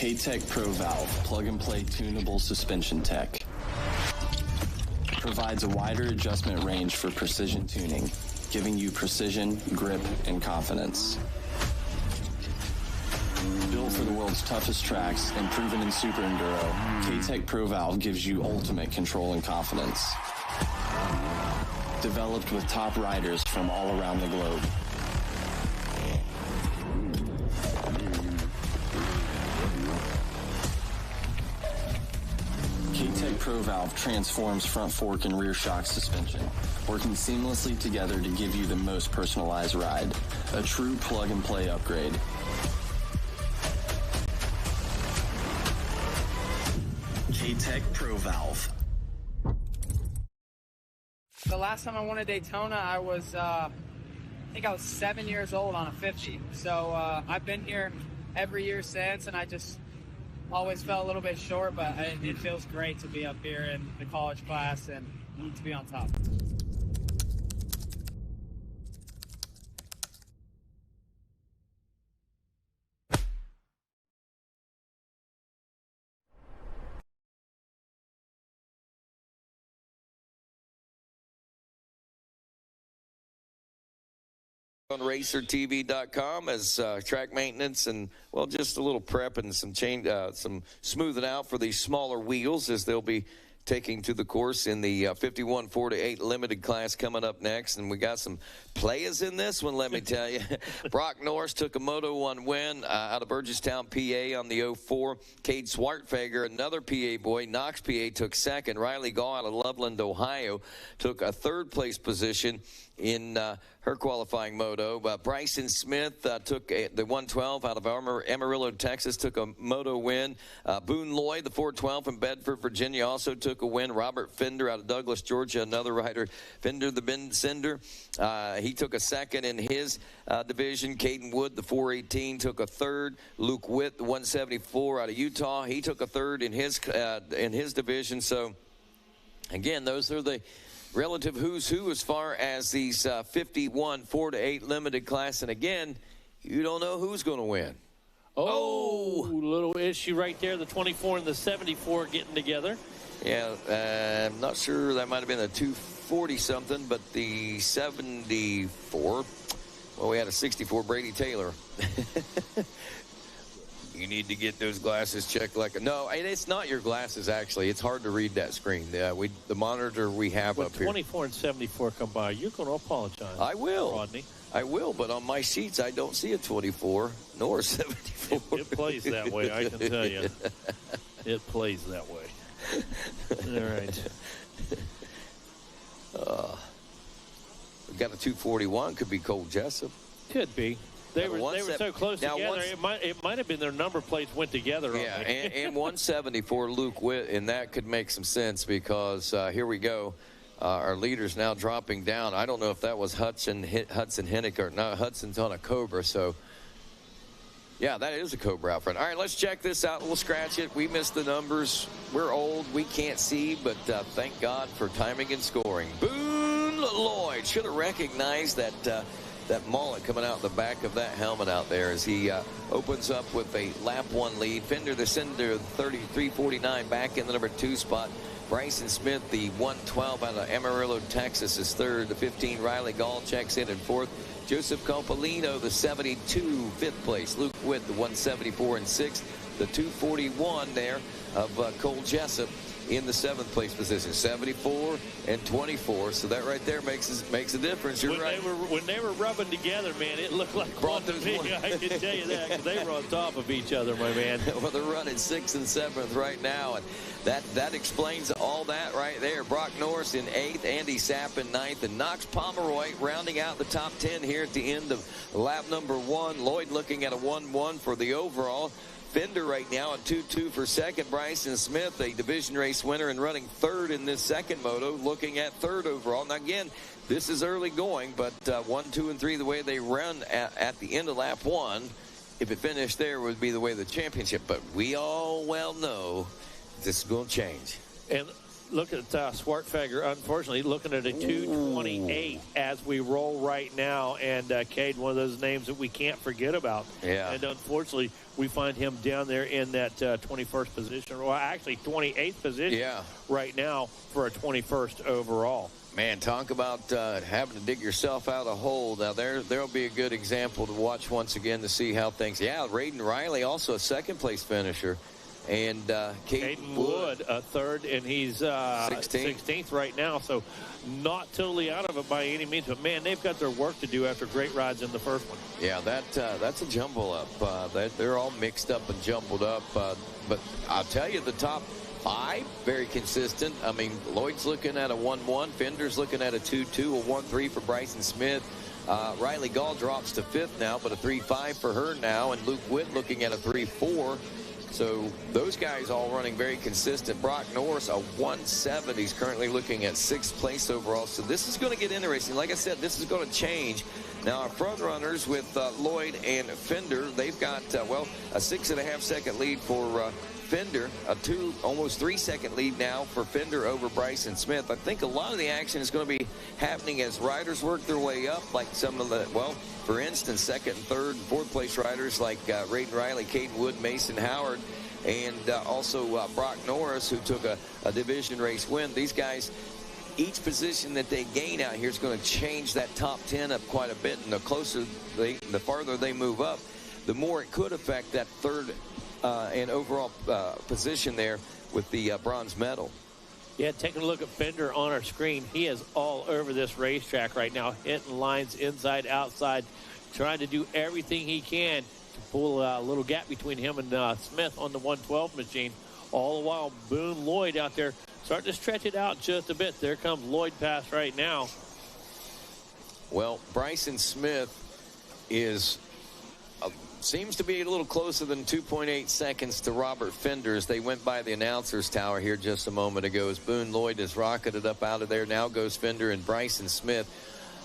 K-Tech Pro Valve plug-and-play tunable suspension tech. Provides a wider adjustment range for precision tuning, giving you precision, grip, and confidence. Built for the world's toughest tracks and proven in super enduro, K-Tech Pro Valve gives you ultimate control and confidence. Developed with top riders from all around the globe. K-Tech Pro Valve transforms front fork and rear shock suspension, working seamlessly together to give you the most personalized ride. A true plug-and-play upgrade. K-Tech Pro Valve. The last time I won a Daytona, I think I was 7 years old on a 50. So I've been here every year since, and I just always fell a little bit short, but it feels great to be up here in the college class and to be on top. On racertv.com as track maintenance and, well, just a little prep and some smoothing out for these smaller wheels as they'll be taking to the course in the 51 4-8 limited class coming up next. And we got some players in this one, let me tell you. Brock Norris took a Moto 1 win out of Burgesstown, PA on the 04. Cade Swartfager, another PA boy, Knox, PA, took second. Riley Gall out of Loveland, Ohio, took a third-place position in her qualifying moto. Bryson Smith took the 112 out of Amarillo, Texas, took a moto win. Boone Lloyd, the 412 from Bedford, Virginia, also took a win. Robert Fender out of Douglas, Georgia, another rider. Fender the Cinder, he took a second in his division. Caden Wood, the 418, took a third. Luke Witt, the 174 out of Utah, he took a third in his division. So, again, those are the relative who's who as far as these 51 4-8 limited class. And again, you don't know who's going to win. Oh, little issue right there. The 24 and the 74 getting together. Yeah, I'm not sure. That might have been a 240 something, but the 74, well, we had a 64 Brady Taylor. You need to get those glasses checked no, it's not your glasses, actually. It's hard to read that screen. The monitor we have when up here. 24 and 74 come by, you're going to apologize. I will. Rodney. I will, but on my sheets, I don't see a 24 nor a 74. It plays that way, I can tell you. It plays that way. All right. We've got a 241. Could be Cole Jessup. Could be. They were so close together. It might have been their number plates went together. Yeah, and 174 Luke Witt, and that could make some sense because here we go. Our leader's now dropping down. I don't know if that was Hudson Hennick or not. Hudson's on a Cobra, so yeah, that is a Cobra out front. All right, let's check this out. We'll scratch it. We missed the numbers. We're old. We can't see, but thank God for timing and scoring. Boone Lloyd should have recognized that mullet coming out the back of that helmet out there as he opens up with a lap 1 lead. Fender the Cinder, 33.49, back in the number 2 spot. Bryson Smith, the 112 out of Amarillo, Texas, is third. The 15, Riley Gall, checks in 4th. Joseph Compolino, the 72, 5th place. Luke Witt, the 174 in 6th. The 241 there of Cole Jessup in the 7th place position. 74 and 24. So that right there makes a difference. You're right. When they were rubbing together, man, it looked like one to me. I can tell you that because they were on top of each other, my man. Well, they're running 6th and 7th right now, and that explains all that right there. Brock Norris in 8th, Andy Sapp in 9th, and Knox Pomeroy rounding out the top 10 here at the end of lap number 1. Lloyd looking at a 1-1 for the overall. Fender right now at 2-2 for second. Bryson Smith, a division race winner and running 3rd in this second moto, looking at 3rd overall. Now again, this is early going, but 1, 2, and 3, the way they run at the end of lap 1, if it finished there, would be the way of the championship. But we all well know this is going to change. And look at Swartfeger, unfortunately, looking at a 2:28 as we roll right now. And Cade, one of those names that we can't forget about. Yeah. And unfortunately, we find him down there in that 21st position, or actually 28th position right now for a 21st overall. Man, talk about having to dig yourself out of a hole. Now, there'll be a good example to watch once again to see how things. Yeah, Raiden Riley, also a second-place finisher. And Caden Wood, a third, and he's 16th right now. So not totally out of it by any means. But, man, they've got their work to do after great rides in the first one. Yeah, that's a jumble up. They're all mixed up and jumbled up. But I'll tell you, the top 5, very consistent. I mean, Lloyd's looking at a 1-1. Fender's looking at a 2-2, a 1-3 for Bryson Smith. Riley Gall drops to 5th now, but a 3-5 for her now. And Luke Witt looking at a 3-4. So those guys all running very consistent. Brock Norris, a 1-7. He's currently looking at 6th place overall. So this is going to get interesting. Like I said, this is going to change. Now, our front runners with Lloyd and Fender, they've got, a 6.5-second lead for Fender, a almost 3-second lead now for Fender over Bryson Smith. I think a lot of the action is going to be happening as riders work their way up, like some of the, for instance, 2nd and 3rd and 4th place riders like Raiden Riley, Caden Wood, Mason Howard, and also Brock Norris, who took a division race win. These guys, each position that they gain out here is going to change that top 10 up quite a bit, and the farther they move up, the more it could affect that third and overall position there with the bronze medal. Yeah, taking a look at Fender on our screen. He is all over this racetrack right now, hitting lines inside, outside, trying to do everything he can to pull a little gap between him and Smith on the 112 machine. All the while, Boone Lloyd out there starting to stretch it out just a bit. There comes Lloyd past right now. Well, Bryson Smith is seems to be a little closer than 2.8 seconds to Robert Fender as they went by the announcer's tower here just a moment ago as Boone Lloyd has rocketed up out of there. Now goes Fender, and Bryson Smith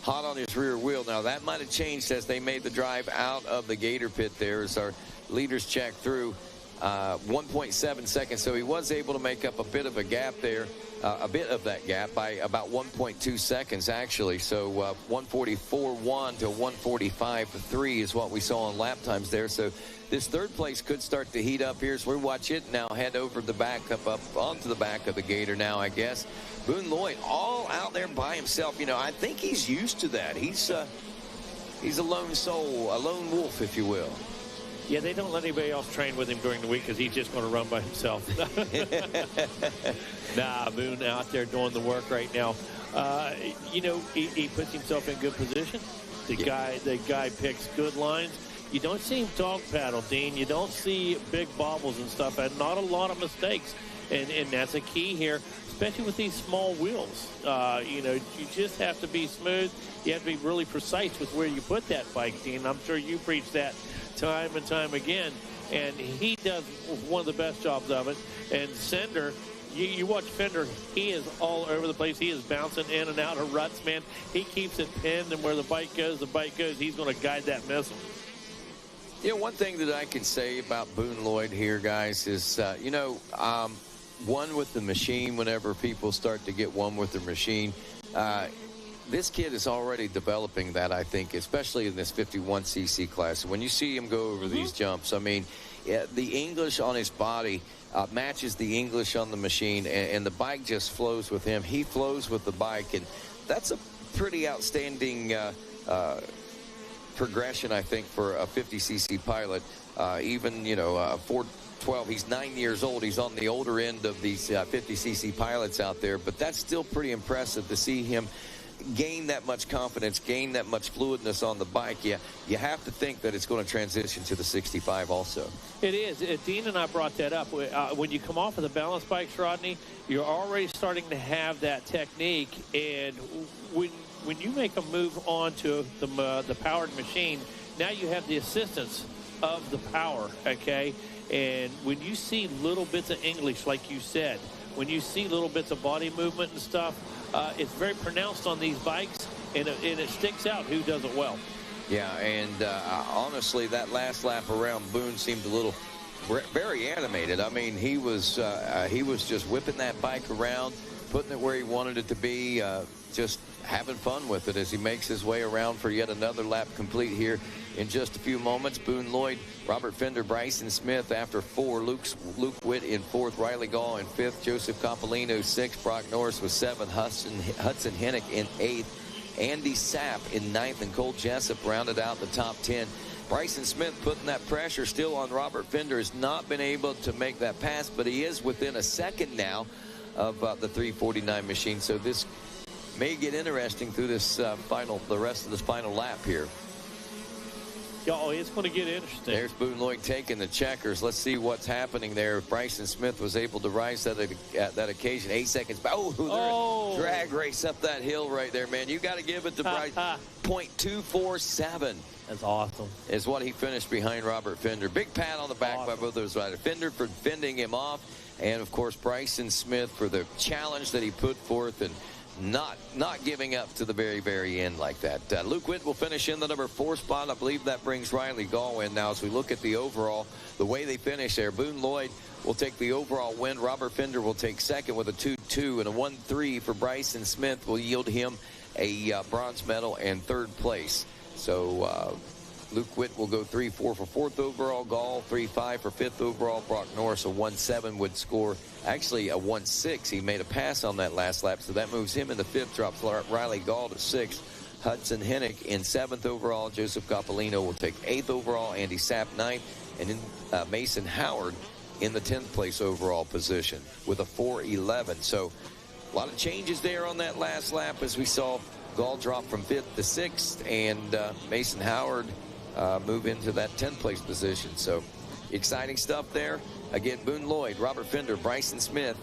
hot on his rear wheel. Now, that might have changed as they made the drive out of the Gator pit there as our leaders check through. 1.7 seconds, so he was able to make up a bit of a gap there, a bit of that gap by about 1.2 seconds actually. So 144.1 to 145.3 is what we saw on lap times there. So this third place could start to heat up here as we watch it now head over the back up onto the back of the Gator now, I guess. Boone Lloyd all out there by himself. You know, I think he's used to that. He's a lone soul, a lone wolf, if you will. Yeah, they don't let anybody else train with him during the week because he's just going to run by himself. Nah, Boone out there doing the work right now. You know, he puts himself in good position. The guy picks good lines. You don't see him dog paddle, Dean. You don't see big bobbles and stuff, and not a lot of mistakes. And that's a key here, especially with these small wheels. You know, you just have to be smooth. You have to be really precise with where you put that bike, Dean. I'm sure you preach that time and time again, and he does one of the best jobs of it. And Sender, you watch Fender, he is all over the place. He is bouncing in and out of ruts, man. He keeps it pinned, and where the bike goes, he's going to guide that missile. You know, one thing that I can say about Boone Lloyd here, guys, is, you know, one with the machine, whenever people start to get one with the machine, this kid is already developing that, I think, especially in this 51cc class. When you see him go over these jumps, I mean, the English on his body matches the English on the machine, and the bike just flows with him. He flows with the bike, and that's a pretty outstanding progression, I think, for a 50cc pilot. Even, you know, a 412, he's 9 years old. He's on the older end of these 50cc pilots out there, but that's still pretty impressive to see him gain that much confidence, gain that much fluidness on the bike. Yeah, you have to think that it's going to transition to the 65 also. It is. Dean and I brought that up. When you come off of the balance bikes, Rodney, you're already starting to have that technique, and when you make a move onto the powered machine, now you have the assistance of the power, okay? And when you see little bits of English, like you said, when you see little bits of body movement and stuff, it's very pronounced on these bikes, and it sticks out who does it well. Yeah, and honestly, that last lap around, Boone seemed a little very animated. I mean, he was just whipping that bike around. putting it where he wanted it to be, just having fun with it as he makes his way around for yet another lap complete here in just a few moments. Boone Lloyd, Robert Fender, Bryson Smith after 4, Luke Witt in 4th, Riley Gall in 5th, Joseph Coppolino 6th, Brock Norris with 7th, Hudson Hennick in 8th, Andy Sapp in 9th, and Cole Jessup rounded out the top 10. Bryson Smith putting that pressure still on Robert Fender, has not been able to make that pass, but he is within a second now of the 3:49 machine. So this may get interesting through this the rest of this final lap here. Oh, it's going to get interesting. There's Boone Lloyd taking the checkers. Let's see what's happening there. If Bryson Smith was able to rise at that occasion. 8 seconds. Oh, drag race up that hill right there, man. You got to give it to Bryson. 0.247. That's awesome. Is what he finished behind Robert Fender. Big pat on the back by both those riders. Fender for fending him off, and of course Bryson Smith for the challenge that he put forth and not giving up to the very, very end like that. Luke Witt will finish in the number 4 spot. I believe that brings Riley Gall in. Now, as we look at the overall, the way they finish there, Boone Lloyd will take the overall win. Robert Fender will take second with a 2-2, and a 1-3 for Bryson Smith will yield him a bronze medal and 3rd place. So Luke Witt will go 3-4 for 4th overall. Gall 3-5 for 5th overall. Brock Norris a 1-7 would score. Actually a 1-6. He made a pass on that last lap, so that moves him into 5th. Drops Riley Gall to 6th. Hudson Hennick in 7th overall. Joseph Coppolino will take 8th overall. Andy Sapp 9th, and then Mason Howard in the 10th place overall position with a 4-11. So a lot of changes there on that last lap as we saw Gall drop from 5th to 6th, and Mason Howard move into that 10th place position. So exciting stuff there. Again, Boone Lloyd, Robert Fender, Bryson Smith,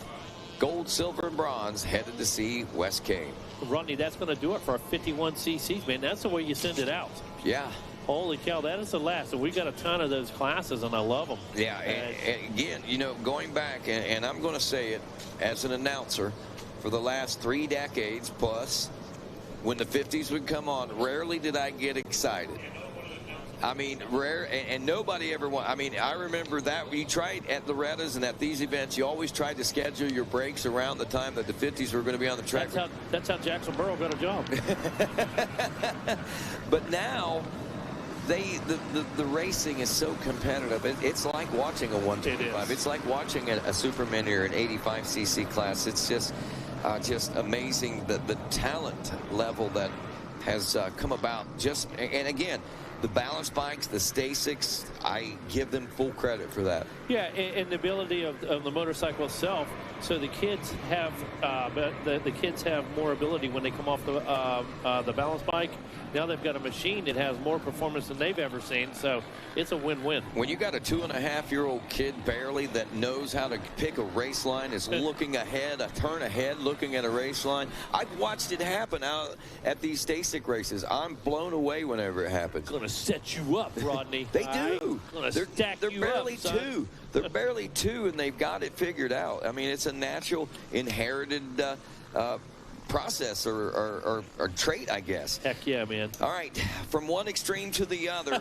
gold, silver, and bronze headed to see West Cave. Rodney, that's going to do it for our 51 cc's, man. That's the way you send it out. Yeah. Holy cow, that is the last. And we got a ton of those classes, and I love them. Yeah, and again, you know, going back, and I'm going to say it as an announcer, for the last 3 decades plus, when the 50s would come on, rarely did I get excited. I mean, rare, and nobody ever won. I mean, I remember that you tried at Loretta's and at these events, you always tried to schedule your breaks around the time that the 50s were going to be on the track. That's how Jackson Burrow got a job. But now, the racing is so competitive. It's like watching a 125. It's like watching a Superman or an 85cc class. It's just amazing the talent level that has come about. And again, the balance bikes, the Stasics, I give them full credit for that. Yeah, and the ability of the motorcycle itself. So the kids have the kids have more ability when they come off the balance bike. Now they've got a machine that has more performance than they've ever seen. So it's a win-win. When you got a 2.5-year-old kid barely that knows how to pick a race line, is looking ahead, a turn ahead, looking at a race line. I've watched it happen out at these Stasic races. I'm blown away whenever it happens. Going to set you up, Rodney. They do. They're barely 2. They're barely 2, and they've got it figured out. I mean, it's a natural, inherited process or trait, I guess. Heck yeah, man. All right, from one extreme to the other,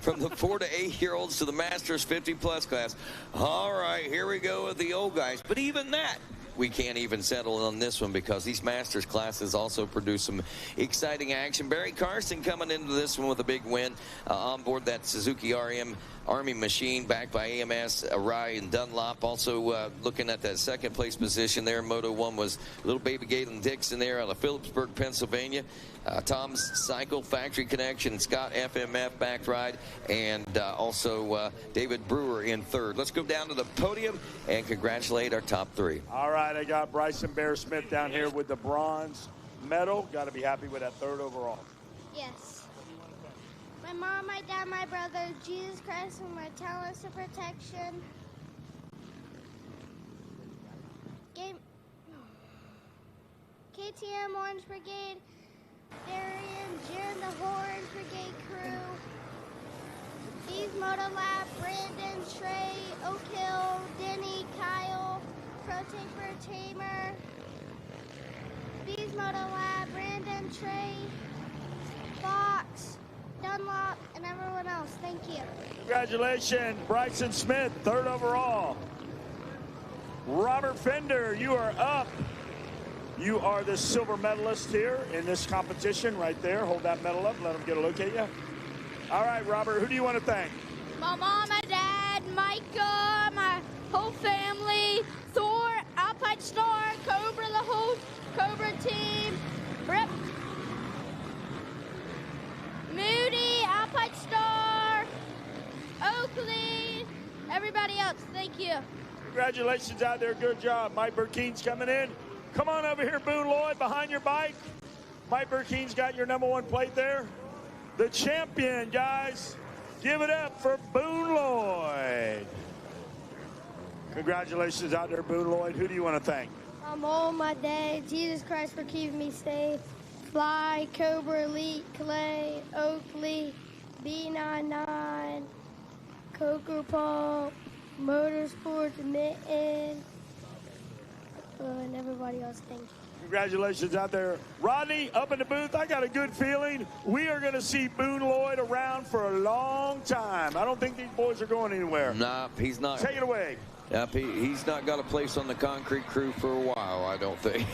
from the 4 to 8-year-olds to the Masters 50-plus class. All right, here we go with the old guys. But even that, we can't even settle on this one because these Masters classes also produce some exciting action. Barry Carson coming into this one with a big win on board that Suzuki RM Army machine backed by AMS, Arai, and Dunlop. Also looking at that 2nd place position there. Moto 1 was little baby Galen Dixon there out of Phillipsburg, Pennsylvania. Tom's Cycle, Factory Connection, Scott FMF backed ride, and also David Brewer in 3rd. Let's go down to the podium and congratulate our top 3. All right, I got Bryson Bear Smith down here with the bronze medal. Got to be happy with that 3rd overall. Yes. My mom, my dad, my brother, Jesus Christ, and my talents of protection. KTM Orange Brigade, Darian, Jen, the whole Orange Brigade crew. Steve Moto Lab, Brandon, Trey, Oak Hill, Denny, Kyle, Pro Taper Tamer. Steve's Moto Lab, Brandon, Trey, Fox, Dunlop, and everyone else. Thank you. Congratulations, Bryson Smith, 3rd overall. Robert Fender, you are up You are the silver medalist here in this competition right there. Hold that medal up. Let them get a look at you. All right, Robert, who do you want to thank? My mom, my dad, Micah, my whole family, Thor, Alpine Star, Cobra, the whole Cobra team, Rip, Moody, Alpine Star, Oakley, everybody else. Thank you. Congratulations out there. Good job. Mike Burkeen's coming in. Come on over here, Boone Lloyd, behind your bike. Mike Burkeen's got your #1 plate there. The champion, guys. Give it up for Boone Lloyd. Congratulations out there, Boone Lloyd. Who do you want to thank? My mom, my dad, Jesus Christ for keeping me safe. Fly, Cobra, Elite, Clay, Oakley, B99, Coco Pump, Motorsports, Mitten, and everybody else. Thank you. Congratulations out there. Rodney, up in the booth, I got a good feeling we are going to see Boone Lloyd around for a long time. I don't think these boys are going anywhere. Nah, he's not. Take it away. Yep, he's not got a place on the concrete crew for a while, I don't think.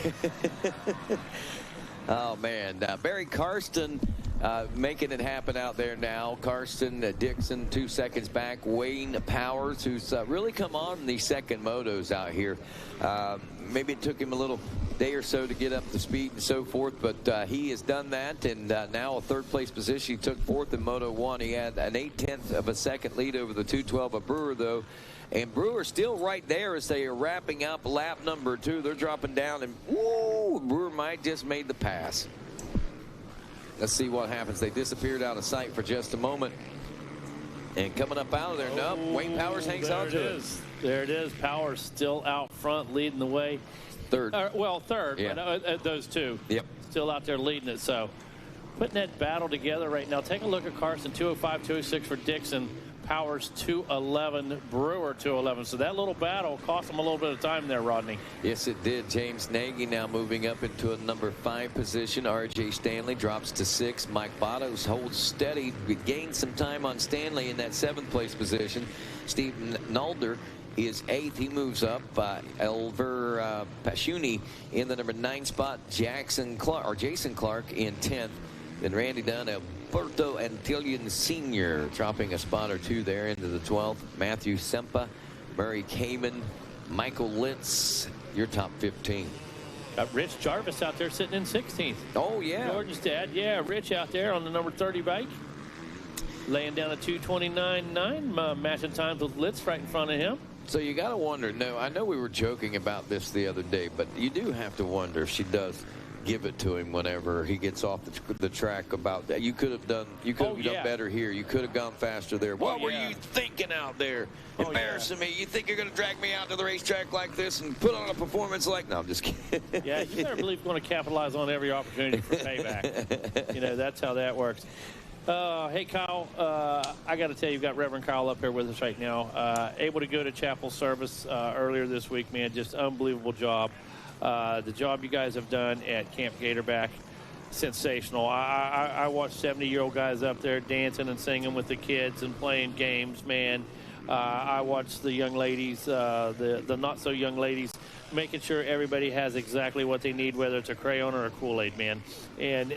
Oh, man. Barry Karsten making it happen out there now. Karsten, Dixon, 2 seconds back. Wayne Powers, who's really come on in these second motos out here. Maybe it took him a little day or so to get up to speed and so forth, but he has done that, and now a third-place position. He took fourth in Moto 1. He had an 0.8 of a second lead over the 212 of Brewer, though. And Brewer still right there as they are wrapping up lap number 2. They're dropping down, and woo, Brewer might just made the pass. Let's see what happens. They disappeared out of sight for just a moment. And coming up out of there, no, Wayne Powers hangs on to it. There it is. Powers still out front, leading the way. Third. Third, yeah. But those two. Yep. Still out there leading it. So putting that battle together right now. Take a look at Carson, 205, 206 for Dixon. Powers 211, Brewer 211. So that little battle cost him a little bit of time there, Rodney. Yes, it did. James Nagy now moving up into a number 5 position. R.J. Stanley drops to 6. Mike Bottos holds steady. We gained some time on Stanley in that 7th place position. Steve Nalder is 8th. He moves up. Elver Pashuni in the number 9 spot. Jason Clark in 10th. Then Randy Dunn, Alberto Antillion Sr. dropping a spot or 2 there into the 12th. Matthew Sempa, Murray Kamen, Michael Litz, your top 15. Got Rich Jarvis out there sitting in 16th. Oh, yeah. Jordan's dad. Yeah, Rich out there on the number 30 bike. Laying down a 2:29.9, matching times with Litz right in front of him. So you got to wonder. No, I know we were joking about this the other day, but you do have to wonder if she does give it to him whenever he gets off the track about that. You could have done better here. You could have gone faster there. What were you thinking out there? Embarrassing me. You think you're going to drag me out to the racetrack like this and put on a performance like... No, I'm just kidding. Yeah, you better believe we're going to capitalize on every opportunity for payback. You know, that's how that works. Hey, Kyle, I got to tell you, you've got Reverend Kyle up here with us right now. Able to go to chapel service earlier this week, man. Just unbelievable job. The job you guys have done at Camp Gatorback, sensational. I watched 70-year-old guys up there dancing and singing with the kids and playing games, man. I watched the young ladies, the not-so-young ladies, making sure everybody has exactly what they need, whether it's a crayon or a Kool-Aid, man. And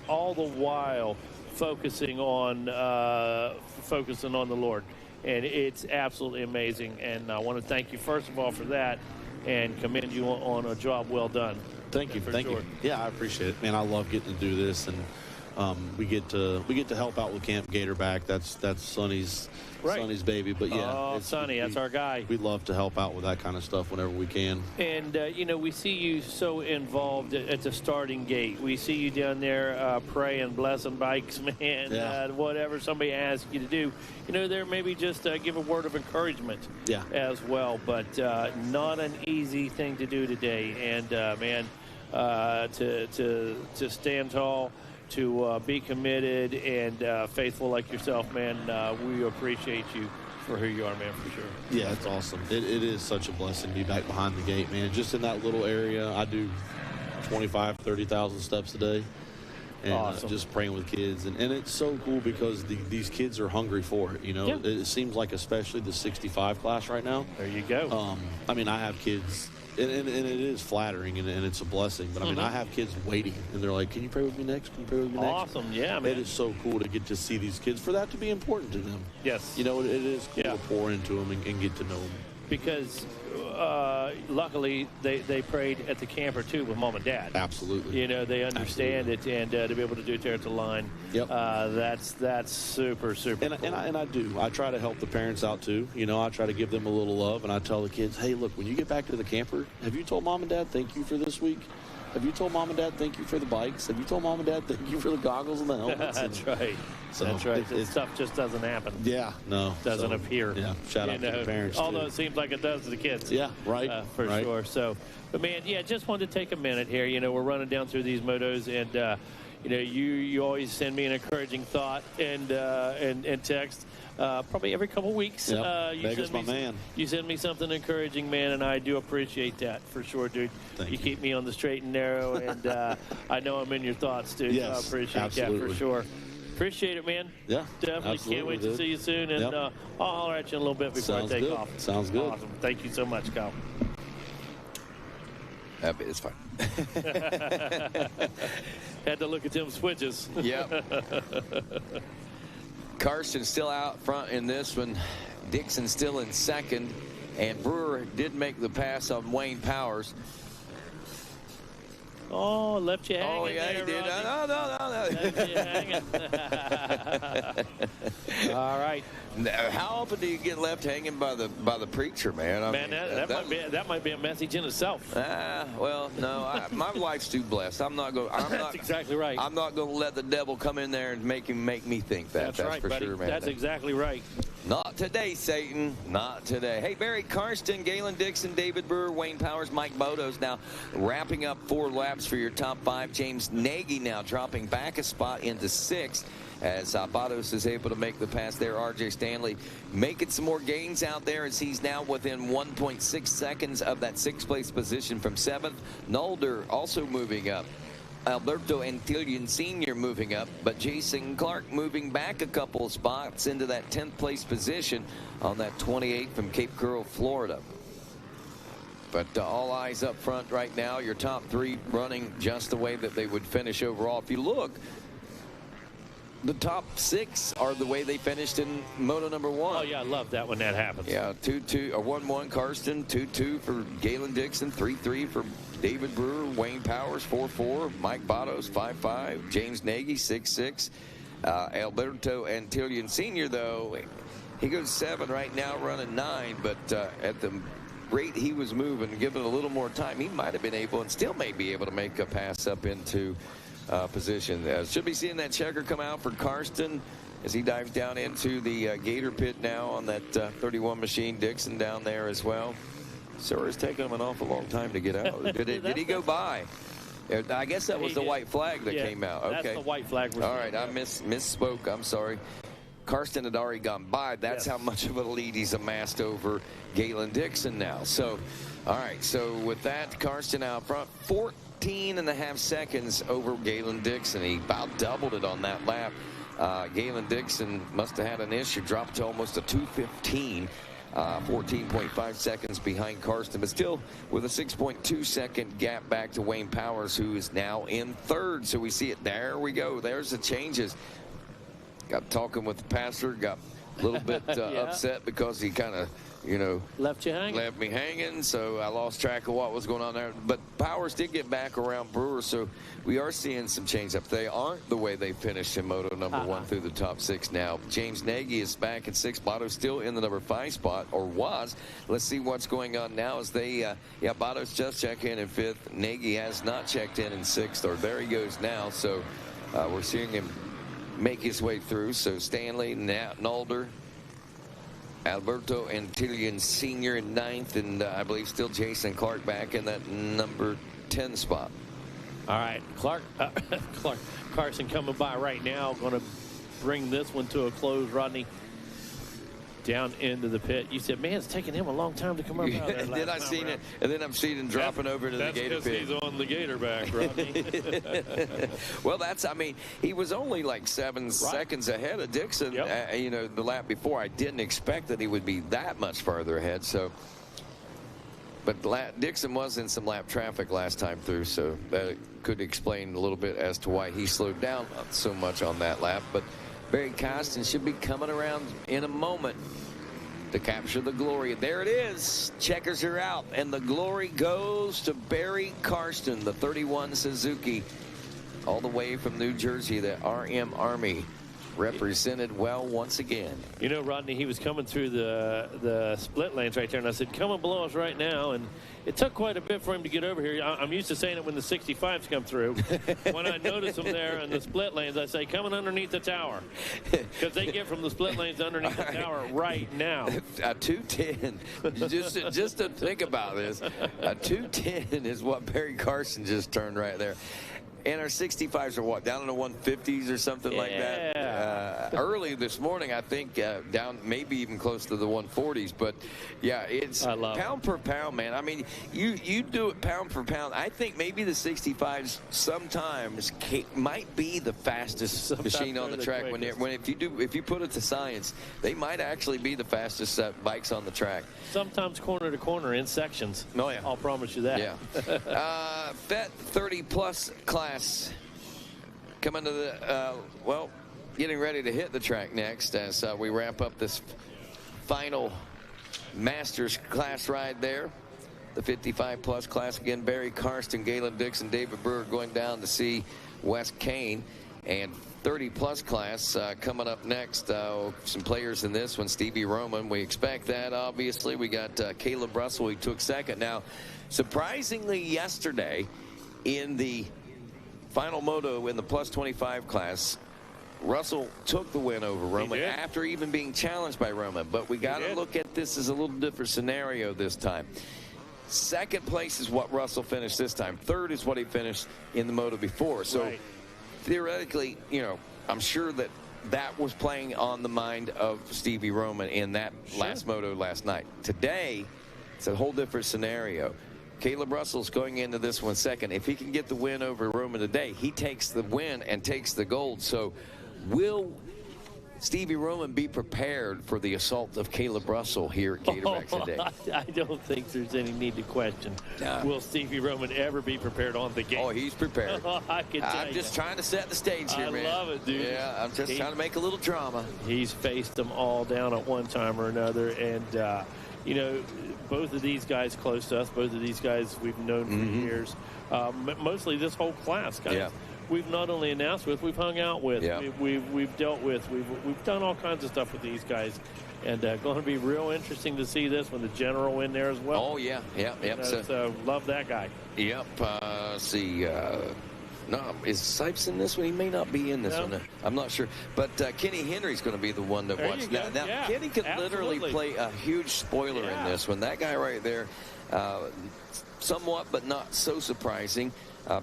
all the while focusing on the Lord. And it's absolutely amazing. And I want to thank you, first of all, for that, and commend you on a job well done. Thank you. Thank you. Yeah, I appreciate it, man. I love getting to do this, and we get to help out with Camp Gatorback. That's Sonny's baby. But yeah, Sonny, that's our guy. We love to help out with that kind of stuff whenever we can. And you know, we see you so involved at the starting gate. We see you down there praying, blessing bikes, man. Yeah. Whatever somebody asks you to do, you know, there maybe just give a word of encouragement. Yeah. As well, but not an easy thing to do today. And man, to stand tall, to be committed and faithful like yourself, man. We appreciate you for who you are, man, for sure. Yeah, it's awesome. It is such a blessing to be back behind the gate, man. Just in that little area, I do 25,000, 30,000 steps a day. And awesome. Just praying with kids. And it's so cool because these kids are hungry for it, you know. Yeah. It seems like especially the 65 class right now. There you go. I mean, I have kids And it is flattering, and it's a blessing. But, I mean, I have kids waiting, and they're like, can you pray with me next? Can you pray with me next? Awesome, yeah, man. It is so cool to get to see these kids, for that to be important to them. Yes. You know, it is cool to pour into them and get to know them. Because luckily they prayed at the camper too with mom and dad. Absolutely. You know, they understand it, and to be able to do it there at the line, that's super cool. And I do. I try to help the parents out too. You know, I try to give them a little love, and I tell the kids, hey, look, when you get back to the camper, have you told mom and dad thank you for this week? Have you told mom and dad thank you for the bikes? Have you told mom and dad thank you for the goggles and the helmets? That's right. So that's right. This stuff just doesn't happen. Yeah, no. Doesn't appear. Yeah, shout out to the parents, although too. it seems like it does to the kids. Yeah, right. For right. sure. So, but man, yeah, just wanted to take a minute here. You know, we're running down through these motos, and you know, you always send me an encouraging thought and text. Probably every couple weeks. Yep. Vegas, my man. You send me something encouraging, man, and I do appreciate that for sure, dude. Thank you. Keep me on the straight and narrow, and I know I'm in your thoughts, dude. Yes, so I appreciate absolutely. that for sure. Appreciate it, man. Yeah, definitely. absolutely, Can't wait dude. to see you soon, and I'll holler at you in a little bit before Sounds I take good. off. Sounds good. Awesome. Thank you so much, Kyle. It's fine. Had to look at them switches. Yep. Karsten still out front in this one. Dixon still in second. And Brewer did make the pass on Wayne Powers. Oh, left you hanging. Oh, yeah, there, he did. Rodney. No. Left you hanging. All right. Now, how often do you get left hanging by the preacher, man? I Man, mean, that might be a message in itself. Well, no, my wife's too blessed. I'm not going. That's exactly right. I'm not going to let the devil come in there and make me think that. That's right, for buddy. sure, man. That's exactly right. Not today, Satan. Not today. Hey, Barry Karsten, Galen Dixon, David Brewer, Wayne Powers, Mike Bodos now wrapping up 4 laps for your top 5. James Nagy now dropping back a spot into 6th as Bodos is able to make the pass there. R.J. Stanley making some more gains out there as he's now within 1.6 seconds of that 6th place position from 7th. Nolder also moving up. Alberto Antillion Sr. moving up, but Jason Clark moving back a couple of spots into that 10th place position on that 28 from Cape Coral, Florida. But all eyes up front right now. Your top 3 running just the way that they would finish overall. If you look, the top 6 are the way they finished in Moto number 1. Oh, yeah, I love that when that happens. Yeah, 2-2, 1-1 Karsten, 2-2 for Galen Dixon, 3-3 for David Brewer, Wayne Powers, 4-4, Mike Bodos, 5-5, James Nagy, 6-6. Alberto Antillion Sr., though, he goes 7 right now, running 9, but at the rate he was moving, given a little more time, he might have been able and still may be able to make a pass up into position. Should be seeing that checker come out for Karsten as he dives down into the Gator pit now on that 31 machine. Dixon down there as well. So it's taken him an awful long time to get out. Did he go by? I guess that was the white flag that came out. Okay. That's the white flag. All right, I misspoke. I'm sorry. Karsten had already gone by. That's how much of a lead he's amassed over Galen Dixon now. So, all right, so with that, Karsten out front, 14.5 seconds over Galen Dixon. He about doubled it on that lap. Galen Dixon must have had an issue, dropped to almost a 2:15. 14.5 seconds behind Karsten, but still with a 6.2 second gap back to Wayne Powers, who is now in 3rd. So we see it. There we go. There's the changes. Got talking with the pastor, got a little bit upset because he kind of, left you hanging. Left me hanging, so I lost track of what was going on there. But Powers did get back around Brewer, so we are seeing some change up. They aren't the way they finished in Moto number 1 through the top 6 now. James Nagy is back at 6. Bodo still in the number 5 spot, or was. Let's see what's going on now as they, Bodo's just checked in 5th. Nagy has not checked in 6th, or there he goes now. So we're seeing him make his way through. So Stanley, Nolder, Alberto Antillion Sr. in 9th, and I believe still Jason Clark back in that number 10 spot. All right, Carson coming by right now, going to bring this one to a close. Rodney down into the pit. You said, man, it's taking him a long time to come up out there. Then I seen it, and then I'm seeing him dropping over to the Gator pit. He's on the Gator back, Rodney. Well, he was only like 7 seconds ahead of Dixon. The lap before. I didn't expect that he would be that much farther ahead. So, But Dixon was in some lap traffic last time through, so that could explain a little bit as to why he slowed down so much on that lap. But Barry Costin should be coming around in a moment to capture the glory. There it is. Checkers are out, and the glory goes to Barry Karsten, the 31 Suzuki, all the way from New Jersey, the RM Army. Represented well once again. You know, Rodney, he was coming through the split lanes right there, and I said, come and below us right now. And it took quite a bit for him to get over here. I'm used to saying it when the 65s come through. When I notice them there in the split lanes, I say, coming underneath the tower. Because they get from the split lanes underneath the tower right now. A 210. just to think about this, a 210 is what Barry Carson just turned right there. And our 65s are what, down in the 150s or something like that? Early this morning, I think, down maybe even close to the 140s. But, yeah, it's pound per pound, man. I mean, you do it pound per pound. I think maybe the 65s sometimes might be the fastest machine on the track. If you put it to science, they might actually be the fastest bikes on the track. Sometimes corner to corner in sections. Oh, yeah. I'll promise you that. Yeah. FET 30-plus class coming to the, getting ready to hit the track next as we wrap up this final Masters class ride there. The 55-plus class again, Barry Karsten, Galen Dixon, David Brewer going down to see Wes Kane. And 30-plus class coming up next. Some players in this one. Stevie Roman, we expect that, obviously. We got Caleb Russell, he took second. Now, surprisingly yesterday in the final moto in the plus 25 class, Russell took the win over Roman after even being challenged by Roman. But we got to look at this as a little different scenario this time. Second place is what Russell finished this time. Third is what he finished in the moto before. So theoretically, you know, I'm sure that was playing on the mind of Stevie Roman in that last moto last night. Today, it's a whole different scenario. Caleb Russell's going into this one second. If he can get the win over Roman today, he takes the win and takes the gold. So will Stevie Roman be prepared for the assault of Caleb Russell here at Gatorback today? I don't think there's any need to question. Will Stevie Roman ever be prepared on the game? Oh, he's prepared. I'm just trying to set the stage here, man. I love it, dude. Yeah, I'm just trying to make a little drama. He's faced them all down at one time or another. And, you know, both of these guys close to us, both of these guys we've known for years. Mostly this whole class, guys. We've not only announced with, we've hung out with, we've dealt with, we've done all kinds of stuff with these guys, and going to be real interesting to see this when the general in there as well. Oh yeah, so love that guy. Yep. See, no, is Sipes in this one? He may not be in this one. I'm not sure, but Kenny Henry's going to be the one that watches that. Now Kenny could literally play a huge spoiler in this one. That guy right there, somewhat but not so surprising.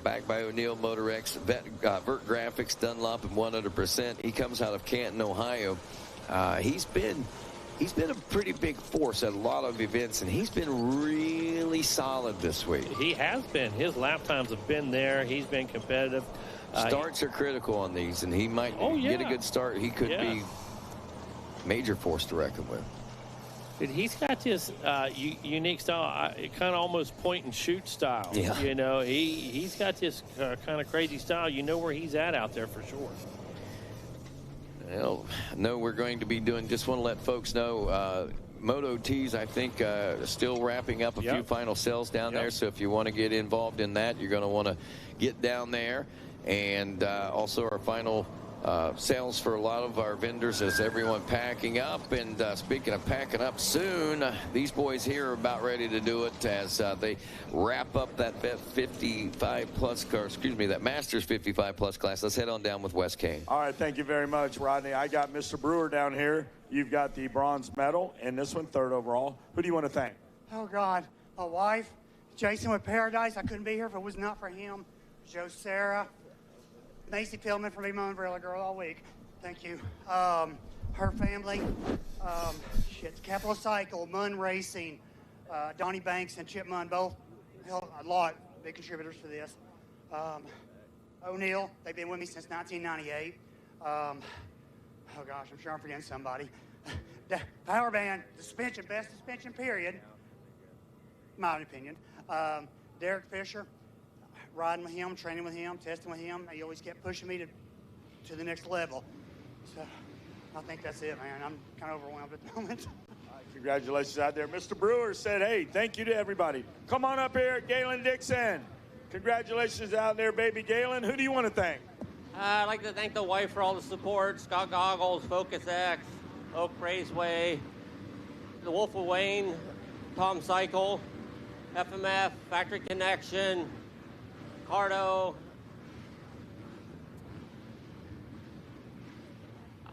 Backed by O'Neill Motor X, Vert Graphics, Dunlop, and 100%. He comes out of Canton, Ohio. He's been a pretty big force at a lot of events, and he's been really solid this week. He has been. His lap times have been there. He's been competitive. Starts are critical on these, and he might get a good start. He could be major force to reckon with. Dude, he's got this unique style, kind of almost point and shoot style. Yeah. You know, he's got this kind of crazy style. You know where he's at out there for sure. Well, no, we're going to be doing, just want to let folks know, Moto Tees, I think, still wrapping up a few final sales down there. So if you want to get involved in that, you're going to want to get down there. And also our final sales for a lot of our vendors as everyone packing up. And speaking of packing up soon, these boys here are about ready to do it as they wrap up that 55-plus, or excuse me, that Masters 55-plus class. Let's head on down with Wes Kane. All right, thank you very much, Rodney. I got Mr. Brewer down here. You've got the bronze medal, and this one, third overall. Who do you want to thank? Oh, God. My wife, Jason with Paradise. I couldn't be here if it was not for him. Joe Sarah. Macy Tillman from Emo Umbrella Girl all week. Thank you. Her family. Capital Cycle, Munn Racing, Donnie Banks and Chip Munn, both a lot big contributors to this. O'Neill, they've been with me since 1998. Oh gosh, I'm sure I'm forgetting somebody. Power Band, suspension, best suspension period. my opinion. Derek Fisher, riding with him, training with him, testing with him. He always kept pushing me to the next level. So I think that's it, man. I'm kind of overwhelmed at the moment. Congratulations out there. Mr. Brewer said, hey, thank you to everybody. Come on up here, Galen Dixon. Congratulations out there, baby Galen. Who do you want to thank? I'd like to thank the wife for all the support. Scott Goggles, Focus X, Oak Raceway, the Wolf of Wayne, Tom Cycle, FMF, Factory Connection, Cardo.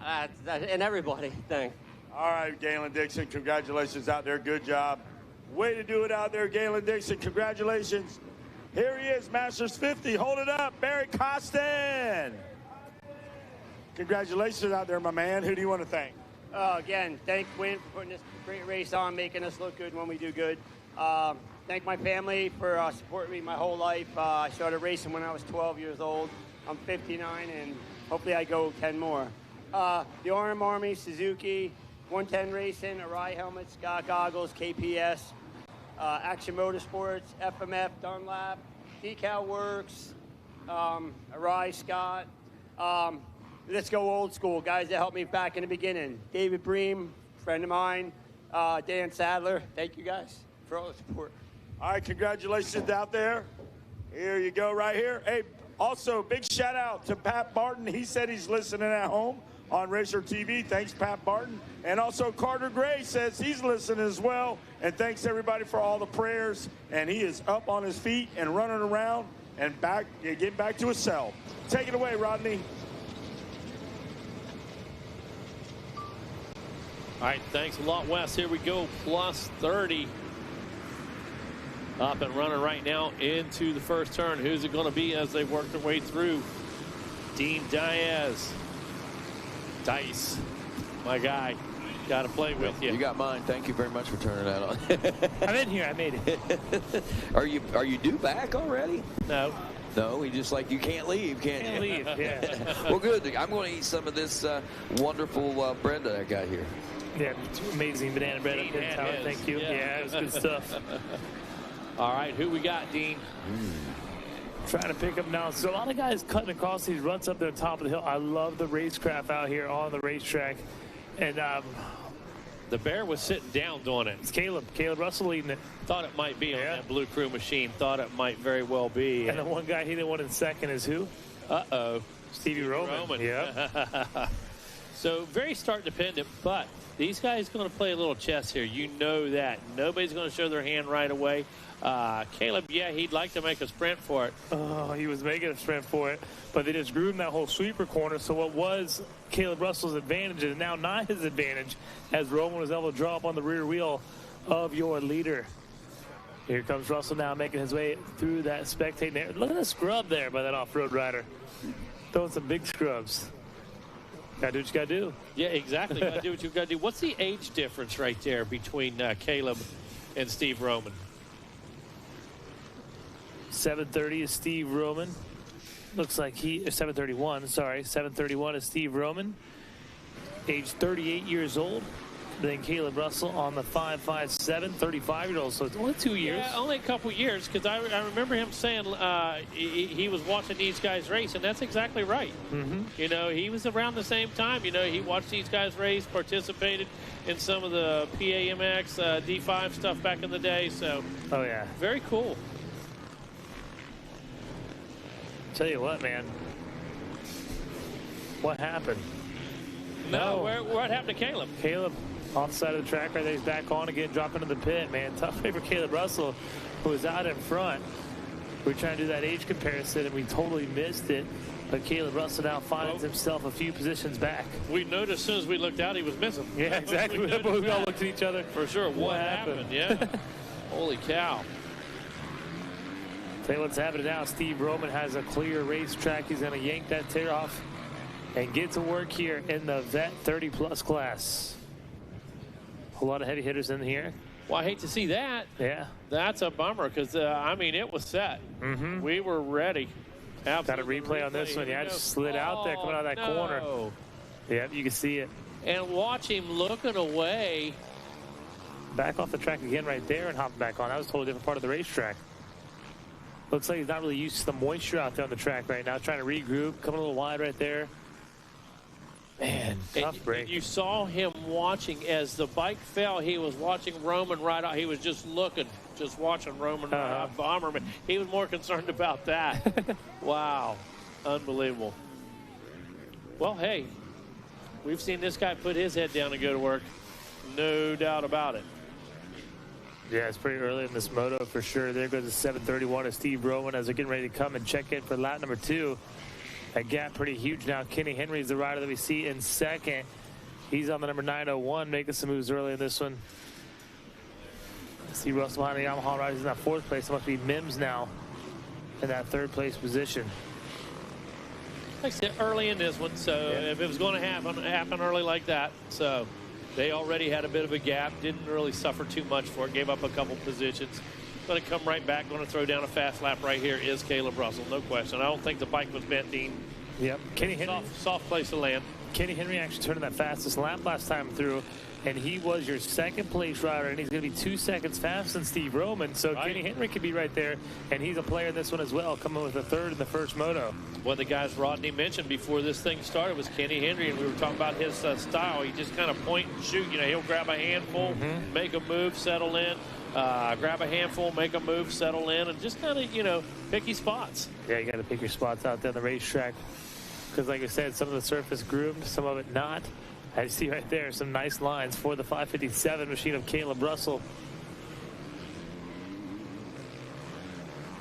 And everybody, thanks. All right, Galen Dixon, congratulations out there. Good job. Way to do it out there, Galen Dixon. Congratulations. Here he is, Masters 50. Hold it up, Barry Costin. Congratulations out there, my man. Who do you want to thank? Again, thank Win for putting this great race on, making us look good when we do good. Thank my family for supporting me my whole life. I started racing when I was 12 years old. I'm 59, and hopefully I go 10 more. The RM Army, Suzuki, 110 Racing, Arai Helmets, Scott Goggles, KPS, Action Motorsports, FMF, Dunlap, Decal Works, Arai, Scott. Let's go old school, guys that helped me back in the beginning. David Bream, friend of mine, Dan Sadler. Thank you guys for all the support. All right, congratulations out there. Here you go right here. Hey, also, big shout out to Pat Barton. He said he's listening at home on Racer TV. Thanks, Pat Barton. And also Carter Gray says he's listening as well. And thanks everybody for all the prayers. And he is up on his feet and running around and back, getting back to his cell. Take it away, Rodney. All right, thanks a lot, Wes. Here we go, plus 30. Up and running right now into the first turn. Who's it going to be as they work their way through? Dean Diaz. Dice, my guy. Got to play with you. You got mine. Thank you very much for turning that on. I'm in here. I made it. Are you due back already? No. No, he just like you can't leave, can Can't you? leave, yeah. Well, good. I'm going to eat some of this wonderful bread that I got here. Yeah, amazing banana bread up in town. Thank you. Yeah, it was good stuff. All right, who we got, Dean? Trying to pick up now. So a lot of guys cutting across these runs up there on top of the hill. I love the racecraft out here on the racetrack. And the Bear was sitting down doing it. It's Caleb Russell leading it. Thought it might be on that Blue Crew machine. Thought it might very well be. And the one guy he didn't want in second is who? Uh-oh. Stevie Roman. Yeah. So very start dependent, but these guys going to play a little chess here. You know that. Nobody's going to show their hand right away. Caleb, yeah, he'd like to make a sprint for it. Oh, he was making a sprint for it, but they just groomed that whole sweeper corner. So what was Caleb Russell's advantage is now not his advantage, as Roman was able to draw up on the rear wheel of your leader. Here comes Russell now making his way through that spectating area. Look at the scrub there by that off-road rider. Throwing some big scrubs. Gotta do what you gotta do. Yeah, exactly. Gotta do what you gotta do. What's the age difference right there between Caleb and Steve Roman? 730 is Steve Roman. Looks like he is 731. Sorry, 731 is Steve Roman. Age 38 years old. Then Caleb Russell on the 5.57, 35-year-old. So it's only 2 years. Yeah, only a couple years, because I remember him saying he was watching these guys race, and that's exactly right. Mm-hmm. You know, he was around the same time. You know, he watched these guys race, participated in some of the PAMX, D5 stuff back in the day. So, oh yeah, very cool. Tell you what, man. What happened? No, what happened to Caleb? Caleb off the side of the track right there. He's back on again, dropping into the pit, man. Tough day for Caleb Russell, who was out in front. We were trying to do that age comparison, and we totally missed it. But Caleb Russell now finds himself a few positions back. We noticed as soon as we looked out, he was missing. Yeah, exactly. we all looked at each other. For sure. What happened? Yeah. Holy cow. Tell you what's happening now. Steve Roman has a clear racetrack. He's going to yank that tear off and get to work here in the Vet 30-plus class. A lot of heavy hitters in here. Well, I hate to see that. Yeah. That's a bummer because, I mean, it was set. Mm-hmm. We were ready. Absolutely. Got a replay on this one. Yeah, just slid out there coming out of that corner. Yep, you can see it. And watch him looking away. back off the track again right there and hopping back on. That was a totally different part of the racetrack. Looks like he's not really used to the moisture out there on the track right now. Trying to regroup, coming a little wide right there. Man, tough break. You saw him watching as the bike fell. He was watching Roman ride out. He was just looking, just watching Roman ride out. Bomberman. He was more concerned about that. Wow. Unbelievable. Well, hey, we've seen this guy put his head down and go to work. No doubt about it. Yeah, it's pretty early in this moto for sure. There goes the 731 of Steve Rowan as they're getting ready to come and check in for lap number 2. That gap pretty huge now. Kenny Henry is the rider that we see in second. He's on the number 901, making some moves early in this one. See Russell behind the Yamaha riders in that 4th place. It must be Mims now in that 3rd place position. Like I said, early in this one, so if it was going to happen early like that. So they already had a bit of a gap, didn't really suffer too much for it, gave up a couple positions. Going to come right back, going to throw down a fast lap right here is Caleb Russell, no question. I don't think the bike was bent, Dean. Yep. Kenny Henry. Soft place to land. Kenny Henry actually turned in that fastest lap last time through, and he was your 2nd place rider, and he's going to be 2 seconds faster than Steve Roman. So Kenny Henry could be right there, and he's a player in this one as well, coming with a 3rd in the first moto. One of the guys Rodney mentioned before this thing started was Kenny Henry, and we were talking about his style. He just kind of point and shoot. You know, he'll grab a handful, make a move, settle in. Grab a handful, make a move, settle in, and just kind of, you know, pick your spots. Yeah, you got to pick your spots out there on the racetrack. Because, like I said, some of the surface groomed, some of it not. I see right there some nice lines for the 557 machine of Caleb Russell.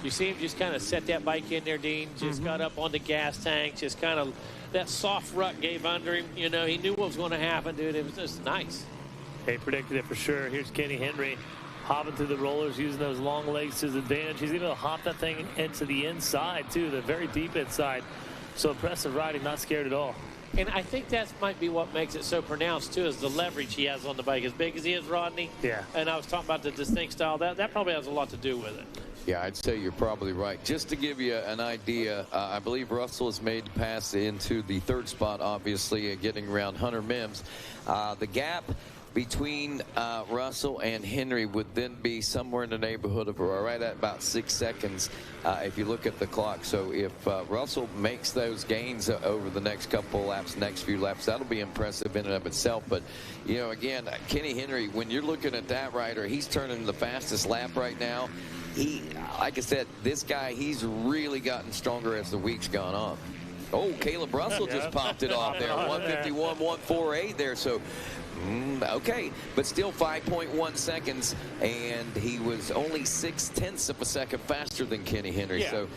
You see him just kind of set that bike in there, Dean. Just got up on the gas tank. Just kind of that soft rut gave under him. You know, he knew what was going to happen, dude. It was just nice. They predicted it for sure. Here's Kenny Henry hopping through the rollers, using those long legs to his advantage. He's able to hop that thing into the inside, too, the very deep inside. So impressive riding, not scared at all. And I think that might be what makes it so pronounced, too, is the leverage he has on the bike. As big as he is, Rodney. Yeah. And I was talking about the distinct style. That probably has a lot to do with it. Yeah, I'd say you're probably right. Just to give you an idea, I believe Russell has made the pass into the 3rd spot, obviously, getting around Hunter Mims. The gap between Russell and Henry would then be somewhere in the neighborhood of right at about 6 seconds if you look at the clock. So if Russell makes those gains over the next couple laps, next few laps, that'll be impressive in and of itself. But, you know, again, Kenny Henry, when you're looking at that rider, he's turning the fastest lap right now. He, like I said, this guy, he's really gotten stronger as the week's gone on. Oh, Caleb Russell just popped it off there. 151, 148 there. So, okay, but still 5.1 seconds, and he was only 0.6 of a second faster than Kenny Henry. Yeah. So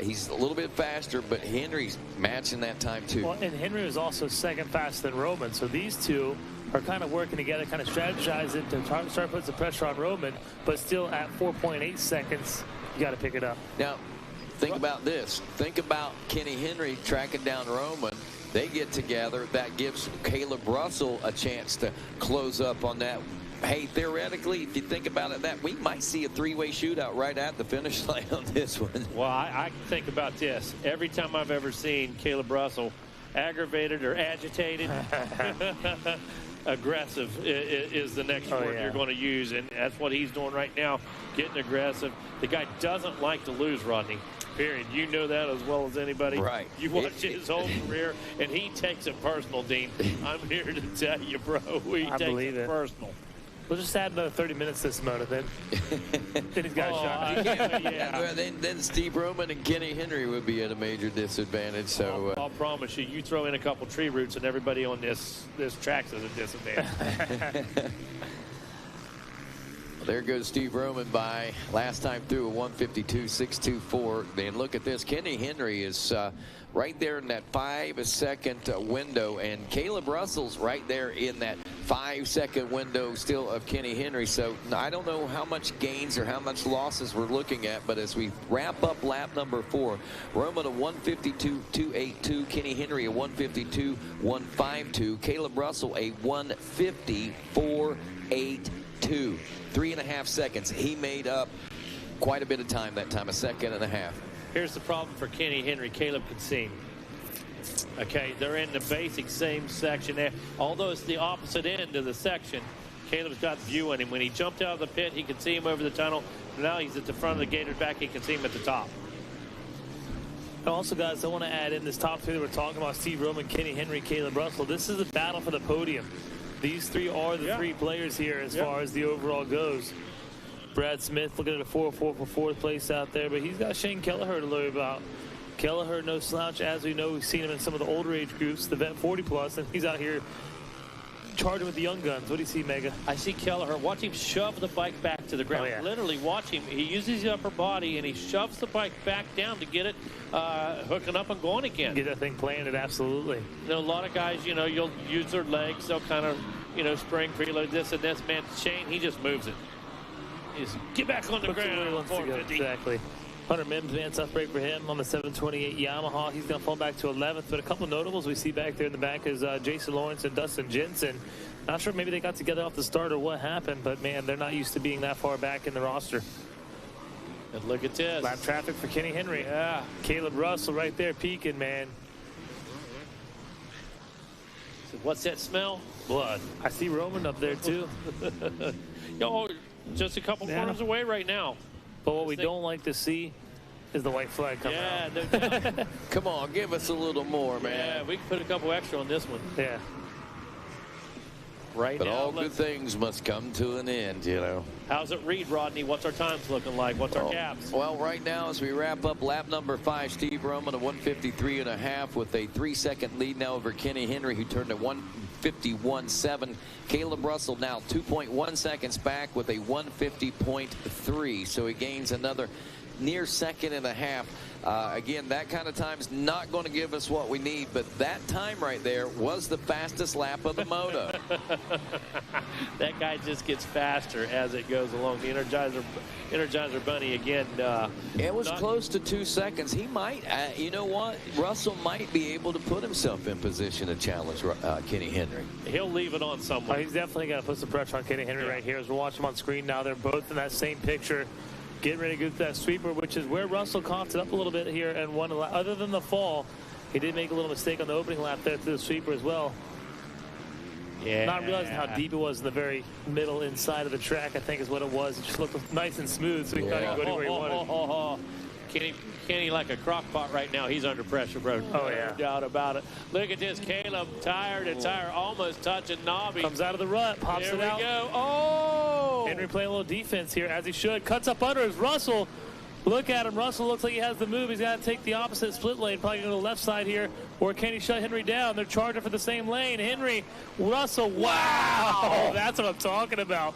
he's a little bit faster, but Henry's matching that time too. Well, and Henry was also 2nd faster than Roman. So these two are kind of working together, kind of strategizing to start putting some pressure on Roman, but still at 4.8 seconds, you got to pick it up. Now, think about this. Think about Kenny Henry tracking down Roman. They get together. That gives Caleb Russell a chance to close up on that. Hey, theoretically, if you think about it, that we might see a 3-way shootout right at the finish line on this one. Well, I think about this. Every time I've ever seen Caleb Russell aggravated or agitated, aggressive is the next word you're going to use, and that's what he's doing right now, getting aggressive. The guy doesn't like to lose, Rodney. Period. You know that as well as anybody. Right. You watch his whole career, and he takes it personal, Dean. I'm here to tell you, bro. He takes it personal. We'll just add another 30 minutes this moto, then. Then he's got a shot. Yeah. Well, then Steve Roman and Kenny Henry would be at a major disadvantage. So I'll promise you, you throw in a couple tree roots, and everybody on this track's at a disadvantage. There goes Steve Roman by last time through a 152.624. Then look at this. Kenny Henry is right there in that 5-second window, and Caleb Russell's right there in that 5-second window still of Kenny Henry. So I don't know how much gains or how much losses we're looking at, but as we wrap up lap number 4, Roman a 152.282, Kenny Henry a 152.152, Caleb Russell a 154.82. 3.5 seconds. He made up quite a bit of time that time, 1.5 seconds. Here's the problem for Kenny Henry. Caleb can see him. Okay, they're in the basic same section there. Although it's the opposite end of the section, Caleb's got view on him. When he jumped out of the pit, he could see him over the tunnel. Now he's at the front of the gator back. He can see him at the top. And also, guys, I want to add in this top three that we're talking about: Steve Roman, Kenny Henry, Caleb Russell. This is a battle for the podium. These three are the three players here as far as the overall goes. Brad Smith looking at a 4-4 for fourth place out there, but he's got Shane Kelleher to learn about. Kelleher, no slouch, as we know. We've seen him in some of the older age groups, the Vet 40+, and he's out here charging with the young guns. What do you see, Mega? I see Kelleher. Watch him shove the bike back to the ground. Literally watch him. He uses his upper body, and he shoves the bike back down to get it hooking up and going again. Get that thing planted, absolutely. You know, a lot of guys, you know, you'll use their legs. They'll kind of, you know, spring, preload, this and this. Man, Shane, he just moves it. He's get back on the ground. Exactly. Hunter Mims, advanced tough break for him on the 728 Yamaha. He's going to fall back to 11th. But a couple of notables we see back there in the back is Jason Lawrence and Dustin Jensen. Not sure maybe they got together off the start or what happened, but, man, they're not used to being that far back in the roster. And look at this. Lap traffic for Kenny Henry. Yeah. Caleb Russell right there peeking, man. So what's that smell? Blood. I see Roman up there, too. Yo, just a couple corners away right now. But what we don't like to see is the white flag coming out. No Come on, give us a little more, man. Yeah, we can put a couple extra on this one. Yeah. Right but now. But all good things must come to an end, you know. How's it read, Rodney? What's our times looking like? What's our gaps? Well, right now, as we wrap up lap number 5, Steve Roman, a 153.5 with a 3-second lead now over Kenny Henry, who turned at 151.7. Caleb Russell now 2.1 seconds back with a 150.3. So he gains another near second and a half. Again, that kind of time's not going to give us what we need, but that time right there was the fastest lap of the moto. That guy just gets faster as it goes along. The Energizer Bunny again. It was close to 2 seconds. He might, you know what? Russell might be able to put himself in position to challenge Kenny Henry. He'll leave it on someone. He's definitely got to put some pressure on Kenny Henry right here as we're watching him on screen now. They're both in that same picture. Getting ready to go through that sweeper, which is where Russell coughed it up a little bit here and won. Other than the fall, he did make a little mistake on the opening lap there through the sweeper as well. Yeah. Not realizing how deep it was in the very middle inside of the track, I think is what it was. It just looked nice and smooth, so he thought he could go anywhere he wanted. Kenny like a crock pot right now. He's under pressure, bro. Oh, yeah. No doubt about it. Look at this. Caleb, tire, almost touching Nobby. Comes out of the rut, pops it out. There we go. Oh! Henry playing a little defense here, as he should. Cuts up under his Russell. Look at him. Russell looks like he has the move. He's got to take the opposite split lane, probably going to the left side here, or can he shut Henry down? They're charging for the same lane. Henry, Russell, wow! That's what I'm talking about.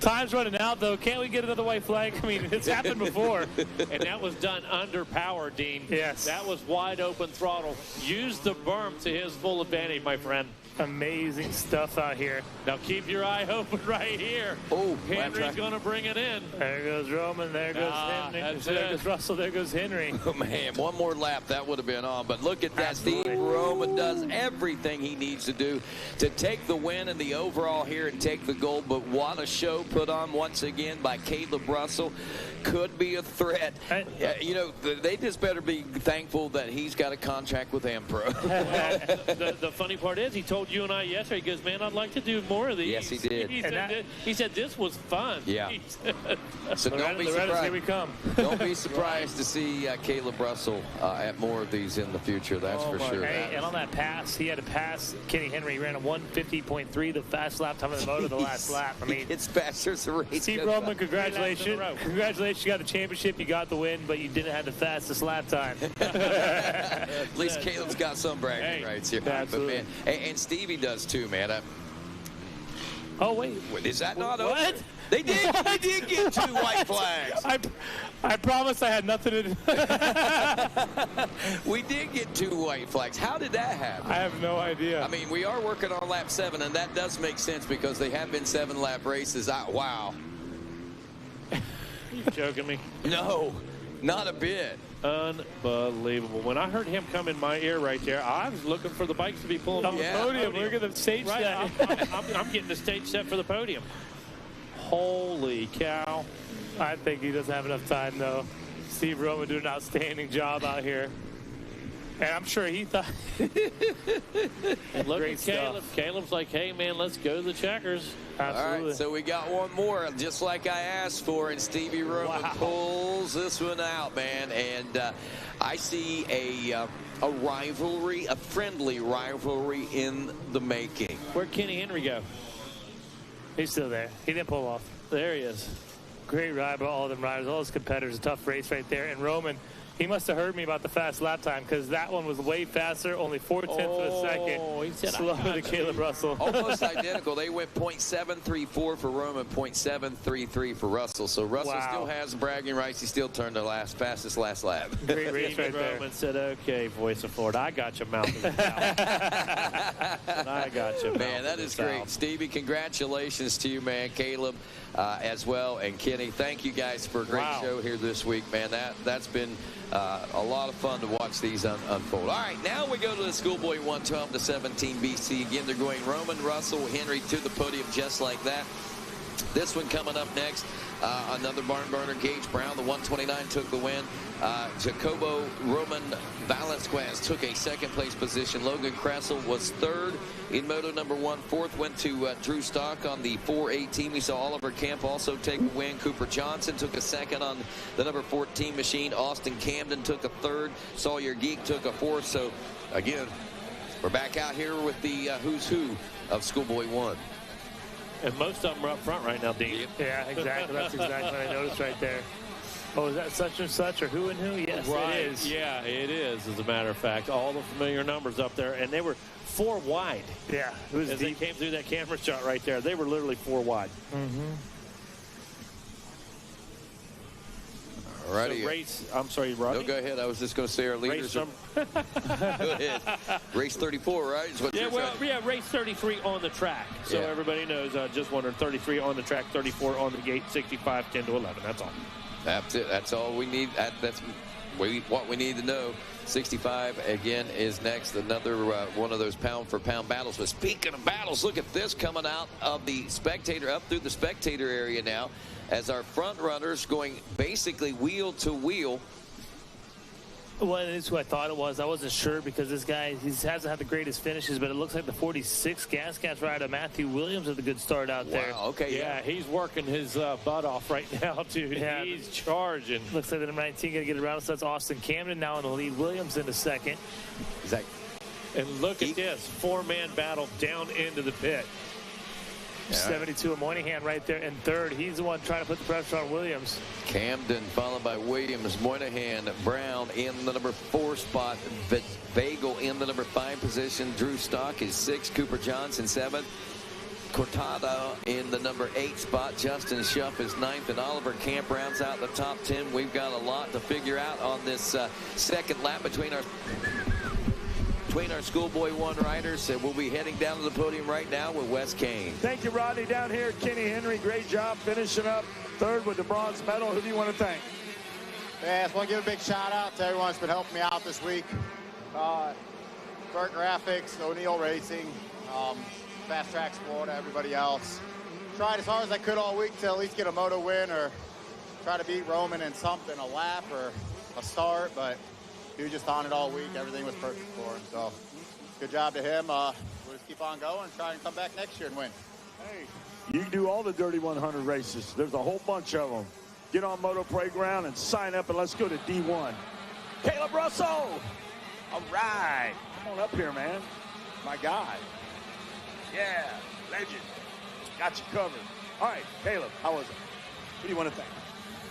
Time's running out, though. Can't we get another white flag? I mean, it's happened before. And that was done under power, Dean. Yes. That was wide open throttle. Use the berm to his full advantage, my friend. Amazing stuff out here. Now keep your eye open right here. Oh, Henry's going to bring it in. There goes Roman. There goes Henry. There goes Russell. There goes Henry. Oh, man, one more lap, that would have been on. But look at that. Steve Roman does everything he needs to do to take the win in the overall here and take the gold. But what a show put on once again by Caleb Russell. Could be a threat. You know, they just better be thankful that he's got a contract with Ampro. The funny part is he told you and I yesterday, he goes, man, I'd like to do more of these. Yes, he did. He said this was fun. Yeah. So don't be surprised. Here we come. Don't be surprised to see Caleb Russell at more of these in the future. That's for sure. Hey, and on that pass, he had to pass Kenny Henry. He ran a 150.3, the fast lap time of the moto, the last lap. I mean, it's faster as the race. Steve Roman, congratulations. Congratulations, you got the championship, you got the win, but you didn't have the fastest lap time. At least Caleb's got some bragging rights here. Absolutely. But, man, and Stevie does too, man. Oh, wait. Is that not over? What? They did get 2 white flags. I promised I had nothing to do. We did get 2 white flags. How did that happen? I have no idea. I mean, we are working on lap 7, and that does make sense because they have been 7-lap races. Wow. You joking me? No, not a bit. Unbelievable. When I heard him come in my ear right there, I was looking for the bikes to be pulling on the podium. Look at the stage set. I'm getting the stage set for the podium. Holy cow. I think he doesn't have enough time, though. Steve Roman doing an outstanding job out here. And I'm sure he thought. And look Great at Caleb. stuff. Caleb's like, hey, man, let's go to the checkers. All right, so we got one more, just like I asked for, and Stevie Roman pulls this one out, man. And I see a rivalry, a friendly rivalry in the making. Where'd Kenny Henry go? He's still there. He didn't pull off. There he is. Great ride by all of them riders, all those competitors. A tough race right there. And Roman, he must have heard me about the fast lap time because that one was way faster, only 0.4 of a second. He said, slower than Caleb Russell. Almost identical. They went 0.734 for Roman, 0.733 for Russell. So Russell still has bragging rights. He still turned the fastest last lap. Great race right there. Roman said, okay, voice of Florida, I got you mouth to mouth. I got you. Man, that is great. Stevie, congratulations to you, man. Caleb as well, and Kenny, thank you guys for a great show here this week, man. That's been a lot of fun to watch these unfold. All right, now we go to the Schoolboy 112 to 17 BC. Again, they're going Roman, Russell, Henry to the podium just like that. This one coming up next, another barn burner, Gage Brown, the 129 took the win. Jacobo Roman Velasquez took a second-place position. Logan Kressel was third in moto number 1. Fourth went to Drew Stock on the 418. We saw Oliver Kemp also take a win. Cooper Johnson took a second on the number 14 machine. Austin Camden took a third. Sawyer Geek took a fourth. So, again, we're back out here with the who's who of Schoolboy 1. And most of them are up front right now, Dean. Yeah, exactly. That's exactly what I noticed right there. Oh, is that such and such or who and who? Yes, right. It is. Yeah, it is, as a matter of fact. All the familiar numbers up there. And they were 4 wide. Yeah. It was as deep. they came through that camera shot right there. They were literally 4 wide. Mm-hmm. All righty. So race, I'm sorry, Rodney. No, go ahead. I was just going to say our leaders. Go ahead. Race 34, right? Is what race 33 on the track. So everybody knows, just wondering, 33 on the track, 34 on the gate, 65, 10 to 11. That's all. That's it. That's all we need. That's what we need to know. 65, again, is next. Another one of those pound-for-pound battles. But speaking of battles, look at this coming out of the spectator, up through the spectator area now, as our front runners going basically wheel to wheel. Well, it is who I thought it was. I wasn't sure because this guy, he hasn't had the greatest finishes, but it looks like the 46 Gas rider, Matthew Williams, with a good start out there. Wow, okay. Yeah, he's working his butt off right now, too. Yeah, he's charging. Looks like the number 19 going to get around. So that's Austin Camden now in the lead. Williams in the second. Exactly. And look at this. 4-man battle down into the pit. 72 Moynihan right there in third. He's the one trying to put the pressure on Williams. Camden followed by Williams, Moynihan, Brown in the number 4 spot, Bagel in the number 5 position. Drew Stock is 6, Cooper Johnson 7th. Cortado in the number 8 spot. Justin Schuff is 9th, and Oliver Camp rounds out the top 10. We've got a lot to figure out on this second lap between our Schoolboy 1 riders. We'll be heading down to the podium right now with Wes Kane. Thank you, Rodney. Down here, Kenny Henry, great job finishing up third with the bronze medal. Who do you want to thank? Yeah, I just want to give a big shout out to everyone that's been helping me out this week. Burt Graphics, O'Neill Racing, Fast Track Sport, everybody else. Tried as hard as I could all week to at least get a moto win or try to beat Roman in something, a lap or a start, but he was just on it all week. Everything was perfect for him. So good job to him. We'll just keep on going and try and come back next year and win. Hey, you can do all the Dirty 100 races. There's a whole bunch of them. Get on Moto Playground and sign up, and let's go to D1. Caleb Russell. All right. Come on up here, man. My guy. Yeah, legend. Got you covered. All right, Caleb, how was it? What do you want to think?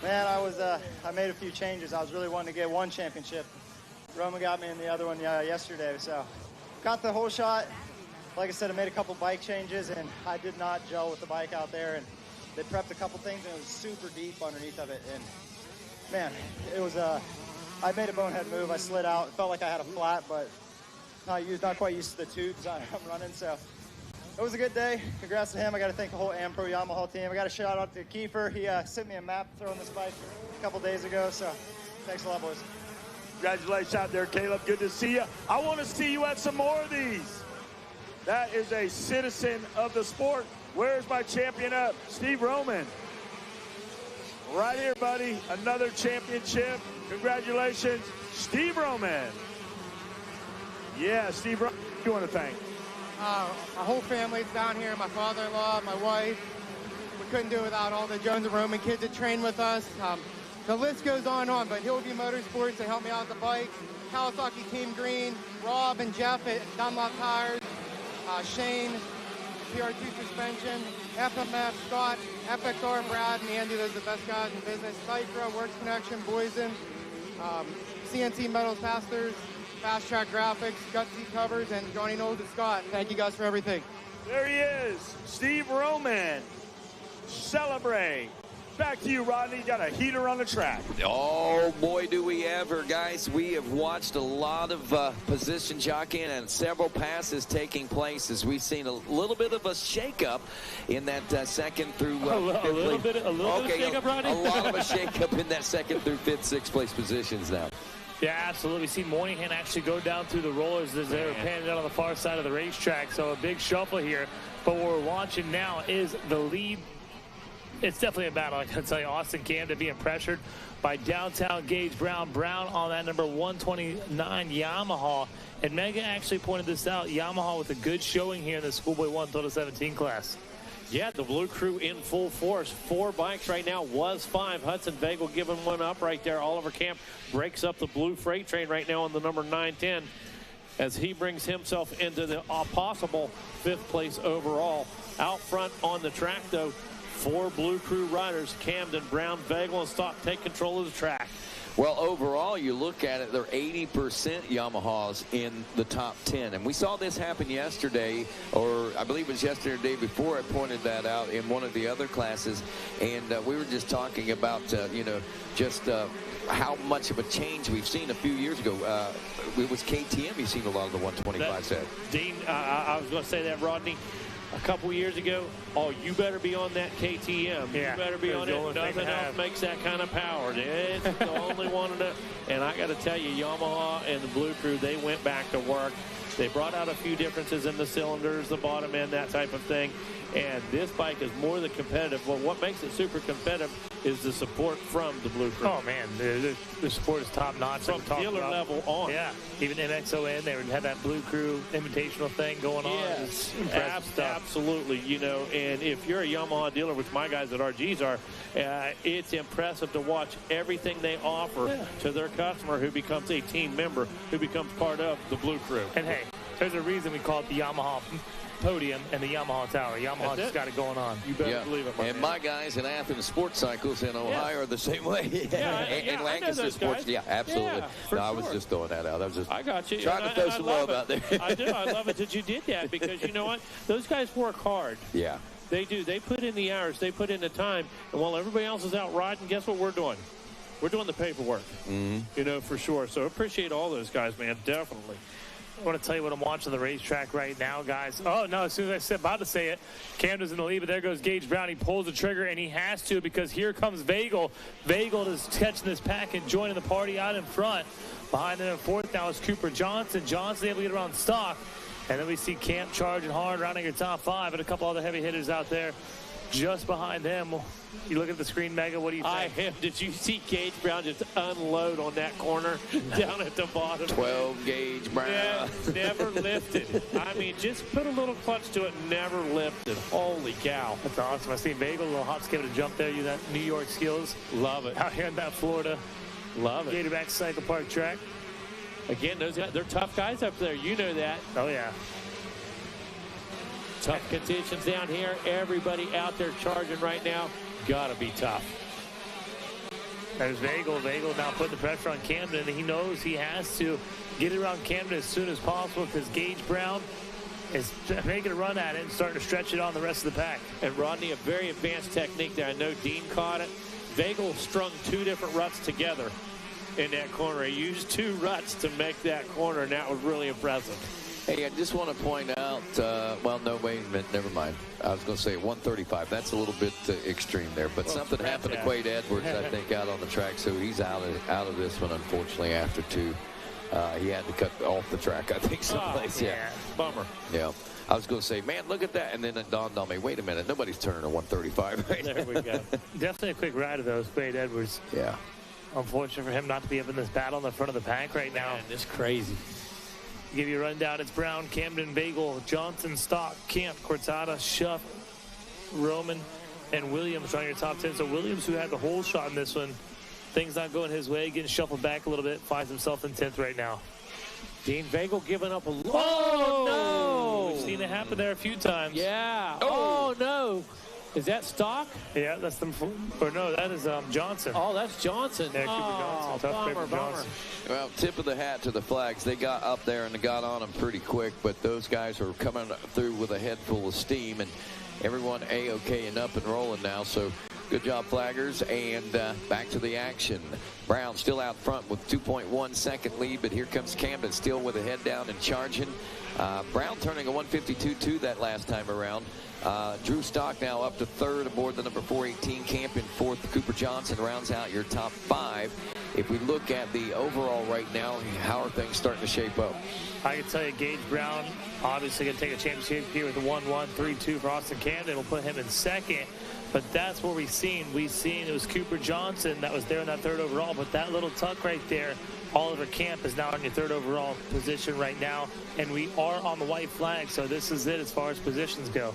Man, I made a few changes. I was really wanting to get one championship. Roman got me in the other one yesterday, so got the whole shot. Like I said, I made a couple bike changes, and I did not gel with the bike out there, and they prepped a couple things, and it was super deep underneath of it, and man, it was I made a bonehead move. I slid out. It felt like I had a flat, but not quite used to the tubes I'm running, so it was a good day. Congrats to him. I got to thank the whole Ampro Yamaha team. I got to shout out to Kiefer. He sent me a map throwing this bike a couple days ago, so thanks a lot, boys. Congratulations out there, Caleb. Good to see you. I want to see you at some more of these. That is a citizen of the sport. Where's my champion up? Steve Roman. Right here, buddy. Another championship. Congratulations, Steve Roman. Yeah, Steve Roman, you want to thank? My whole family's down here, my father-in-law, my wife. We couldn't do it without all the Jones and Roman kids that train with us. The list goes on, but Hillview Motorsports, they helped me out with the bike. Kawasaki Team Green, Rob and Jeff at Dunlop Tires, Shane, PR2 Suspension, FMF, Scott, FXR, Brad, and Andy, those are the best guys in business. Cycra, Works Connection, Boysen, CNC Metals Pastors, Fast Track Graphics, Gutsy Covers, and Johnny Knowles and Scott. Thank you guys for everything. There he is, Steve Roman. Celebrate. Back to you, Rodney. Got a heater on the track. Oh, boy, do we ever, guys. We have watched a lot of position jockeying and several passes taking place as we've seen a little bit of a shakeup in that second through a little bit of shakeup, Rodney. A lot of a shakeup in that second through fifth, sixth place positions now. Yeah, absolutely. We've seen Moynihan actually go down through the rollers as they were panning out on the far side of the racetrack. So a big shuffle here. But what we're watching now is the lead. It's definitely a battle. I can tell you, Austin Camden being pressured by downtown Gage Brown. Brown on that number 129 Yamaha. And Mega actually pointed this out. Yamaha with a good showing here in the Schoolboy 1 Total 17 class. Yeah, the Blue Crew in full force. 4 bikes right now, was 5. Hudson Vagel giving one up right there. Oliver Camp breaks up the blue freight train right now on the number 910 as he brings himself into the possible 5th place overall. Out front on the track, though, 4 Blue Crew riders, Camden, Brown, Vagel, and Stock take control of the track. Well, overall, you look at it, they're 80% Yamahas in the top 10. And we saw this happen yesterday, or I believe it was yesterday or the day before. I pointed that out in one of the other classes. And we were just talking about, just how much of a change we've seen a few years ago. It was KTM. You've seen a lot of the 125 set. Dean, I was going to say that, Rodney. A couple years ago, you better be on that KTM. Yeah, you better be on it. Nothing else makes that kind of power. It's the only one of the. And I got to tell you, Yamaha and the Blue Crew, they went back to work. They brought out a few differences in the cylinders, the bottom end, that type of thing. And this bike is more than competitive. Well, what makes it super competitive is the support from the Blue Crew. Oh, man, the support is top-notch. From dealer level on. Yeah, even MXON, they had that Blue Crew invitational thing going on. Yes, Impressive absolutely. And if you're a Yamaha dealer, which my guys at RGs are, it's impressive to watch everything they offer to their customer who becomes a team member, who becomes part of the Blue Crew. And, hey, there's a reason we call it the Yamaha podium and the Yamaha Tower. Yamaha just got it going on. You better believe it, And my guys in Athens Sports Cycles in Ohio are the same way. And Lancaster Sports, absolutely. Yeah, I was just throwing that out. I got you. Trying to throw some love out there. I do. I love it that you did that because you know what? Those guys work hard. Yeah. They do. They put in the hours. They put in the time. And while everybody else is out riding, guess what we're doing? We're doing the paperwork. For sure. So appreciate all those guys, man. Definitely. I want to tell you what I'm watching the racetrack right now, guys. Oh, no, as soon as I was about to say it, Camden's in the lead, but there goes Gage Brown. He pulls the trigger, and he has to because here comes Vagel. Vagel is catching this pack and joining the party out in front. Behind them in fourth now is Cooper Johnson. Johnson able to get around Stock. And then we see Camp charging hard, rounding your top 5, and a couple other heavy hitters out there just behind them. You look at the screen, Mega, what do you think? Did you see Gage Brown just unload on that corner down at the bottom? 12 Gage Brown. Yeah, never lifted. I mean, just put a little clutch to it, never lifted. Holy cow. That's awesome. I see Vagel, a little hop skip to jump there. You that New York skills. Love it. Out here in that Florida. Love it. Gatorback Cycle Park track. Again, those guys, they're tough guys up there. You know that. Oh, yeah. Tough conditions down here. Everybody out there charging right now. Gotta be tough. There's Vagel. Vagel now putting the pressure on Camden. He knows he has to get it around Camden as soon as possible because Gage Brown is making a run at it and starting to stretch it on the rest of the pack. And Rodney, a very advanced technique there. I know Dean caught it. Vagel strung 2 different ruts together in that corner. He used 2 ruts to make that corner, and that was really impressive. Hey, I just want to point out, well, no, wait a minute, never mind. I was going to say 135. That's a little bit extreme there. But something happened to Quade Edwards, I think, out on the track. So he's out of this one, unfortunately, after 2. He had to cut off the track, I think, someplace. Yeah, bummer. Yeah. I was going to say, man, look at that. And then it dawned on me, wait a minute, nobody's turning a 135 right There we go. Definitely a quick ride of those, Quade Edwards. Yeah. Unfortunate for him not to be up in this battle in the front of the pack right now. Man, it's crazy. Give you a rundown. It's Brown, Camden, Bagel, Johnson, Stock, Camp, Cortada, Schuff, Roman, and Williams on your top 10. So Williams, who had the whole shot in this one, things not going his way, getting shuffled back a little bit, finds himself in 10th right now. Dean Bagel giving up a lot. Oh, no! We've seen it happen there a few times. Yeah. Oh, no. Is that Stock? Yeah, that's them. Or no, that is Johnson. Oh, that's Johnson. Yeah, Cooper Johnson. Tough bummer. Johnson. Well, tip of the hat to the Flags. They got up there and got on them pretty quick, but those guys are coming through with a head full of steam, and everyone A-OK and up and rolling now. So good job, Flaggers. And back to the action. Brown still out front with 2.1 second lead, but here comes Camden still with a head down and charging. Brown turning a 152.2 that last time around. Drew Stock now up to third aboard the number 418 Camp in fourth. Cooper Johnson rounds out your top 5. If we look at the overall right now, how are things starting to shape up? I can tell you Gage Brown obviously going to take a championship here with a 1-1-3-2 for Austin Camden. We'll put him in second. But that's what we've seen. It was Cooper Johnson that was there in that third overall. But that little tuck right there, Oliver Camp is now in your third overall position right now. And we are on the white flag. So this is it as far as positions go.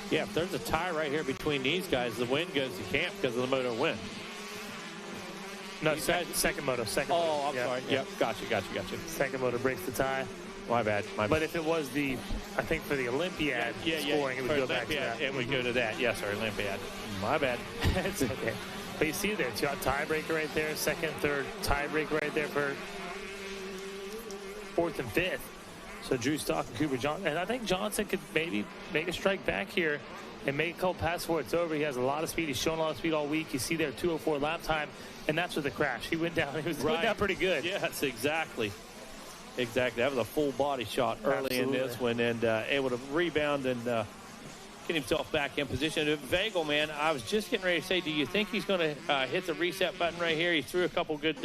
Yeah, if there's a tie right here between these guys, the win goes to Camp because of the moto win. No, second moto. Oh, I'm sorry. Yep, gotcha. Second moto breaks the tie. My bad. But if it was I think for the Olympiad scoring, it would go back to that. It would go to that. Yes, sir, Olympiad. My bad. It's okay. But you see there, it's got tiebreaker right there, second, third, tiebreaker right there for fourth and fifth. So Drew Stock and Cooper Johnson. And I think Johnson could maybe make a strike back here and make a couple passes before it's over. He has a lot of speed. He's shown a lot of speed all week. You see there 204 lap time, and that's with the crash. He went down. He went down pretty good. Yes, exactly. That was a full body shot early in this one, and able to rebound and get himself back in position. Vagel, man, I was just getting ready to say, do you think he's going to hit the reset button right here? He threw a couple good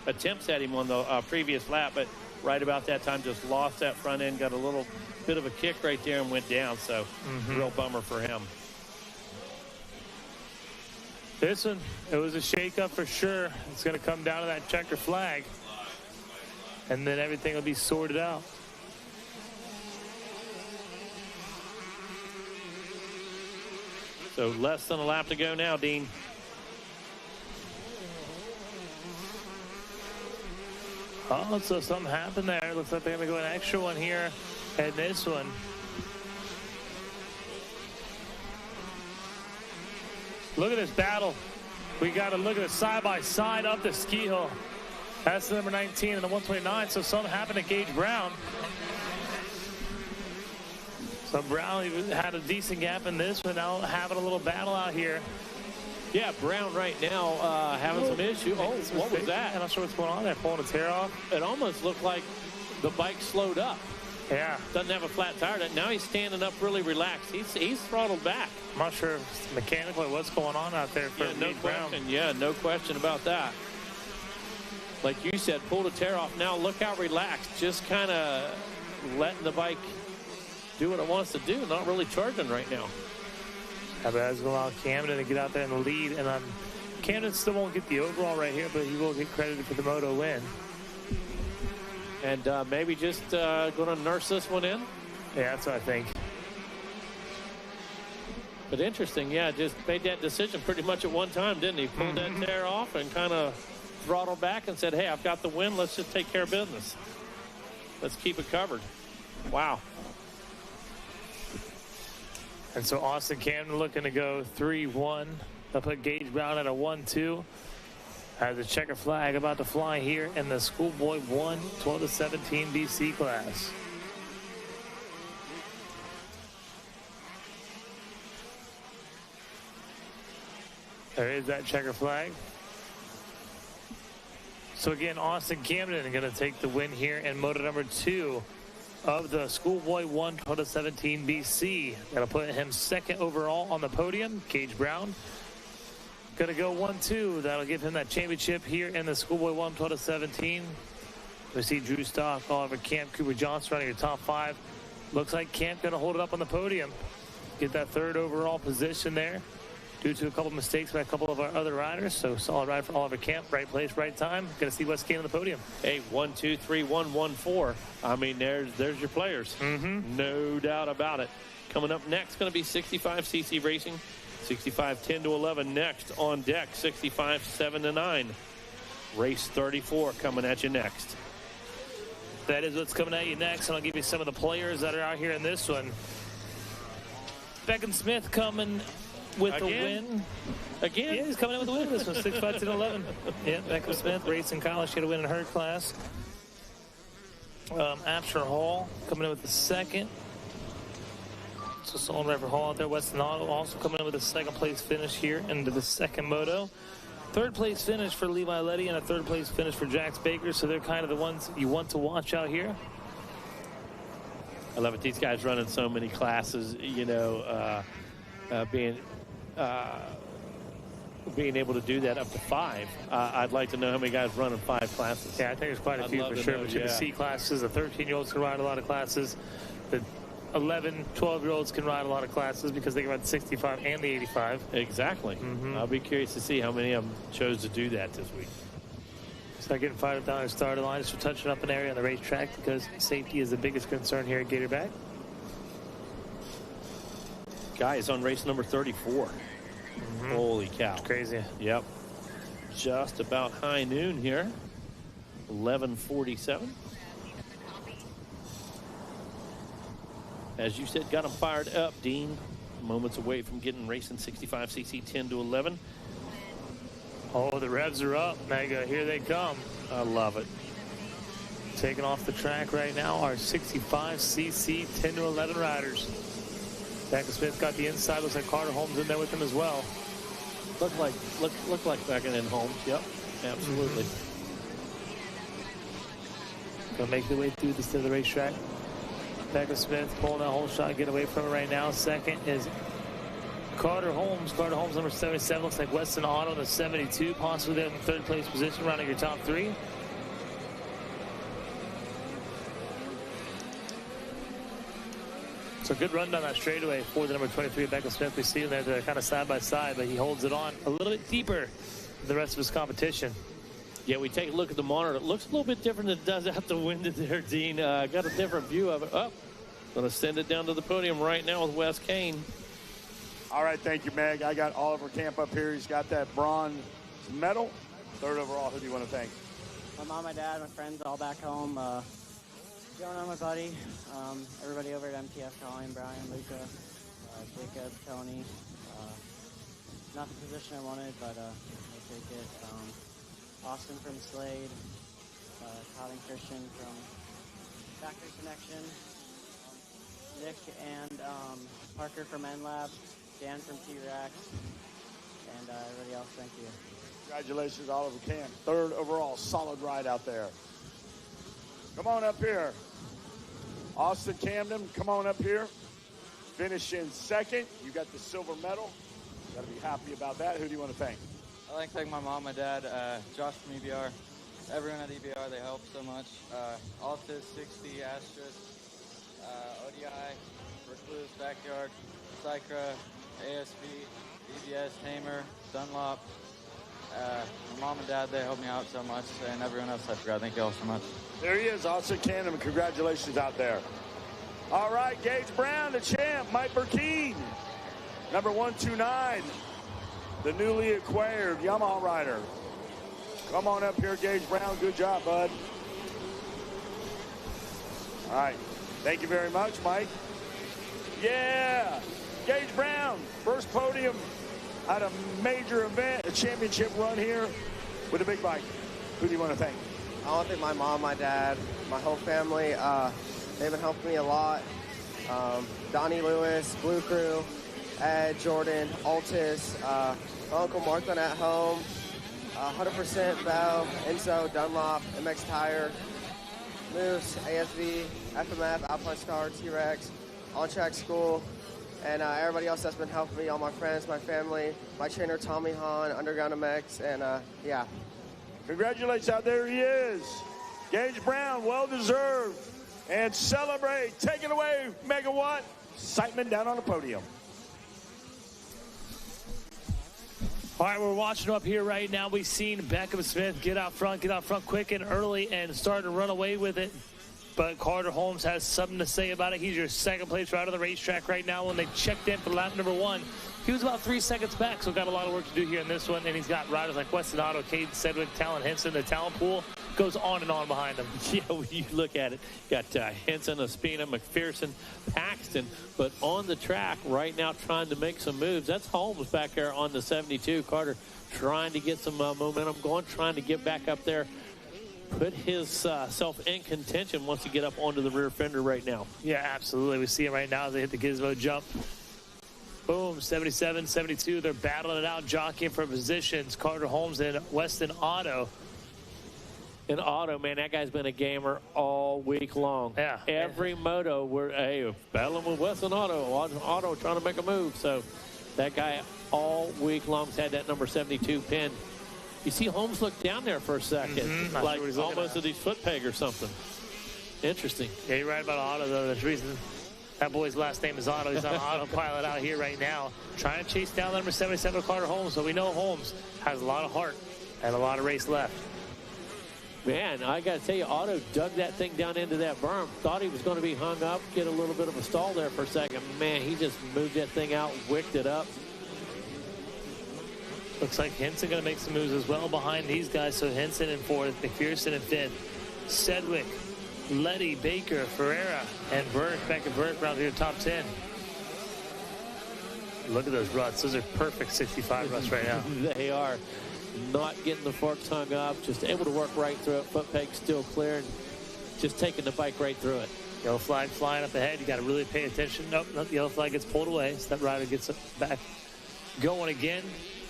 attempts at him on the previous lap, but right about that time just lost that front end, got a little bit of a kick right there and went down. So real bummer for him. This one, it was a shake-up for sure. It's going to come down to that checker flag, and then everything will be sorted out. So less than a lap to go now, Dean. Oh, so something happened there. Looks like they're going to go an extra one here and this one. Look at this battle. We got to look at it side by side up the ski hill. That's the number 19 and the 129. So something happened to Gage Brown. So Brown had a decent gap in this one. Now having a little battle out here. Yeah, Brown right now having some issues. Oh, what was that? I'm not sure what's going on there. Pulling its hair off. It almost looked like the bike slowed up. Yeah. Doesn't have a flat tire. Now he's standing up really relaxed. He's throttled back. I'm not sure mechanically what's going on out there for no Brown. question. Yeah, no question about that. Like you said, pulled a tear off. Now look how relaxed. Just kind of letting the bike do what it wants to do. Not really charging right now. That's going to allow Camden to get out there in the lead. And Camden still won't get the overall right here, but he will get credited for the moto win. And maybe just going to nurse this one in. Yeah, that's what I think. But interesting, yeah, just made that decision pretty much at one time, didn't he? Pulled that tear off and kind of throttled back and said, hey, I've got the win. Let's just take care of business. Let's keep it covered. Wow. And so Austin Camden looking to go 3-1. They'll put Gage Brown at a 1-2. Has a checker flag about to fly here in the Schoolboy 1 12-17 BC class. There is that checker flag. So again, Austin Camden going to take the win here in moto number 2 of the Schoolboy 1 12-17 BC. That'll put him second overall on the podium. Gage Brown going to go 1-2. That'll give him that championship here in the Schoolboy 1 12-17. We see Drew Stock, Oliver Camp, Cooper Johnson running your top 5. Looks like Camp going to hold it up on the podium. Get that third overall position there. due to a couple mistakes by a couple of our other riders. So solid ride for Oliver Camp. Right place, right time. Going to see Wes Kane on the podium. Hey, 1, 2, 3, 1, 1, 4. I mean, there's your players. No doubt about it. Coming up next, going to be 65cc Racing. 65 10 to 11 next on deck. 65 7 to 9. Race 34 coming at you next. That is what's coming at you next, and I'll give you some of the players that are out here in this one. Beckham Smith coming with the win. Again? Yeah, he's coming in with the win this one, 6-5 to 11. Yeah, Beckham Smith, racing college. She had a win in her class. Absher Hall coming in with the second. So solid ride for Hall out there. Weston Auto also coming in with a second place finish here into the second moto. Third place finish for Levi Letty and a third place finish for Jax Baker. So they're kind of the ones you want to watch out here. I love it. These guys running so many classes, you know, being able to do that up to 5. I'd like to know how many guys running 5 classes. Yeah, I think there's quite a few for sure. Between the C classes, the 13-year-olds can ride a lot of classes. The 11, 12-year-olds can ride a lot of classes because they can ride the 65 and the 85. Exactly. I'll be curious to see how many of them chose to do that this week. Start getting fired up down the starting line. Just for touching up an area on the racetrack because safety is the biggest concern here at Gatorback. Guy is on race number 34. Holy cow. It's crazy. Yep. Just about high noon here. 11:47. As you said, got him fired up, Dean. Moments away from getting racing 65cc 10 to 11. Oh, the revs are up, Mega. Here they come. I love it. Taking off the track right now, our 65cc 10 to 11 riders. Beckham Smith got the inside. Looks like Carter Holmes in there with him as well. Look like Beckham and Holmes. Yep, absolutely. Gonna make their way through this to the racetrack. Beckham Smith pulling that whole shot, get away from it right now. Second is Carter Holmes. Carter Holmes, number 77. Looks like Weston Auto in the 72, possibly there in the third place position, rounding your top 3. So good run down that straightaway for the number 23, Beckham Smith. We see him there. They're kind of side by side, but he holds it on a little bit deeper than the rest of his competition. Yeah, we take a look at the monitor. It looks a little bit different than it does out the window there, Dean. Got a different view of it. Oh, going to send it down to the podium right now with Wes Kane. All right, thank you, Meg. I got Oliver Camp up here. He's got that bronze medal. Third overall, who do you want to thank? My mom, my dad, my friends all back home. Jonah, my buddy. Everybody over at MTF, Colin, Brian, Luca, Jacob, Tony. Not the position I wanted, but I'll take it. Austin from Slade, Todd and Christian from Factory Connection, Nick and Parker from NLab, Dan from T-Rex, and everybody else, thank you. Congratulations, Oliver Camp. Third overall, solid ride out there. Come on up here. Austin Camden, come on up here. Finish in second. You got the silver medal. Got to be happy about that. Who do you want to thank? I'd like to thank my mom, my dad, Josh from EBR, everyone at EBR, they helped so much. Altus, 60, Astros, ODI, First Blues, Backyard, Cycra, ASV, EBS, Hamer, Dunlop. My mom and dad, they helped me out so much, and everyone else I forgot. Thank you all so much. There he is, Austin Camden. Congratulations out there. All right, Gage Brown, the champ. Mike Burkeen, number 129. The newly acquired Yamaha rider. Come on up here, Gage Brown. Good job, bud. All right. Thank you very much, Mike. Yeah. Gage Brown, first podium at a major event, a championship run here with a big bike. Who do you want to thank? I want to thank my mom, my dad, my whole family. They've been helping me a lot. Donnie Lewis, Blue Crew, Ed, Jordan, Altus, my Uncle Marklin at home, 100% Bell, Enzo, Dunlop, MX Tire, Moose, ASV, FMF, Alpine Star, T-Rex, On Track School, and everybody else that's been helping me, all my friends, my family, my trainer Tommy Hahn, Underground MX, and yeah. Congratulations out there he is. Gage Brown, well-deserved. And celebrate. Take it away, Megawatt. Siteman down on the podium. All right, we're watching up here right now. We've seen Beckham Smith get out front quick and early and start to run away with it. But Carter Holmes has something to say about it. He's your second place rider on the racetrack right now. When they checked in for lap number 1, he was about 3 seconds back, so got a lot of work to do here in this one. And he's got riders like Weston Otto, Caden Sedgwick, Talon Henson. The talent pool goes on and on behind him. Yeah, when you look at it, got Henson, Ospina, McPherson, Paxton, but on the track right now trying to make some moves. That's Holmes back there on the 72. Carter trying to get some momentum going, trying to get back up there. Put his self in contention once he get up onto the rear fender right now. Yeah, absolutely. We see him right now as they hit the Gizmo jump. Boom, 77, 72. They're battling it out, jockeying for positions. Carter Holmes and Weston Otto. And Otto, man, that guy's been a gamer all week long. Yeah. Every moto, we're battling with Weston Otto. Otto trying to make a move. So that guy all week long has had that number 72 pin. You see Holmes look down there for a second, like almost at his foot peg or something. Interesting. Yeah, you're right about Otto, though. There's reason that boy's last name is Otto. He's on autopilot out here right now, trying to chase down number 77, Carter Holmes. So we know Holmes has a lot of heart and a lot of race left. Man, I got to tell you, Otto dug that thing down into that berm. Thought he was going to be hung up, get a little bit of a stall there for a second. Man, he just moved that thing out, wicked it up. Looks like Henson going to make some moves as well behind these guys. So Henson in 4th, McPherson in 5th, Sedgwick, Letty, Baker, Ferreira, and Burke. Beck and Burke round here top 10. Look at those ruts. Those are perfect 65 ruts right now. They are. Not getting the forks hung up, just able to work right through it. Foot peg still clear, and just taking the bike right through it. Yellow flag flying up ahead. You got to really pay attention. Nope, the yellow flag gets pulled away. So that rider gets back going again.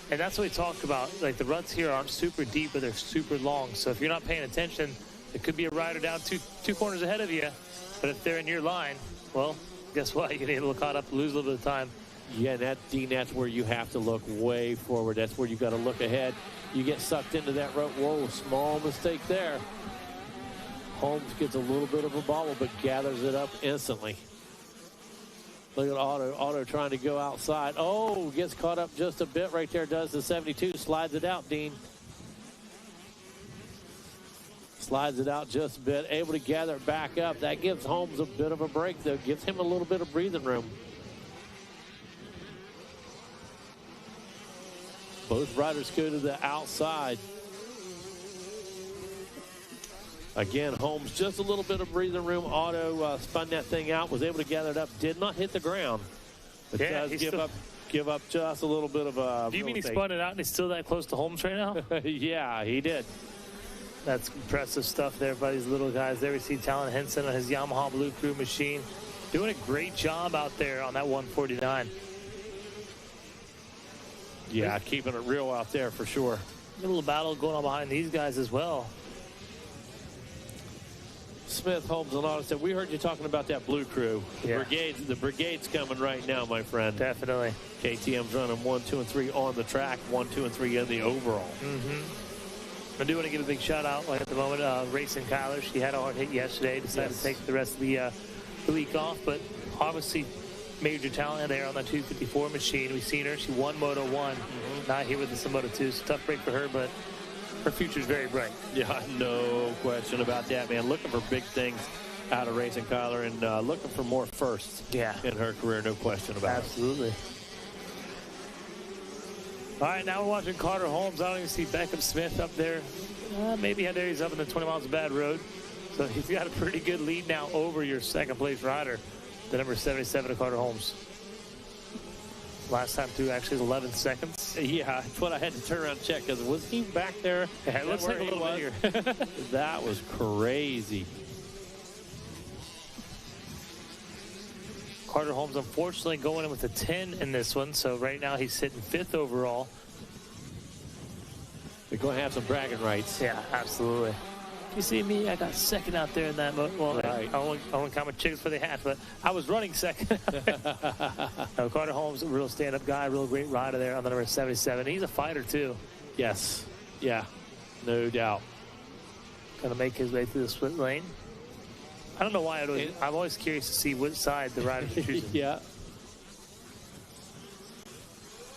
And that's what we talk about. Like, the ruts here aren't super deep, but they're super long. So if you're not paying attention, it could be a rider down two corners ahead of you. But if they're in your line, well, guess what? You get a little caught up, lose a little bit of time. Yeah, that's where you have to look way forward. That's where you got to look ahead. You get sucked into that rope. Whoa, small mistake there. Holmes gets a little bit of a bobble, but gathers it up instantly. Look at Otto. Otto trying to go outside. Oh, gets caught up just a bit right there. Does the 72. Slides it out, Dean. Slides it out just a bit. Able to gather it back up. That gives Holmes a bit of a break, though. Gives him a little bit of breathing room. Both riders go to the outside. Again, Holmes just a little bit of breathing room. Otto spun that thing out, was able to gather it up, did not hit the ground. But yeah, does give up just a little bit of a... Do you mean he spun it out and he's still that close to Holmes right now? Yeah, he did. That's impressive stuff there by these little guys. There we see Talon Henson on his Yamaha Blue Crew machine. Doing a great job out there on that 149. Yeah, keeping it real out there for sure. A little battle going on behind these guys as well. Smith, Holmes, and Otto said, we heard you talking about that Blue Crew. Yeah. The brigade's coming right now, my friend. Definitely. KTM's running 1, 2, and 3 on the track, 1, 2, and 3 in the overall. I do want to give a big shout out at the moment. Racing Kyler, she had a hard hit yesterday. Decided to take the rest of the week off, but obviously major talent there on the 254 machine. We've seen her. She won Moto 1. Not here with the Moto 2. It's a tough break for her, but her future's very bright. Yeah, no question about that, man. Looking for big things out of Racing Kyler and looking for more firsts in her career, no question about it. Absolutely. All right, now we're watching Carter Holmes. I don't even see Beckham Smith up there. Maybe there he's up in the 20 miles of bad road. So he's got a pretty good lead now over your second place rider, the number 77 of Carter Holmes. Last time through actually is 11 seconds. Yeah, that's what I had to turn around and check, because was he back there? Yeah, it looks like a little bit here. That was crazy. Carter Holmes, unfortunately, going in with a 10 in this one. So right now he's sitting 5th overall. We're going to have some bragging rights. Yeah, absolutely. You see me, I got second out there in that. Well, right. I won't count my chickens for the hat, but I was running second. No, Carter Holmes, a real stand-up guy, real great rider there on the number 77. He's a fighter, too. Yes. Yeah, no doubt. Going to make his way through the split lane. I don't know why. I'm always curious to see which side the riders are choosing. Yeah.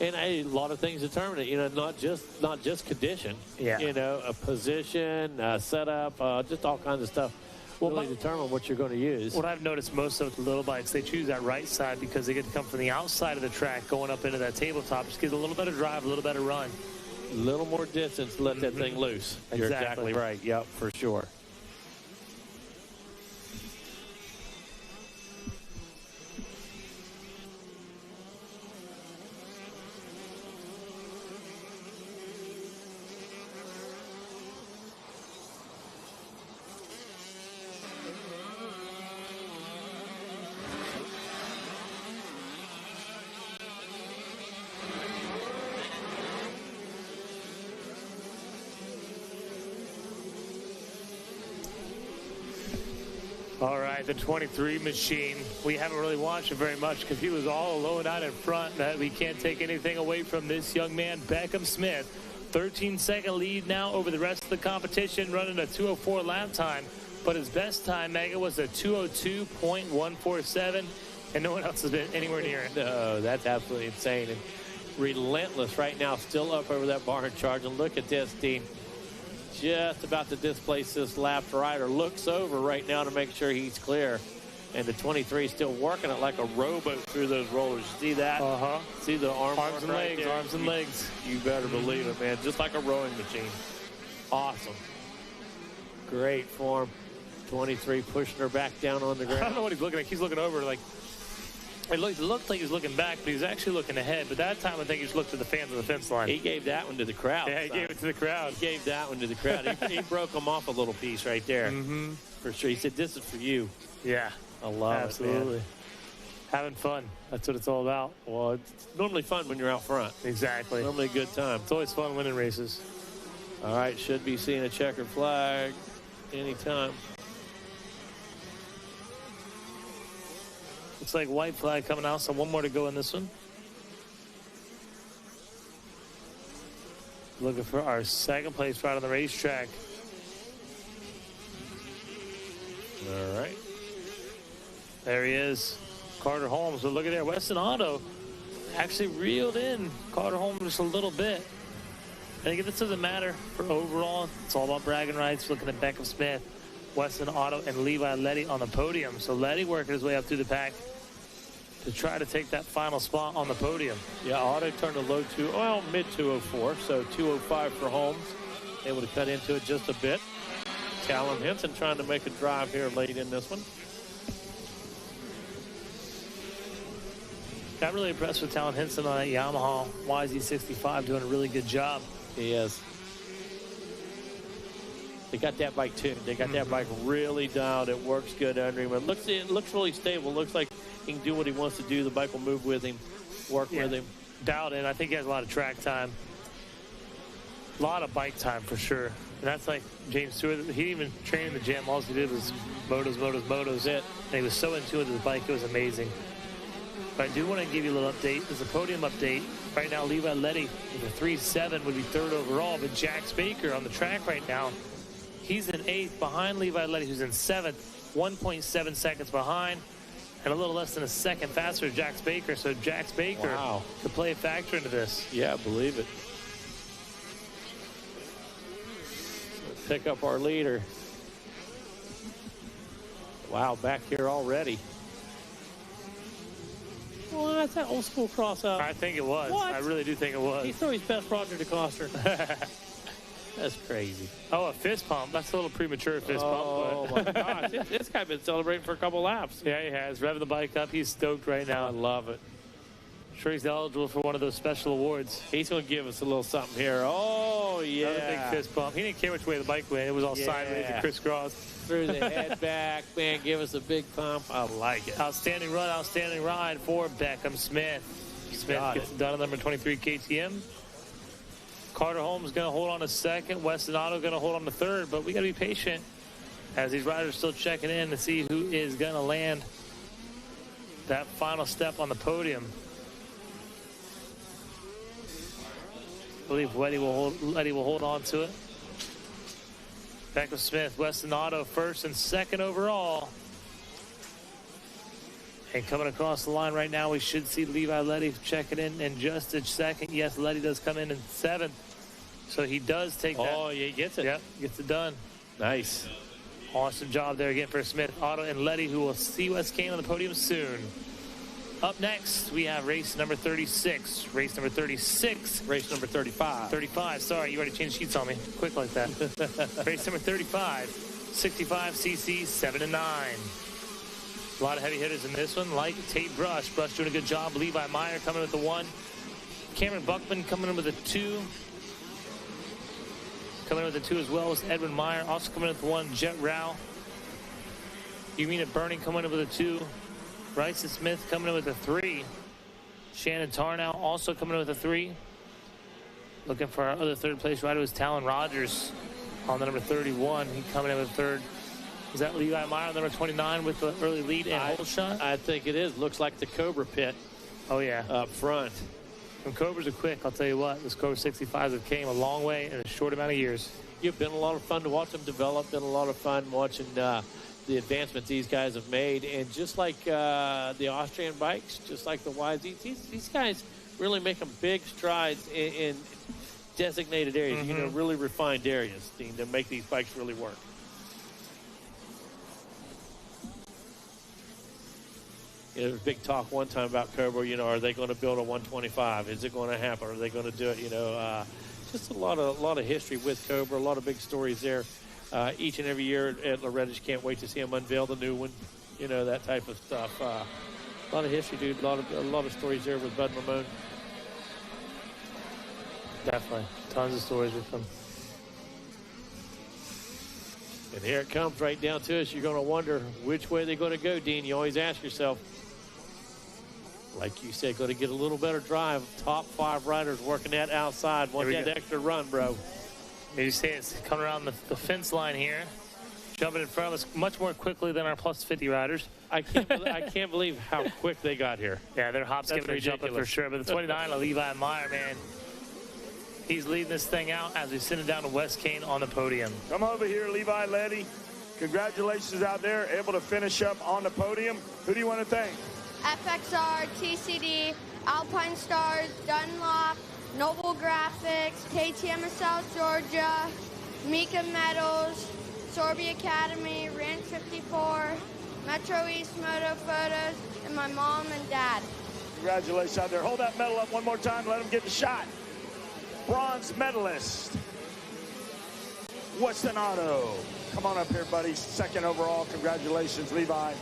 And a lot of things determine it, you know, not just condition. Yeah. You know, a position, setup, just all kinds of stuff. Will really determine what you're going to use. What I've noticed most of the little bikes, they choose that right side because they get to come from the outside of the track going up into that tabletop. Just gives a little better drive, a little better run. A little more distance to let that thing loose. You're exactly right. Yep, for sure. All right, the 23 machine. We haven't really watched it very much because he was all alone out in front. We can't take anything away from this young man, Beckham Smith. 13-second lead now over the rest of the competition, running a 2:04 lap time. But his best time, Mega, was a 2:02.147, and no one else has been anywhere near it. No, that's absolutely insane. And relentless right now, still up over that barn charge. And look at this, Dean. Just about to displace this lap rider. Looks over right now to make sure he's clear. And the 23 is still working it like a rowboat through those rollers. See that? Uh-huh. See the arms and right legs, there? arms and legs. You better believe it, man. Just like a rowing machine. Awesome. Great form. 23 pushing her back down on the ground. I don't know what he's looking at. He's looking over like, it looked like he was looking back, but he was actually looking ahead. But that time, I think he just looked to the fans of the fence line. He gave that one to the crowd. Yeah, he gave it to the crowd. He gave that one to the crowd. He broke them off a little piece right there. Mm-hmm. For sure. He said, this is for you. Yeah. I love Absolutely. it, man. Having fun. That's what it's all about. Well, it's normally fun when you're out front. Exactly. Normally a good time. It's always fun winning races. All right, should be seeing a checkered flag anytime. Looks like white flag coming out, so one more to go in this one. Looking for our second place right on the racetrack. All right. There he is, Carter Holmes. But look at there, Weston Auto actually reeled in Carter Holmes just a little bit. And again, this doesn't matter for overall. It's all about bragging rights. Looking at Beckham Smith, Weston Auto, and Levi Letty on the podium. So Letty working his way up through the pack to try to take that final spot on the podium. Yeah, Auto turned a low mid 204, so 205 for Holmes. Able to cut into it just a bit. Callum Henson trying to make a drive here late in this one. Got really impressed with Talon Henson on that Yamaha YZ65, doing a really good job. He is. They got that bike tuned. They got that bike really dialed. It works good under him. It looks really stable. Looks like he can do what he wants to do. The bike will move with him, work with him. Dialed in. I think he has a lot of track time. A lot of bike time for sure. And that's like James Stewart. He didn't even train in the gym. All he did was motos. And he was so into his bike. It was amazing. But I do want to give you a little update. There's a podium update. Right now, Levi Letty with a 3.7 would be third overall. But Jax Baker on the track right now, he's in 8th behind Levi Letty, who's in 7th, 1.7 seconds behind, and a little less than a second faster than Jax Baker. So Jax Baker could play a factor into this. Yeah, believe it. Let's pick up our leader. Wow, back here already. Well, that's that old school cross up. I think it was. What? I really do think it was. He threw his best Roger DeCoster. That's crazy. Oh, a fist pump. That's a little premature fist pump. Oh, my gosh. This guy's been celebrating for a couple laps. Yeah, he has. Revving the bike up. He's stoked right now. I love it. Sure he's eligible for one of those special awards. He's going to give us a little something here. Oh, yeah. Another big fist pump. He didn't care which way the bike went. It was all sideways and crisscross. Threw the head back. Man, give us a big pump. I like it. Outstanding run, outstanding ride for Beckham Smith. Smith gets it done on number 23 KTM. Carter Holmes going to hold on to second. Weston Auto going to hold on to third. But we got to be patient as these riders still checking in to see who is going to land that final step on the podium. I believe Letty will hold on to it. Beckham Smith, Weston Auto first and second overall. And coming across the line right now, we should see Levi Letty checking in just a second. Yes, Letty does come in 7th. So he does take that. Oh, yeah, he gets it. Yep, gets it done. Nice. Awesome job there again for Smith, Otto, and Letty, who will see West Kane on the podium soon. Up next, we have race number 36. Race number 36. Race number 35. 35, sorry, you already changed sheets on me. Quick like that. Race number 35, 65 cc, 7 and 9. A lot of heavy hitters in this one, like Tate Brush. Brush doing a good job. Levi Meyer coming with the 1. Cameron Buckman coming in with a 2. Coming in with the 2 as well as Edwin Meyer. Also coming in with the 1, Jet Rao. Yumina Burning coming in with a 2. Bryson Smith coming in with a 3. Shannon Tarnow also coming in with a 3. Looking for our other third place rider was Talon Rogers on the number 31. He coming in with 3rd. Is that Levi Meyer, number 29, with the early lead and hole shot? I think it is. Looks like the Cobra pit. Oh, yeah. Up front. When Cobras are quick, I'll tell you what, those Cobra 65s have came a long way in a short amount of years. It's been a lot of fun to watch them develop. Been a lot of fun watching the advancements these guys have made. And just like the Austrian bikes, just like the YZs, these guys really making big strides in designated areas, you know, really refined areas, Dean, to make these bikes really work. There was big talk one time about Cobra, you know, are they going to build a 125? Is it going to happen? Are they going to do it? You know, just a lot of history with Cobra, a lot of big stories there. Each and every year at Loretta's, can't wait to see them unveil the new one, you know, that type of stuff. A lot of history, dude, a lot of stories there with Bud Ramon. Definitely, tons of stories with them. And here it comes right down to us. You're going to wonder which way they're going to go, Dean. You always ask yourself. Like you said, going to get a little better drive. Top 5 riders working that outside. Want that extra run, bro. You see it's coming around the fence line here. Jumping in front of us much more quickly than our plus 50 riders. I can't believe how quick they got here. Yeah, they're hop, skipping, and jumping for sure. But the 29, Levi Meyer, man, he's leading this thing out as we send it down to West Kane on the podium. Come over here, Levi Letty. Congratulations out there, able to finish up on the podium. Who do you want to thank? FXR, TCD, Alpine Stars, Dunlop, Noble Graphics, KTM of South Georgia, Mika Metals, Sorby Academy, Rand 54, Metro East Moto Photos, and my mom and dad. Congratulations out there. Hold that medal up one more time. Let them get the shot. Bronze medalist, Weston Otto. Come on up here, buddy. 2nd overall. Congratulations, Levi.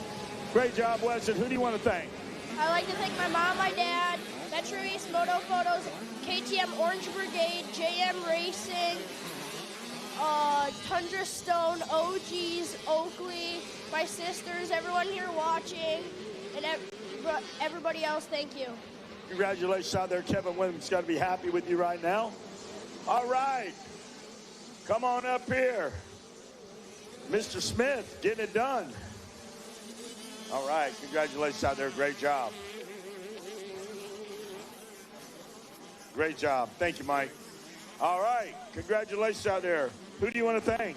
Great job, Weston. Who do you want to thank? I'd like to thank my mom, my dad, Metro East Moto Photos, KTM Orange Brigade, JM Racing, Tundra Stone, OGs, Oakley, my sisters, everyone here watching, and everybody else, thank you. Congratulations out there. Kevin Williams got to be happy with you right now. All right. Come on up here. Mr. Smith, getting it done. All right. Congratulations out there. Great job. Great job. Thank you, Mike. All right. Congratulations out there. Who do you want to thank?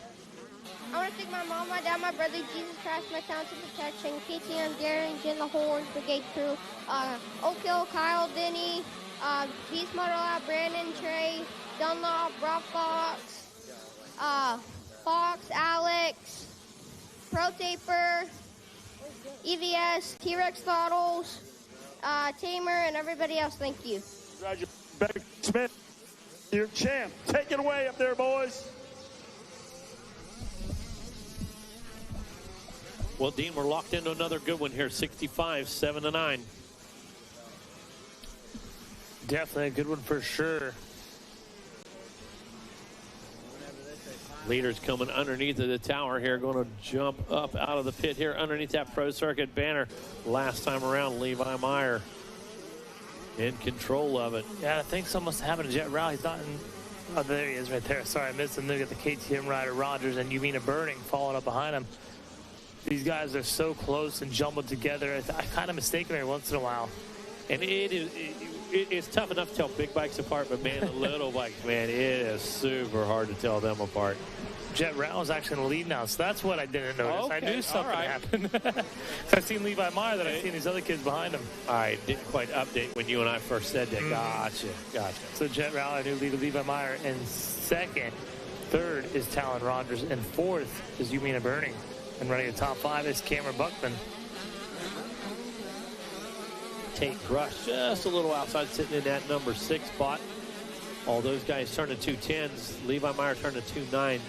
I want to thank my mom, my dad, my brother, Jesus Christ, my talented protection, KTM, Darren, Jen, the whole Orange Brigade crew, Oak Hill, Kyle, Denny, Beast Motor Lab, Brandon, Trey, Dunlop, Rob Fox, Fox, Alex, Pro Taper, EVS, T-Rex Throttles, Tamer, and everybody else. Thank you. Congratulations, Smith. You're champ. Take it away up there, boys. Well, Dean, we're locked into another good one here, 65, 7-9. Definitely a good one for sure. Leaders coming underneath of the tower here, going to jump up out of the pit here underneath that Pro Circuit banner. Last time around, Levi Meyer in control of it. Yeah, I think something must have happened to Jet Rowley. He's not in. Oh, there he is right there. Sorry, I missed him. They got the KTM rider Rogers and Yumina Burning following up behind him. These guys are so close and jumbled together. I kind of mistake them every once in a while. And it's tough enough to tell big bikes apart, but man, the little bikes, man, it is super hard to tell them apart. Jet Rao is actually in the lead now, so that's what I didn't notice. Okay, I knew something happened. I've seen Levi Meyer, then I've seen these other kids behind him. All right, didn't quite update when you and I first said that. Gotcha. So Jet Rao, I knew Levi Meyer in second. Third is Talon Rogers, and fourth is Yumina Burning. And running the top 5 is Cameron Buckman. Tate Brush just a little outside, sitting in that number 6 spot. All those guys turning 210s. Levi Meyer turning 2.9.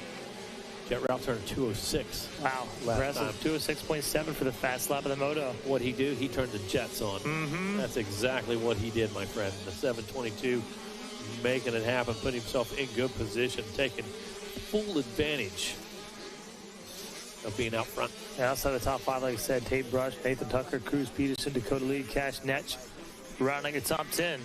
Jet Rao turned 206. Wow, impressive. 206.7 for the fast lap of the moto. What he do? He turned the jets on. That's exactly what he did, my friend. The 722, making it happen, putting himself in good position, taking full advantage of being out front. And outside the top 5, like I said, Tate Brush, Nathan Tucker, Cruz Peterson, Dakota Lee, Cash Netch, rounding a top 10.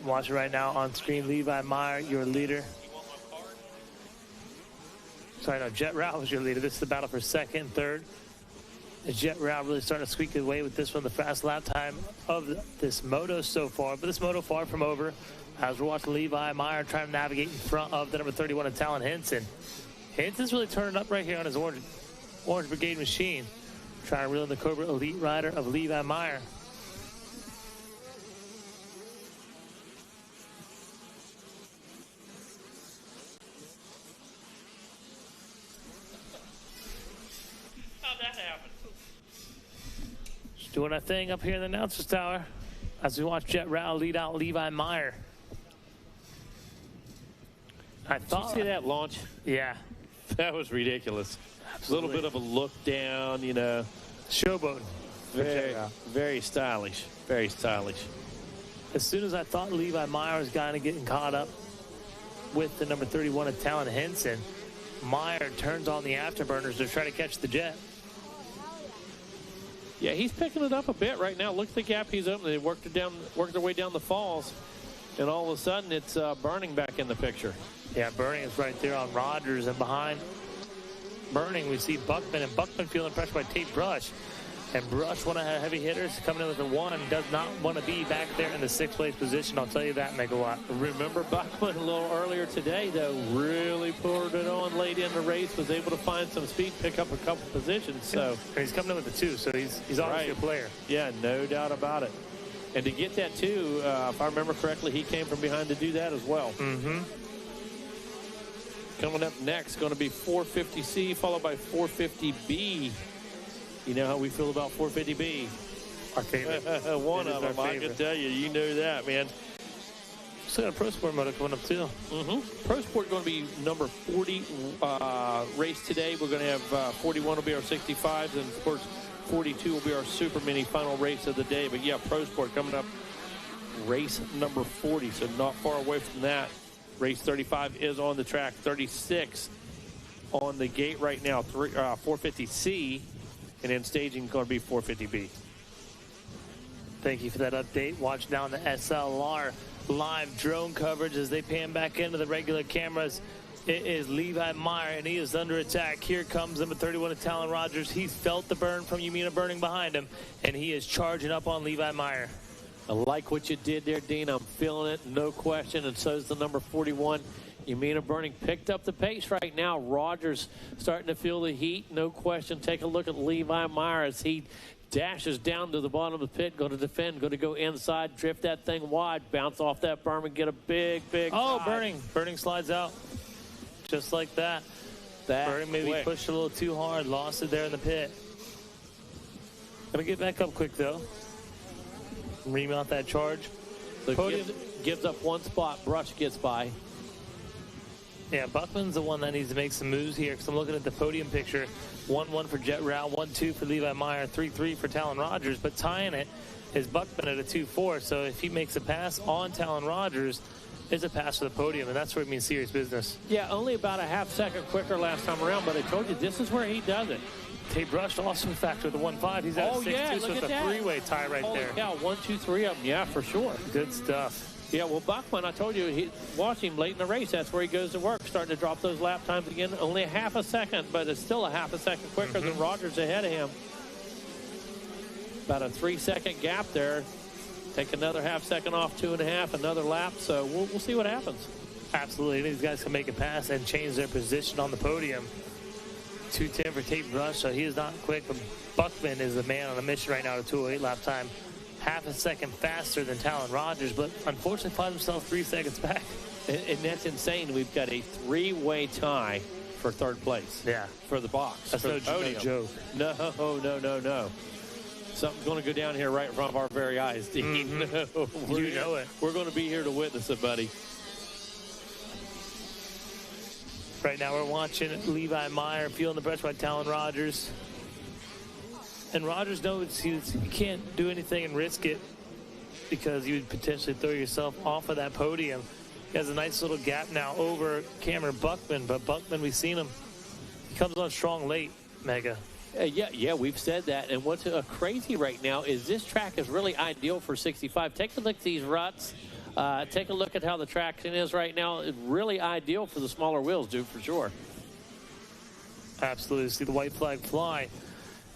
Watch it right now on screen. Levi Meyer, your leader. Sorry, no, Jet Rao was your leader. This is the battle for second and third. Jet Rao really starting to squeak away with this one, the fast lap time of this moto so far. But this moto far from over. As we're watching Levi Meyer trying to navigate in front of the number 31 of Talon Henson. Henson's really turning up right here on his Orange Brigade machine. Trying to reel in the Cobra Elite Rider of Levi Meyer. How'd that happen? Just doing our thing up here in the announcer's tower as we watch Jet Rao lead out Levi Meyer. I thought. Did you see that launch? Yeah. That was ridiculous. Absolutely. A little bit of a look down, you know. Showboat. Very stylish. Very stylish. As soon as I thought Levi Meyer was kind of getting caught up with the number 31 of Talon Henson, Meyer turns on the afterburners to try to catch the jet. Yeah, he's picking it up a bit right now. Look at the gap he's opening. They worked their way down the falls, and all of a sudden it's Burning back in the picture. Yeah, Burning is right there on Rogers, and behind Burning we see Buckman, and Buckman feeling pressure by Tate Brush. And Brush, one of the heavy hitters, coming in with a 1, does not want to be back there in the 6th place position. I'll tell you that, Megawatt. Remember Buckman a little earlier today, though, really poured it on late in the race, was able to find some speed, pick up a couple positions. So and he's coming in with a 2, so he's obviously a player. Yeah, no doubt about it. And to get that 2, if I remember correctly, he came from behind to do that as well. Coming up next, going to be 450C, followed by 450B. You know how we feel about 450B. Our favorite. One of them, I can tell you. You know that, man. Still got a Pro Sport moto coming up, too. Pro Sport going to be number 40 race today. We're going to have 41 will be our 65s, and of course 42 will be our Super Mini final race of the day. But yeah, Pro Sport coming up, race number 40, so not far away from that. Race 35 is on the track. 36 on the gate right now. 450C, and then staging going to be 450B. Thank you for that update. Watch now on the SLR live drone coverage as they pan back into the regular cameras. It is Levi Meyer, and he is under attack. Here comes number 31 of Talon Rogers. He's felt the burn from Yumina Burning behind him, and he is charging up on Levi Meyer. I like what you did there, Dean. I'm feeling it, no question, and so is the number 41. Yumina Burning picked up the pace right now. Rogers starting to feel the heat, no question. Take a look at Levi Meyer as he dashes down to the bottom of the pit, going to defend, going to go inside, drift that thing wide, bounce off that berm and get a big Oh, dive. Burning slides out. Just like that. Burning maybe pushed a little too hard, lost it there in the pit. Gonna get back up quick, though. Remount that charge. So gives up one spot. Brush gets by. Yeah, Buckman's the one that needs to make some moves here, because I'm looking at the podium picture. 1-1 for Jet Rao, 1-2 for Levi Meyer, 3-3 for Talon Rogers, but tying it is Buckman at a 2-4, so if he makes a pass on Talon Rogers, it's a pass for the podium, and that's where it means serious business. Yeah, only about a half second quicker last time around, but I told you this is where he does it. Tate Brush also, in fact, with the 1-5. He's at 6-2, so it's a three-way tie right there. Yeah, 1, 2, 3 of them. Yeah, for sure. Good stuff. Yeah, well, Buckman, I told you, watch him late in the race. That's where he goes to work, starting to drop those lap times again. Only a half a second, but it's still a half a second quicker than Rogers ahead of him. About a 3-second gap there. Take another half-second off, 2.5, another lap. So we'll see what happens. Absolutely. These guys can make a pass and change their position on the podium. 2:10 for Tate Brush, so he is not quick, but Buckman is the man on a mission right now to 2:08 lap time. Half a second faster than Talon Rogers, but unfortunately finds himself 3 seconds back. And that's insane. We've got a 3-way tie for 3rd place. Yeah. For the box. That's no joke. No. Something's going to go down here right in front of our very eyes, Dean. Mm-hmm. You know it. We're going to be here to witness it, buddy. Right now we're watching Levi Meyer feeling the pressure by Talon Rogers. And Rogers knows you can't do anything and risk it because you would potentially throw yourself off of that podium. He has a nice little gap now over Cameron Buckman, but Buckman, we've seen him. He comes on strong late, Mega. Yeah, we've said that. And what's crazy right now is this track is really ideal for 65. Take a look at these ruts. Take a look at how the traction is right now. It's really ideal for the smaller wheels, dude, for sure. Absolutely. See the white flag fly.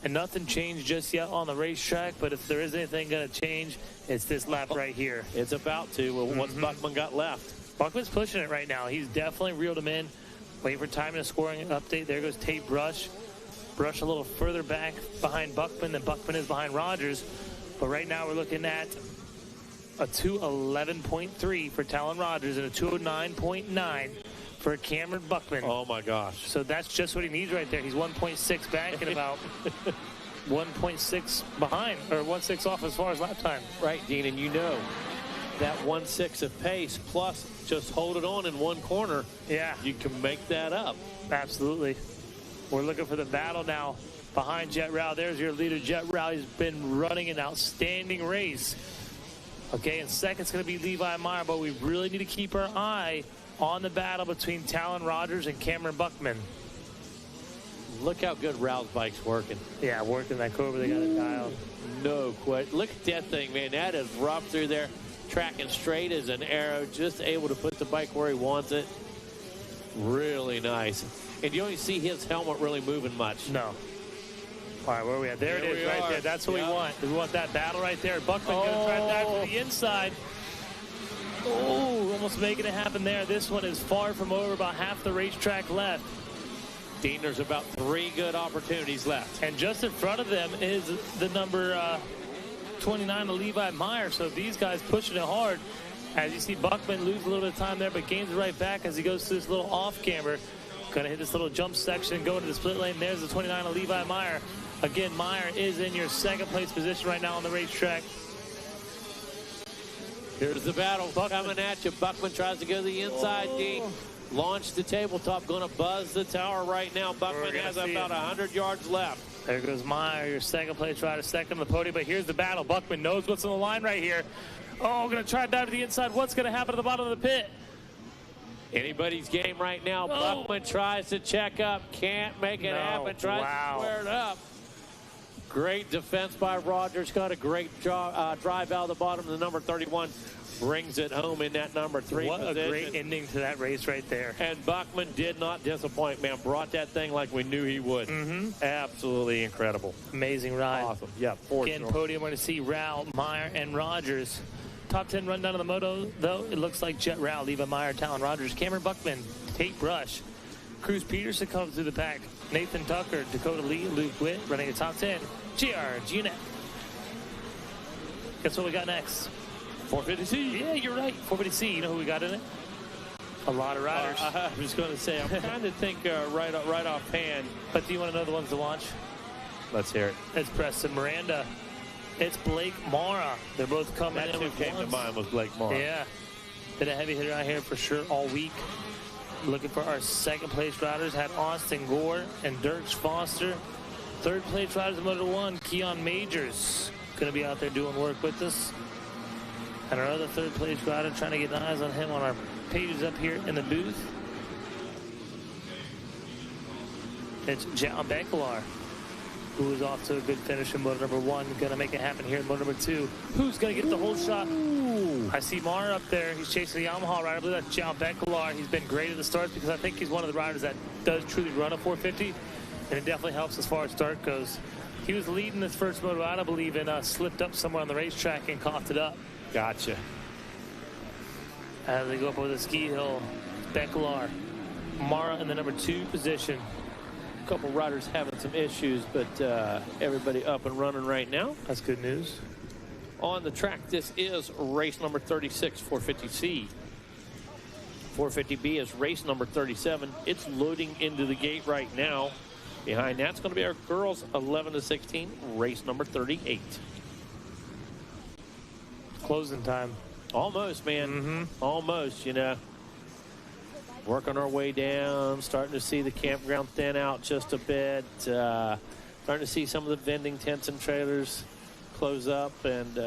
And nothing changed just yet on the racetrack, but if there is anything going to change, it's this lap right here. It's about to. Well, what's Buckman got left? Buckman's pushing it right now. He's definitely reeled him in. Waiting for time and a scoring update. There goes Tate Brush. Brush a little further back behind Buckman than Buckman is behind Rogers. But right now we're looking at a 2:11.3 for Talon Rogers and a 2:09.9 for Cameron Buckman. Oh, my gosh. So that's just what he needs right there. He's 1.6 back and about 1.6 behind, or 1.6 off as far as lap time. Right, Dean, and you know that 1.6 of pace plus just hold it on in one corner. Yeah. You can make that up. Absolutely. We're looking for the battle now behind Jet Rao. There's your leader, Jet Rao. He's been running an outstanding race. Okay, and second's going to be Levi Meyer, but we really need to keep our eye on the battle between Talon Rogers and Cameron Buckman. Look how good Rao's bike's working. Yeah, working that Cobra. They got it dialed. No quit. Look at that thing, man. That is rough through there. Tracking straight as an arrow. Just able to put the bike where he wants it. Really nice. And you don't see his helmet really moving much. No. All right, where are we at? There it is right there. That's what we want. We want that battle right there. Buckman going to try that from the inside. Oh, almost making it happen there. This one is far from over, about half the racetrack left. Dean, there's about 3 good opportunities left. And just in front of them is the number 29 of Levi Meyer. So these guys pushing it hard. As you see Buckman lose a little bit of time there, but gains it right back as he goes to this little off-camber. Going to hit this little jump section and go into the split lane. There's the 29 of Levi Meyer. Again, Meyer is in your second place position right now on the racetrack. Here's the battle coming at you. Buckman tries to go to the inside, Dean. Launch the tabletop, going to buzz the tower right now. Buckman has about 100 yards left. There goes Meyer, your second place rider, second on the podium. But here's the battle. Buckman knows what's on the line right here. Oh, going to try to dive to the inside. What's going to happen at the bottom of the pit? Anybody's game right now. Buckman tries to check up. Can't make it happen. Tries to square it up. Great defense by Rogers. Got a great drive out of the bottom. The number 31 brings it home in that number 3 What position. a great ending to that race right there. And Buckman did not disappoint, man. Brought that thing like we knew he would. Absolutely incredible. Amazing ride. Awesome. Yeah, for Again, sure. podium, we're going to see Rao, Meyer, and Rogers. Top 10 rundown of the moto, though. It looks like Jet Rao, Levi Meyer, Talon Rogers, Cameron Buckman, Tate Brush. Cruz Peterson comes through the pack. Nathan Tucker, Dakota Lee, Luke Witt running the top 10. GNF. Guess what we got next? 450C. Yeah, you're right. 450C. You know who we got in it? A lot of riders. I was going to say, I'm trying to think right offhand. But do you want to know the ones to watch? Let's hear it. It's Preston Miranda. It's Blake Mara. They're both coming in. That's who came to mind was Blake Mara. Yeah. Been a heavy hitter out here for sure all week. Looking for our second place riders. Had Austin Gore and Dirks Foster. Third place riders in Moto 1, Keon Majors. Going to be out there doing work with us. And our other third place rider, trying to get eyes on him on our pages up here in the booth. It's Jao Bekelar, who is off to a good finish in Moto number 1. Going to make it happen here in Moto number 2. Who's going to get the whole shot? Ooh. I see Mara up there. He's chasing the Yamaha rider. I believe that's Jao Bekelar. He's been great at the starts because I think he's one of the riders that does truly run a 450. And it definitely helps as far as start goes. He was leading this first moto out, I believe, and slipped up somewhere on the racetrack and coughed it up. Gotcha. As they go up over the ski hill, Becklar, Mara in the number 2 position. A couple riders having some issues, but everybody up and running right now. That's good news. On the track, this is race number 36, 450C. 450B is race number 37. It's loading into the gate right now. Behind that's going to be our girls 11 to 16, race number 38. Closing time. Almost, man. Almost, you know. Working our way down, starting to see the campground thin out just a bit. Starting to see some of the vending tents and trailers close up, and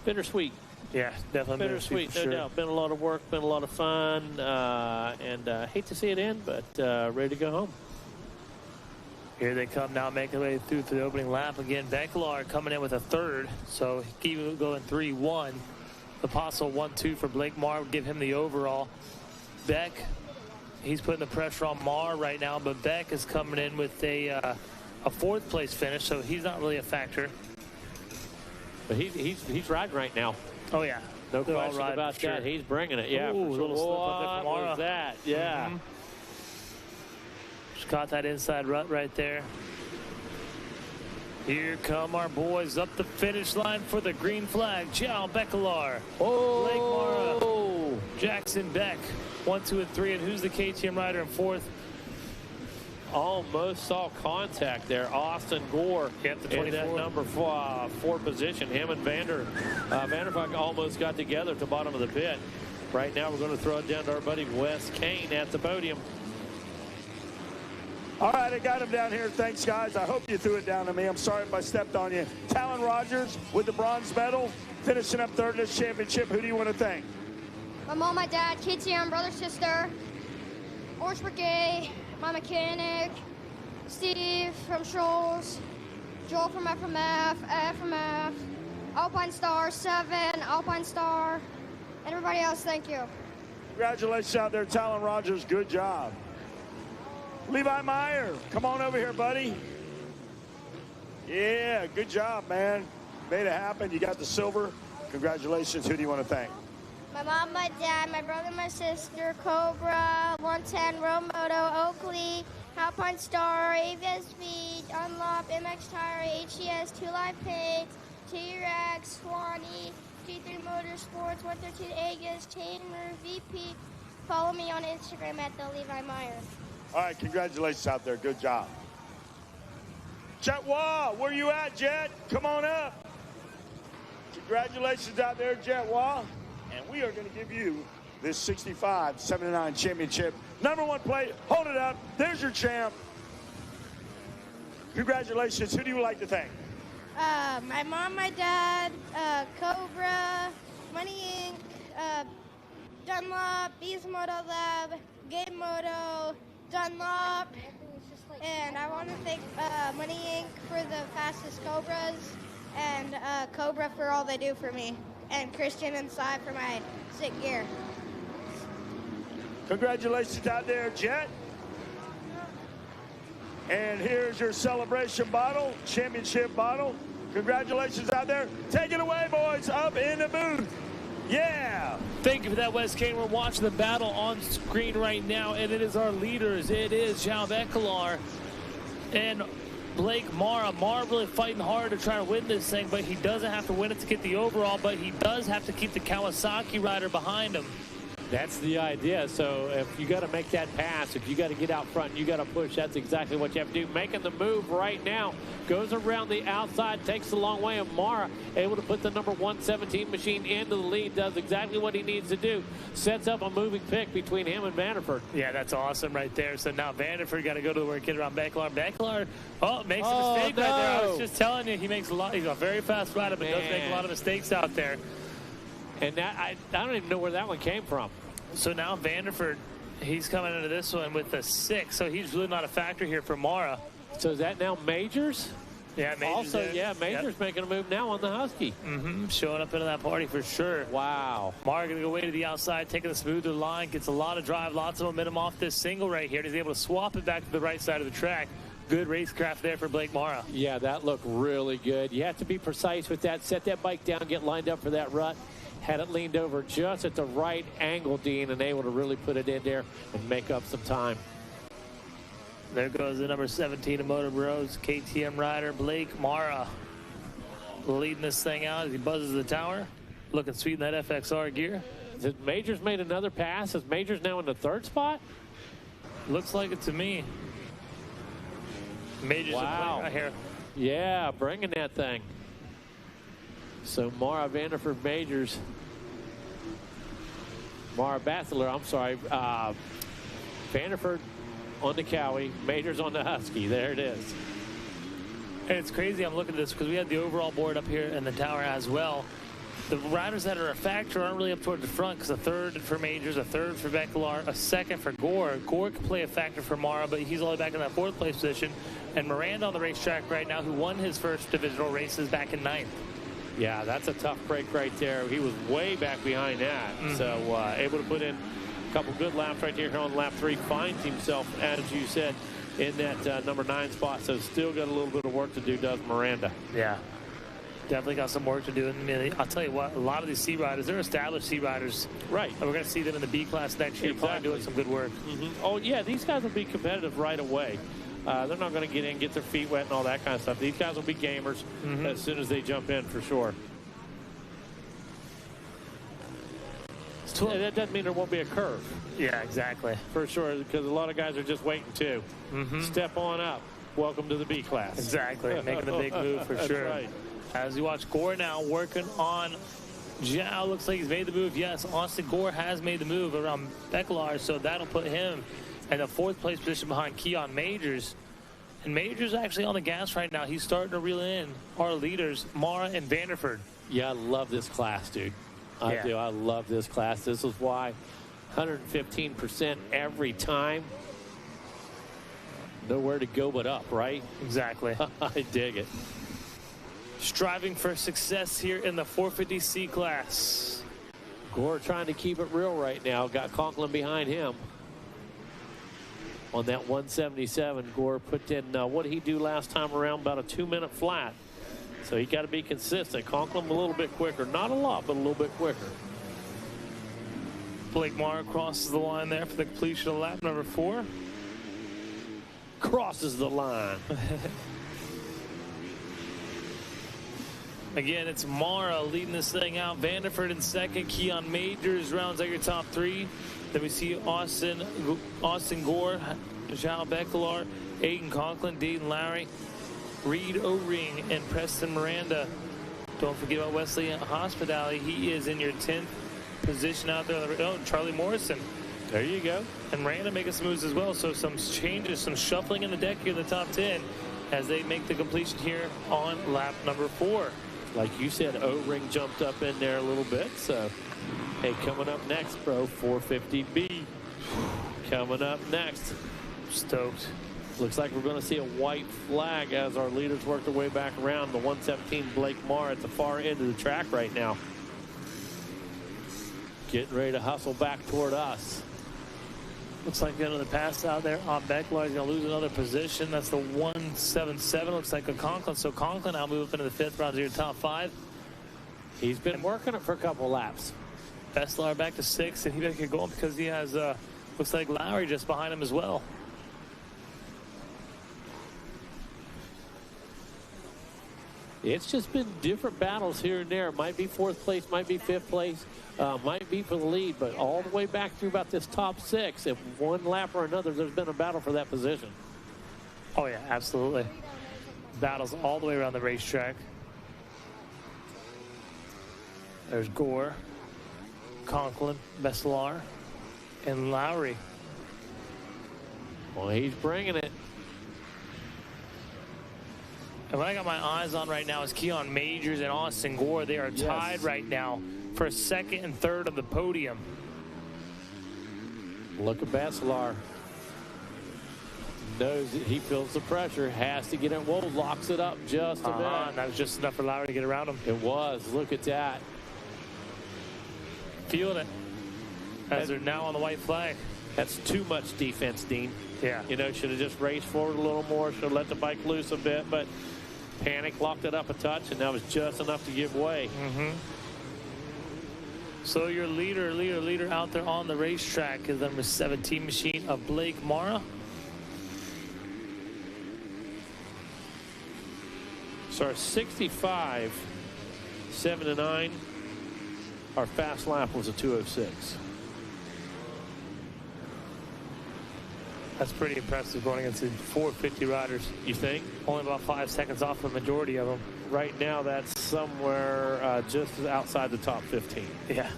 bittersweet. Yeah, definitely bittersweet, no doubt. Been a lot of work, been a lot of fun, and hate to see it end, but ready to go home. Here they come now, making their way through to the opening lap again. Becklar coming in with a 3rd, so keep going 3-1. The possible 1-2 for Blake Marr would give him the overall. Beck, he's putting the pressure on Marr right now, but Beck is coming in with a 4th place finish, so he's not really a factor. But he's riding right now. Oh yeah, no question about that. He's bringing it. Yeah, ooh, for sure. Little slip up there from Mara. What was that? Yeah. Just caught that inside rut right there. Here come our boys up the finish line for the green flag. João Becklar, Blake Mara, Jackson Beck, 1, 2, and 3. And who's the KTM rider in 4th? Almost saw contact there. Austin Gore in that number 4 position. Him and Vandervaag almost got together at the bottom of the pit. Right now we're going to throw it down to our buddy Wes Kane at the podium. All right, I got him down here. Thanks, guys. I hope you threw it down to me. I'm sorry if I stepped on you. Talon Rogers with the bronze medal, finishing up 3rd in this championship. Who do you want to thank? My mom, my dad, KTM, brother, sister, Orange Brigade, my mechanic, Steve from Shoals, Joel from FMF, Alpine Star, 7, Alpine Star, and everybody else, thank you. Congratulations out there, Talon Rogers. Good job. Levi Meyer, come on over here, buddy. Yeah, good job, man. Made it happen. You got the silver. Congratulations. Who do you want to thank? My mom, my dad, my brother, my sister, Cobra, 110, Moto, Oakley, Alpine Star, AVS Speed, Unlock, MX Tire, HES, 2 Live Paint, T-Rex, Swanee, T3 Motorsports, 113 Aegis, Tamer, VP. Follow me on Instagram at the Levi Meyer. All right, congratulations out there. Good job. Jet Wah, where you at, Jet? Come on up. Congratulations out there, Jet Wah. And we are going to give you this 65-79 championship. Number 1 plate. Hold it up. There's your champ. Congratulations. Who do you like to thank? My mom, my dad, Cobra, Money Inc., Dunlop, Beast Moto Lab, Game Moto, Dunlop, and I want to thank Money Inc. for the fastest Cobras, and Cobra for all they do for me, and Christian and Cy for my sick gear. Congratulations out there, Jet. And here's your celebration bottle, championship bottle. Congratulations out there. Take it away, boys, up in the booth. Yeah. Thank you for that, Wes Kane. We're watching the battle on screen right now, and it is our leaders. It is João Becklar and Blake Mara. Mara really fighting hard to try to win this thing, but he doesn't have to win it to get the overall, but he does have to keep the Kawasaki rider behind him. That's the idea. So if you got to make that pass, if you got to get out front, you got to push. That's exactly what you have to do. Making the move right now. Goes around the outside, takes the long way. And Mara able to put the number 117 machine into the lead. Does exactly what he needs to do. Sets up a moving pick between him and Vanderford. Yeah, that's awesome right there. So now Vanderford got to go to the work, get around Becklar. Becklar, makes a mistake right there. I was just telling you, he makes a lot. He's a very fast rider, but does make a lot of mistakes out there. And that I don't even know where that one came from. So now Vanderford, he's coming into this one with a 6, so he's really not a factor here for Mara. So is that now Majors? Yeah, Major's also, there. yeah, Major's making a move now on the Husky. Showing up into that party for sure. Wow. Mara going to go way to the outside, taking the smoother line, gets a lot of drive, lots of momentum off this single right here. He's able to swap it back to the right side of the track. Good racecraft there for Blake Mara. Yeah, that looked really good. You have to be precise with that. Set that bike down, get lined up for that rut. Had it leaned over just at the right angle, Dean, and able to really put it in there and make up some time. There goes the number 17 of Moto Bros, KTM rider Blake Mara. Leading this thing out as he buzzes the tower. Looking sweet in that FXR gear. Major's made another pass. Is Major's now in the third spot? Looks like it to me. Major's right here. Yeah, bringing that thing. So Mara Vanderford Majors. Mara Battler, I'm sorry. Vanderford on the Cowie, Majors on the Husky. There it is. And it's crazy. I'm looking at this because we had the overall board up here in the tower as well. The riders that are a factor aren't really up toward the front because a third for Majors, a third for Becklar, a second for Gore. Gore can play a factor for Mara, but he's only back in that fourth place position. And Miranda on the racetrack right now, who won his first divisional races back in ninth. Yeah, that's a tough break right there. He was way back behind that. So able to put in a couple good laps right here on lap 3. Finds himself, as you said, in that number 9 spot. So still got a little bit of work to do, does Miranda. Yeah. Definitely got some work to do. And I'll tell you what, a lot of these C riders, they're established C riders. Right. And we're going to see them in the B class next year. Probably doing some good work. Oh, yeah, these guys will be competitive right away. They're not going to get in, get their feet wet and all that kind of stuff. These guys will be gamers as soon as they jump in, for sure. And that doesn't mean there won't be a curve. Yeah, exactly. For sure, because a lot of guys are just waiting to step on up. Welcome to the B class. Exactly. Making a big move for sure. Right. As you watch Gore now working on Zhao. Looks like he's made the move. Yes, Austin Gore has made the move around Becklar, so that'll put him in the fourth place position behind Keon Majors. And Majors actually on the gas right now. He's starting to reel in our leaders, Mara and Vanderford. Yeah, I love this class, dude. I do. I love this class. This is why 115% every time. Nowhere to go but up, right? Exactly. I dig it. Striving for success here in the 450C class. Gore trying to keep it real right now. Got Conklin behind him. On that 177, Gore put in, what did he do last time around? About a 2-minute flat. So he got to be consistent. Conklin a little bit quicker. Not a lot, but a little bit quicker. Blake Mara crosses the line there for the completion of lap number 4. Crosses the line. Again, it's Mara leading this thing out. Vanderford in second. Keon Majors rounds out your top 3. Then we see Austin Gore, Zhao Becklar, Aiden Conklin, Dayton Lowry, Reed O-Ring, and Preston Miranda. Don't forget about Wesley Hospitality. He is in your 10th position out there. Oh, Charlie Morrison. There you go. And Miranda making some moves as well. So some changes, some shuffling in the deck here in the top 10 as they make the completion here on lap number 4. Like you said, O-Ring jumped up in there a little bit. So, hey, coming up next, bro, 450B. Coming up next. Stoked. Looks like we're going to see a white flag as our leaders work their way back around. The 117 Blake Marr at the far end of the track right now. Getting ready to hustle back toward us. Looks like another pass out there on Becklar. He's going to lose another position. That's the 177. Looks like a Conklin. So Conklin now move up into the 5th round to your top 5. He's been working it for a couple laps. Becklar back to 6th, and he better get going because he has, looks like Lowry just behind him as well. It's just been different battles here and there. Might be 4th place, might be 5th place, might be for the lead, but all the way back through about this top 6, if one lap or another, there's been a battle for that position. Oh, yeah, absolutely. Battles all the way around the racetrack. There's Gore, Conklin, Becklar, and Lowry. Well, he's bringing it. And what I got my eyes on right now is Keon Majors and Austin Gore. They are tied right now for 2nd and 3rd on the podium. Look at Becklar. knows that he feels the pressure, has to get it. Whoa, locks it up just a bit. And that was just enough for Lowry to get around him. It was. Look at that. Feeling it. As they're now on the white flag. That's too much defense, Dean. Yeah. You know, should have just raced forward a little more, should have let the bike loose a bit, but panic, locked it up a touch, and that was just enough to give way. So your leader out there on the racetrack is the number 17 machine of Blake Mara. So our 65, 7 to 9, our fast lap was a 2:06. That's pretty impressive going against the 450 riders. You think? Only about 5 seconds off the majority of them. Right now, that's somewhere just outside the top 15. Yeah.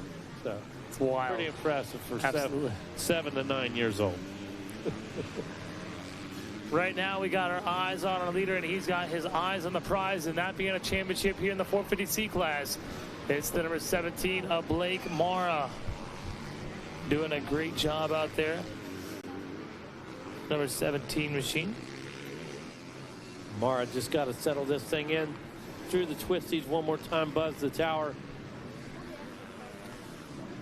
So it's wild. Pretty impressive for Absolutely. 7 to 9 years old. Right now, we got our eyes on our leader, and he's got his eyes on the prize, and that being a championship here in the 450C class. It's the number 17 of Blake Mara. Doing a great job out there. Number 17 machine. Mara just got to settle this thing in through the twisties one more time, buzz the tower.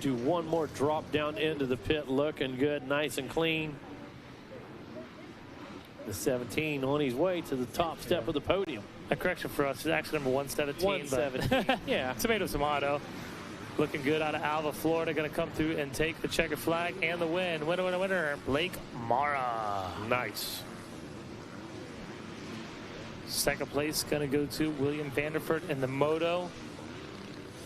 Do one more drop down into the pit, looking good, nice and clean. The 17 on his way to the top step of the podium. A correction for us, it's actually number 117. 117, yeah. Tomato. Looking good out of Alva, Florida. Going to come through and take the checker flag and the win. Winner, Blake Mara. Nice. Second place going to go to William Vanderford in the moto.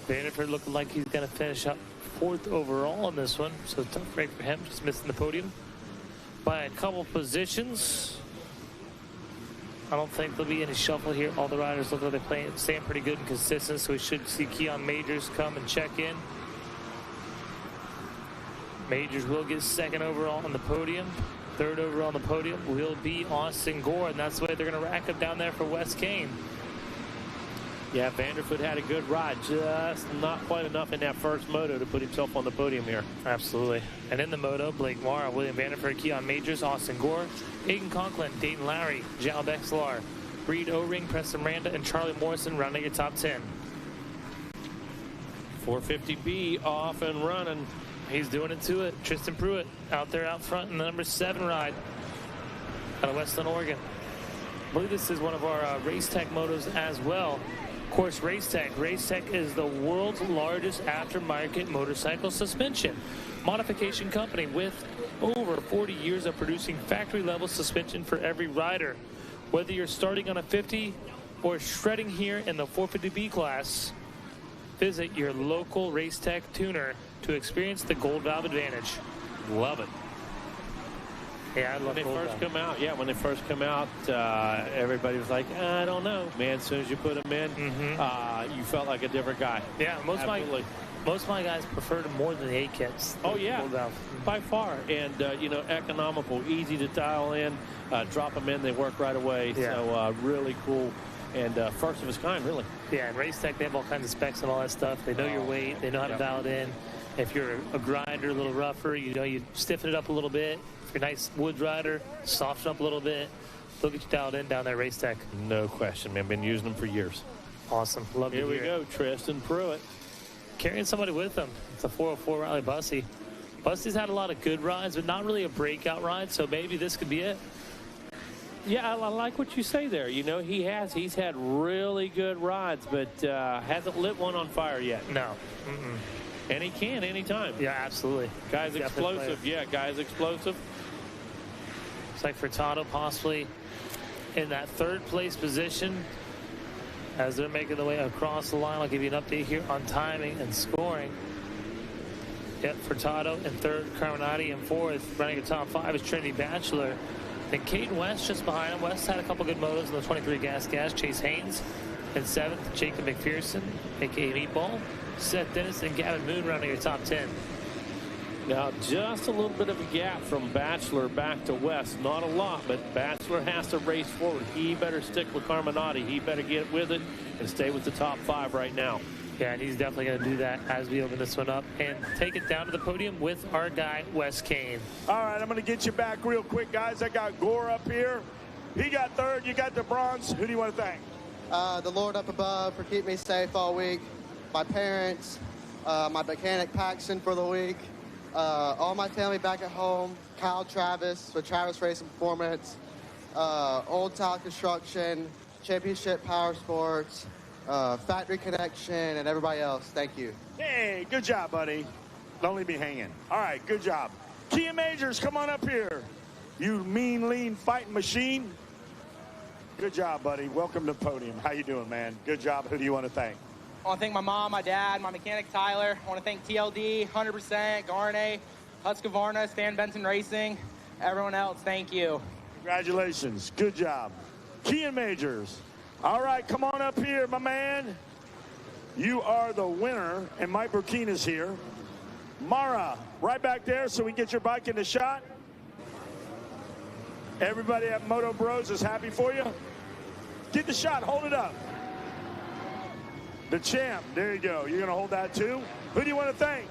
Vanderford looking like he's going to finish up 4th overall on this one. So tough break for him, just missing the podium by a couple positions. I don't think there'll be any shuffle here. All the riders look like they're staying pretty good and consistent, so we should see Keon Majors come and check in. Majors will get 2nd overall on the podium. 3rd overall on the podium will be Austin Gore, and that's the way they're going to rack up down there for Wes Kane. Yeah, Vanderfoot had a good ride, just not quite enough in that first moto to put himself on the podium here. Absolutely. And in the moto, Blake Mara, William Vanderford, Keon Majors, Austin Gore, Aiden Conklin, Dayton Lowry, Jal Bexlar, Reed O-Ring, Preston Miranda, and Charlie Morrison rounding your top 10. 450B off and running. He's doing it to it. Tristan Pruitt out there out front in the number 7 ride out of Westland, Oregon. I believe this is one of our Race Tech motos as well. Of course, Race Tech is the world's largest aftermarket motorcycle suspension modification company with over 40 years of producing factory-level suspension for every rider. Whether you're starting on a 50 or shredding here in the 450B class, visit your local Race Tech tuner to experience the Gold Valve advantage. Love it. Yeah, I love when they first come out, everybody was like, I don't know. Man, as soon as you put them in, you felt like a different guy. Yeah, most of my guys prefer them more than the 8 kits. Oh, yeah, by far. And, you know, economical, easy to dial in, drop them in, they work right away. Yeah. So really cool. And first of its kind, really. Yeah, and Race Tech, they have all kinds of specs and all that stuff. They know your weight. They know how to dial it in. If you're a grinder, a little rougher, you know, you stiffen it up a little bit. If you're a nice woods rider, soften up a little bit. They'll get you dialed in down there, Race Tech. No question, man. Been using them for years. Awesome. Love to hear it. Here we go, Tristan Pruitt. Carrying somebody with them. It's a 404 Riley Bussey. Bussey's had a lot of good rides, but not really a breakout ride, so maybe this could be it. Yeah, I like what you say there. You know, he's had really good rides, but hasn't lit one on fire yet. No. And he can anytime. Yeah, absolutely. Guy's explosive. Yeah, guy's explosive. It's like Furtado possibly in that 3rd place position as they're making their way across the line. I'll give you an update here on timing and scoring. Yep, Furtado in 3rd, Carminati in 4th. Running a top 5 is Trinity Batchelor. Then Caden West just behind him. West had a couple good motos in the 23 gas. Chase Haynes in 7th. Jacob McPherson, a.k.a. Meatball. Seth Dennis and Gavin Moon rounding your top 10. Now, just a little bit of a gap from Batchelor back to West. Not a lot, but Batchelor has to race forward. He better stick with Carminati. He better get with it and stay with the top 5 right now. Yeah, and he's definitely going to do that as we open this one up and take it down to the podium with our guy, Wes Kane. All right, I'm going to get you back real quick, guys. I got Gore up here. He got third. You got the bronze. Who do you want to thank? The Lord up above for keeping me safe all week. My parents, my mechanic Paxton for the week. All my family back at home. Kyle Travis for Travis Racing Performance. Old Tile Construction. Championship Power Sports. Factory Connection, and everybody else. Thank you. Hey, good job, buddy. Don't leave me hanging. All right, good job. Kia Majors, come on up here. You mean, lean, fighting machine. Good job, buddy. Welcome to the podium. How you doing, man? Good job. Who do you want to thank? I want to thank my mom, my dad, my mechanic Tyler. I want to thank TLD, 100%, Garnet, Husqvarna, Stan Benson Racing, everyone else. Thank you. Congratulations. Good job. Kia Majors. All right, come on up here, my man. You are the winner, and Mike Burkeen is here. Mara, right back there so we get your bike in the shot. Everybody at Moto Bros is happy for you. Get the shot. Hold it up. The champ. There you go. You're going to hold that too. Who do you want to thank?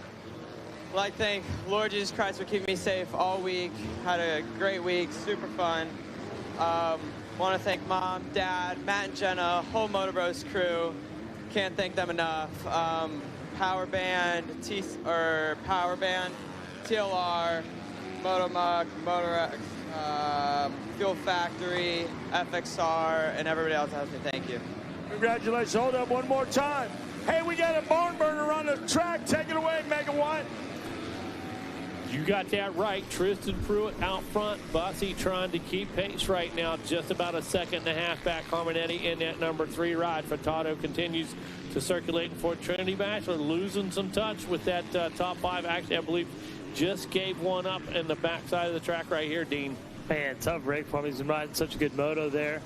I'd like to thank Lord Jesus Christ for keeping me safe all week. Had a great week. Super fun. Want to thank Mom, Dad, Matt and Jenna, whole Moto Bros crew. Can't thank them enough. Power Band, TLR, Motomug, Motorex, Fuel Factory, FXR, and everybody else has me. Thank you. Congratulations. Hold up one more time. Hey, we got a barn burner on the track. Take it away, Megawatt. You got that right. Tristan Pruitt out front. Bussy trying to keep pace right now. Just about a second and a half back. Carminetti in that number 3 ride. Furtado continues to circulate for Trinity Bachelor. Losing some touch with that top 5. Actually, I believe just gave one up in the backside of the track right here, Dean. Man, tough break for him. He's been riding such a good moto there.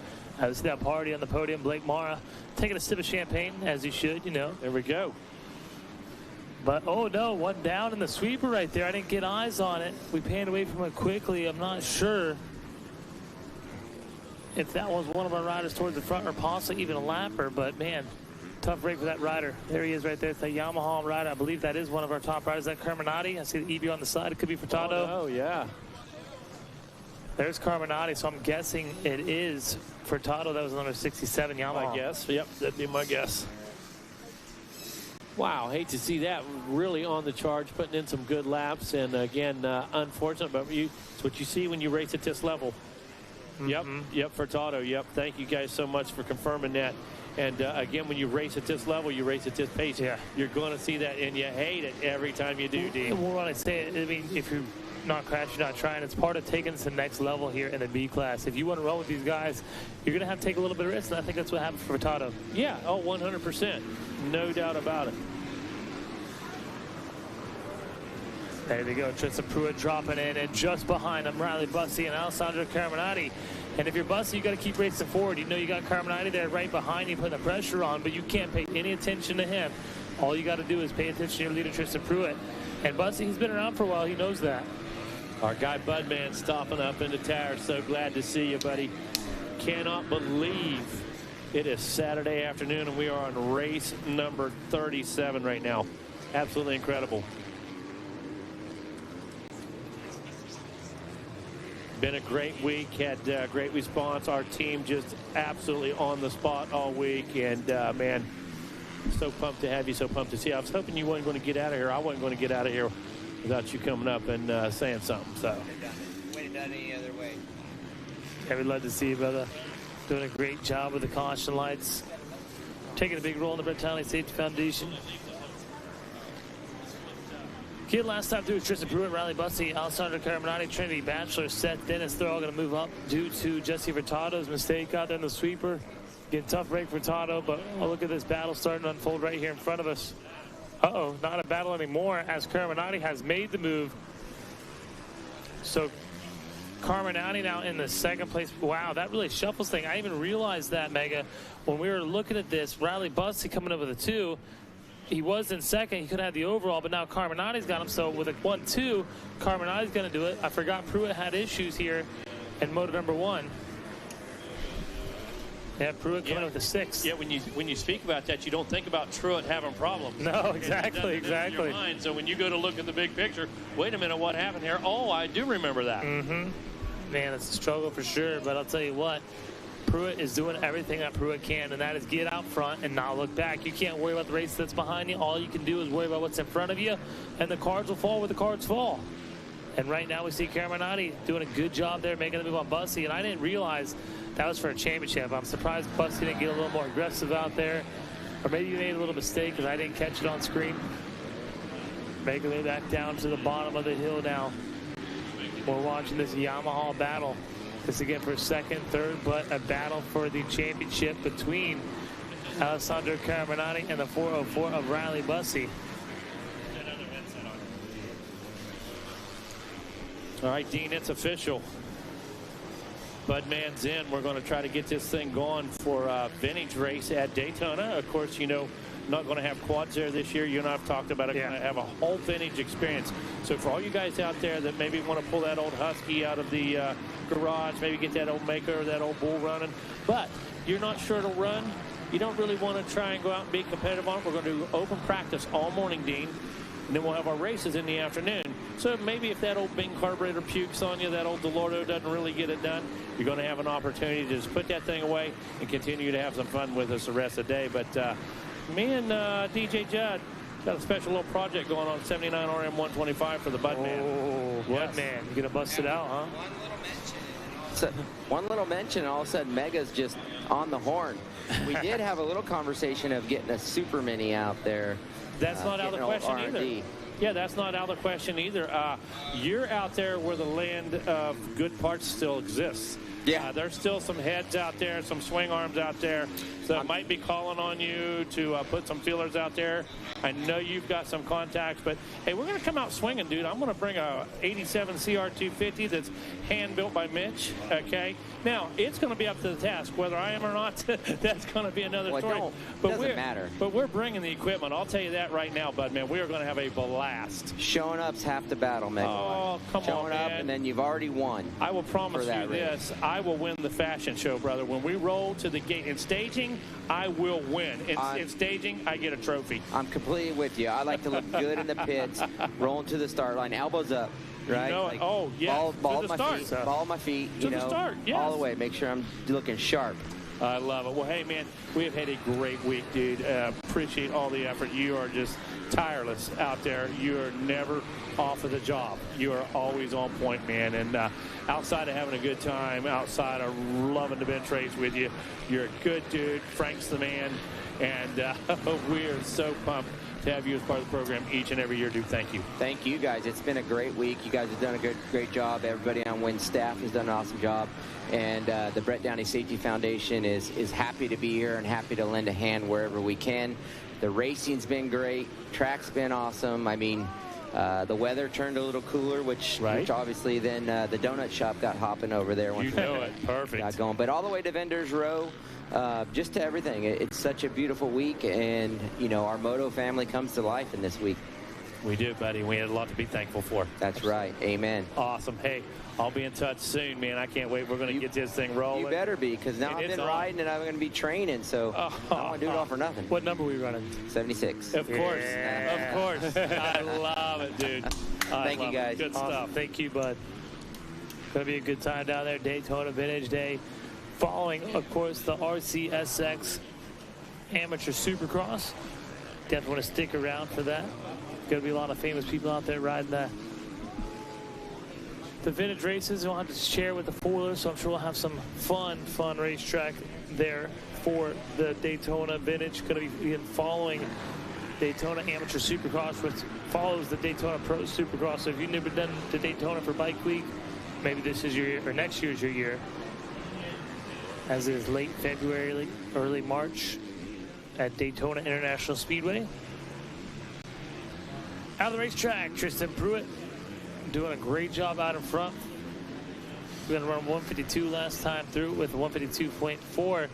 See that party on the podium. Blake Mara taking a sip of champagne, as he should, you know. There we go. But, oh, no, one down in the sweeper right there. I didn't get eyes on it. We panned away from it quickly. I'm not sure if that was one of our riders towards the front or possibly even a lapper. But, man, tough break for that rider. There he is right there. It's the Yamaha rider. I believe that is one of our top riders. That Carminati. I see the EB on the side. It could be Furtado. Oh, yeah. There's Carminati, so I'm guessing it is Furtado. That was another 67 Yamaha. My guess. Yep, that'd be my guess. Wow, hate to see that. Really on the charge, putting in some good laps. And, again, unfortunate, but it's what you see when you race at this level. Mm-hmm. Yep, Furtado. Yep, thank you guys so much for confirming that. And, again, when you race at this level, you race at this pace, you're going to see that, and you hate it every time you do, Dean. Well, when I say it, I mean, if you're not crashing, not trying, it's part of taking us to the next level here in the B class. If you want to run with these guys, you're going to have to take a little bit of risk, and I think that's what happened for Furtado. Yeah, 100%. No doubt about it. There they go. Tristan Pruitt dropping in, and just behind him, Riley Bussy and Alessandro Carminati. And if you're Bussy, you got to keep racing forward. You know you got Carminati there right behind you, putting the pressure on, but you can't pay any attention to him. All you got to do is pay attention to your leader, Tristan Pruitt. And Bussy, he's been around for a while. He knows that. Our guy Budman stopping up in the tower. So glad to see you, buddy. Cannot believe it is Saturday afternoon, and we are on race number 37 right now. Absolutely incredible. Been a great week, had great response. Our team just absolutely on the spot all week, and man, so pumped to have you, so pumped to see you. I was hoping you weren't going to get out of here. I wasn't going to get out of here without you coming up and saying something. So Wouldn't have done any other way. Yeah, we'd love to see you, brother. Doing a great job with the caution lights. Taking a big role in the Brett Townley Safety Foundation. Kid last time through Tristan Pruitt, Riley Bussy, Alessandro Carminati, Trinity Bachelor, Seth Dennis. They're all going to move up due to Jesse Furtado's mistake out there in the sweeper. Getting tough break for Furtado, but oh, look at this battle starting to unfold right here in front of us. Uh-oh, not a battle anymore as Carminati has made the move. So Carminati now in the second place. Wow, that really shuffles thing. I didn't even realize that, Mega. When we were looking at this, Riley Bussy coming up with a 2. He was in second. He could have the overall, but now Carminati's got him. So with a 1-2, Carminati's going to do it. I forgot Pruitt had issues here in moto number 1. Yeah, Pruitt coming with a 6. Yeah, when you speak about that, you don't think about Truitt having problems. No, exactly, In your mind. So when you go to look at the big picture, wait a minute, what happened here? Oh, I do remember that. Mm-hmm. Man, it's a struggle for sure, but I'll tell you what, Pruitt is doing everything that Pruitt can, and that is get out front and not look back. You can't worry about the race that's behind you. All you can do is worry about what's in front of you, and the cards will fall where the cards fall. And right now we see Caraminati doing a good job there, making the move on Bussy, and I didn't realize that was for a championship. I'm surprised Bussy didn't get a little more aggressive out there, or maybe he made a little mistake because I didn't catch it on screen. Making their way back down to the bottom of the hill now. We're watching this Yamaha battle. This again for second, third, but a battle for the championship between Alessandro Caraminati and the 404 of Riley Bussy. All right, Dean, it's official. Budman's in. We're going to try to get this thing going for a vintage race at Daytona. Of course, you know, not going to have quads there this year. You and I have talked about it. Going to have a whole vintage experience. So for all you guys out there that maybe want to pull that old Husky out of the garage, maybe get that old Maker or that old Bull running, but you're not sure it'll run, you don't really want to try and go out and be competitive on it. We're going to do open practice all morning, Dean, and then we'll have our races in the afternoon. So maybe if that old Bing carburetor pukes on you, that old Delorto doesn't really get it done, you're going to have an opportunity to just put that thing away and continue to have some fun with us the rest of the day. But me and DJ Judd got a special little project going on 79 RM 125 for the Budman. Oh, yes. Budman. You're going to bust it out, huh? So, one little mention, and all of a sudden Mega's just on the horn. We did have a little conversation of getting a Super Mini out there. That's not out of the question either. Yeah, that's not out of the question either. You're out there where the land of good parts still exists. Yeah. There's still some heads out there, some swing arms out there. So I might be calling on you to put some feelers out there. I know you've got some contacts, but hey, we're going to come out swinging, dude. I'm going to bring a 87 CR250 that's hand-built by Mitch, okay? Now, it's going to be up to the task. Whether I am or not, that's going to be another story. It doesn't matter. But we're bringing the equipment. I'll tell you that right now, bud, man. We are going to have a blast. Showing up's half the battle, man. Oh, come on, Showing up, and then you've already won. I will promise you this. I will win the fashion show, brother. When we roll to the gate in staging, I will win. In staging, I get a trophy. I'm completely with you. I like to look good in the pits, rolling to the start line, elbows up, right? You know like oh, yes. Ball of my feet, to the start, yes. All the way. Make sure I'm looking sharp. I love it. Well, hey, man, we have had a great week, dude. Appreciate all the effort. You are just tireless out there. You are never off of the job. You are always on point, man. And outside of having a good time, outside of loving the bench race with you, you're a good dude. Frank's the man. And we are so pumped to have you as part of the program each and every year, dude. Thank you. Thank you, guys. It's been a great week. You guys have done a great job. Everybody on Wynn's staff has done an awesome job. And the Brett Downey Safety Foundation is happy to be here and happy to lend a hand wherever we can. The racing's been great. Track's been awesome. I mean, the weather turned a little cooler, which obviously then the donut shop got hopping over there. You know it. Perfect. Got going. But all the way to Vendors Row, just to everything. It's such a beautiful week, and, you know, our moto family comes to life in this week. We do, buddy. We had a lot to be thankful for. That's right. Amen. Awesome. Hey, I'll be in touch soon, man. I can't wait. We're going to get this thing rolling. You better be, because now I've been riding and I'm going to be be so I don't want to do it all for nothing. What number are we running? 76. Of course. Yeah. Of course. I love it, dude. Thank you, guys. Good awesome stuff. Thank you, bud. Going to be a good time down there. Daytona Vintage Day. Following, of course, the RCSX Amateur Supercross. Definitely want to stick around for that. Going to be a lot of famous people out there riding that. The vintage races we'll have to share with the foilers, so I'm sure we'll have some fun racetrack there for the Daytona Vintage. Going to be following Daytona Amateur Supercross, which follows the Daytona Pro Supercross. So if you've never done the Daytona for Bike Week, maybe this is your year, or next year's your year. As is late February, early March at Daytona International Speedway. Out of the racetrack, Tristan Pruitt doing a great job out in front. We're going to run 152 last time through with 152.4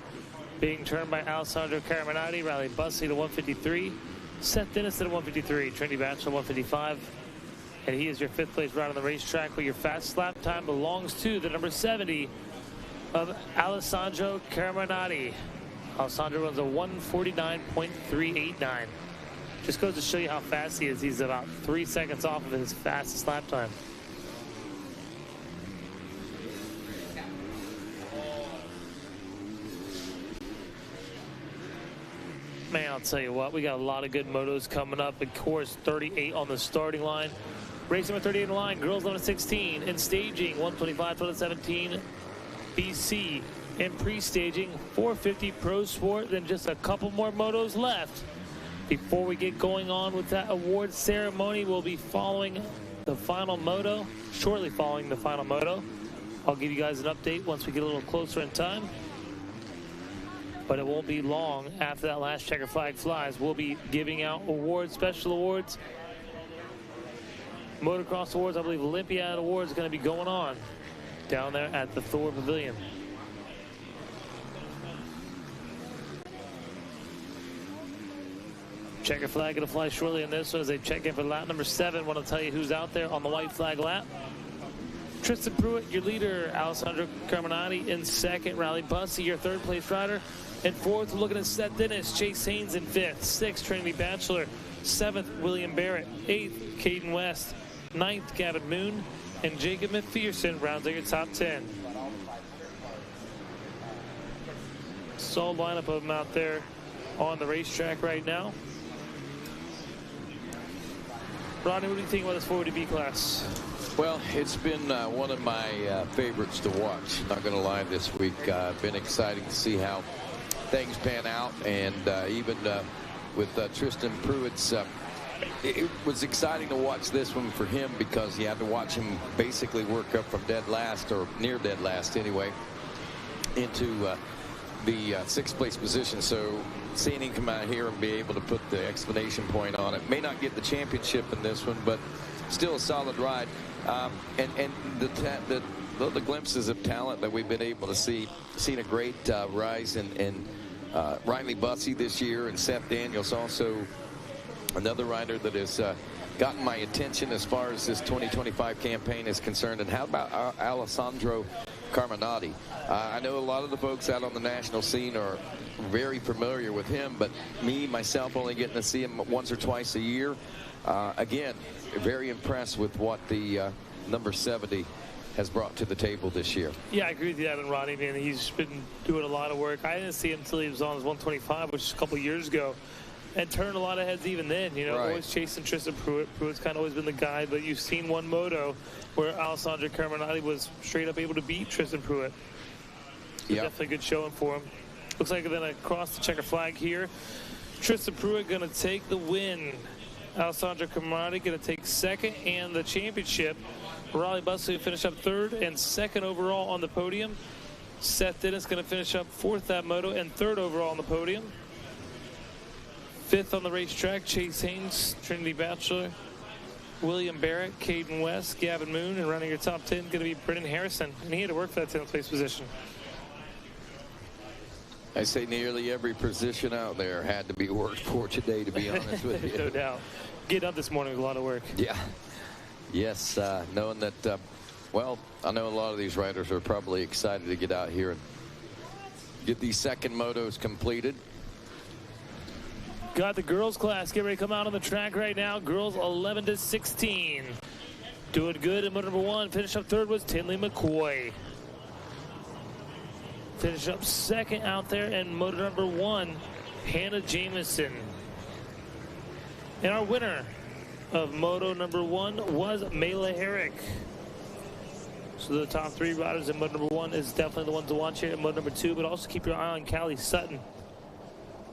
being turned by Alessandro Caraminati, Riley Bussey to 153, Seth Dennis to 153, Trinity Batchelor 155, and he is your 5th place rider on the racetrack, where your fastest lap time belongs to the number 70 of Alessandro Carminati. Alessandro runs a 1:49.389. Just goes to show you how fast he is. He's about 3 seconds off of his fastest lap time. Man, I'll tell you what, we got a lot of good motos coming up. Of course, 38 on the starting line. Race number 38 in the line, girls 11-16. In staging, 125-17 BC. In pre-staging, 450 Pro Sport. Then just a couple more motos left. Before we get going on with that award ceremony, we'll be following the final moto, shortly following the final moto. I'll give you guys an update once we get a little closer in time. But it won't be long after that last checker flag flies. We'll be giving out awards, special awards, motocross awards. I believe Olympiad awards is going to be going on down there at the Thor Pavilion. Checker flag going to fly shortly in this one as they check in for lap number 7. Want to tell you who's out there on the white flag lap. Tristan Pruitt, your leader. Alessandro Carminati in second. Riley Bussey, your third place rider. In fourth, we're looking at Seth Dennis. Chase Haynes in fifth. Sixth, Trinity Batchelor. Seventh, William Barrett. Eighth, Caden West. Ninth, Gavin Moon. And Jacob McPherson rounds out your top 10. Solid lineup of them out there on the racetrack right now. Ronnie, what do you think about this 40B class? Well, it's been one of my favorites to watch. Not going to lie, this week. Been exciting to see how things pan out, and even with Tristan Pruitt's, it was exciting to watch this one for him because you had to watch him basically work up from dead last, or near dead last anyway, into the 6th place position. So seeing him come out here and be able to put the exclamation point on it, may not get the championship in this one, but still a solid ride. And the glimpses of talent that we've been able to see, seen a great rise in Riley Bussey this year, and Seth Daniels also another rider that has gotten my attention as far as this 2025 campaign is concerned. And how about Alessandro Carminati? I know a lot of the folks out on the national scene are very familiar with him, but myself only getting to see him once or twice a year. Again, very impressed with what the number 70 has brought to the table this year. Yeah, I agree with you, Evan. Rodney, man, he's been doing a lot of work. I didn't see him until he was on his 125, which is a couple of years ago, and turned a lot of heads even then. You know, right. Always chasing Tristan Pruitt. Pruitt's kind of always been the guy, but you've seen one moto where Alessandro Carminati was straight up able to beat Tristan Pruitt. So yep. Definitely a good showing for him. Looks like then across the checker flag here, Tristan Pruitt going to take the win. Alessandro Carminati going to take second, and the championship. Riley Bussey finish up third and second overall on the podium. Seth Dennis going to finish up fourth that moto and third overall on the podium. Fifth on the racetrack, Chase Haynes, Trinity Batchelor, William Barrett, Caden West, Gavin Moon, and running your top 10 going to be Brendan Harrison, and he had to work for that 10th place position. I say nearly every position out there had to be worked for today, to be honest with you. No doubt. Getting up this morning was a lot of work. Yeah. Yes, knowing that, well, I know a lot of these riders are probably excited to get out here and get these second motos completed. Got the girls class getting ready to come out on the track right now. Girls 11 to 16. Doing good in moto number 1. Finish up third was Tinley McCoy. Finish up second out there in moto number 1, Hannah Jamison. And our winner of moto number 1 was Mayla Herrick. So the top 3 riders in moto number 1 is definitely the ones to watch here in moto number 2, but also keep your eye on Callie Sutton.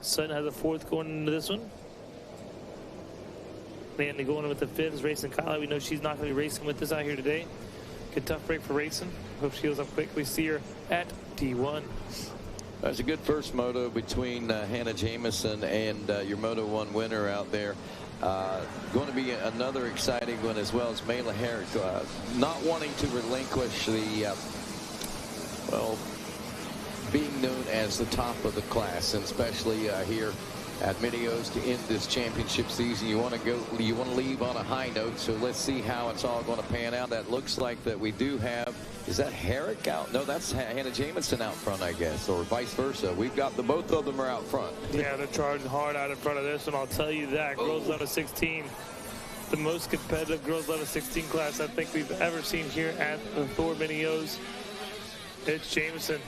Sutton has a 4th going into this one. Mandy going in with the 5th is racing Kylie. We know she's not going to be racing with us out here today. Good tough break for racing. Hope she heals up quick. We see her at D1. That's a good first moto between Hannah Jamison and your Moto 1 winner out there. Going to be another exciting one as well as Mayla Herrick. Not wanting to relinquish the, well, being known as the top of the class, and especially here at Mini O's to end this championship season. You want to leave on a high note, so let's see how it's all going to pan out. That looks like that we do have Is that Herrick out? No, that's Hannah Jamison out front, I guess, or vice versa. We've got both of them are out front. Yeah, they're charging hard out in front of this one. I'll tell you that. Girls under 16, the most competitive girls under 16 class I think we've ever seen here at the Thor Mini O's. It's Jamison,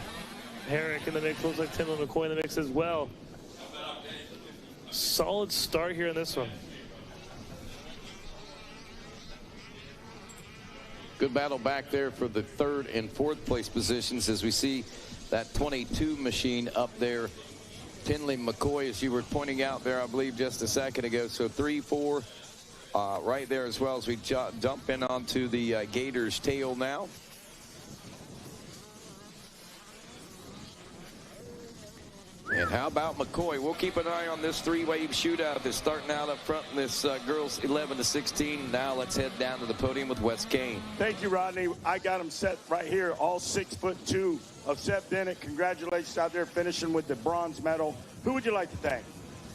Herrick in the mix. Looks like Tinley McCoy in the mix as well. Solid start here in this one. Good battle back there for the 3rd and 4th place positions as we see that 22 machine up there. Tinley McCoy, as you were pointing out there, I believe just a second ago. So 3, 4 right there as well as we jump in onto the Gators tail now. And how about McCoy? We'll keep an eye on this 3-wave shootout that's starting out up front in this girls 11 to 16. Now let's head down to the podium with Wes Kane. Thank you, Rodney. I got him set right here, all 6'2" of Seth Dennett. Congratulations out there finishing with the bronze medal. Who would you like to thank?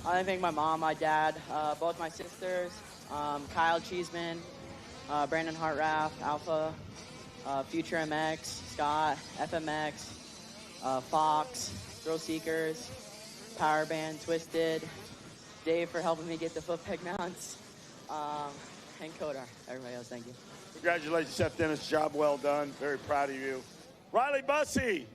I want to thank my mom, my dad, both my sisters, Kyle Cheeseman, Brandon Hartraff, Alpha, Future MX, Scott, FMX, Fox, Thrill Seekers, Power Band, Twisted, Dave for helping me get the foot peg mounts, and Kodar. Everybody else, thank you. Congratulations, Seth Dennis. Job well done. Very proud of you. Riley Bussey.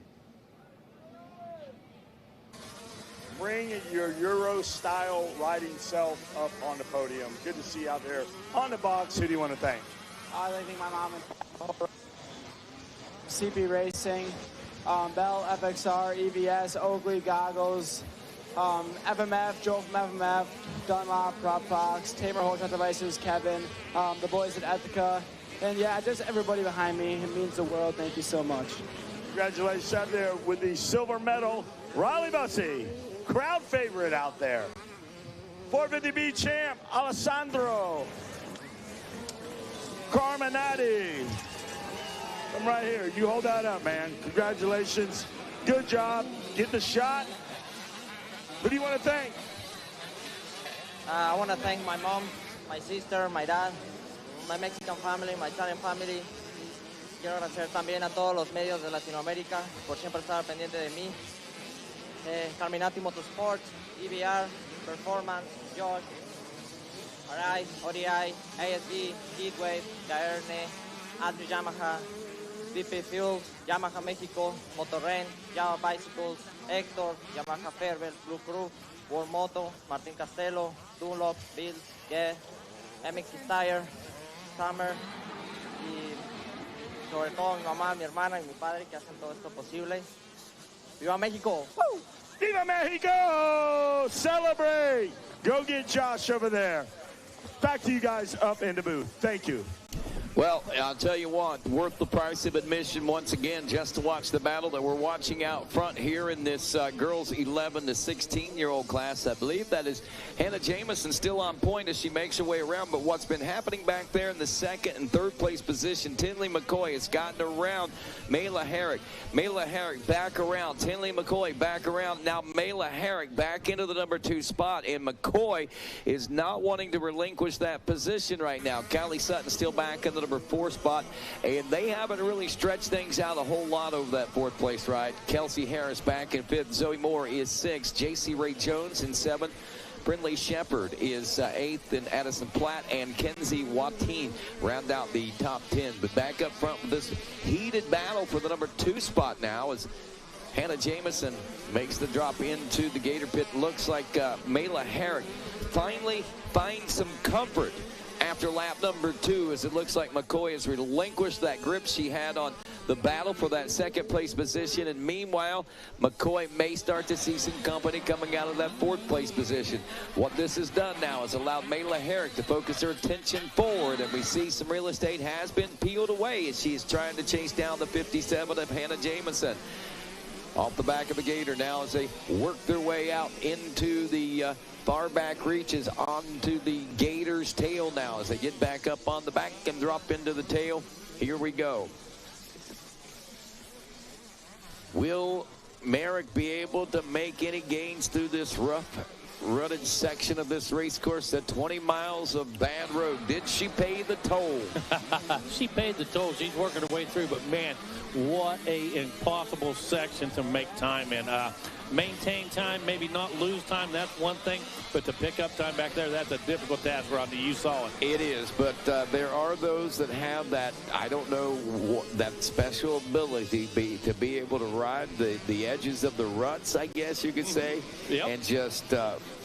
Bring your Euro-style riding self up on the podium. Good to see you out there on the box. Who do you want to thank? I'd like to thank my mom and CP Racing, Bell, FXR, EVS, Oakley, Goggles, FMF, Joel from FMF, Dunlop, Rob Fox, Tamer Holshot Devices, Kevin, the boys at Ethica, and yeah, just everybody behind me. It means the world. Thank you so much. Congratulations out there with the silver medal, Riley Bussey, crowd favorite out there. 450B champ, Alessandro Carminati. Come right here. You hold that up, man. Congratulations. Good job. Get the shot. Who do you want to thank? I want to thank my mom, my sister, my dad, my Mexican family, my Italian family. Quiero agradecer también a todos los medios de Latinoamérica por siempre estar pendiente de mí. Carminati Motorsports, EBR, Performance, Josh, RI, ODI, ASD, Heatwave, Gaerne, Adri Yamaha, VP Fuels, Yamaha Mexico, Motorren, Yamaha Bicycles, Hector, Yamaha Fairwell, Blue Crew, World Moto, Martin Castelo, Dunlop, Bill, Ge, MX Tire, Summer, y sobre todo mi mamá, mi hermana y mi padre que hacen todo esto posible. ¡Viva México! Woo! ¡Viva Mexico! Celebrate! Go get Josh over there. Back to you guys up in the booth. Thank you. Well, I'll tell you what, worth the price of admission once again just to watch the battle that we're watching out front here in this girls 11 to 16-year-old class. I believe that is Hannah Jamison still on point as she makes her way around. But what's been happening back there in the 2nd and 3rd place position, Tinley McCoy has gotten around Mayla Herrick. Mayla Herrick back around. Tinley McCoy back around. Now Mayla Herrick back into the number 2 spot. And McCoy is not wanting to relinquish that position right now. Callie Sutton still back in the number 4 spot, and they haven't really stretched things out a whole lot over that 4th place ride. Kelsey Harris back in 5th. Zoe Moore is 6th. JC Ray Jones in 7th. Brindley Shepard is 8th, and Addison Platt and Kenzie Watine round out the top 10. But back up front with this heated battle for the number 2 spot now as Hannah Jamison makes the drop into the Gator Pit. Looks like Mayla Herrick finally finds some comfort after lap number 2, as it looks like McCoy has relinquished that grip she had on the battle for that 2nd place position. And meanwhile, McCoy may start to see some company coming out of that 4th place position. What this has done now is allowed Mayla Herrick to focus her attention forward, and we see some real estate has been peeled away as she's trying to chase down the 57 of Hannah Jamison. Off the back of the Gator now as they work their way out into the far back reaches onto the Gator's tail now as they get back up on the back and drop into the tail. Here we go. Will Merrick be able to make any gains through this rough rutted section of this race course, the 20 miles of bad road. Did she pay the toll? She paid the toll. She's working her way through, but man, what a impossible section to make time in. Maintain time, maybe not lose time, that's one thing, but to pick up time back there, that's a difficult task, Rodney. You saw it. It is, but there are those that have that, I don't know, that special ability to be able to ride the edges of the ruts, I guess you could say, and just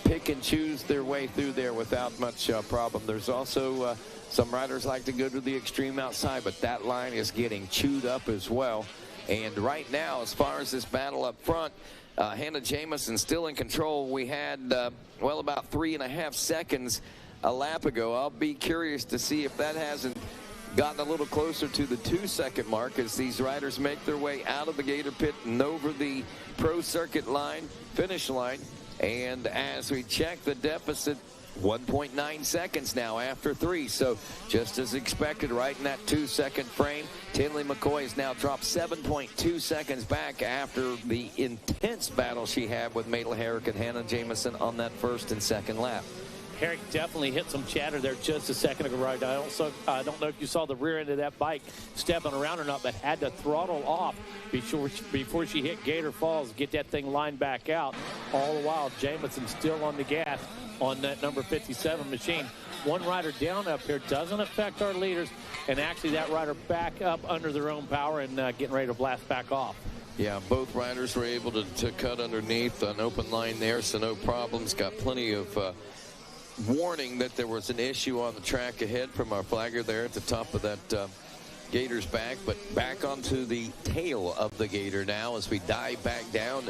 pick and choose their way through there without much problem. There's also some riders like to go to the extreme outside, but that line is getting chewed up as well. And right now, as far as this battle up front, Hannah Jamison still in control. We had, well, about 3.5 seconds a lap ago. I'll be curious to see if that hasn't gotten a little closer to the 2-second mark as these riders make their way out of the Gator Pit and over the Pro Circuit line, finish line. And as we check the deficit, 1.9 seconds now after 3. So just as expected, right in that 2-second frame. Tinley McCoy has now dropped 7.2 seconds back after the intense battle she had with Maitla Herrick and Hannah Jamison on that first and second lap. Herrick definitely hit some chatter there just a second ago, right? I don't know if you saw the rear end of that bike stepping around or not, but had to throttle off before she hit Gator Falls, get that thing lined back out. All the while, Jamison still on the gas on that number 57 machine. One rider down up here doesn't affect our leaders, and actually that rider back up under their own power and getting ready to blast back off. Yeah, both riders were able to cut underneath an open line there, so no problems. Got plenty of warning that there was an issue on the track ahead from our flagger there at the top of that Gator's back, but back onto the tail of the Gator now as we dive back down.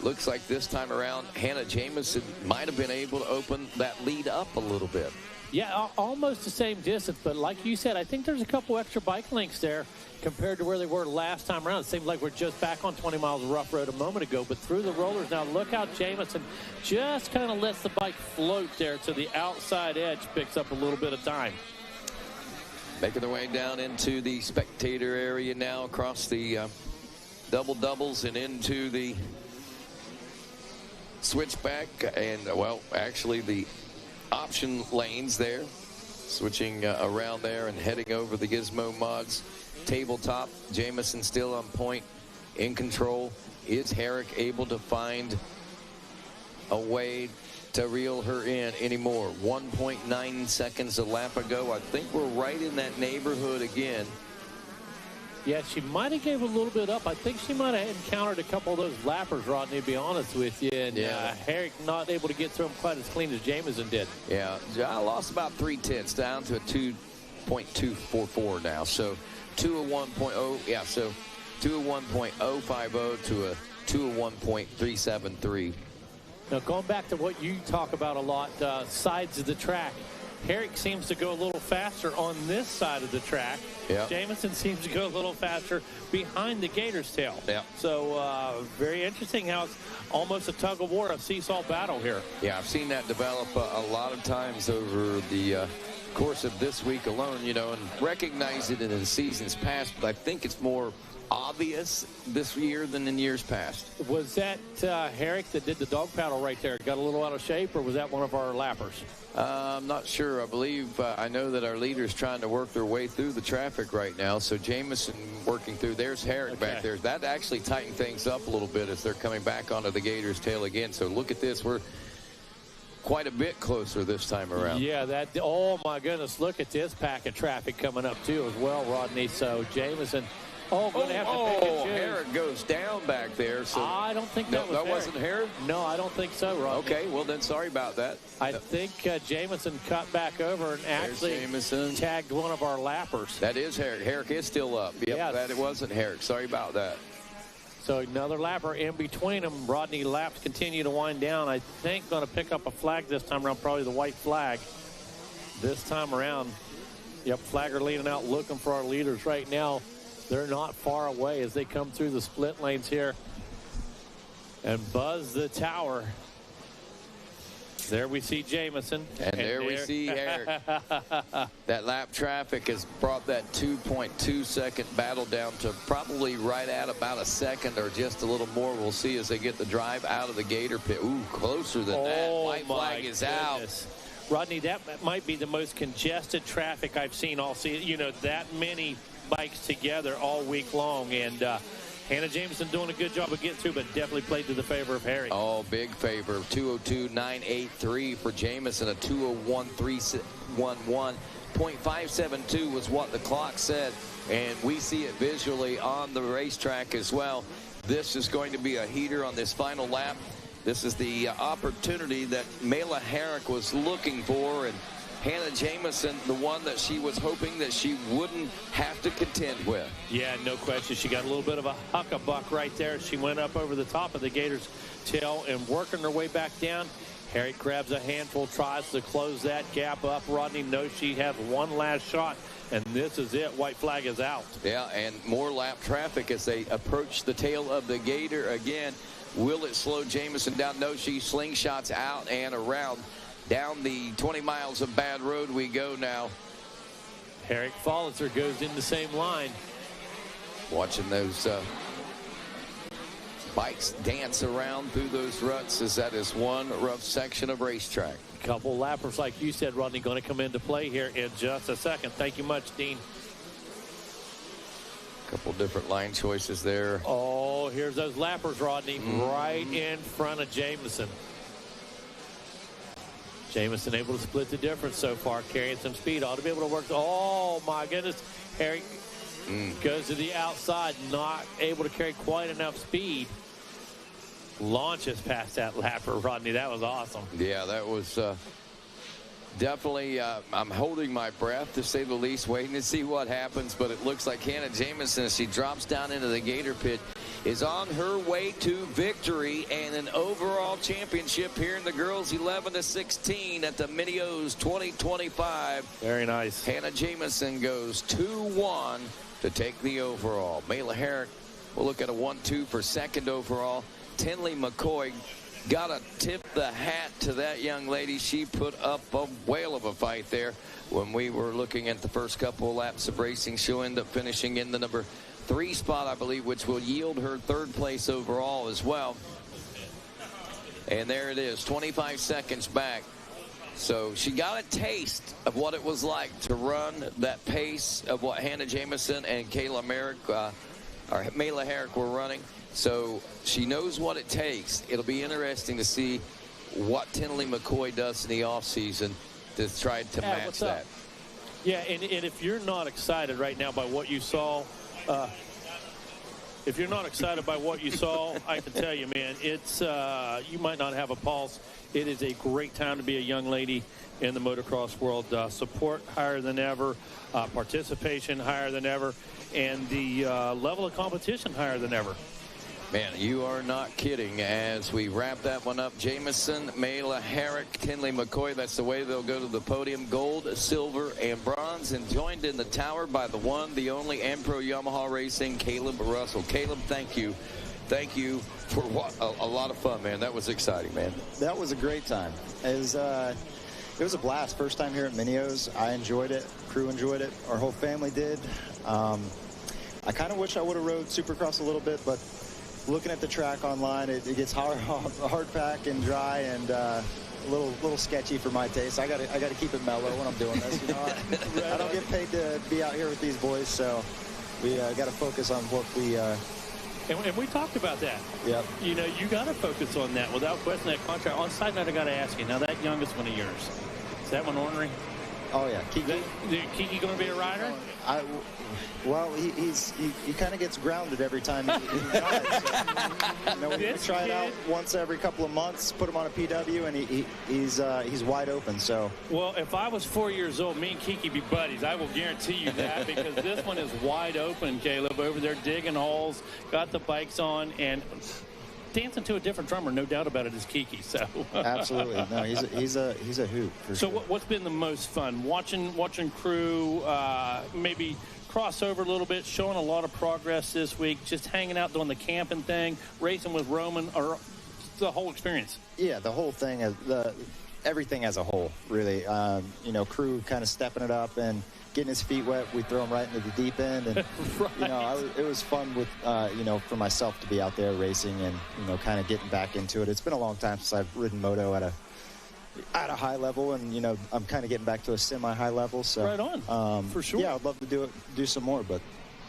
Looks like this time around, Hannah Jamison might have been able to open that lead up a little bit. Yeah, almost the same distance, but like you said, I think there's a couple extra bike lengths there compared to where they were last time around. It seems like we're just back on 20 miles of rough road a moment ago, but through the rollers now, look how Jamison just kind of lets the bike float there to the outside edge, picks up a little bit of time. Making their way down into the spectator area now across the double-doubles and into the switchback and, well, actually the option lanes there, switching around there and heading over the Gizmo Mods tabletop. Jamison still on point, in control. Is Herrick able to find a way to reel her in anymore? 1.9 seconds a lap ago. I think we're right in that neighborhood again. Yeah, she might have gave a little bit up. I think she might have encountered a couple of those lappers, Rodney, to be honest with you. And Herrick not able to get through them quite as clean as Jamison did. Yeah, I lost about 3/10 down to a 2.244 now. So 201.0, yeah, so 201.050 to a 201.373. Now, going back to what you talk about a lot, sides of the track. Herrick seems to go a little faster on this side of the track. Yep. Jamison seems to go a little faster behind the Gator's tail. Yep. So very interesting how it's almost a tug of war, a seesaw battle here. Yeah, I've seen that develop a lot of times over the course of this week alone, you know, and recognize it in the seasons past, but I think it's more obvious this year than in years past. Was that Herrick that did the dog paddle right there? Got a little out of shape, or was that one of our lappers? I'm not sure. I believe I know that our leader's trying to work their way through the traffic right now. So Jamison working through. There's Herrick back there. That actually tightened things up a little bit as they're coming back onto the Gator's tail again. So look at this. We're quite a bit closer this time around. Yeah, oh my goodness, look at this pack of traffic coming up too as well, Rodney. So Jamison, going to have to pick and choose. Herrick goes down back there. So I don't think that was Herrick. wasn't Herrick? No, I don't think so, Rodney. Okay, well then sorry about that. I think Jamison cut back over and actually tagged one of our lappers. That is Herrick. Herrick is still up. Yep, yes. That it wasn't Herrick. Sorry about that. So another lapper in between them. Rodney, laps continue to wind down. I think going to pick up a flag this time around, probably the white flag. This time around, yep, flagger leaning out looking for our leaders right now. They're not far away as they come through the split lanes here and buzz the tower. There we see Jamison. And there we see Eric. That lap traffic has brought that 2.2 second battle down to probably right at about a second or just a little more. We'll see as they get the drive out of the Gator pit. Ooh, closer than that. White flag is out. Rodney, that might be the most congested traffic I've seen all season. You know, that many bikes together all week long. And Hannah Jamison doing a good job of getting through, but definitely played to the favor of Harry. Oh, big favor. 202.983 for Jamison, a 201.311. 0.572 was what the clock said, and we see it visually on the racetrack as well. This is going to be a heater on this final lap. This is the opportunity that Mela Herrick was looking for, and Hannah Jamison, the one that she was hoping that she wouldn't have to contend with. Yeah, no question. She got a little bit of a huck-a-buck right there. She went up over the top of the Gator's tail and working her way back down. Harry grabs a handful, tries to close that gap up. Rodney knows she has one last shot, and this is it. White flag is out. Yeah, and more lap traffic as they approach the tail of the Gator again. Will it slow Jamison down? No, she slingshots out and around. Down the 20 miles of bad road we go now. Herrick follows her, goes in the same line. Watching those bikes dance around through those ruts as that is one rough section of racetrack. Couple lappers, like you said, Rodney, going to come into play here in just a second. Thank you much, Dean. Couple different line choices there. Oh, here's those lappers, Rodney, right in front of Jamison. Jamison able to split the difference so far, carrying some speed. Ought to be able to work. Oh, my goodness. Harry goes to the outside, not able to carry quite enough speed. Launches past that lapper, Rodney. That was awesome. Yeah, that was definitely, I'm holding my breath, to say the least, waiting to see what happens. But it looks like Hannah Jamison, as she drops down into the Gator pit, is on her way to victory and an overall championship here in the girls 11 to 16 at the Mini O's 2025. Very nice. Hannah Jamison goes 2-1 to take the overall. Mela Herrick will look at a 1-2 for second overall. Tinley McCoy, got to tip the hat to that young lady. She put up a whale of a fight there when we were looking at the first couple of laps of racing. She'll end up finishing in the number 3 spot, I believe, which will yield her 3rd place overall as well. And there it is, 25 seconds back. So she got a taste of what it was like to run that pace of what Hannah Jamison and Kayla Merrick, or Mela Herrick were running. So she knows what it takes. It'll be interesting to see what Tinley McCoy does in the offseason to try to match that. Yeah, and if you're not excited right now by what you saw, I can tell you, man, it's you might not have a pulse. It is a great time to be a young lady in the motocross world. Support higher than ever, participation higher than ever, and the level of competition higher than ever. Man, you are not kidding. As we wrap that one up, Jamison, Mela Herrick, Tinley McCoy, that's the way they'll go to the podium. Gold, silver, and bronze. And joined in the tower by the one, the only, Pro Yamaha Racing, Caleb Russell. Caleb, thank you. Thank you for a lot of fun, man. That was exciting, man. That was a great time. It was a blast. First time here at Mini O's. I enjoyed it. Crew enjoyed it. Our whole family did. I kind of wish I would have rode Supercross a little bit, but looking at the track online, it gets hard pack and dry and a little sketchy for my taste. I got to keep it mellow when I'm doing this. You know, I don't get paid to be out here with these boys, so we got to focus on what we. And we talked about that. Yep. You know, you got to focus on that without question. That contract. On side note, I got to ask you. Now, that youngest one of yours, is that one ornery? Oh yeah, Kiki. Kiki going to be a rider? Well, he kind of gets grounded every time he tries. So, you know, we try it out once every couple of months, put him on a PW, and he's wide open. So. Well, if I was 4 years old, me and Kiki be buddies. I will guarantee you that, because this one is wide open, Caleb, over there digging holes, got the bikes on, and dancing to a different drummer, no doubt about it, is Kiki. So absolutely, no, he's a hoot for sure. What's been the most fun? Watching crew maybe cross over a little bit, showing a lot of progress this week, just hanging out doing the camping thing, racing with Roman, or the whole experience. Yeah, the whole thing. everything as a whole, really. You know, crew kind of stepping it up and getting his feet wet. We throw him right into the deep end. And, right. you know, it was fun with, you know, for myself to be out there racing and, you know, kind of getting back into it. It's been a long time since I've ridden moto at a high level, and, you know, I'm kind of getting back to a semi-high level. So right on, for sure. Yeah, I'd love to do some more, but,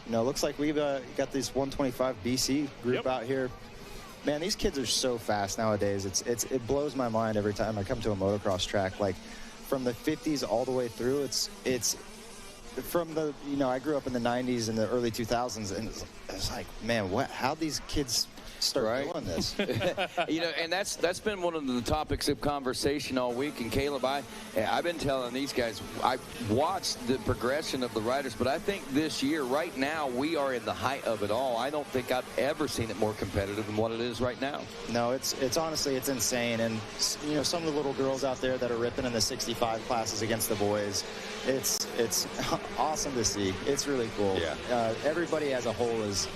you know, it looks like we've got this 125 BC group out here. Man, these kids are so fast nowadays. It blows my mind every time I come to a motocross track. Like, from the 50s all the way through, it's from the, you know, I grew up in the 90s and the early 2000s, and it's like, man, how these kids start doing this? You know, and that's been one of the topics of conversation all week. And Caleb, I've been telling these guys, I've watched the progression of the riders, but I think this year, right now, we are in the height of it all. I don't think I've ever seen it more competitive than what it is right now. No, it's honestly, it's insane. And, you know, some of the little girls out there that are ripping in the 65 classes against the boys, it's awesome to see. It's really cool. Yeah. Everybody as a whole is,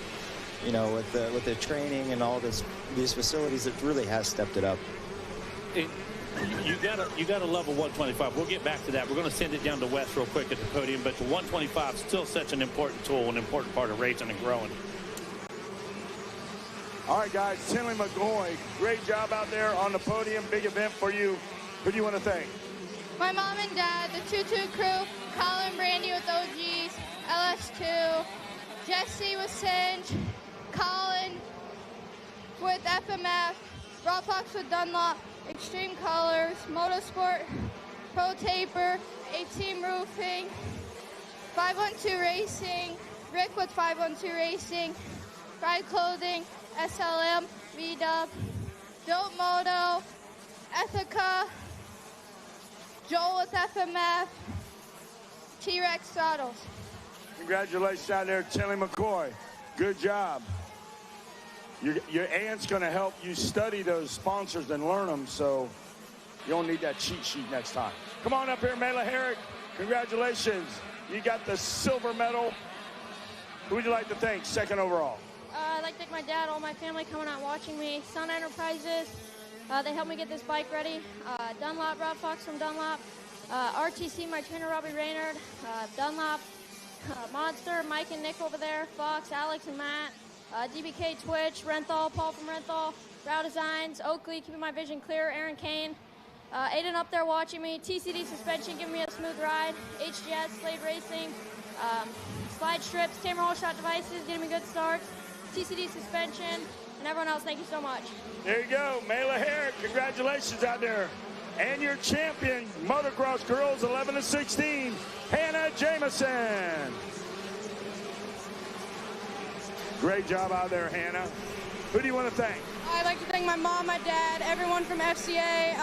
you know, with the training and all these facilities, it really has stepped it up. You got to love a 125. We'll get back to that. We're going to send it down to Wes real quick at the podium, but the 125 is still such an important tool, an important part of racing and growing. All right, guys, Tinley McGoy, great job out there on the podium. Big event for you. Who do you want to thank? My mom and dad, the 22 crew, Colin Brandy with OGs, LS2, Jesse with Cinch, Colin with FMF, Rob Fox with Dunlop, Extreme Colors, Motorsport, Pro Taper, A-Team Roofing, 512 Racing, Rick with 512 Racing, Ride Clothing, SLM, V-Dub, Dope Moto, Ethica, Joel with FMF, T-Rex Throttles. Congratulations out there, Tinley McCoy. Good job. Your aunt's going to help you study those sponsors and learn them, so you don't need that cheat sheet next time. Come on up here, Mela Herrick. Congratulations. You got the silver medal. Who would you like to thank, second overall? I'd like to thank my dad, all my family coming out watching me, Sun Enterprises. They helped me get this bike ready. Dunlop, Rob Fox from Dunlop. RTC, my trainer, Robbie Raynard. Dunlop, Monster, Mike and Nick over there. Fox, Alex and Matt. DBK Twitch, Renthal, Paul from Renthal. Brow Designs, Oakley, keeping my vision clear. Aaron Kane. Aiden up there watching me. TCD Suspension, giving me a smooth ride. HGS, Slade Racing. Slide Strips, Tamer Whole Shot Devices, getting me good starts. TCD Suspension, and everyone else, thank you so much. There you go, Mela Herrick. Congratulations out there. And your champion, motocross girls 11 to 16, Hannah Jameson. Great job out there, Hannah. Who do you want to thank? I'd like to thank my mom, my dad, everyone from FCA,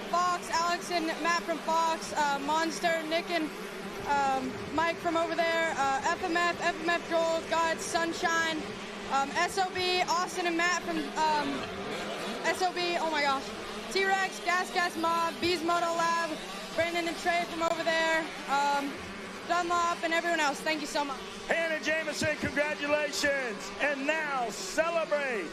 Fox, Alex and Matt from Fox, Monster, Nick and Mike from over there, FMF Joel, God, Sunshine, SOB, Austin and Matt from SOB, oh my gosh, T-Rex, Gas Mob, Bees Moto Lab, Brandon and Trey from over there, Dunlop, and everyone else. Thank you so much. Hannah Jameson, congratulations. And now, celebrate.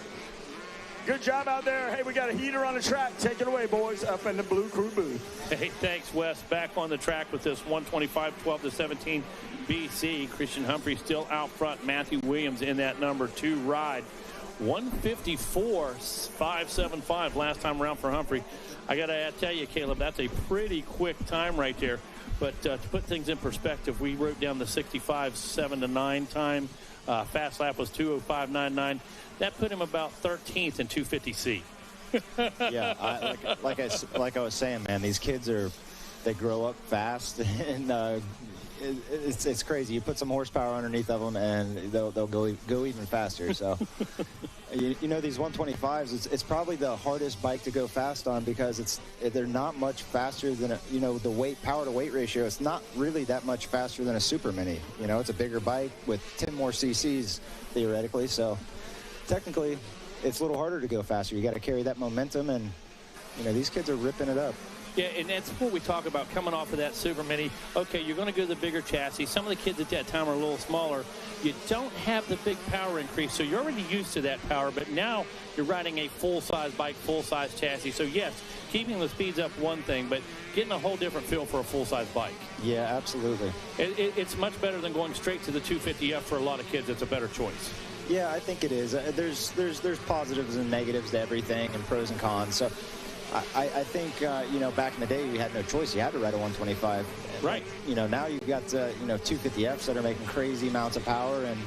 Good job out there. Hey, we got a heater on the track. Take it away, boys, up in the Blue Crew booth. Hey, thanks, Wes. Back on the track with this 125, 12 to 17 BC. Christian Humphrey still out front. Matthew Williams in that number 2 ride. 154.575 last time around for Humphrey. I got to tell you, Caleb, that's a pretty quick time right there. But to put things in perspective, we wrote down the 65.7-9 time. Fast lap was 2:05.99. That put him about 13th in 250C. Yeah, like I was saying, man, these kids they grow up fast, and it's crazy. You put some horsepower underneath of them, and they'll go even faster. So, you know, these 125s, it's probably the hardest bike to go fast on because they're not much faster than the power to weight ratio. It's not really that much faster than a Super Mini. You know, it's a bigger bike with 10 more cc's theoretically. So, technically, it's a little harder to go faster. You got to carry that momentum, and you know, these kids are ripping it up. Yeah, and that's what we talk about coming off of that Super Mini. Okay, you're going to go to the bigger chassis. Some of the kids at that time are a little smaller. You don't have the big power increase, so you're already used to that power, but now you're riding a full-size bike, full-size chassis. So, yes, keeping the speeds up one thing, but getting a whole different feel for a full-size bike. Yeah, absolutely. It's much better than going straight to the 250F for a lot of kids. It's a better choice. Yeah, I think it is. There's positives and negatives to everything and pros and cons. So I think, you know, back in the day, you had no choice. You had to ride a 125. Right. You know, now you've got, you know, 250Fs that are making crazy amounts of power. And,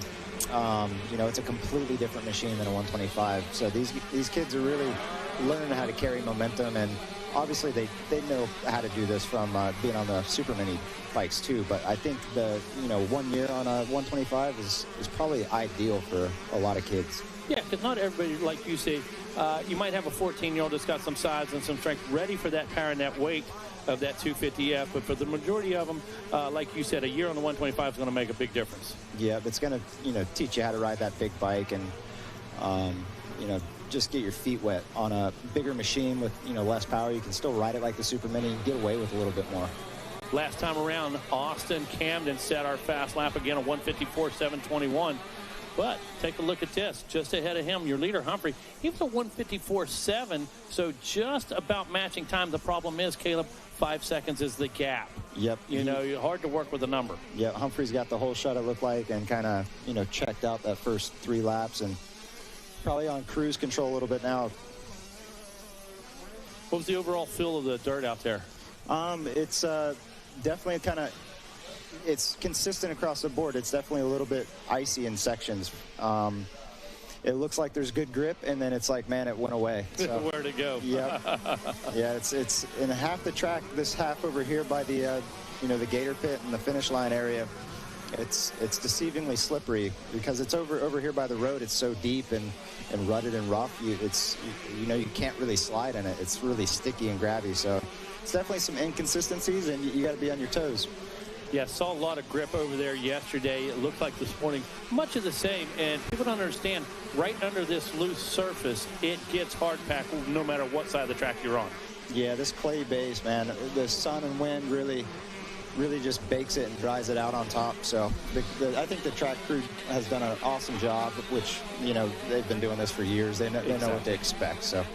you know, it's a completely different machine than a 125. So these kids are really learning how to carry momentum. And obviously they know how to do this from being on the Super Mini bikes too. But I think you know, 1 year on a 125 is probably ideal for a lot of kids. Yeah, because not everybody, like you say, you might have a 14-year-old that's got some size and some strength ready for that power and that weight of that 250F. But for the majority of them, like you said, a year on the 125 is going to make a big difference. Yeah, it's going to, you know, teach you how to ride that big bike and, you know, just get your feet wet. On a bigger machine with, you know, less power, you can still ride it like the Super Mini and get away with a little bit more. Last time around, Austin Camden set our fast lap again at 154.721. But take a look at this. Just ahead of him, your leader, Humphrey, he was a 154.7, so just about matching time. The problem is, Caleb, 5 seconds is the gap. Yep. You know, hard to work with a number. Yeah, Humphrey's got the whole shot, it looked like, and kind of, you know, checked out that first 3 laps and probably on cruise control a little bit now. What was the overall feel of the dirt out there? It's definitely kind of, it's consistent across the board. It's definitely a little bit icy in sections. It looks like there's good grip, and then it's like, man, it went away. So, where to go? Yep. Yeah, it's in half the track. This half over here by the you know, the gator pit and the finish line area. It's deceivingly slippery because it's over here by the road. It's so deep and rutted and rough. You know, you can't really slide in it. It's really sticky and grabby. So it's definitely some inconsistencies, and you got to be on your toes. Yeah, saw a lot of grip over there yesterday. It looked like this morning, much of the same. And people don't understand, right under this loose surface, it gets hard packed no matter what side of the track you're on. Yeah, this clay base, man, the sun and wind really just bakes it and dries it out on top. So I think the track crew has done an awesome job, which, you know, they've been doing this for years. They know what to expect. So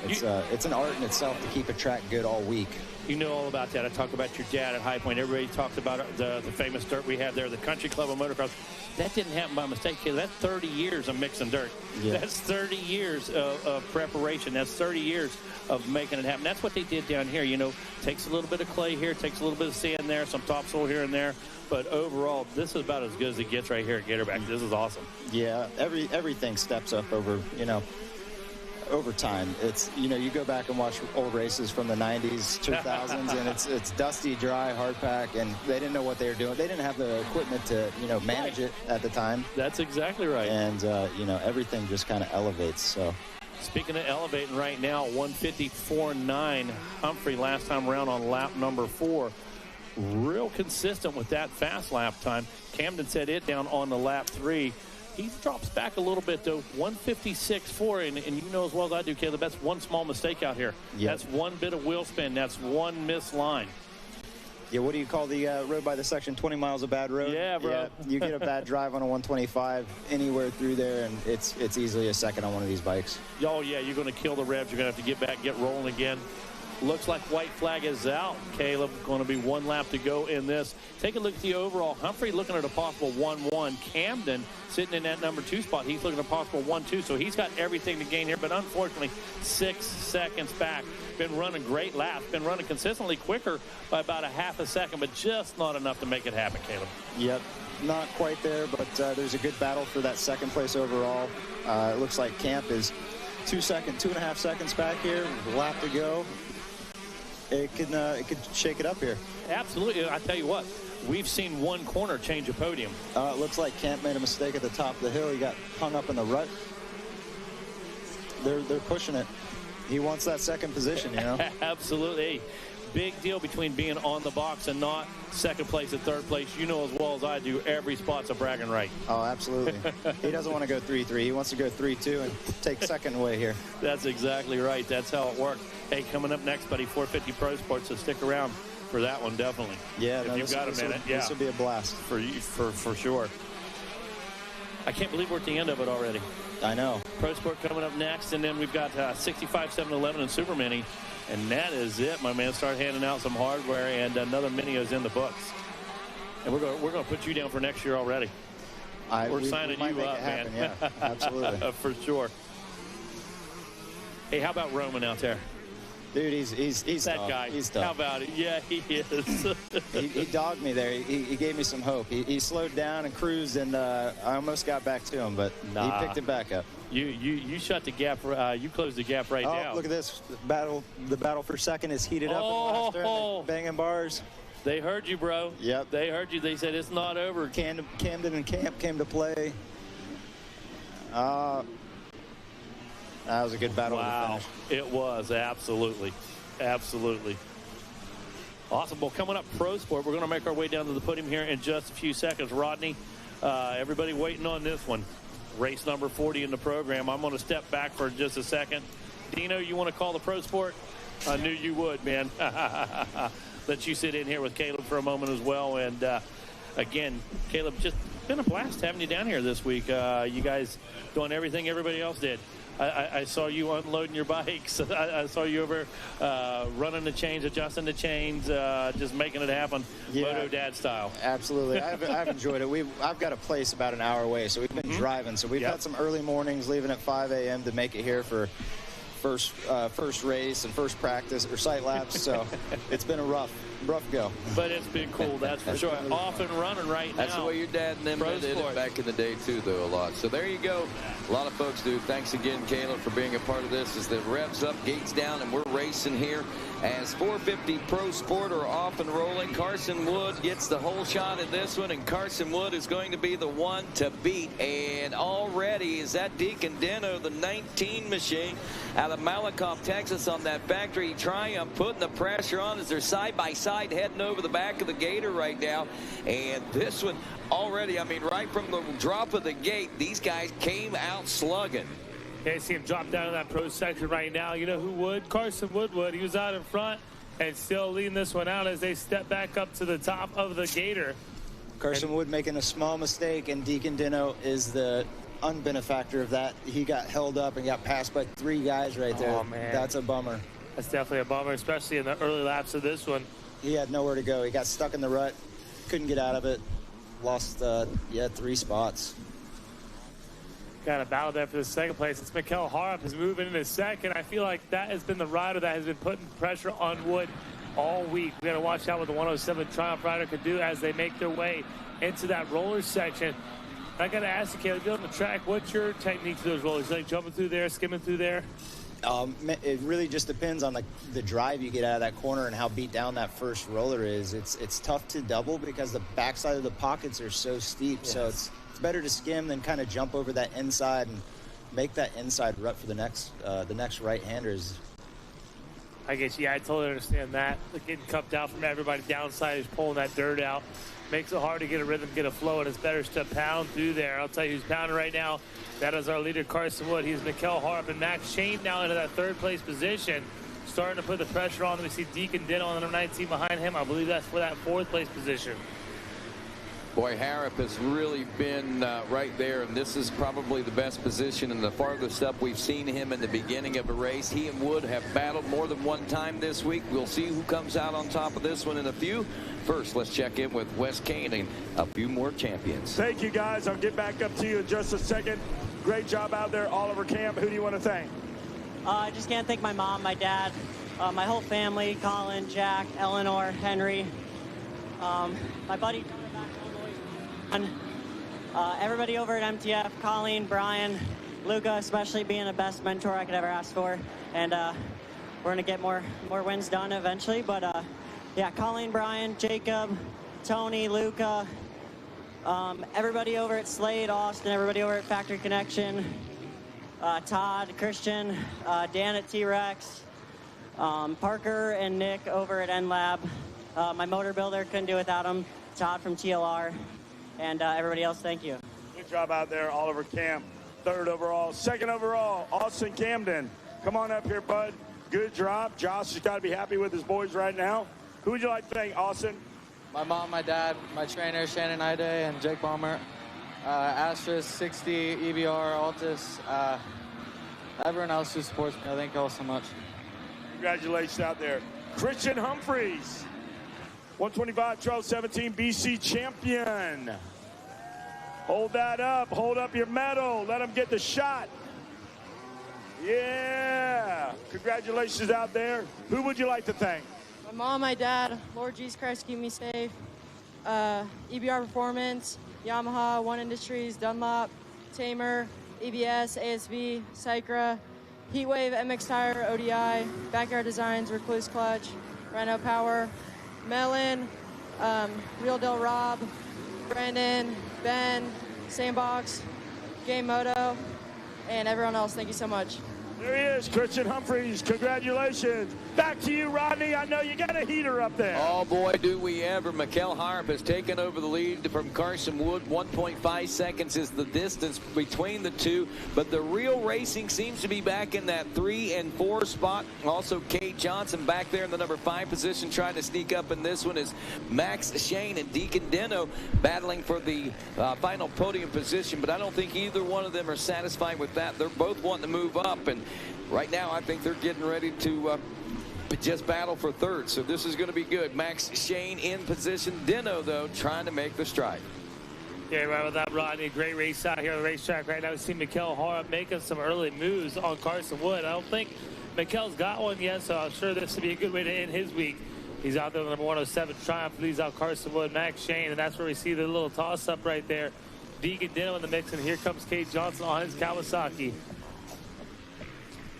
it's an art in itself to keep a track good all week. You know all about that. I talk about your dad at High Point. Everybody talks about the famous dirt we had there, the Country Club of Motocross. That didn't happen by mistake. That's 30 years of mixing dirt. Yeah. That's 30 years of preparation. That's 30 years of making it happen. That's what they did down here. You know, takes a little bit of clay here, takes a little bit of sand there, some topsoil here and there. But overall, this is about as good as it gets right here at Gatorback. This is awesome. Yeah, everything steps up over, you know, over time. It's, you know, you go back and watch old races from the 90s, 2000s, and it's dusty, dry, hard pack, and they didn't know what they were doing. They didn't have the equipment to, you know, manage it at the time. That's exactly right. And, you know, everything just kind of elevates, so. Speaking of elevating right now, 154.9. Humphrey last time around on lap number 4. Real consistent with that fast lap time. Camden set it down on the lap 3. He drops back a little bit, though. 156.4, and you know as well as I do, Caleb, that's one small mistake out here. Yep. That's one bit of wheel spin. That's one missed line. Yeah, what do you call the road by the section? 20 miles of bad road? Yeah, bro. Yeah, you get a bad drive on a 125 anywhere through there, and it's easily a second on one of these bikes. Oh, yeah, you're going to kill the revs. You're going to have to get back, get rolling again. Looks like white flag is out, Caleb. Going to be one lap to go in this. Take a look at the overall. Humphrey looking at a possible 1-1. Camden sitting in that number 2 spot. He's looking at a possible 1-2. So he's got everything to gain here, but unfortunately 6 seconds back. Been running great laps. Been running consistently quicker by about a half a second, but just not enough to make it happen, Caleb. Yep, not quite there, but there's a good battle for that second place overall. It looks like Camp is 2.5 seconds back here. Lap to go. It could shake it up here. Absolutely. I tell you what, we've seen one corner change a podium. It looks like Camp made a mistake at the top of the hill. He got hung up in the rut. They're pushing it. He wants that second position, you know. Absolutely. big deal between being on the box and not second place and third place. You know as well as I do, every spot's a bragging right. Oh, absolutely. He doesn't want to go 3-3. He wants to go 3-2 and take second away here. That's exactly right. That's how it works. Hey, coming up next, buddy, 450 Pro Sports, so stick around for that one, definitely. Yeah, if you've got a minute. This will be a blast. For sure. I can't believe we're at the end of it already. I know. Pro Sport coming up next, and then we've got 65, 7-Eleven, and Super Mini. And that is it, my man. Start handing out some hardware, and another Mini is in the books. And we're going to put you down for next year already. We're signing you up, man. Yeah, absolutely. For sure. Hey, how about Roman out there? Dude, he's that tough. guy. He's tough. How about it? Yeah, he is. he dogged me there. He gave me some hope. He slowed down and cruised, and I almost got back to him, but he picked it back up. You shut the gap. You closed the gap right now. Oh, look at this battle. The battle for second is heated up in the last turn. Banging bars. They heard you, bro. Yep. They heard you. They said it's not over. Camden and Camp came to play. That was a good battle to finish. It was, absolutely. Absolutely. Awesome. Well, coming up, Pro Sport, we're going to make our way down to the podium here in just a few seconds. Rodney, everybody waiting on this one. Race number 40 in the program. I'm going to step back for just a second. Dino, you want to call the Pro Sport? I knew you would, man. Let you sit in here with Caleb for a moment as well. And, again, Caleb, just been a blast having you down here this week. You guys doing everything everybody else did. I saw you unloading your bikes. I saw you over running the chains, adjusting the chains, just making it happen, Moto Dad style. Absolutely. I've enjoyed it. I've got a place about an hour away, so we've been driving. So we've had some early mornings, leaving at 5 a.m. to make it here for first race and first practice or sight laps. So it's been a rough go. But it's been cool, that's for sure. Off and running right That's now. the way your dad and them did it back in the day, too, though, a lot. So there you go. A lot of folks do. Thanks again, Caleb, for being a part of this. As the revs up, gates down, and we're racing here as 450 Pro Sport are off and rolling. Carson Wood gets the whole shot in this one, and Carson Wood is going to be the one to beat. And already is that Deacon Deno, the 19 machine out of Malakoff, Texas, on that factory Triumph, putting the pressure on as they're side-by-side heading over the back of the Gator right now. And this one already, I mean, right from the drop of the gate, these guys came out slugging. Yeah, see him drop down in that pro section right now. You know who would? Carson Wood would. He was out in front and still leading this one out as they step back up to the top of the Gator. Carson Wood making a small mistake, and Deacon Deno is the unbenefactor of that. He got held up and got passed by 3 guys right there. Oh, man. That's a bummer. That's definitely a bummer, especially in the early laps of this one. He had nowhere to go. He got stuck in the rut, couldn't get out of it, lost 3 spots. Got a battle there for the second place. It's Mikkel Harp is moving into second. I feel like that has been the rider that has been putting pressure on Wood all week. We got to watch out what the 107 Triumph rider could do as they make their way into that roller section. I got to ask you, Caleb, on the track, what's your technique to those rollers? Like jumping through there, skimming through there? It really just depends on the drive you get out of that corner and how beat down that first roller is. It's tough to double because the backside of the pockets are so steep. Yes. So it's better to skim than kind of jump over that inside and make that inside rut for the next right-handers. I guess, yeah, I totally understand that. Getting cupped out from everybody downside is pulling that dirt out. Makes it hard to get a rhythm, get a flow, and it's better to pound through there. I'll tell you who's pounding right now. That is our leader, Carson Wood. He's Mikkel Harp, and Max Shane now into that third-place position. Starting to put the pressure on. We see Deacon Deno on the number 19 behind him. I believe that's for that fourth-place position. Boy, Harrop has really been right there, and this is probably the best position and the farthest up we've seen him in the beginning of a race. He and Wood have battled more than one time this week. We'll see who comes out on top of this one in a few. First, let's check in with Wes Kane and a few more champions. Thank you, guys. I'll get back up to you in just a second. Great job out there, Oliver Camp. Who do you want to thank? I just can't thank my mom, my dad, my whole family, Colin, Jack, Eleanor, Henry, my buddy, everybody over at MTF, Colleen, Brian, Luca, especially being the best mentor I could ever ask for. And we're going to get more wins done eventually. But yeah, Colleen, Brian, Jacob, Tony, Luca, everybody over at Slade, Austin, everybody over at Factory Connection, Todd, Christian, Dan at T-Rex, Parker and Nick over at NLab. My motor builder, couldn't do without him. Todd from TLR. And everybody else, thank you. Good job out there, Oliver Camp. 3rd overall. 2nd overall, Austin Camden. Come on up here, bud. Good drop. Josh has got to be happy with his boys right now. Who would you like to thank, Austin? My mom, my dad, my trainer, Shannon Ide, and Jake Balmer. Asterisk, 60, EBR, Altus, everyone else who supports me. I thank you all so much. Congratulations out there. Christian Humphreys, 125, 12-17 BC champion. Hold that up. Hold up your medal. Let them get the shot. Yeah. Congratulations out there. Who would you like to thank? My mom, my dad, Lord Jesus Christ, keep me safe. EBR Performance, Yamaha, One Industries, Dunlop, Tamer, EBS, ASV, Sycra, Heatwave, MX Tire, ODI, Backyard Designs, Recluse Clutch, Rhino Power, Melon, Real Deal Rob, Brandon, Ben, Sandbox, Game Moto, and everyone else. Thank you so much. There he is, Christian Humphreys. Congratulations. Back to you, Rodney. I know you got a heater up there. Oh, boy, do we ever. Mikkel Harp has taken over the lead from Carson Wood. 1.5 seconds is the distance between the two. But the real racing seems to be back in that 3 and 4 spot. Also, Kate Johnson back there in the number 5 position trying to sneak up in this one is Max Shane and Deacon Deno battling for the final podium position. But I don't think either one of them are satisfied with that. They're both wanting to move up. And right now, I think they're getting ready to just battle for 3rd. So this is going to be good. Max Shane in position. Deno, though, trying to make the stride. Yeah, right with that, Rodney. Great race out here on the racetrack right now. We see Mikkel Harp making some early moves on Carson Wood. I don't think Mikkel's got one yet, so I'm sure this would be a good way to end his week. He's out there with the number 107 Triumph. Leads out Carson Wood, Max Shane, and that's where we see the little toss-up right there. Deacon Deno in the mix, and here comes Kate Johnson on his Kawasaki.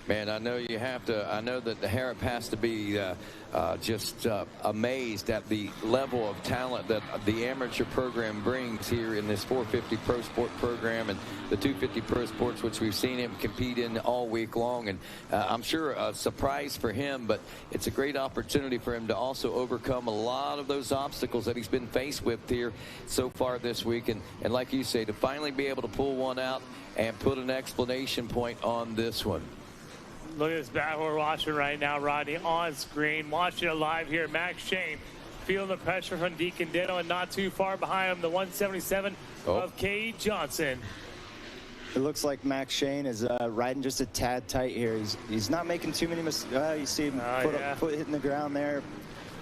Man, I know you have to. I know that the Harrop has to be just amazed at the level of talent that the amateur program brings here in this 450 Pro Sport program and the 250 Pro Sports, which we've seen him compete in all week long. And I'm sure a surprise for him, but it's a great opportunity for him to also overcome a lot of those obstacles that he's been faced with here so far this week. And like you say, to finally be able to pull one out and put an exclamation point on this one. Look at this battle we're watching right now, Rodney, on screen. Watching it live here. Max Shane feeling the pressure from Deacon Deno, and not too far behind him, the 177 of Kate Johnson. It looks like Max Shane is riding just a tad tight here. He's not making too many mistakes. You see him foot hitting the ground there.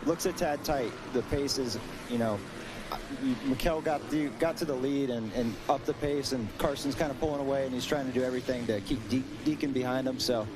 Looks a tad tight. The pace is, you know, Mikkel got to the lead and up the pace, and Carson's kind of pulling away, and he's trying to do everything to keep Deacon behind him. So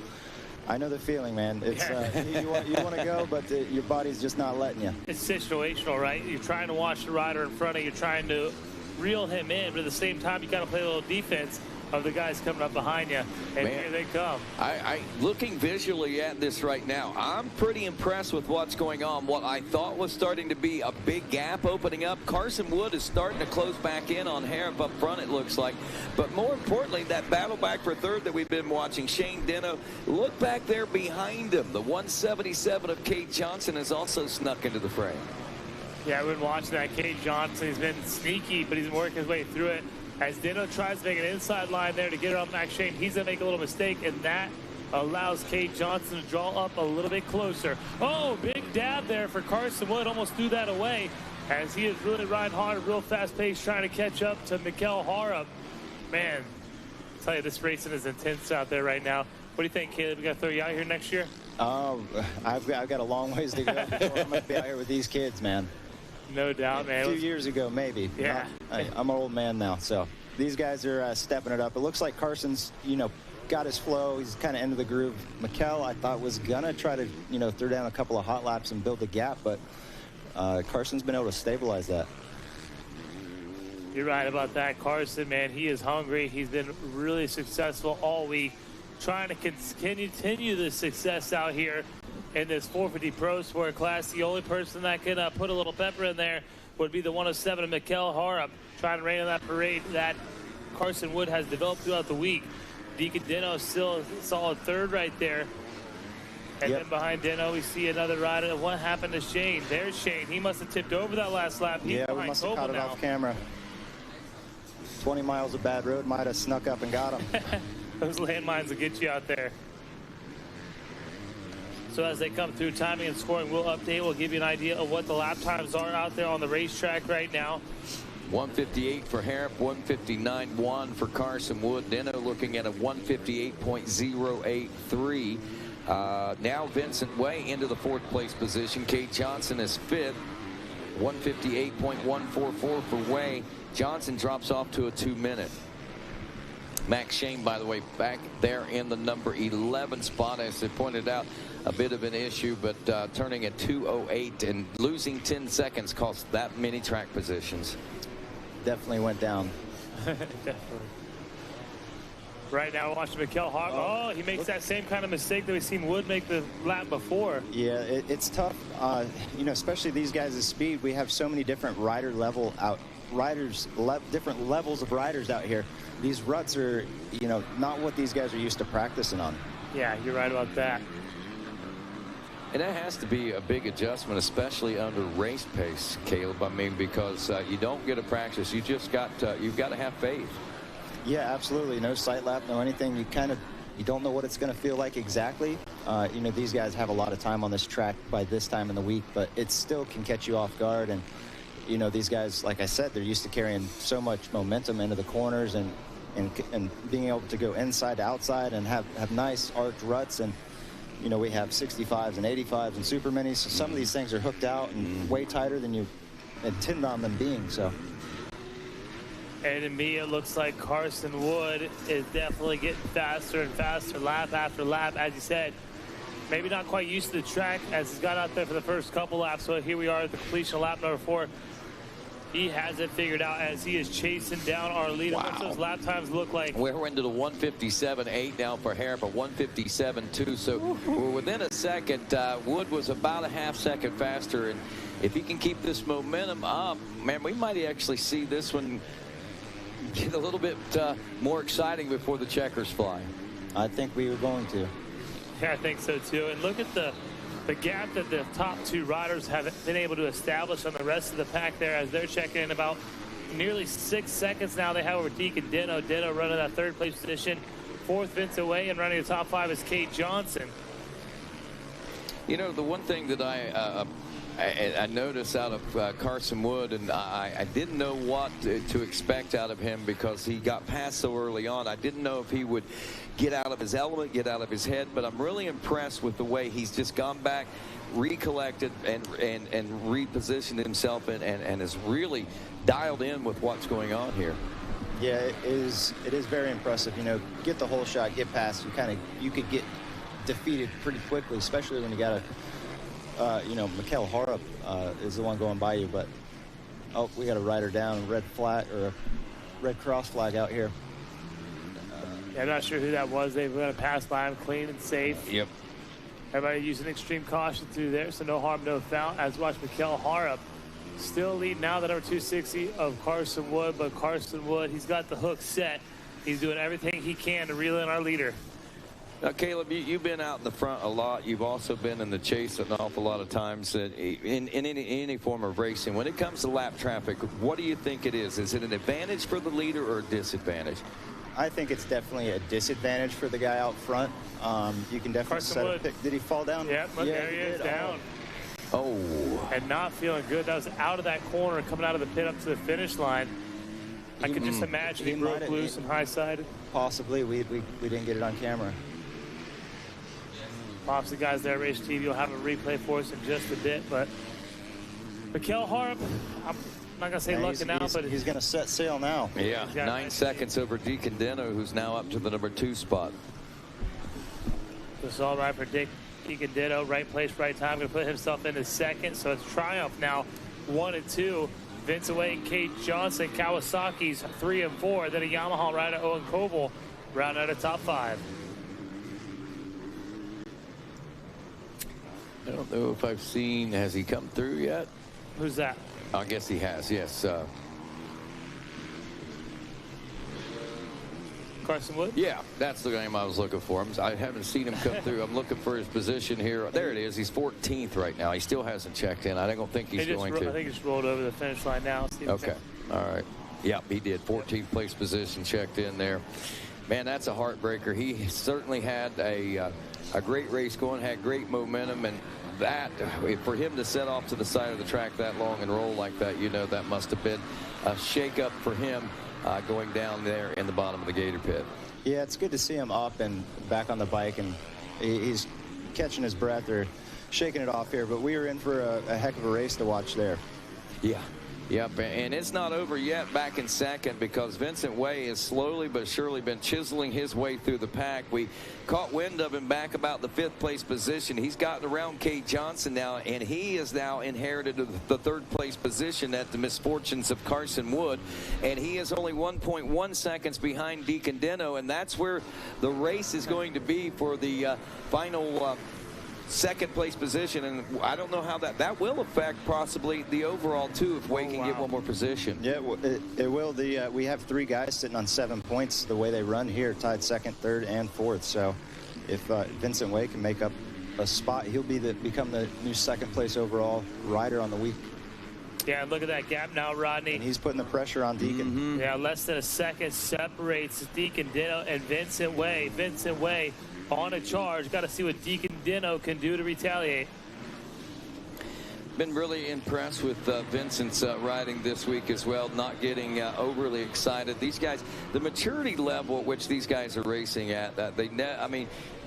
I know the feeling, man. It's you want to go, but your body's just not letting you. It's situational, right? You're trying to watch the rider in front of you, trying to reel him in, but at the same time, you got to play a little defense of the guys coming up behind you, and here they come. I looking visually at this right now, I'm pretty impressed with what's going on. What I thought was starting to be a big gap opening up, Carson Wood is starting to close back in on Harrop up front, it looks like. But more importantly, that battle back for 3rd that we've been watching, Shane Deno, look back there behind him. The 177 of Kate Johnson has also snuck into the frame. Yeah, we've been watching that. Kate Johnson, he's been sneaky, but he's working his way through it. As Deno tries to make an inside line there to get her on Max Shane, he's going to make a little mistake, and that allows Kate Johnson to draw up a little bit closer. Oh, big dab there for Carson Wood. Almost threw that away as he is really riding hard, real fast pace, trying to catch up to Mikkel Harp. Man, I'll tell you, this racing is intense out there right now. What do you think, Caleb? We got to throw you out here next year? I've got a long ways to go before I'm going to be out here with these kids, man. No doubt, man. A few years ago, maybe. Yeah. I'm an old man now, so these guys are stepping it up. It looks like Carson's, got his flow. He's kind of into the groove. Mikkel, I thought, was going to try to, throw down a couple of hot laps and build the gap, but Carson's been able to stabilize that. You're right about that. Carson, man, he is hungry. He's been really successful all week, trying to continue the success out here in this 450 Pro Sport class. The only person that can put a little pepper in there would be the 107 of Mikkel Harp, trying to rain on that parade that Carson Wood has developed throughout the week. Deacon Deno still a solid 3rd right there. And then behind Dino, we see another rider. What happened to Shane? There's Shane. He must have tipped over that last lap. He's yeah, we must have caught it off camera. 20 miles of bad road might have snuck up and got him. Those landmines will get you out there. So as they come through, timing and scoring will update. We'll give you an idea of what the lap times are out there on the racetrack right now. 158 for Harrop, 159.1 for Carson Wood. Dino looking at a 158.083. Now Vincent Way into the 4th place position. Kate Johnson is 5th. 158.144 for Way. Johnson drops off to a 2-minute. Max Shane, by the way, back there in the number 11 spot. As they pointed out, a bit of an issue, but turning at 2:08 and losing 10 seconds cost that many track positions. Definitely went down. Definitely. Right now, watching Mikkel Hart. Oh, he makes that same kind of mistake that we've seen Wood make the lap before. Yeah, it's tough. You know, especially these guys' speed. We have so many different different levels of riders out here. These ruts are, you know, not what these guys are used to practicing on. Yeah, you're right about that. And that has to be a big adjustment, especially under race pace, Caleb. I mean, because you don't get a practice. You just you've got to have faith. Yeah, absolutely. No sight lap, no anything. You don't know what it's going to feel like exactly. You know, these guys have a lot of time on this track by this time in the week, but it still can catch you off guard. And, you know, these guys, like I said, they're used to carrying so much momentum into the corners and being able to go inside to outside and have nice arched ruts. And, you know, we have 65s and 85s and super minis. So some of these things are hooked out and way tighter than you intend on them being. So. And to me, it looks like Carson Wood is definitely getting faster and faster, lap after lap. As you said, maybe not quite used to the track as he's got out there for the first couple laps. So here we are at the completion of lap number 4. He has it figured out as he is chasing down our leader. Wow. What's those lap times look like? We're into the 157.8 now for Harrop, a 157.2. So we're within a second. Wood was about a half second faster. And if he can keep this momentum up, man, we might actually see this one get a little bit more exciting before the checkers fly. I think we were going to. Yeah, I think so too. And look at the gap that the top 2 riders have been able to establish on the rest of the pack there as they're checking in about nearly 6 seconds now they have over Deacon Dino. Dino running that 3rd place position. 4th, Vincent Way, and running the top 5 is Kate Johnson. You know, the one thing that I noticed out of Carson Wood, and I didn't know what to expect out of him because he got passed so early on. I didn't know if he would get out of his element, get out of his head, but I'm really impressed with the way he's just gone back, recollected, and repositioned himself and has really dialed in with what's going on here. Yeah, it is very impressive. You know, get the whole shot, get past. You could get defeated pretty quickly, especially when you got you know, Mikkel Harrop is the one going by you, but we got a rider down, red flag or a red cross flag out here. Yeah, I'm not sure who that was. They're going to pass by him clean and safe. Yep. Everybody using extreme caution through there, so no harm, no foul. As we watch Mikkel Harrop still leading now the number 260 of Carson Wood, but Carson Wood, he's got the hook set. He's doing everything he can to reel in our leader. Now, Caleb, you've been out in the front a lot. You've also been in the chase an awful lot of times in any form of racing. When it comes to lap traffic, what do you think it is? Is it an advantage for the leader or a disadvantage? I think it's definitely a disadvantage for the guy out front. You can definitely set a pick. Did he fall down? Yep, look, there he is down. Oh. And not feeling good. That was out of that corner, coming out of the pit up to the finish line. I could just imagine he broke loose and high-sided. Possibly. We didn't get it on camera. Pops, the guys there at Race TV will have a replay for us in just a bit, but Mikkel Harrop, I'm not going to say lucky now, but he's going to set sail now. Yeah, 9 seconds over Deacon Dino, who's now up to the number 2 spot. It's all right for Deacon Dino, right place, right time. Going to put himself into 2nd, so it's Triumph now, 1 and 2. Vince Away and Kate Johnson, Kawasaki's 3 and 4. Then a Yamaha rider, Owen Coble, round out of top 5. I don't know if I've seen, has he come through yet? Who's that? I guess he has, yes. Carson Wood? Yeah, that's the name I was looking for. I haven't seen him come through. I'm looking for his position here. There it is. He's 14th right now. He still hasn't checked in. I don't think he's going to. I think he's rolled over the finish line now. Okay. All right. Yep, he did. 14th place position checked in there. Man, that's a heartbreaker. He certainly had a great race going, had great momentum, and that, for him to set off to the side of the track that long and roll like that, you know, that must have been a shakeup for him going down there in the bottom of the Gator pit. Yeah, it's good to see him up and back on the bike, and he's catching his breath or shaking it off here, but we were in for a heck of a race to watch there. Yeah. Yep, and it's not over yet back in second, because Vincent Way has slowly but surely been chiseling his way through the pack. We caught wind of him back about the 5th place position. He's gotten around Kate Johnson now, and he has now inherited the 3rd place position at the misfortunes of Carson Wood, and he is only 1.1 seconds behind Deacon Deno, and that's where the race is going to be for the final 2nd place position, and I don't know how that will affect possibly the overall too if Way can get one more position. Yeah, it will. We have 3 guys sitting on 7 points the way they run here, tied 2nd, 3rd, and 4th. So if Vincent Way can make up a spot, he'll become the new 2nd place overall rider on the week. Yeah, look at that gap now, Rodney. And he's putting the pressure on Deacon. Yeah, less than a second separates Deacon Deno and Vincent Way. Vincent Way on a charge. Got to see what Deacon Deno can do to retaliate. Been really impressed with Vincent's riding this week as well, not getting overly excited. These guys, the maturity level at which these guys are racing at, they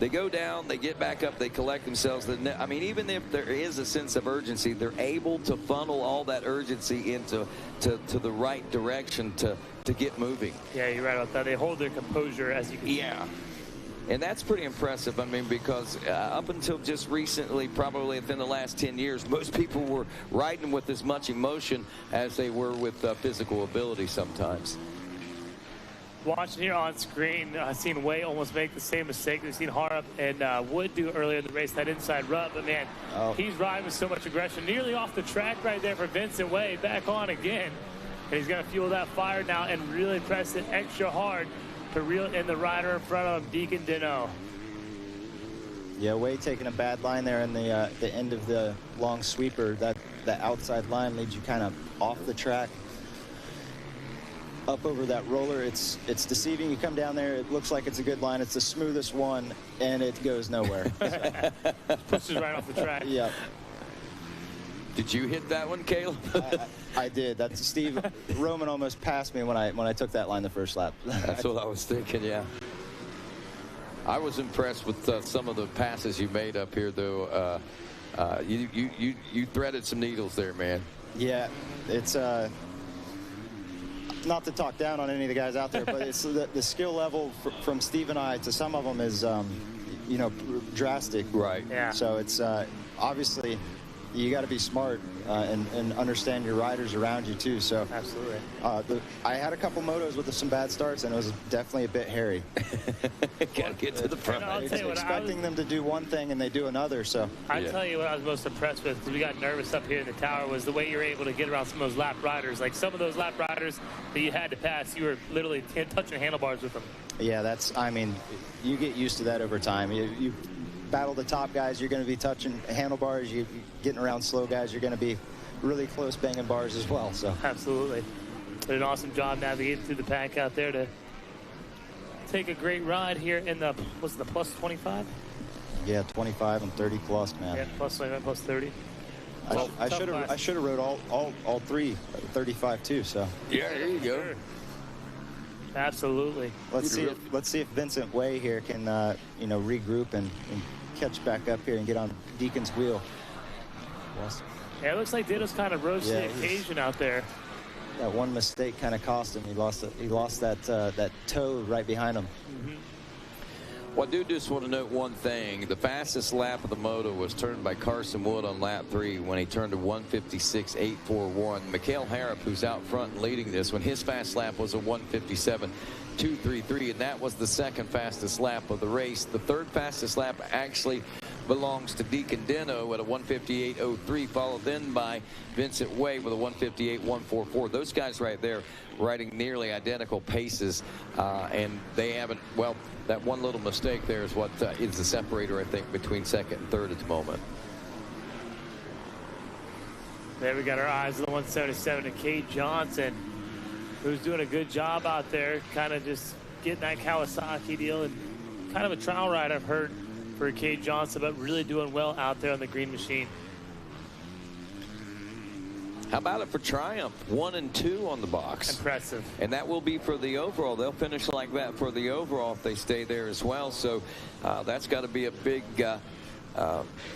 go down, they get back up, they collect themselves. I mean, even if there is a sense of urgency, they're able to funnel all that urgency into to the right direction to get moving. Yeah, you're right about that. They hold their composure, as you can see. Yeah. And that's pretty impressive. I mean, because up until just recently, probably within the last 10 years, most people were riding with as much emotion as they were with physical ability sometimes. Watching here on screen, I've seen Way almost make the same mistake we've seen Harp and Wood do earlier in the race, that inside rub. But, man, he's riding with so much aggression. Nearly off the track right there for Vincent Way. Back on again. And he's going to fuel that fire now and really press it extra hard to reel in the rider in front of him, Deacon Deno. Yeah, Way taking a bad line there in the end of the long sweeper. That outside line leads you kind of off the track, up over that roller. It's deceiving. You come down there, it looks like it's a good line. It's the smoothest one, and it goes nowhere. Pushes right off the track. Yeah. Did you hit that one, Caleb? I did. That's Steve Roman almost passed me when I took that line the first lap. That's what I was thinking. Yeah. I was impressed with some of the passes you made up here, though. You threaded some needles there, man. Yeah, it's not to talk down on any of the guys out there, but it's the skill level from Steve and I to some of them is drastic. Right. Yeah. So it's obviously you got to be smart and understand your riders around you too. So absolutely. I had a couple motos with some bad starts, and it was definitely a bit hairy. Gotta get to the front. Expecting them to do one thing and they do another. So I tell you what I was most impressed with, because we got nervous up here in the tower, was the way you were able to get around some of those lap riders. Like some of those lap riders that you had to pass, you were literally touching handlebars with them. Yeah, you get used to that over time. You battle the top guys, you're going to be touching handlebars. You getting around slow guys, you're going to be really close banging bars as well. So absolutely. Did an awesome job navigating through the pack out there to take a great ride here in the plus 25? Yeah, 25 and 30 plus, man. Yeah, plus 25, plus 30. I should have rode all three 35 too. So yeah, there you go. Sure. Absolutely. Let's see if Vincent Way here can regroup and catch back up here and get on Deacon's wheel. Yeah, it looks like Deno's kind of rose to the occasion out there. That one mistake kind of cost him. He lost that toe right behind him. Mm-hmm. Well, I do just want to note one thing. The fastest lap of the moto was turned by Carson Wood on lap 3 when he turned to 156.841. Mikhail Harrop, who's out front and leading this, when his fast lap was a 157.233, and that was the second fastest lap of the race. The third fastest lap actually belongs to Deacon Deno at a 158.03, followed then by Vincent Way with a 158.144. Those guys right there riding nearly identical paces, and they haven't, well, that one little mistake there is what is the separator, I think, between second and third at the moment. There we got our eyes on the 177 to Kate Johnson, who's doing a good job out there, kind of just getting that Kawasaki deal, and kind of a trial ride I've heard for Kate Johnson, but really doing well out there on the green machine. How about it for Triumph? 1 and 2 on the box. Impressive. And that will be for the overall. They'll finish like that for the overall if they stay there as well. So that's got to be a big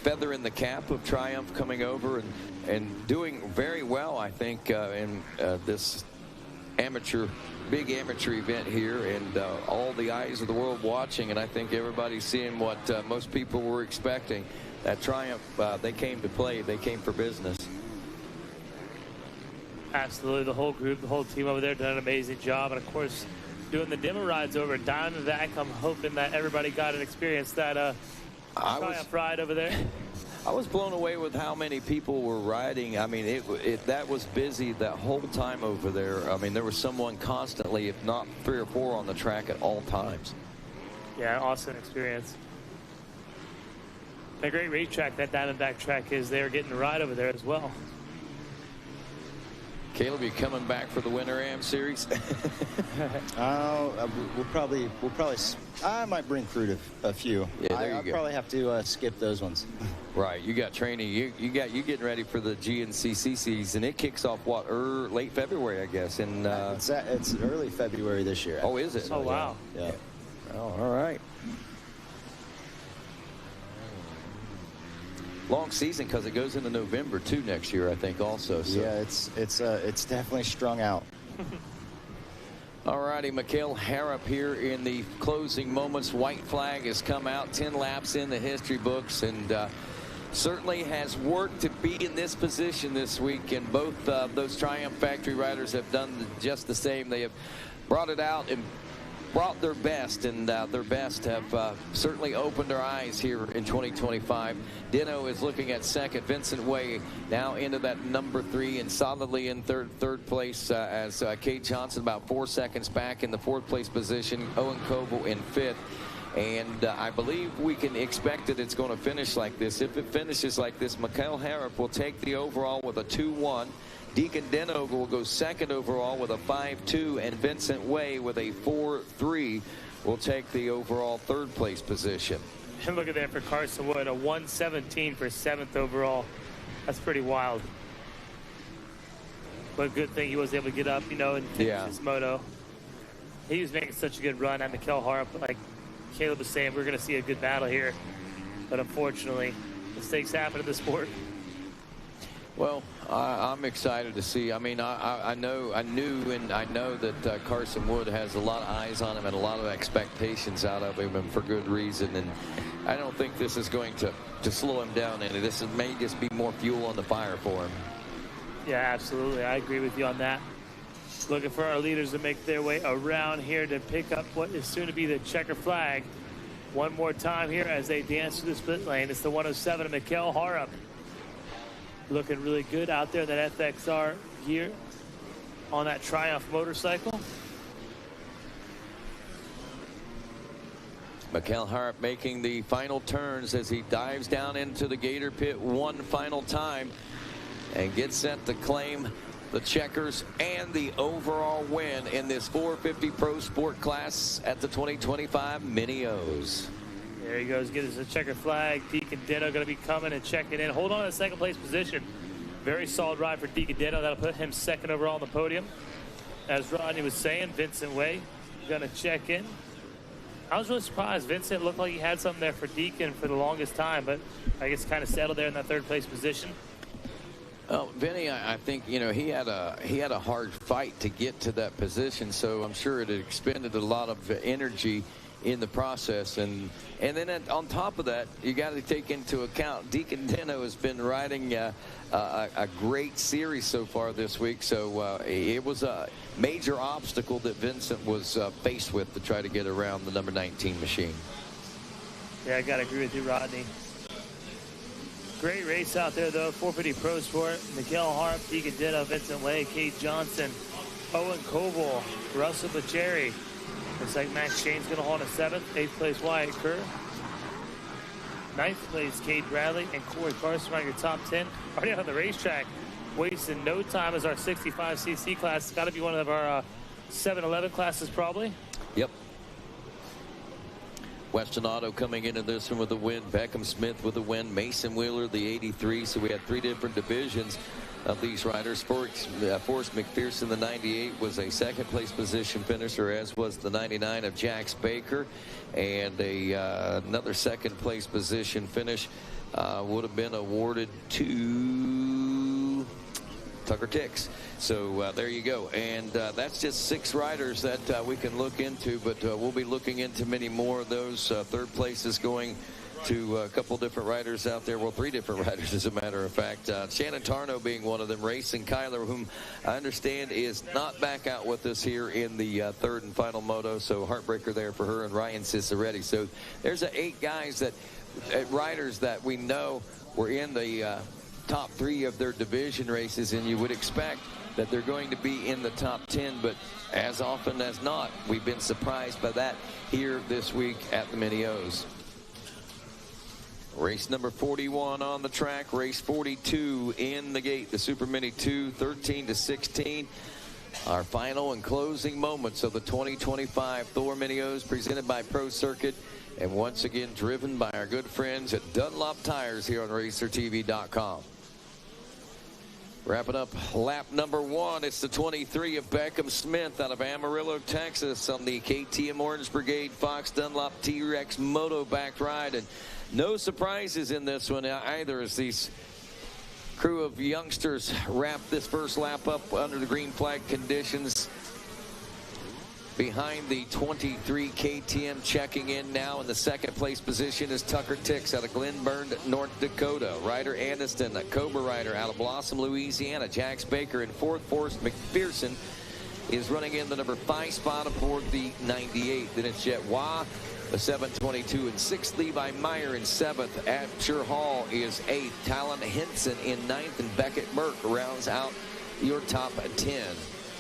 feather in the cap of Triumph coming over and doing very well, I think, in this big amateur event here, and all the eyes of the world watching, and I think everybody's seeing what most people were expecting. That Triumph, they came to play. They came for business. Absolutely. The whole group, the whole team over there done an amazing job. And, of course, doing the demo rides over at Diamondback, I'm hoping that everybody got an experience that Triumph ride over there. I was blown away with how many people were riding. I mean, that was busy that whole time over there. I mean, there was someone constantly, if not 3 or 4 on the track at all times. Yeah, awesome experience. A great racetrack that Diamondback track is. They're getting a ride over there as well. Caleb, you coming back for the Winter Am Series? We'll probably. I might bring crew to a few. Yeah, there you I'll go. probably have to skip those ones. Right, you got training. You getting ready for the GNCC season. It kicks off what, late February, I guess. And it's early February this year. Oh, is it? Oh, wow. Yeah. Oh, all right. Long season because it goes into November too next year, I think, also. So. Yeah, it's definitely strung out. All righty, Mikhail Harrop here in the closing moments. White flag has come out, 10 laps in the history books, and certainly has worked to be in this position this week. And both those Triumph factory riders have done just the same. They have brought it out and brought their best, and their best have certainly opened our eyes here in 2025. Deno is looking at second. Vincent Way now into that number 3 and solidly in third place as Kate Johnson about 4 seconds back in the 4th place position. Owen Koval in 5th. And I believe we can expect that it's going to finish like this. If it finishes like this, Mikhail Harrop will take the overall with a 2-1. Deacon Deno will go second overall with a 5-2, and Vincent Way with a 4-3 will take the overall 3rd place position. And look at that for Carson Wood, a 117 for 7th overall. That's pretty wild. But good thing he was able to get up, and finish his moto. He was making such a good run at Mikhail Harp. Like Caleb was saying, we're going to see a good battle here. But unfortunately, mistakes happen in the sport. Well, I'm excited to see. I mean, I know that Carson Wood has a lot of eyes on him and a lot of expectations out of him, and for good reason. And I don't think this is going to slow him down any. This may just be more fuel on the fire for him. Yeah, absolutely. I agree with you on that. Looking for our leaders to make their way around here to pick up what is soon to be the checker flag. One more time here as they dance through the split lane. It's the 107 of Mikhail Harrop. Looking really good out there in that FXR gear on that Triumph motorcycle. Mikhail Harrop making the final turns as he dives down into the Gator pit one final time and gets set to claim the checkers and the overall win in this 450 Pro Sport class at the 2025 Mini O's. There he goes, get us a checker flag. Deacon Deno going to be coming and checking in. Hold on to second place position. Very solid ride for Deacon Deno. That'll put him second overall on the podium. As Rodney was saying, Vincent Way going to check in. I was really surprised. Vincent looked like he had something there for Deacon for the longest time, but I guess kind of settled there in that 3rd place position. Well, Vinny, I think, he had a hard fight to get to that position, so I'm sure it expended a lot of energy in the process. And then on top of that, you got to take into account Deacon Deno has been riding a great series so far this week. So it was a major obstacle that Vincent was faced with to try to get around the number 19 machine. Yeah, I got to agree with you, Rodney. Great race out there, though. 450 Pro Sport. Miguel Harp, Deacon Ditto, Vincent Way, Kate Johnson, Owen Coble, Russell Bacheri. Looks like Max Shane's going to hold a 7th. 8th place, Wyatt Kerr. 9th place, Cade Bradley and Corey Carson on your top 10. Already on the racetrack. Wasting no time as our 65cc class. It's got to be one of our 7-11 classes, probably. Yep. Western Auto coming into this one with a win. Beckham Smith with a win. Mason Wheeler, the 83. So we had 3 different divisions of these riders. Forrest McPherson, the 98, was a 2nd place position finisher, as was the 99 of Jax Baker. And another 2nd place position finish would have been awarded to Tucker Tix. So there you go. And that's just 6 riders that we can look into, but we'll be looking into many more of those. 3rd place is going to a couple different riders out there. Well, 3 different riders, as a matter of fact. Shannon Tarno being one of them. Racing Kyler, whom I understand is not back out with us here in the 3rd and final moto. So heartbreaker there for her, and Ryan Ciceretti. So there's 8 guys riders that we know were in the top 3 of their division races, and you would expect that they're going to be in the top 10, but as often as not, we've been surprised by that here this week at the Mini O's. Race number 41 on the track, race 42 in the gate, the Super Mini 2, 13-16. Our final and closing moments of the 2025 Thor Mini O's, presented by Pro Circuit, and once again driven by our good friends at Dunlop Tires here on RacerTV.com. Wrapping up lap number 1, it's the 23 of Beckham Smith out of Amarillo, Texas, on the KTM Orange Brigade Fox Dunlop T-Rex Moto backed ride. And no surprises in this one either, as these crew of youngsters wrap this first lap up under the green flag conditions. Behind the 23 KTM, checking in now in the 2nd place position is Tucker Tix out of Glenburn, North Dakota. Ryder Anderson, a Cobra rider out of Blossom, Louisiana. Jax Baker in 4th. Forrest McPherson is running in the number 5 spot aboard the 98. Then it's Jet Wah, the 722 in 6th. Levi Meyer in 7th. Asher Hall is 8th. Talon Henson in 9th. And Beckett Merck rounds out your top 10.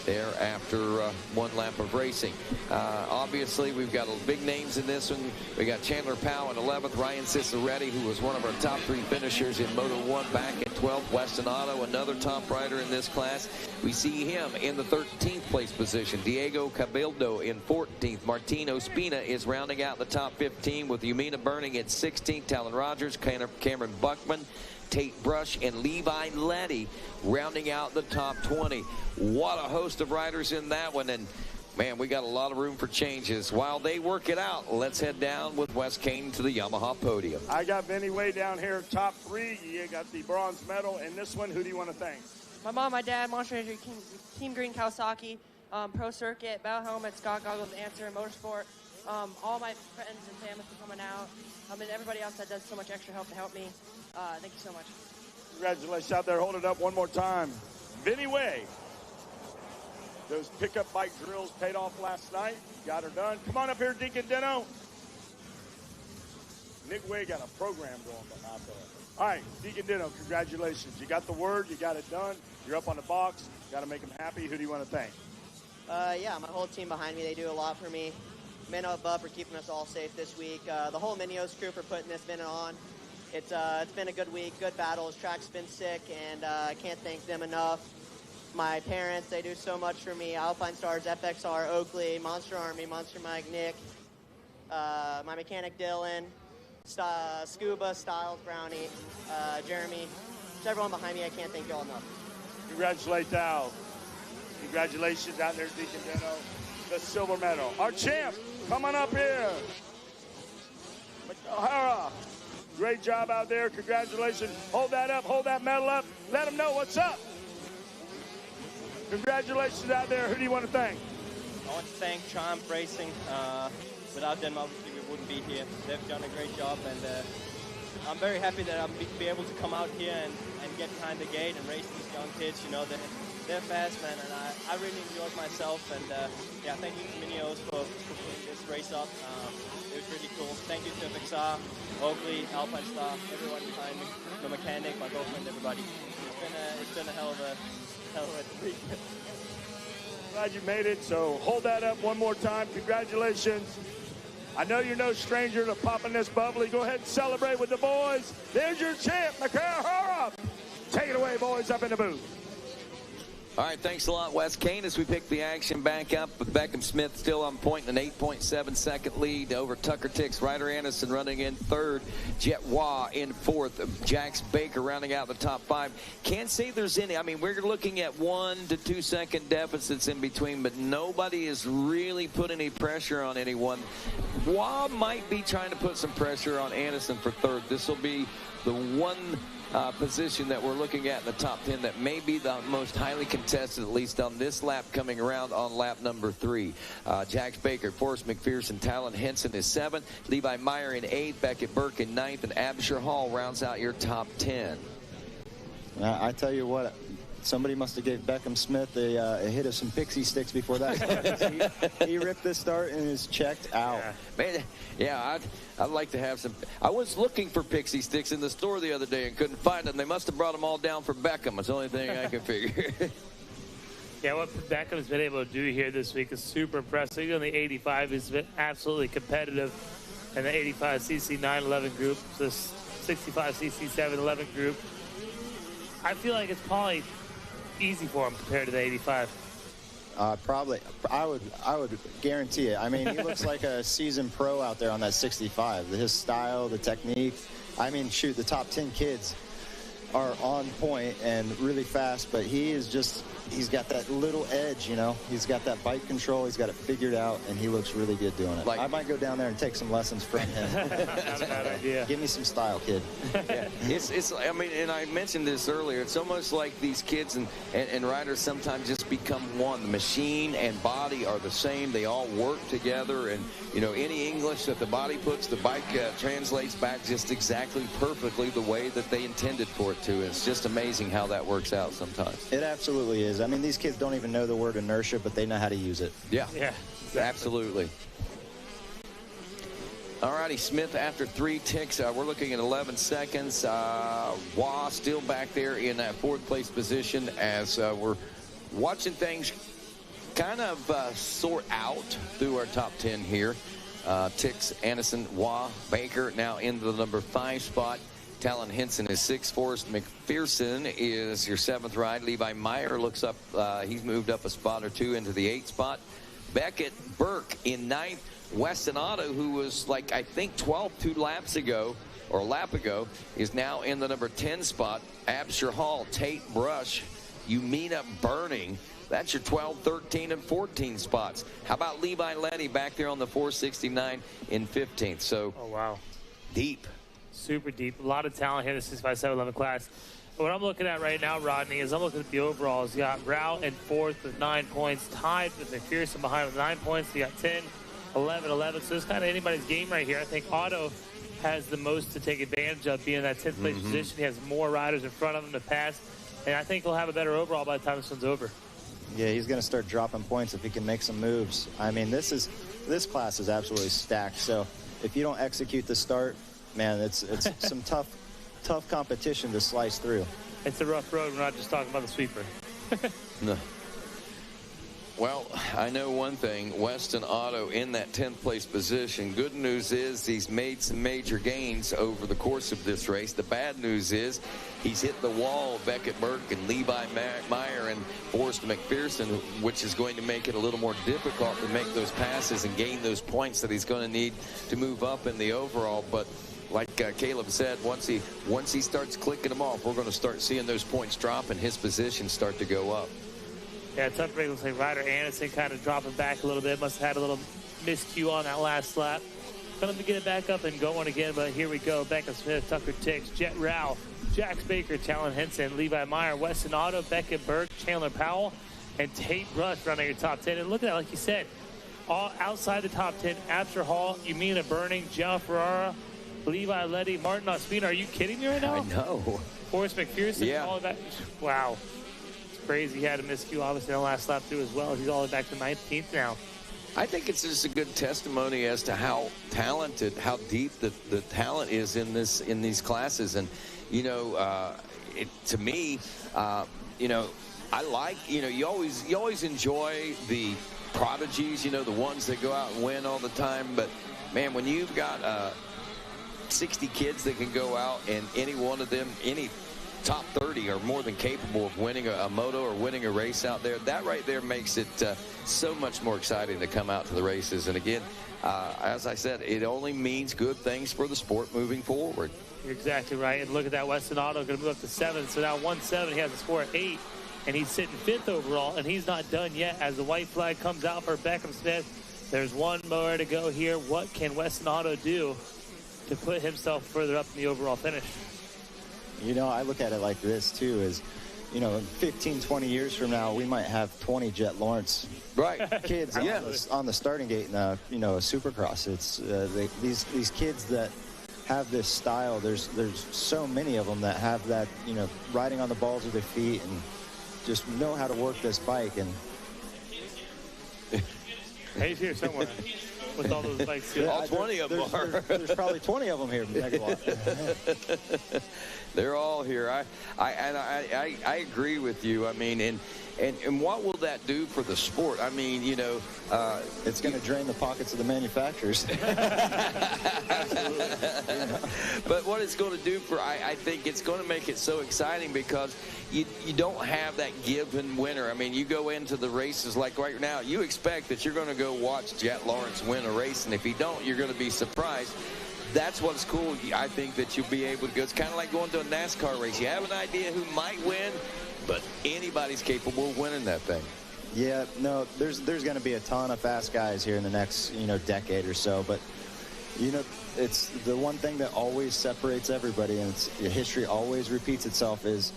There after 1 lap of racing. Obviously, we've got big names in this one. We got Chandler Powell in 11th, Ryan Ciceretti, who was one of our top 3 finishers in Moto 1 back in 12th. Weston Auto, another top rider in this class. We see him in the 13th place position. Diego Cabildo in 14th. Martin Ospina is rounding out the top 15 with Yumina Burning at 16th. Talon Rogers, Cameron Buckman, Tate Brush, and Levi Letty rounding out the top 20. What a host of riders in that one, and man, we got a lot of room for changes. While they work it out, let's head down with Wes Kane to the Yamaha podium. I got Vinny way down here, top 3. You got the bronze medal, and this one, who do you want to thank? My mom, my dad, Monster Energy, Team Green Kawasaki, Pro Circuit, Bell Helmet, Scott Goggles, Answer, Motorsport, all my friends and family for coming out, and everybody else that does so much extra help to help me. Thank you so much. Congratulations out there. Hold it up one more time. Vinny Way. Those pickup bike drills paid off last night. Got her done. Come on up here, Deacon Dino. Nick Way got a program going, but not there. All right, Deacon Dino, congratulations. You got the word. You got it done. You're up on the box. Got to make them happy. Who do you want to thank? Yeah, my whole team behind me. They do a lot for me. Minnow Bub for keeping us all safe this week. The whole Mini O's crew for putting this minute on. It's been a good week, good battles. Track's been sick, and I can't thank them enough. My parents, they do so much for me. Alpine Stars, FXR, Oakley, Monster Army, Monster Mike, Nick, my mechanic Dylan, Scuba, Styles, Brownie, Jeremy. Just everyone behind me, I can't thank you all enough. Congratulate Al. Congratulations out there, Deacon Dino. The silver medal. Our champ, come on up here. O'Hara. Great job out there. Congratulations. Hold that up. Hold that medal up. Let them know what's up. Congratulations out there. Who do you want to thank? I want to thank Triumph Racing. Without them, obviously, we wouldn't be here. They've done a great job, and I'm very happy that I'm be able to come out here and get behind the gate and race these young kids. You know, they're fast, man, and I really enjoyed myself. And yeah, thank you to Mini O's for putting this race up. It was really cool. Thank you to FXR, Oakley, Alpine Star, everyone behind me, the mechanic, my girlfriend, everybody. It's been a hell of a week. Glad you made it, so hold that up one more time. Congratulations. I know you're no stranger to popping this bubbly. Go ahead and celebrate with the boys. There's your champ, Nakahara. Take it away, boys, up in the booth. All right, thanks a lot, Wes Kane, as we pick the action back up. Beckham Smith still on point in an 8.7-second lead over Tucker Tix. Ryder Anderson running in third. Jet Wah in fourth. Jax Baker rounding out the top five. Can't say there's any. I mean, we're looking at 1 to 2 second deficits in between, but nobody has really put any pressure on anyone. Wah might be trying to put some pressure on Anderson for third. This will be the one position that we're looking at in the top 10 that may be the most highly contested, at least on this lap coming around on lap number 3. Jax Baker, Forrest McPherson, Talon Henson is 7th, Levi Meyer in 8th, Beckett Burke in 9th, and Abshire Hall rounds out your top 10. I tell you what, somebody must have gave Beckham Smith a hit of some pixie sticks before that. he ripped this start and is checked out. Man, yeah, I'd like to have some. I was looking for pixie sticks in the store the other day and couldn't find them. They must have brought them all down for Beckham. It's the only thing I can figure. Yeah, what Beckham's been able to do here this week is super impressive. Even on the 85, he's been absolutely competitive in the 85cc 911 group, the 65cc 711 group. I feel like it's probably easy for him compared to the 85. Probably, I would guarantee it. I mean, he looks like a seasoned pro out there on that 65. His style, the technique. I mean, shoot, the top 10 kids are on point and really fast, but he's got that little edge, you know. He's got that bike control. He's got it figured out, and he looks really good doing it. I might go down there and take some lessons from him. Not a bad idea. Give me some style, kid. Yeah, I mean, and I mentioned this earlier, it's almost like these kids and riders sometimes just become one. The machine and body are the same. They all work together, and, you know, any English that the body puts, the bike translates back just exactly perfectly the way that they intended for it to. It's just amazing how that works out sometimes. It absolutely is. I mean, these kids don't even know the word inertia, but they know how to use it. Yeah, exactly. Absolutely. All righty, Smith after 3 ticks. We're looking at 11 seconds. Wah still back there in that 4th place position as we're watching things kind of sort out through our top 10 here. Tix, Anderson, Wah, Baker now into the number 5 spot. Talon Henson is 6th. Forrest McPherson is your 7th ride. Levi Meyer looks up. He's moved up a spot or 2 into the 8th spot. Beckett Burke in 9th. Weston Otto, who was like, I think 12th 2 laps ago, or a lap ago, is now in the number 10 spot. Abshire Hall, Tate Brush, Umina Burning. That's your 12, 13, and 14 spots. How about Levi Letty back there on the 469 in 15th? So, oh, wow. Deep. Super deep. A lot of talent here in the 65711 class. What I'm looking at right now, Rodney, is I'm looking at the overalls. You got Rao in 4th with 9 points, tied with McPherson behind with 9 points. You got 10, 11, 11. So it's kind of anybody's game right here. I think Otto has the most to take advantage of being in that 10th place position. He has more riders in front of him to pass, and I think he'll have a better overall by the time this one's over. Yeah, he's going to start dropping points if he can make some moves. I mean, this class is absolutely stacked. So if you don't execute the start, man, it's some tough competition to slice through. It's a rough road. We're not just talking about the sweeper. No. Well, I know one thing. Weston Otto in that 10th place position. Good news is he's made some major gains over the course of this race. The bad news is he's hit the wall of Beckett Burke and Levi Meyer and Forrest McPherson, which is going to make it a little more difficult to make those passes and gain those points that he's going to need to move up in the overall. But like Caleb said, once he starts clicking them off, we're going to start seeing those points drop and his position start to go up. Yeah, tough break. Looks like Ryder Anderson kind of dropping back a little bit. Must have had a little miscue on that last lap. Going to get it back up and going again, but here we go. Beckham Smith, Tucker Tix, Jet Rao, Jax Baker, Talon Henson, Levi Meyer, Weston Otto, Beckett Burke, Chandler Powell, and Tate Brush running your top 10. And look at that, like you said, all outside the top 10, Abshire Hall, Umina Burning, John Ferrara, Levi Letty, Martin Ospina. Are you kidding me right now? I know. Forrest McPherson. Yeah. All that. Wow. It's crazy. He had a miscue, obviously, in the last lap, too, as well. He's all the way back to 19th now. I think it's just a good testimony as to how talented, how deep the talent is in these classes. And, you know, to me, you know, I like, you know, you always enjoy the prodigies, you know, the ones that go out and win all the time. But, man, when you've got 60 kids that can go out and any one of them, any top 30 are more than capable of winning a moto or winning a race out there, that right there makes it so much more exciting to come out to the races. And again, as I said, it only means good things for the sport moving forward. You're exactly right. And look at that. Weston Otto going to move up to 7th. So now 1-7. He has a score of 8. And he's sitting 5th overall. And he's not done yet. As the white flag comes out for Beckham Smith, there's one more to go here. What can Weston Otto do to put himself further up in the overall finish? You know, I look at it like this, too, is, you know, 15, 20 years from now, we might have 20 Jet Lawrence kids on the starting gate in a, you know, a Supercross. It's these kids that have this style. There's so many of them that have that, you know, riding on the balls of their feet and just know how to work this bike. And he's here somewhere with all those bikes. All 20 of them are. There's probably 20 of them here, Megawatt. They're all here. I agree with you. I mean, and what will that do for the sport? I mean, you know, it's going to drain the pockets of the manufacturers. But what it's going to do for, I think it's going to make it so exciting because you don't have that given winner. I mean, you go into the races like right now, you expect that you're going to go watch Jet Lawrence win a race, and if you don't, you're going to be surprised. That's what's cool. I think that you'll be able to go. It's kind of like going to a NASCAR race. You have an idea who might win, but anybody's capable of winning that thing. Yeah, no, there's going to be a ton of fast guys here in the next, you know, decade or so. But, you know, it's the one thing that always separates everybody, and history always repeats itself, is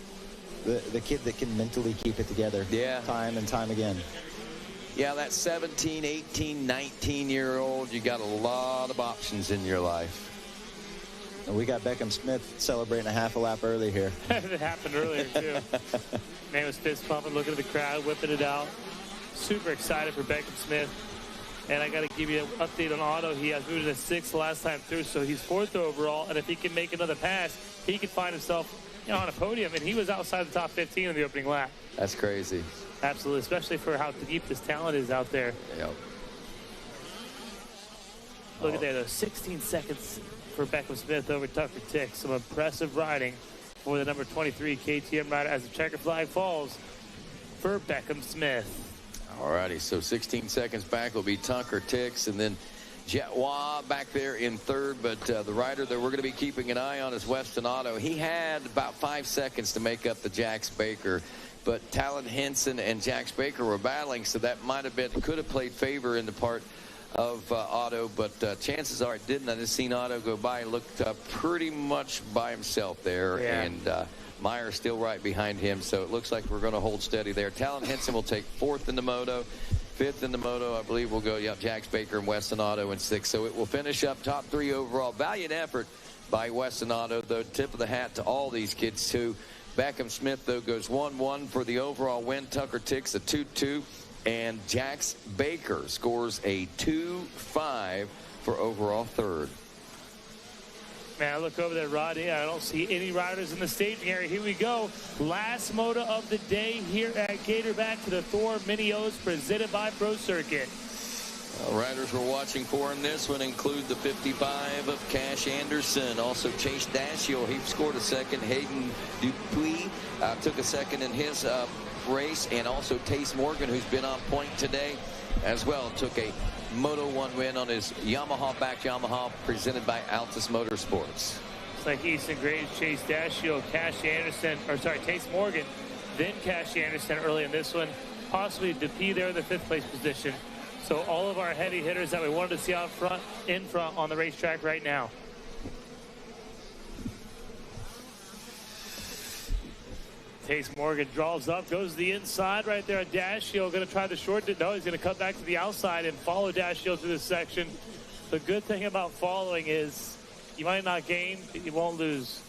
the kid that can mentally keep it together time and time again. Yeah, that 17, 18, 19-year-old, you got a lot of options in your life. And we got Beckham Smith celebrating a half a lap early here. It happened earlier, too. Man was fist pumping, looking at the crowd, whipping it out. Super excited for Beckham Smith. And I got to give you an update on Otto. He has moved to 6th last time through, so he's 4th overall. And if he can make another pass, he can find himself, you know, on a podium. And he was outside the top 15 in the opening lap. That's crazy. Absolutely, especially for how deep this talent is out there. Yep. Look at that, though. 16 seconds for Beckham Smith over Tucker Tick. Some impressive riding for the number 23 KTM rider as the checker flag falls for Beckham Smith. All righty, so 16 seconds back will be Tucker Tix, and then Jetwa back there in 3rd. But the rider that we're going to be keeping an eye on is Weston Otto. He had about 5 seconds to make up the Jax Baker. But Talon Henson and Jax Baker were battling, so that might have been, could have played favor in the part of Otto, but chances are it didn't. I just seen Otto go by and looked pretty much by himself there, and Meyer still right behind him, so it looks like we're going to hold steady there. Talon Henson will take 4th in the moto, 5th in the moto. I believe we'll go, Jax Baker and Weston Otto in 6th, so it will finish up top 3 overall. Valiant effort by Weston Otto, though. Tip of the hat to all these kids, too. Beckham Smith, though, goes 1-1 for the overall win. Tucker Tix a 2-2. And Jax Baker scores a 2-5 for overall 3rd. Man, I look over there, Rodney. I don't see any riders in the staging area. Here we go. Last moto of the day here at Gatorback to the Thor Mini O's presented by Pro Circuit. Riders we're watching for in this one include the 55 of Cash Anderson. Also Chase Dashiell, he scored a 2nd. Hayden Dupuis took a 2nd in his race. And also Tace Morgan, who's been on point today as well, took a Moto 1 win on his Yamaha, back Yamaha, presented by Altus Motorsports. It's like Easton Graves, Chase Dashiell, Cash Anderson, or sorry, Tace Morgan, then Cash Anderson early in this one. Possibly Dupuis there in the 5th place position. So all of our heavy hitters that we wanted to see out front, in front on the racetrack right now. Tace Morgan draws up, goes to the inside right there. Dashiell going to try the short. No, he's going to cut back to the outside and follow Dashiell through this section. The good thing about following is You might not gain, but you won't lose.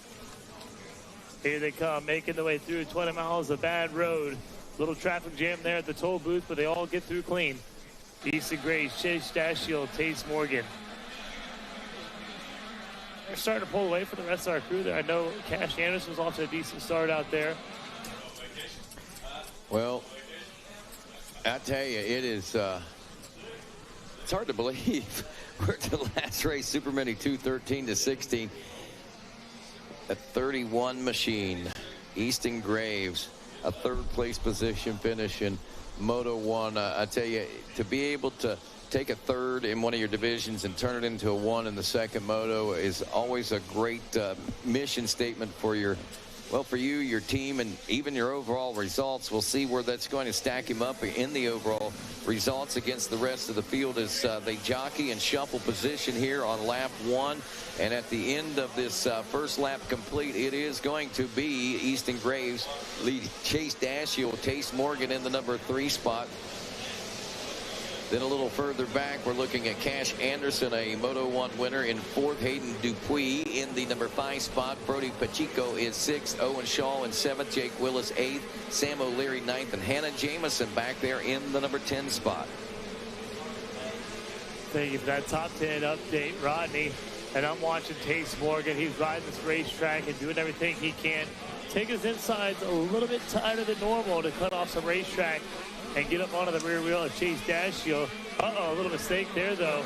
Here they come, making their way through 20 miles of bad road. Little traffic jam there at the toll booth, but they all get through clean. Easton Grace, Chase Dashiell, Tace Morgan. They're starting to pull away from the rest of our crew there. I know Cash Anderson was off to a decent start out there. Well, I tell you, it is it's hard to believe. We're at the last race, Super Mini 213 to 16. A 31 machine, Easton Graves, a third place position finish in Moto 1. I tell you, to be able to take a third in one of your divisions and turn it into a 1 in the second moto is always a great mission statement for your, well, for you, your team, and even your overall results. We'll see where that's going to stack him up in the overall results against the rest of the field as they jockey and shuffle position here on lap 1. And at the end of this first lap complete, it is going to be Easton Graves leading Chase Dashiell, Tace Morgan in the number 3 spot. Then a little further back, we're looking at Cash Anderson, a Moto 1 winner in 4th. Hayden Dupuis in the number 5 spot. Brody Pacheco is 6th. Owen Shaw in 7th. Jake Willis 8th. Sam O'Leary 9th. And Hannah Jamison back there in the number 10 spot. Thank you for that top 10 update, Rodney. And I'm watching Tace Morgan. He's riding this racetrack and doing everything he can. Take his insides a little bit tighter than normal to cut off some racetrack and get up onto the rear wheel of Chase Dashiell. A little mistake there, though,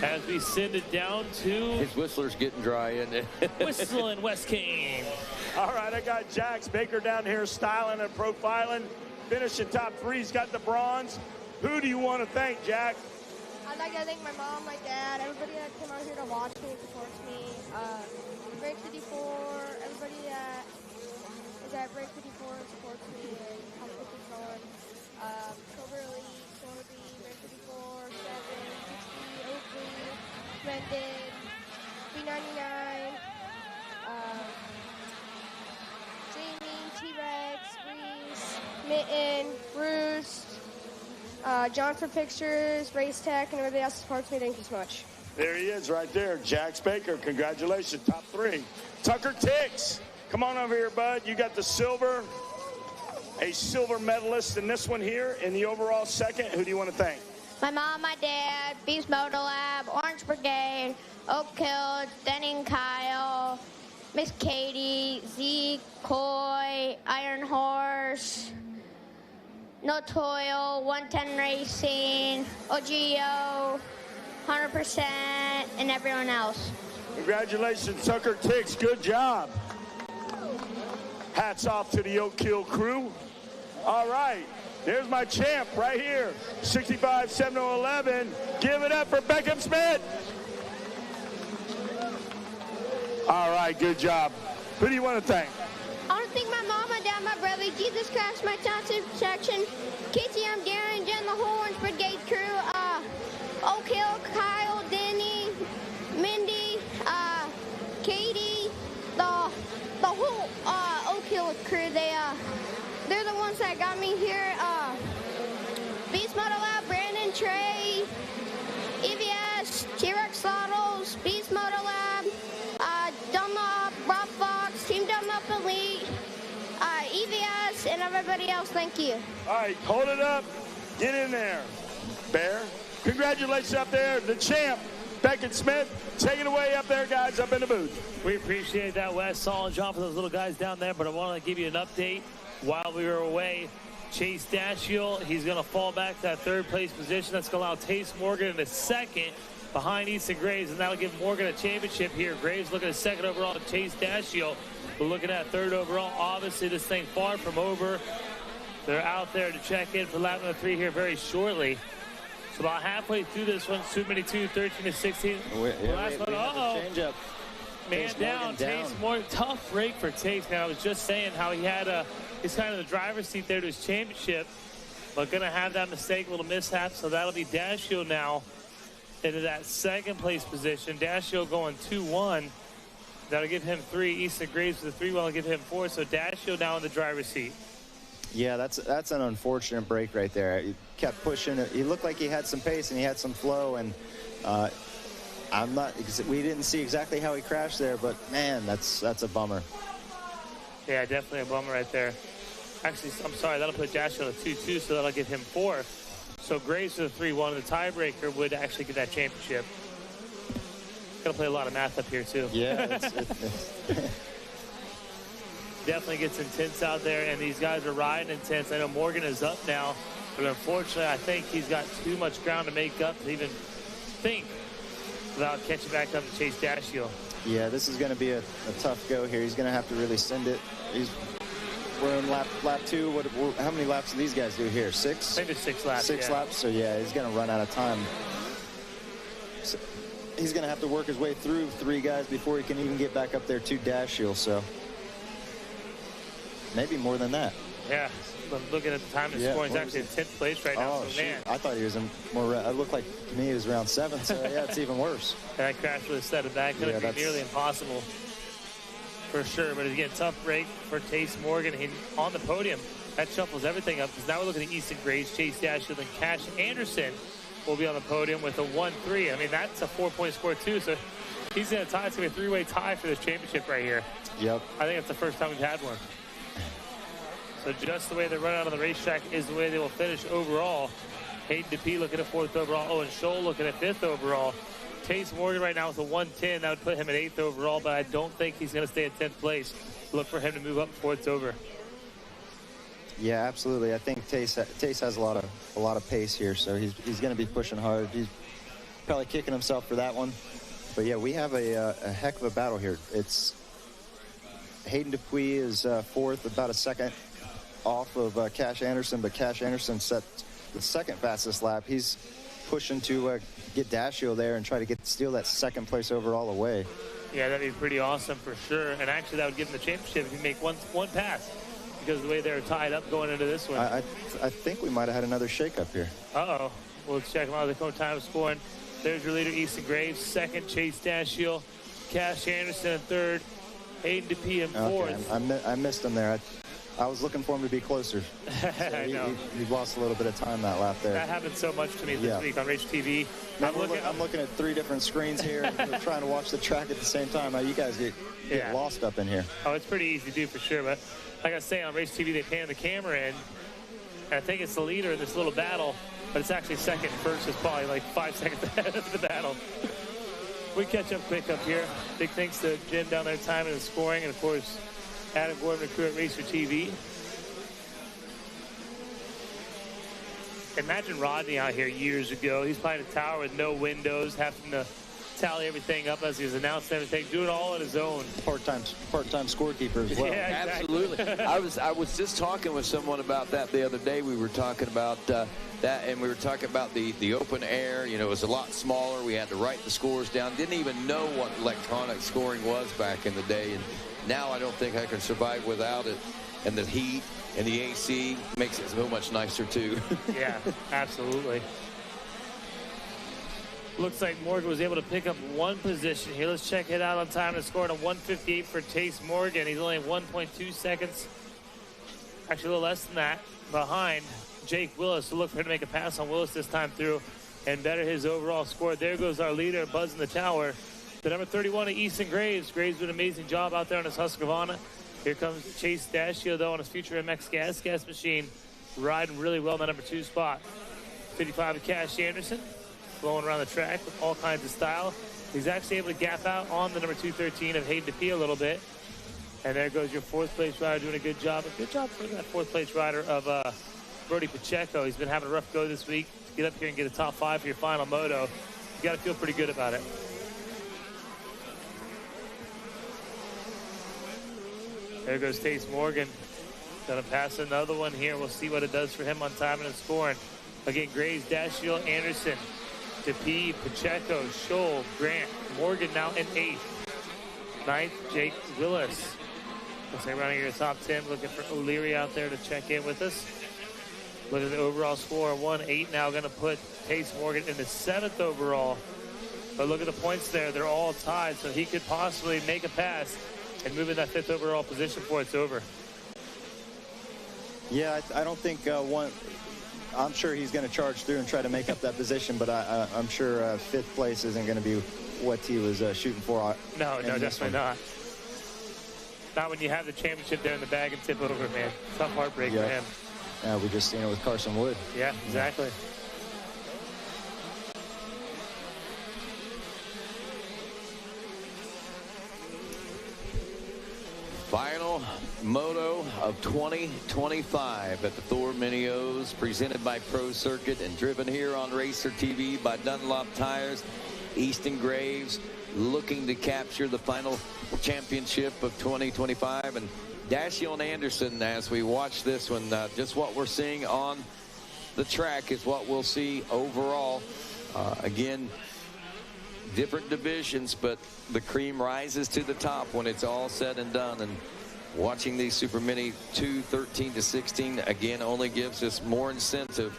as we send it down to... His whistler's getting dry, isn't it? Whistle and West Kane. All right, I got Jax Baker down here styling and profiling. Finishing top 3. He's got the bronze. Who do you want to thank, Jack? I'd like to thank my mom, my dad, everybody that came out here to watch me and supports me. Break 54, everybody that is at Break 54 and supports me and helps me keep going. Silver Elite, Sorbie, Break 54, 7, 60, Oakley, Mendon, B99, Jamie, T-Rex, Reese, Mitten, Bruce, John for Pictures, Race Tech, and everybody else supports me. Thank you so much. There he is right there, Jax Baker. Congratulations, top 3. Tucker Tix, come on over here, bud. You got the silver, a silver medalist in this one here in the overall second. Who do you want to thank? My mom, my dad, Beast Moto Lab, Orange Brigade, Oak Hill, Denning Kyle, Miss Katie, Zeke, Coy, Iron Horse, No Toil, 110 Racing, OGO, 100%, and everyone else. Congratulations, Tucker Tix. Good job. Hats off to the Oak Hill crew. All right, there's my champ right here, 65-7011. Give it up for Beckham Smith. All right, good job. Who do you want to thank? I want to thank my mom, my dad, my brother, Jesus Christ, my township section, KTM, Darren, Jen, the whole Orange Brigade crew, Oak Hill, Kyle, Denny, Mindy, Katie, the whole Oak Hill crew. They're the ones that got me here. Beast Moto Lab, Brandon, Trey, EVS, T-Rex Throttles, Beast Moto Lab, Dunlop, Rob Fox, Team Dunlop Elite, EVS, and everybody else. Thank you. All right, hold it up. Get in there, Bear. Congratulations up there, the champ, Beckett Smith. Take it away up there, guys, up in the booth. We appreciate that, Wes. Solid job for those little guys down there, but I want to give you an update while we were away. Chase Dashiell, he's going to fall back to that 3rd place position. That's going to allow Tace Morgan in a 2nd behind Easton Graves, and that'll give Morgan a championship here. Graves looking at 2nd overall to Chase Dashiell. We're looking at 3rd overall. Obviously, this thing far from over. They're out there to check in for lap number 3 here very shortly. So about halfway through this one, Super Mini 2, 13 to 16. Last one, change up. Man down, Tace Morgan. Tough break for Tace, man. I was just saying how he had he's kind of the driver's seat there to his championship, but going to have that mistake, a little mishap. So that'll be Dashiell now into that 2nd place position. Dashiell going 2-1. That'll give him 3. Easton Graves with the 3 will give him 4. So Dashiell now in the driver's seat. Yeah, that's an unfortunate break right there. He kept pushing. He looked like he had some pace and he had some flow, and We didn't see exactly how he crashed there, but man, that's a bummer. Yeah, definitely a bummer right there. Actually, I'm sorry, that'll put Dashiell at 2-2, so that'll give him 4. So Graves with a 3-1, the tiebreaker would actually get that championship. Gotta play a lot of math up here too. Yeah, definitely gets intense out there, and these guys are riding intense. I know Morgan is up now, but unfortunately, I think he's got too much ground to make up to even think about catching back up to Chase Dashiell. Yeah, this is going to be a tough go here. He's going to have to really send it. We're in lap 2. How many laps do these guys do here? 6? Maybe 6 laps. 6 laps. So yeah, he's going to run out of time. So he's going to have to work his way through 3 guys before he can even get back up there to Dashiell. So maybe more than that. Yeah, I'm looking at the time and scoring. He's actually in 10th place right now. Oh, so, man. I thought he was in more. It looked like to me he was around 7th. So yeah, it's even worse. That crash would have set it back. Going to be nearly impossible for sure. But again, tough break for Tace Morgan. On the podium, that shuffles everything up because now we're looking at Easton Graves, Chase Dashiell, and Cash Anderson will be on the podium with a 1-3. I mean, that's a 4-point score too. So he's going to tie. It's going to be a 3-way tie for this championship right here. Yep. I think it's the first time we've had one. So just the way they run out on the racetrack is the way they will finish overall. Hayden DePee looking at 4th overall. Owen Scholl looking at 5th overall. Tace Morgan right now with a 110. That would put him at 8th overall, but I don't think he's going to stay at 10th place. Look for him to move up before it's over. Yeah, absolutely. I think Tace has a lot of pace here, so he's going to be pushing hard. He's probably kicking himself for that one. But yeah, we have a heck of a battle here. It's Hayden DePee is 4th, about a second off of Cash Anderson, but Cash Anderson set the 2nd fastest lap. He's pushing to get Dashiell there and try to steal that 2nd place overall away. Yeah, that'd be pretty awesome for sure. And actually, that would give him the championship if you make one pass, because of the way they're tied up going into this one. I think we might have had another shakeup here. Uh-oh. We'll check them out. The current time of scoring. There's your leader, Easton Graves. 2nd, Chase Dashiell. Cash Anderson in 3rd. Hayden DePee in 4th. Okay, I missed him there. I was looking for him to be closer. So I know. He lost a little bit of time that lap there. That happened so much to me this week on Race TV. I'm looking at 3 different screens here and trying to watch the track at the same time. Now you guys get lost up in here. Oh, it's pretty easy to do for sure. But like I say, on Race TV, they pan the camera in. And I think it's the leader in this little battle, but it's actually 2nd. First is probably like 5 seconds ahead of the battle. We catch up quick up here. Big thanks to Jim down there timing and scoring, and of course, Adam Gordon, the crew at Racer TV. Imagine Rodney out here years ago. He's playing a tower with no windows, having to tally everything up as he's announcing everything, doing it all on his own. Part-time scorekeeper as well. Yeah, exactly. Absolutely. I was just talking with someone about that the other day. We were talking about that, and we were talking about the open air. You know, it was a lot smaller. We had to write the scores down. Didn't even know what electronic scoring was back in the day, and now I don't think I can survive without it. And the heat and the AC makes it so much nicer too. Yeah, absolutely. Looks like Morgan was able to pick up 1 position here. Let's check it out on time and scoring a 1:58 for Tace Morgan. He's only 1.2 seconds, actually a little less than that, behind Jake Willis. So look for him to make a pass on Willis this time through and better his overall score. There goes our leader, Buzz in the tower. The number 31 of Easton Graves. Graves did an amazing job out there on his Husqvarna. Here comes Chase Dashiell, though, on his future MX gas machine, riding really well in the number 2 spot. 55 of Cash Anderson, blowing around the track with all kinds of style. He's actually able to gap out on the number 213 of Hayden DePee a little bit. And there goes your 4th place rider doing a good job. A good job for that 4th place rider of Brody Pacheco. He's been having a rough go this week. Get up here and get a top 5 for your final moto. You got to feel pretty good about it. There goes Tace Morgan. Gonna pass another one here. We'll see what it does for him on timing and scoring. Again, Graves, Dashiell, Anderson, DePee, Pacheco, Scholl, Grant, Morgan now in 8th. 9th, Jake Willis. Looks like running your top 10. Looking for O'Leary out there to check in with us. Look at the overall score, 1-8 now. Gonna put Tace Morgan in the 7th overall. But look at the points there. They're all tied, so he could possibly make a pass and move in that 5th overall position before it's over. Yeah, I don't think I'm sure he's going to charge through and try to make up that position, but I'm sure 5th place isn't going to be what he was shooting for. No, definitely not. Not when you have the championship there in the bag and tip over, man. Tough heartbreak for him. Yeah, we just seen it with Carson Wood. Yeah, exactly. Final moto of 2025 at the Thor Mini O's, presented by Pro Circuit and driven here on Racer TV by Dunlop Tires. Easton Graves looking to capture the final championship of 2025. And Dashiell and Anderson, as we watch this one, just what we're seeing on the track is what we'll see overall. Again, different divisions, but the cream rises to the top when it's all said and done. And watching these Super Mini 2, 13 to 16 again only gives us more incentive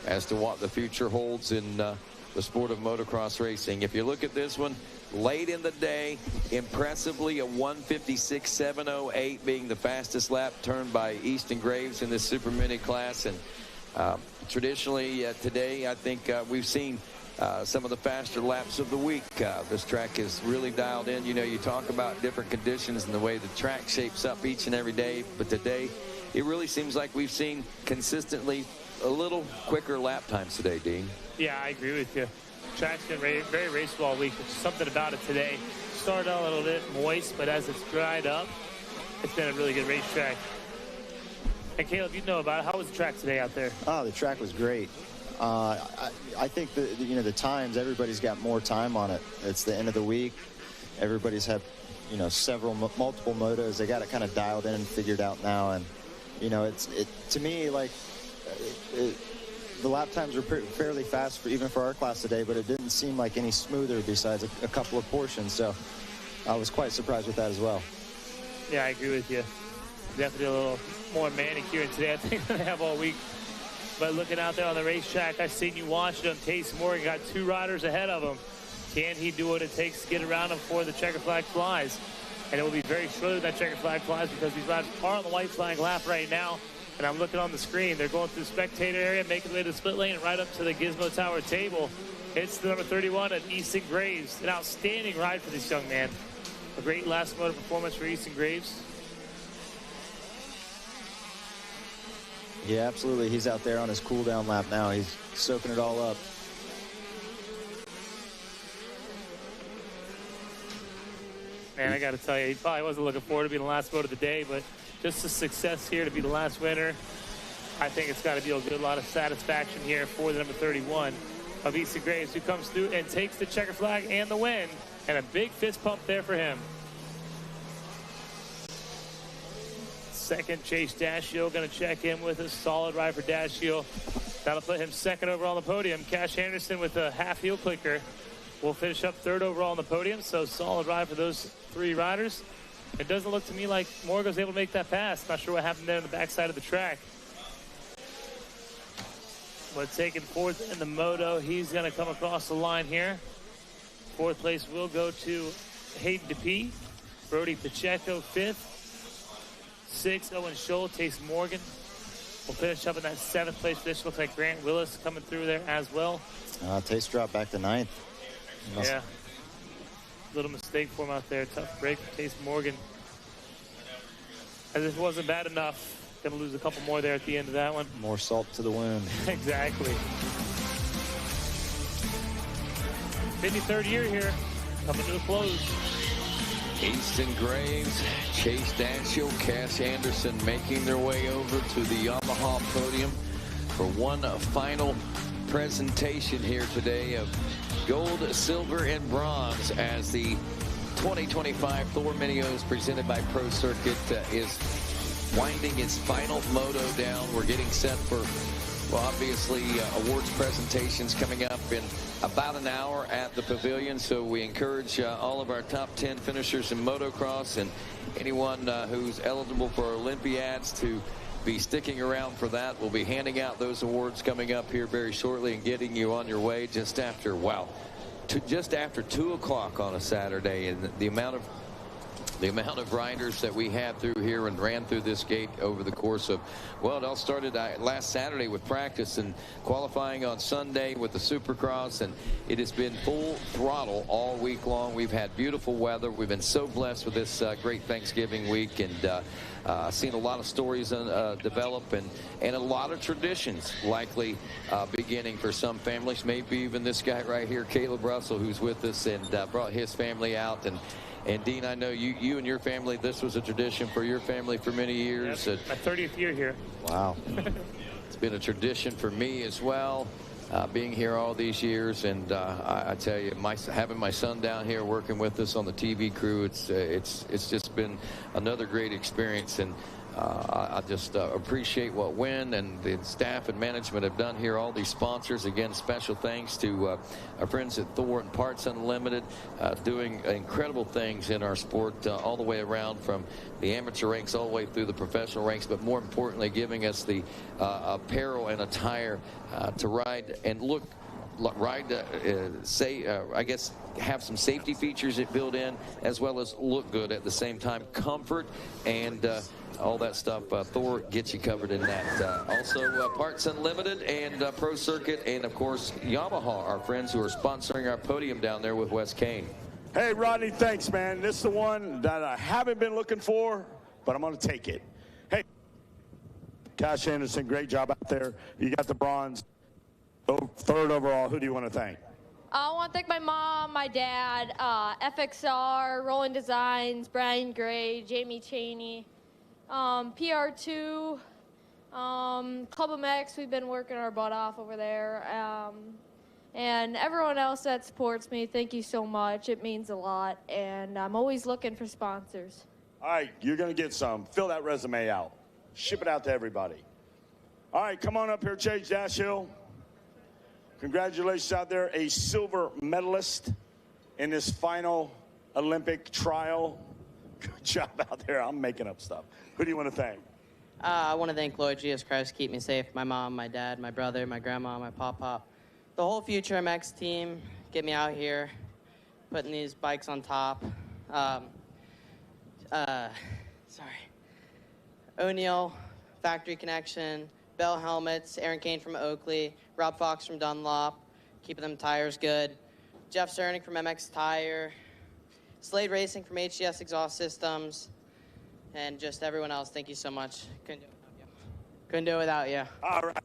as to what the future holds in the sport of motocross racing. If you look at this one, late in the day, impressively a 1:56.708 being the fastest lap turned by Easton Graves in this Super Mini class. And traditionally today, I think we've seen some of the faster laps of the week. This track is really dialed in. You know, you talk about different conditions and the way the track shapes up each and every day, but today it really seems like we've seen consistently a little quicker lap times today, Dean. Yeah, I agree with you. Track's been very raceable all week. There's something about it today. Started out a little bit moist, but as it's dried up, it's been a really good racetrack. And Caleb, you know about it. How was the track today out there? Oh, the track was great. I think the times, everybody's got more time on it. It's the end of the week. Everybody's had, multiple motos. They got it kind of dialed in and figured out now. And, to me, like, the lap times were fairly fast even for our class today, but it didn't seem like any smoother besides a couple of portions. So I was quite surprised with that as well. Yeah, I agree with you. Definitely a little more manicured today, I think, than they have all week. But looking out there on the racetrack, I've seen you watch it. Tace Morgan got 2 riders ahead of him. Can he do what it takes to get around him before the checker flag flies? And it will be very shortly that checker flag flies because these riders are on the white flag lap right now. And I'm looking on the screen. They're going through the spectator area, making their way to the split lane and right up to the Gizmo Tower table. It's the number 31 at Easton Graves. An outstanding ride for this young man. A great last motor performance for Easton Graves. Yeah, absolutely. He's out there on his cool down lap now. He's soaking it all up. Man, I got to tell you, he probably wasn't looking forward to being the last vote of the day, but just the success here to be the last winner, I think it's got to be a good lot of satisfaction here for the number 31 of Easton Graves, who comes through and takes the checker flag and the win. And a big fist pump there for him. Second, Chase Dashiell going to check in with a solid ride for Dashiell. That'll put him second overall on the podium. Cash Anderson with a half heel clicker will finish up third overall on the podium. So solid ride for those 3 riders. It doesn't look to me like Morgan was able to make that pass. Not sure what happened there on the backside of the track. But taking fourth in the moto, he's going to come across the line here. Fourth place will go to Hayden DePee. Brody Pacheco, 5th. 6th, Owen Scholl. Tace Morgan will finish up in that 7th place position. Looks like Grant Willis coming through there as well. Tace dropped back to 9th. Yeah. Little mistake for him out there. Tough break for Tace Morgan. As if it wasn't bad enough. Going to lose a couple more there at the end of that one. More salt to the wound. Exactly. 53rd year here. Coming to a close. Easton Graves, Chase Dashiell, Cash Anderson making their way over to the Yamaha podium for one final presentation here today of gold, silver, and bronze as the 2025 Thor Mini O's presented by Pro Circuit is winding its final moto down. We're getting set for, well, obviously awards presentations coming up in about an hour at the pavilion. So we encourage all of our top 10 finishers in motocross and anyone who's eligible for Olympiads to be sticking around for that. We'll be handing out those awards coming up here very shortly and getting you on your way just after, wow, just after 2 o'clock on a Saturday. And the amount of the amount of riders that we had through here and ran through this gate over the course of, well, it all started last Saturday with practice and qualifying on Sunday with the Supercross, and it has been full throttle all week long. We've had beautiful weather. We've been so blessed with this great Thanksgiving week, and seen a lot of stories develop, and a lot of traditions likely beginning for some families. Maybe even this guy right here, Caleb Russell, who's with us and brought his family out. And Dean, I know you and your family, this was a tradition for your family for many years. Yep, my 30th year here. Wow. It's been a tradition for me as well, being here all these years. And I tell you, having my son down here working with us on the TV crew, it's just been another great experience. And I just appreciate what Wynn and the staff and management have done here. All these sponsors, again, special thanks to our friends at Thor and Parts Unlimited, doing incredible things in our sport all the way around, from the amateur ranks all the way through the professional ranks, but more importantly, giving us the apparel and attire to ride and I guess have some safety features that build in, as well as look good at the same time. Comfort and all that stuff. Thor gets you covered in that. Also, Parts Unlimited and Pro Circuit, and of course Yamaha, our friends who are sponsoring our podium down there with Wes Kane. Hey, Rodney, thanks, man. This is the one that I haven't been looking for, but I'm going to take it. Hey, Cash Anderson, great job out there. You got the bronze. Third overall. Who do you want to thank? I want to thank my mom, my dad, FXR, Rolling Designs, Brian Gray, Jamie Cheney, PR2, Club MX. We've been working our butt off over there. And everyone else that supports me, thank you so much. It means a lot. And I'm always looking for sponsors. All right, you're going to get some. Fill that resume out. Ship it out to everybody. All right, come on up here, Chase Dashill. Congratulations out there, a silver medalist in this final Olympic trial. Good job out there. I'm making up stuff. Who do you want to thank? I want to thank Lord Jesus Christ, keep me safe. My mom, my dad, my brother, my grandma, my papa. The whole Future MX team, get me out here, putting these bikes on top. O'Neill, Factory Connection, Bell Helmets, Aaron Kane from Oakley, Rob Fox from Dunlop, keeping them tires good, Jeff Cernick from MX Tire, Slade Racing from HGS Exhaust Systems, and just everyone else. Thank you so much. Couldn't do it without you. All right.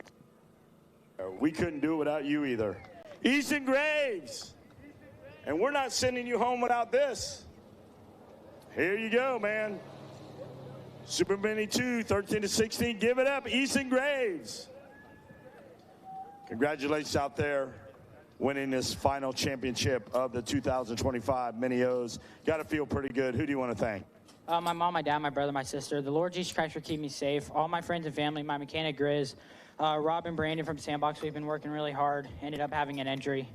We couldn't do it without you either. Easton Graves. And we're not sending you home without this. Here you go, man. Super Mini 2, 13 to 16. Give it up, Easton Graves. Congratulations out there, winning this final championship of the 2025 Mini O's. Got to feel pretty good. Who do you want to thank? My mom, my dad, my brother, my sister. The Lord Jesus Christ will keep me safe. All my friends and family, my mechanic Grizz, Rob and Brandon from Sandbox. We've been working really hard. Ended up having an injury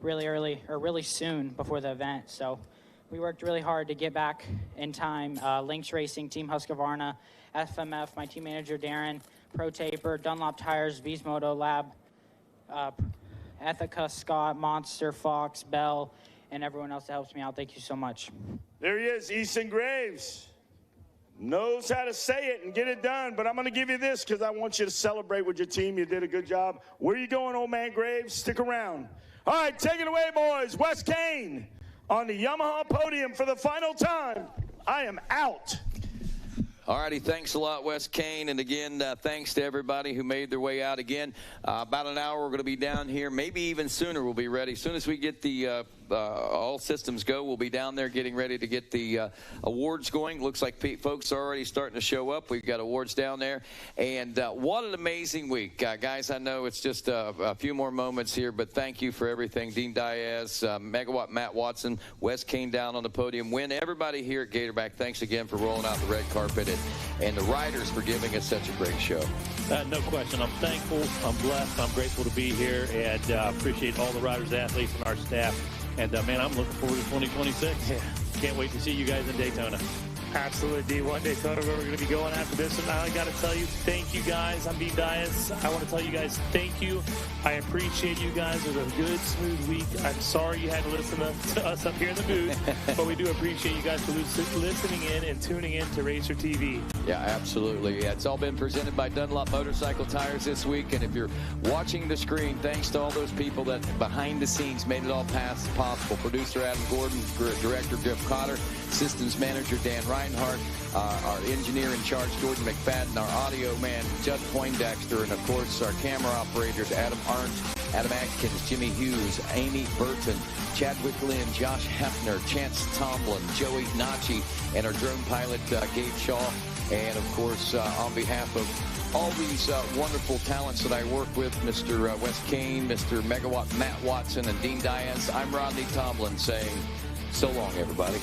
really soon before the event. So we worked really hard to get back in time. Lynx Racing, Team Husqvarna, FMF, my team manager Darren, Pro Taper, Dunlop Tires, V's Moto Lab, Ethica, Scott, Monster, Fox, Bell, and everyone else that helps me out. Thank you so much. There he is, Easton Graves. Knows how to say it and get it done, but I'm going to give you this because I want you to celebrate with your team. You did a good job. Where you going, old man Graves? Stick around. All right, take it away, boys. Wes Kane on the Yamaha podium for the final time. I am out. All righty, thanks a lot, Wes Kane. And again, thanks to everybody who made their way out. Again, about an hour, we're going to be down here. Maybe even sooner we'll be ready. As soon as we get the all systems go, we'll be down there getting ready to get the awards going. Looks like folks are already starting to show up. We've got awards down there. And what an amazing week. Guys, I know it's just a few more moments here, but thank you for everything. Dean Diaz, Megawatt Matt Watson, Wes Kane down on the podium. Win everybody here at Gatorback. Thanks again for rolling out the red carpet, and the riders for giving us such a great show. No question. I'm thankful. I'm blessed. I'm grateful to be here, and appreciate all the riders, athletes, and our staff. And, man, I'm looking forward to 2026. Yeah. Can't wait to see you guys in Daytona. Absolutely, D1 Daytona, where we're going to be going after this. And I got to tell you, thank you guys. I'm Dean Dias. I want to tell you guys, thank you. I appreciate you guys. It was a good, smooth week. I'm sorry you had to listen to us up here in the booth, but we do appreciate you guys for listening in and tuning in to Racer TV. Yeah, absolutely. Yeah, it's all been presented by Dunlop Motorcycle Tires this week. And if you're watching the screen, thanks to all those people that behind the scenes made it all possible. Producer Adam Gordon, Director Jeff Cotter, Systems Manager Dan Reinhardt, our engineer in charge Jordan McFadden, our audio man Judd Poindexter, and of course our camera operators Adam Arndt, Adam Atkins, Jimmy Hughes, Amy Burton, Chadwick Lynn, Josh Hefner, Chance Tomlin, Joey Nachi, and our drone pilot Gabe Shaw. And of course on behalf of all these wonderful talents that I work with, Mr. Wes Kane, Mr. Megawatt Matt Watson, and Dean Dias, I'm Rodney Tomlin saying so long, everybody.